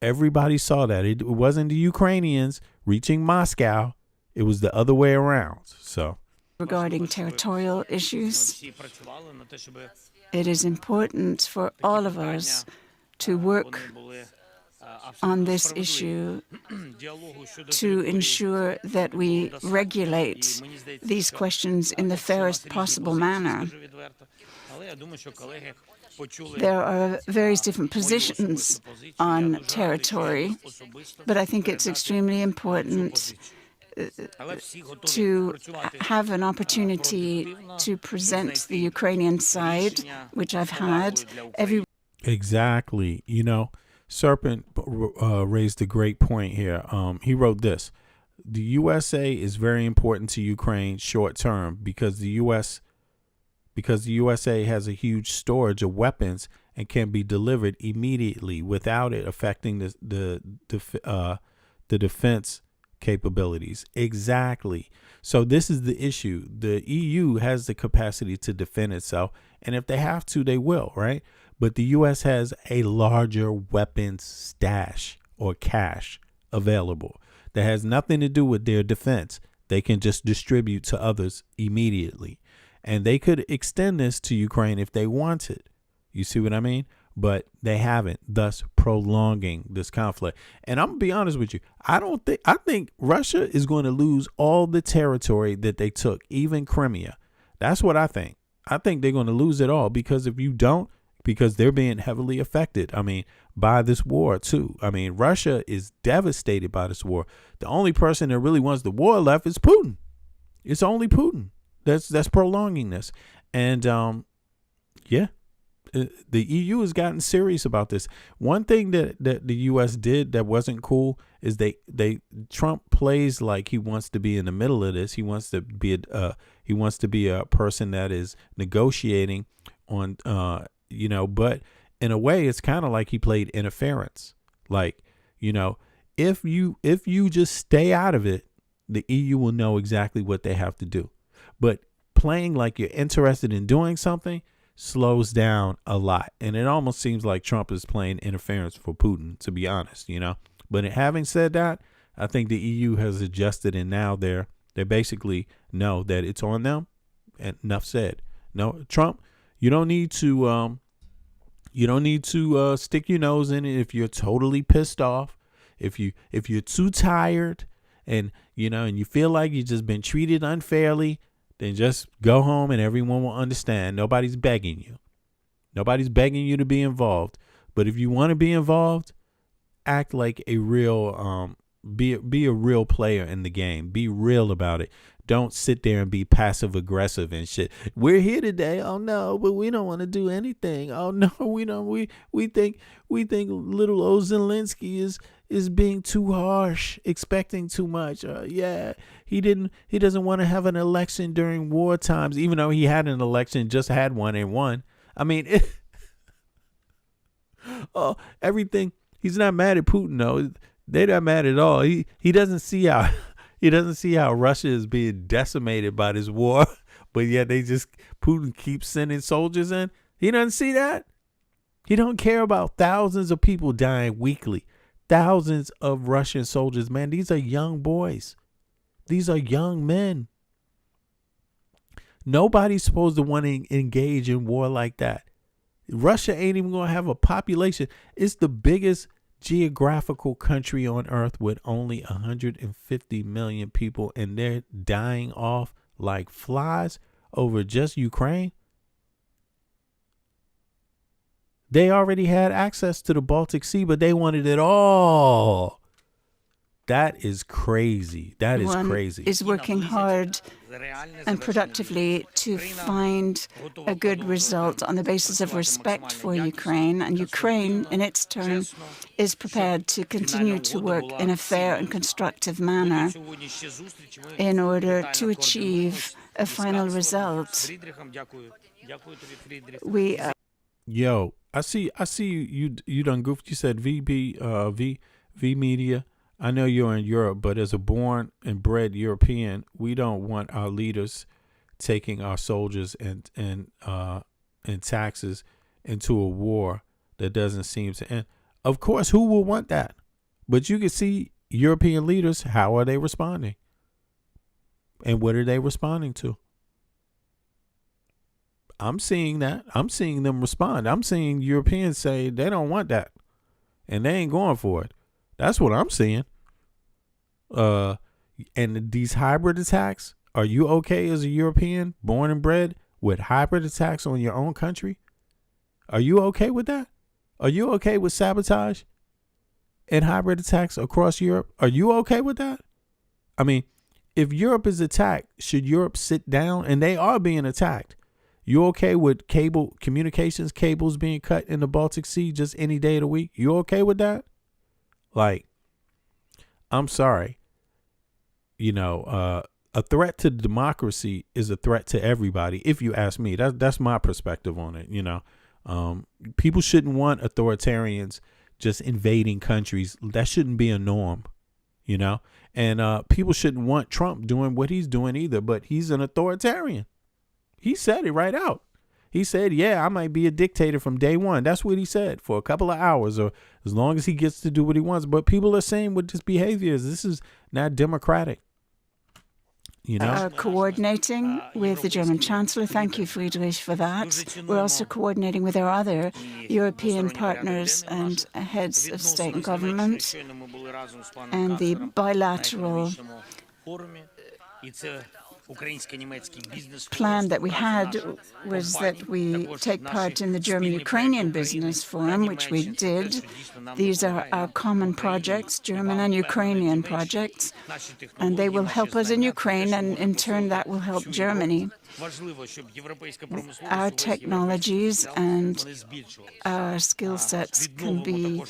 Everybody saw that. It wasn't the Ukrainians reaching Moscow. It was the other way around. So, regarding territorial issues, it is important for all of us to work on this issue to ensure that we regulate these questions in the fairest possible manner. There are various different positions on territory, but I think it's extremely important to have an opportunity to present the Ukrainian side, which I've had. Exactly. You know, Serpent raised a great point here. He wrote this: the USA is very important to Ukraine short term because the USA has a huge storage of weapons and can be delivered immediately without it affecting the defense capabilities. Exactly. So this is the issue. The EU has the capacity to defend itself, and if they have to, they will, right? But the U.S. has a larger weapons stash or cache available that has nothing to do with their defense. They can just distribute to others immediately. And they could extend this to Ukraine if they wanted. You see what I mean? But they haven't, thus prolonging this conflict. And I'm going to be honest with you. I think Russia is going to lose all the territory that they took, even Crimea. That's what I think. I think they're going to lose it all because if you don't, because they're being heavily affected, I mean, by this war too. I mean, Russia is devastated by this war. The only person that really wants the war left is Putin. It's only Putin that's prolonging this. And yeah, the EU has gotten serious about this. One thing that the U.S. did that wasn't cool is Trump plays like he wants to be in the middle of this. He wants to be a person that is negotiating on but in a way it's kind of like he played interference. Like, if you just stay out of it, the EU will know exactly what they have to do. But playing like you're interested in doing something slows down a lot. And it almost seems like Trump is playing interference for Putin, to be honest, But having said that, I think the EU has adjusted, and now they basically know that it's on them. And enough said. No, Trump, you don't need to stick your nose in it if you're totally pissed off. If you're too tired and you feel like you've just been treated unfairly, then just go home and everyone will understand. Nobody's begging you. Nobody's begging you to be involved. But if you want to be involved, act like a real be a real player in the game. Be real about it. Don't sit there and be passive aggressive and shit. We're here today. Oh no, but we don't want to do anything. Oh no, we don't. We think little old Zelensky is being too harsh, expecting too much. He doesn't want to have an election during war times, even though he had an election, just had one and won. I mean, everything. He's not mad at Putin though. They're not mad at all. He doesn't see how Russia is being decimated by this war, but yet Putin keeps sending soldiers in. He doesn't see that. He don't care about thousands of people dying weekly. Thousands of Russian soldiers, man. These are young boys. These are young men. Nobody's supposed to want to engage in war like that. Russia ain't even going to have a population. It's the biggest geographical country on earth with only 150 million people, and they're dying off like flies over just Ukraine. They already had access to the Baltic Sea, but they wanted it all. That is crazy. That is crazy. Is working hard and productively to find a good result on the basis of respect for Ukraine. And Ukraine, in its turn, is prepared to continue to work in a fair and constructive manner in order to achieve a final result. Yo, I see you done goofed. You said V Media. I know you're in Europe, but as a born and bred European, we don't want our leaders taking our soldiers and taxes into a war that doesn't seem to end. Of course, who will want that? But you can see European leaders, how are they responding? And what are they responding to? I'm seeing that. I'm seeing them respond. I'm seeing Europeans say they don't want that. And they ain't going for it. That's what I'm seeing. And these hybrid attacks, are you okay as a European, born and bred, with hybrid attacks on your own country? Are you okay with that? Are you okay with sabotage and hybrid attacks across Europe? Are you okay with that? I mean, if Europe is attacked, should Europe sit down? And they are being attacked. You okay with communications cables being cut in the Baltic Sea just any day of the week? You okay with that? Like, I'm sorry. A threat to democracy is a threat to everybody, if you ask me. That's my perspective on it. People shouldn't want authoritarians just invading countries. That shouldn't be a norm, And people shouldn't want Trump doing what he's doing either, but he's an authoritarian. He said it right out. He said, yeah, I might be a dictator from day one. That's what he said for a couple of hours, or as long as he gets to do what he wants. But people are saying with this behavior, this is not democratic. Coordinating with the German Chancellor. Thank you, Friedrich, for that. We're also coordinating with our other European partners and heads of state and government. And the bilateral plan that we had was that we take part in the German-Ukrainian Business Forum, which we did. These are our common projects, German and Ukrainian projects, and they will help us in Ukraine, and in turn that will help Germany. our technologies and our skill sets can be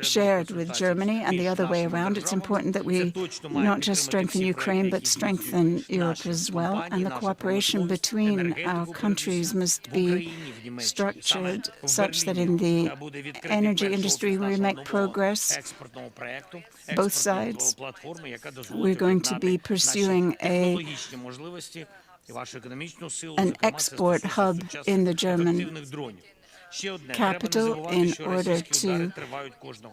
shared with Germany and the other way around. It's important that we not just strengthen Ukraine, but strengthen Europe as well. And the cooperation between our countries must be structured such that in the energy industry we make progress, both sides. We're going to be pursuing an export hub in the German capital in order to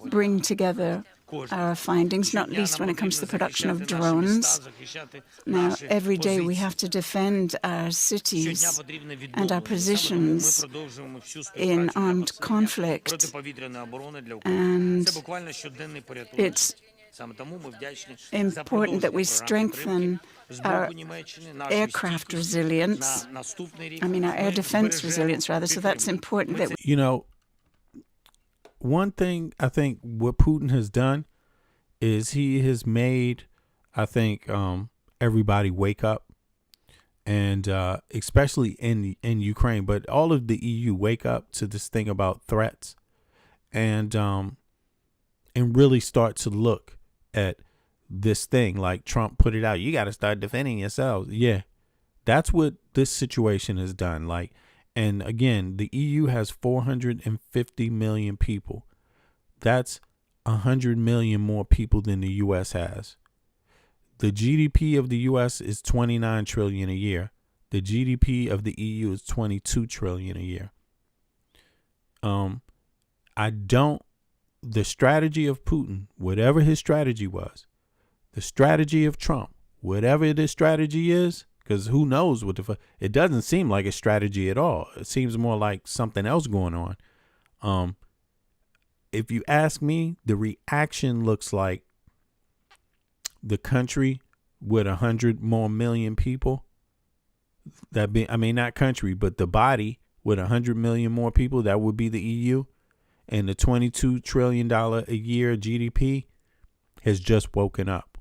bring together our findings, not least when it comes to the production of drones. Now, every day we have to defend our cities and our positions in armed conflict, and it's important that we strengthen our aircraft resilience, our air defense resilience, rather. So that's important that You know, one thing I think what Putin has done is he has made, I think, everybody wake up, and especially in Ukraine, but all of the EU wake up to this thing about threats, and really start to look at this thing like Trump put it out. You got to start defending yourselves. Yeah, that's what this situation has done. Like, and again, the EU has 450 million people. That's 100 million more people than the U.S. has. The GDP of the U.S. is 29 trillion a year. The GDP of the EU is 22 trillion a year. The strategy of Putin, whatever his strategy was, the strategy of Trump, whatever this strategy is, because who knows what it doesn't seem like a strategy at all. It seems more like something else going on. If you ask me, the reaction looks like the country with 100 more million people. Not country, but the body with 100 million more people, that would be the EU. And the $22 trillion a year GDP has just woken up.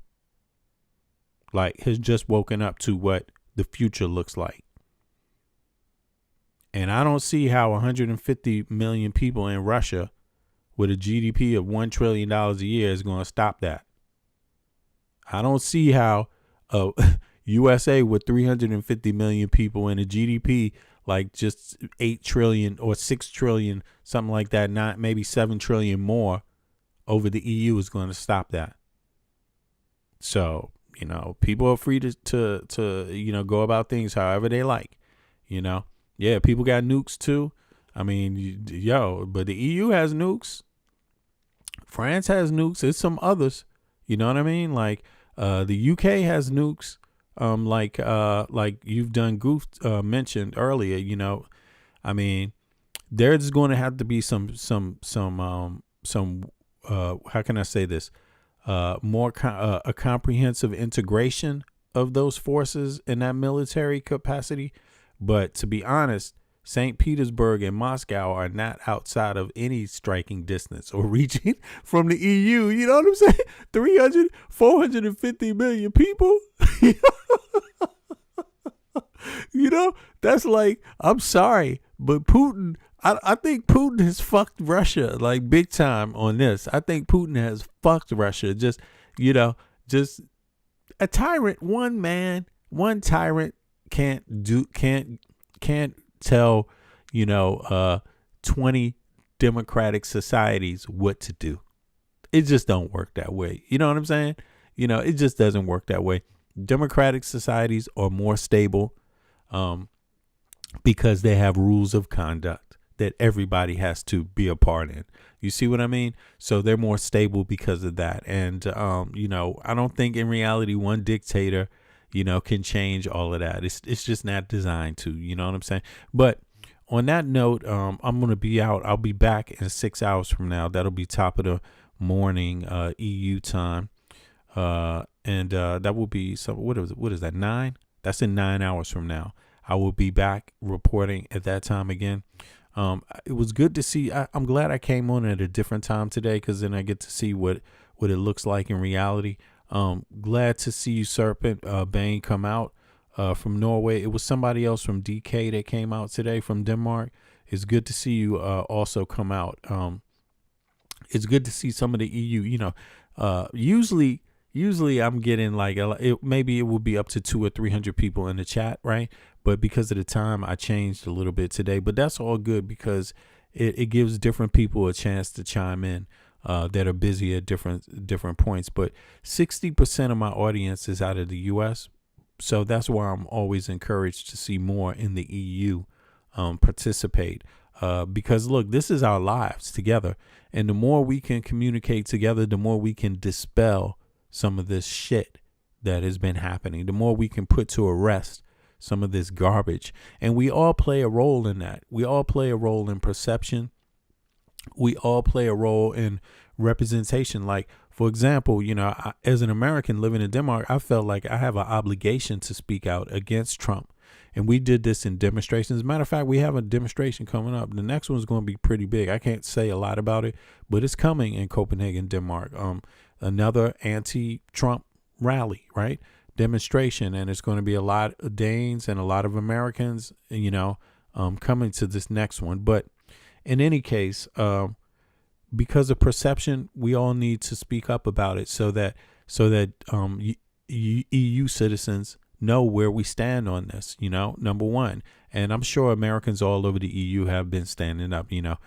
Has just woken up to what the future looks like. And I don't see how 150 million people in Russia with a GDP of $1 trillion a year is going to stop that. I don't see how USA with 350 million people and a GDP like just 8 trillion or 6 trillion, something like that, not maybe 7 trillion more over the EU is going to stop that. So, people are free to go about things however they like, Yeah, people got nukes too. but the EU has nukes. France has nukes. There's some others, you know what I mean? Like, the UK has nukes. Like you've done mentioned earlier, there's going to have to be some how can I say this? More a comprehensive integration of those forces in that military capacity. But to be honest, St. Petersburg and Moscow are not outside of any striking distance or region from the EU. You know what I'm saying? 450 million people. That's like, I'm sorry, but Putin, I think Putin has fucked Russia like big time on this. I think Putin has fucked Russia. Just a tyrant, one tyrant can't tell, 20 democratic societies what to do. It just don't work that way. You know what I'm saying? It just doesn't work that way. Democratic societies are more stable because they have rules of conduct that everybody has to be a part in. You see what I mean? So they're more stable because of that. And, I don't think in reality one dictator, can change all of that. It's just not designed to, you know what I'm saying? But on that note, I'm going to be out. I'll be back in 6 hours from now. That'll be top of the morning EU time. And that will be what is that, 9? That's in 9 hours from now. I will be back reporting at that time again. It was good to see. I'm glad I came on at a different time today, because then I get to see what it looks like in reality. Glad to see you, Serpent Bane, come out. from Norway. It was somebody else from DK that came out today from Denmark. It's good to see you also come out. It's good to see some of the EU. You know, usually I'm getting like maybe it will be up to 200 or 300 people in the chat, right? But because of the time, I changed a little bit today. But that's all good because it gives different people a chance to chime in that are busy at different points. But 60% of my audience is out of the U.S., so that's why I'm always encouraged to see more in the EU participate. Because look, this is our lives together, and the more we can communicate together, the more we can dispel some of this shit that has been happening, the more we can put to rest some of this garbage. And we all play a role in that. We all play a role in perception. We all play a role in representation. Like, for example, you know, as an American living in Denmark, I felt like I have an obligation to speak out against Trump. And we did this in demonstrations. As a matter of fact, we have a demonstration coming up. The next one's going to be pretty big. I can't say a lot about it, but it's coming in Copenhagen, Denmark. Another anti-Trump rally, right? Demonstration. And it's going to be a lot of Danes and a lot of Americans, you know, coming to this next one. But in any case, because of perception, we all need to speak up about it so that EU citizens know where we stand on this, you know, number one. And I'm sure Americans all over the EU have been standing up, you know.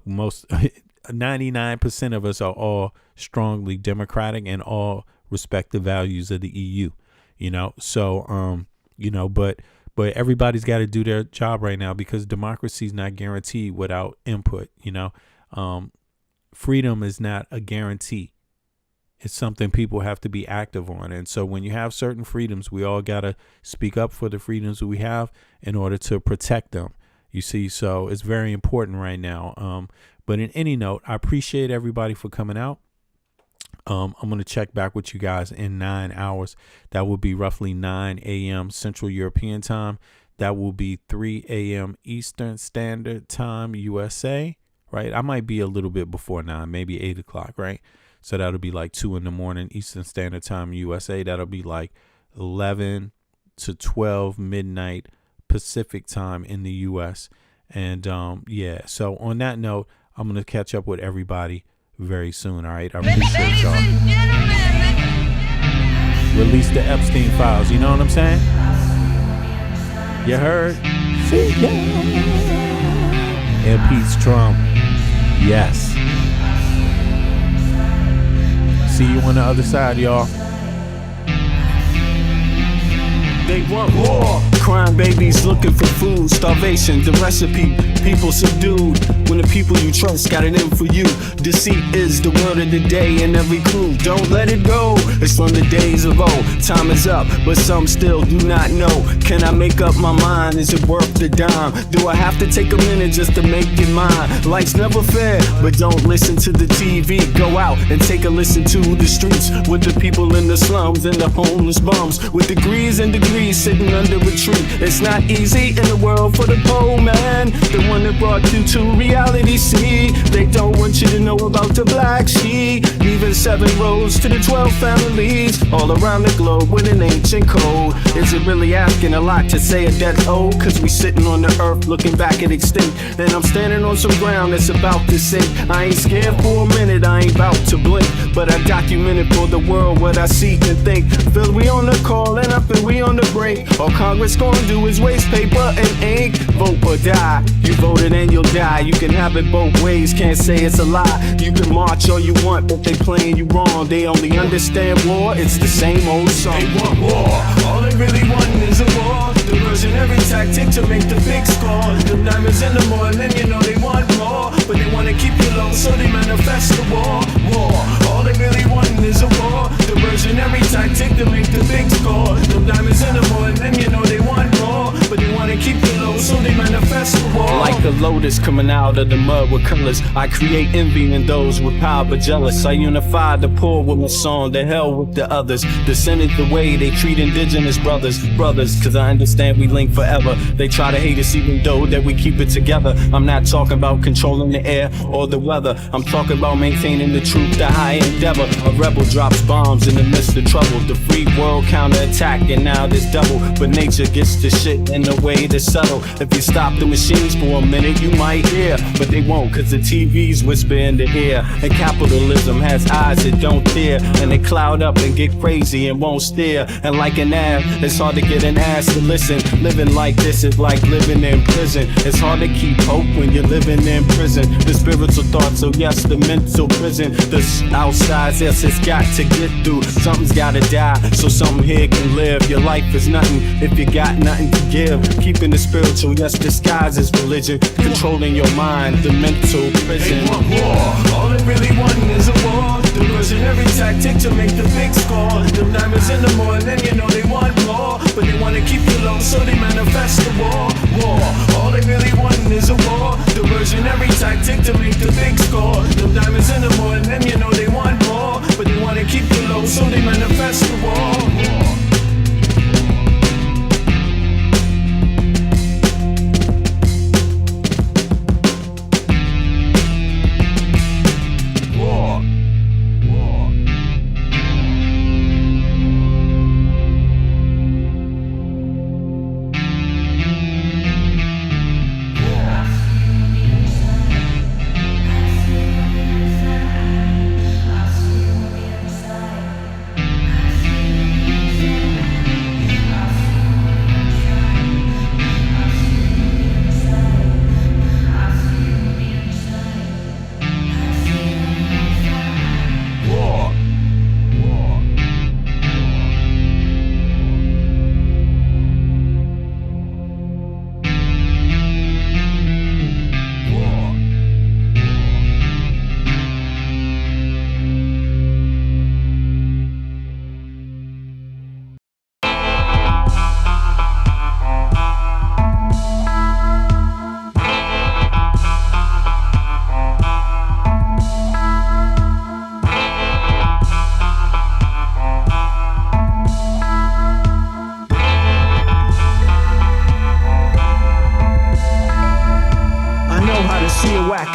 Most 99% of us are all strongly democratic and all respect the values of the EU, you know. So, you know, but everybody's got to do their job right now because democracy is not guaranteed without input, you know. Freedom is not a guarantee. It's something people have to be active on. And so when you have certain freedoms, we all got to speak up for the freedoms that we have in order to protect them. You see, so it's very important right now. But in any note, I appreciate everybody for coming out. I'm going to check back with you guys in 9 hours. That will be roughly 9 a.m. Central European Time. That will be 3 a.m. Eastern Standard Time, USA, right? I might be a little bit before 9, maybe 8 o'clock, right? So that'll be like 2 in the morning Eastern Standard Time, USA. That'll be like 11 to 12 midnight Pacific Time in the U.S. And yeah, so on that note, I'm going to catch up with everybody very soon, all right? I appreciate y'all. Release the Epstein files, you know what I'm saying? You heard? See ya. Impeach Trump. Yes. See you on the other side, y'all. They want war. Crime babies looking for food. Starvation, the recipe. People subdued. When the people you trust got it in for you. Deceit is the word of the day in every clue. Don't let it go. It's from the days of old. Time is up, but some still do not know. Can I make up my mind? Is it worth the dime? Do I have to take a minute just to make it mine? Life's never fair, but don't listen to the TV. Go out and take a listen to the streets with the people in the slums and the homeless bums with degrees and degrees sitting under a tree. It's not easy in the world for the poor man, the one that brought you to reality. See, they don't want you to know about the black sheep. Leaving 7 roads to the 12 families all around the globe with an ancient code. Is it really asking a lot to say a death old? Cause we sitting on the earth looking back at extinct. Then I'm standing on some ground that's about to sink. I ain't scared for a minute, I ain't about to blink, but I documented for the world what I see and think. Feel we on the call and up and we on the break. All Congress gonna do is waste paper and ink. Vote or die. You voted and you'll die. You can have it both ways, can't say it's a lie. You can march all you want, but they playing you wrong. They only understand war, it's the same old song. They want war, all they really want is a war. Diversionary tactic to make the big score. The diamonds in the morning, you know they want more, but they wanna keep you low, so they manifest the war. War, all they really want is a war. Diversionary tactic to make the big score. The diamonds in the morning, you know they want more, but they wanna keep it low, so they manifest the war. Like a lotus coming out of the mud with colors, I create envy in those with power but jealous. I unify the poor with my song, the hell with the others. Descended the way they treat indigenous brothers, cause I understand we link forever. They try to hate us even though that we keep it together. I'm not talking about controlling the air or the weather. I'm talking about maintaining the truth, the high endeavor. A rebel drops bombs in the midst of trouble. The free world counterattack and now there's double. But nature gets the shit in a way that's subtle. If you stop the machines for a minute you might hear, but they won't cause the TVs whisper in the ear. And capitalism has eyes that don't fear, and they cloud up and get crazy and won't steer. And like an ab, it's hard to get an ass to listen. Living like this is like living in prison. It's hard to keep hope when you're living in prison. The spiritual thoughts, so yes, the mental prison. The outside, yes, it's got to get through. Something's gotta die, so something here can live. Your life is nothing if you got nothing to give. Keeping the spiritual, yes, disguised as religion. Controlling your mind, the mental prison. They want war. All they really want is a war. Diversionary tactic to make the big score. Them diamonds in the morning, then you know they want more. But they wanna keep you low, so they manifest the war. All they really want is a war. Diversionary tactic to make the big score. Them diamonds in the morning, then you know they want more. But they wanna keep you low, so they manifest the war.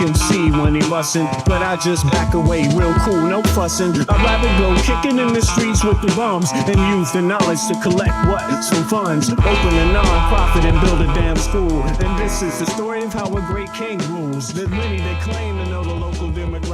MC when he bustin', but I just back away real cool, no fussin'. I'd rather go kicking in the streets with the bums and use the knowledge to collect what? Some funds, open a non-profit and build a damn school. And this is the story of how a great king rules. There's many that claim to know the local demographic.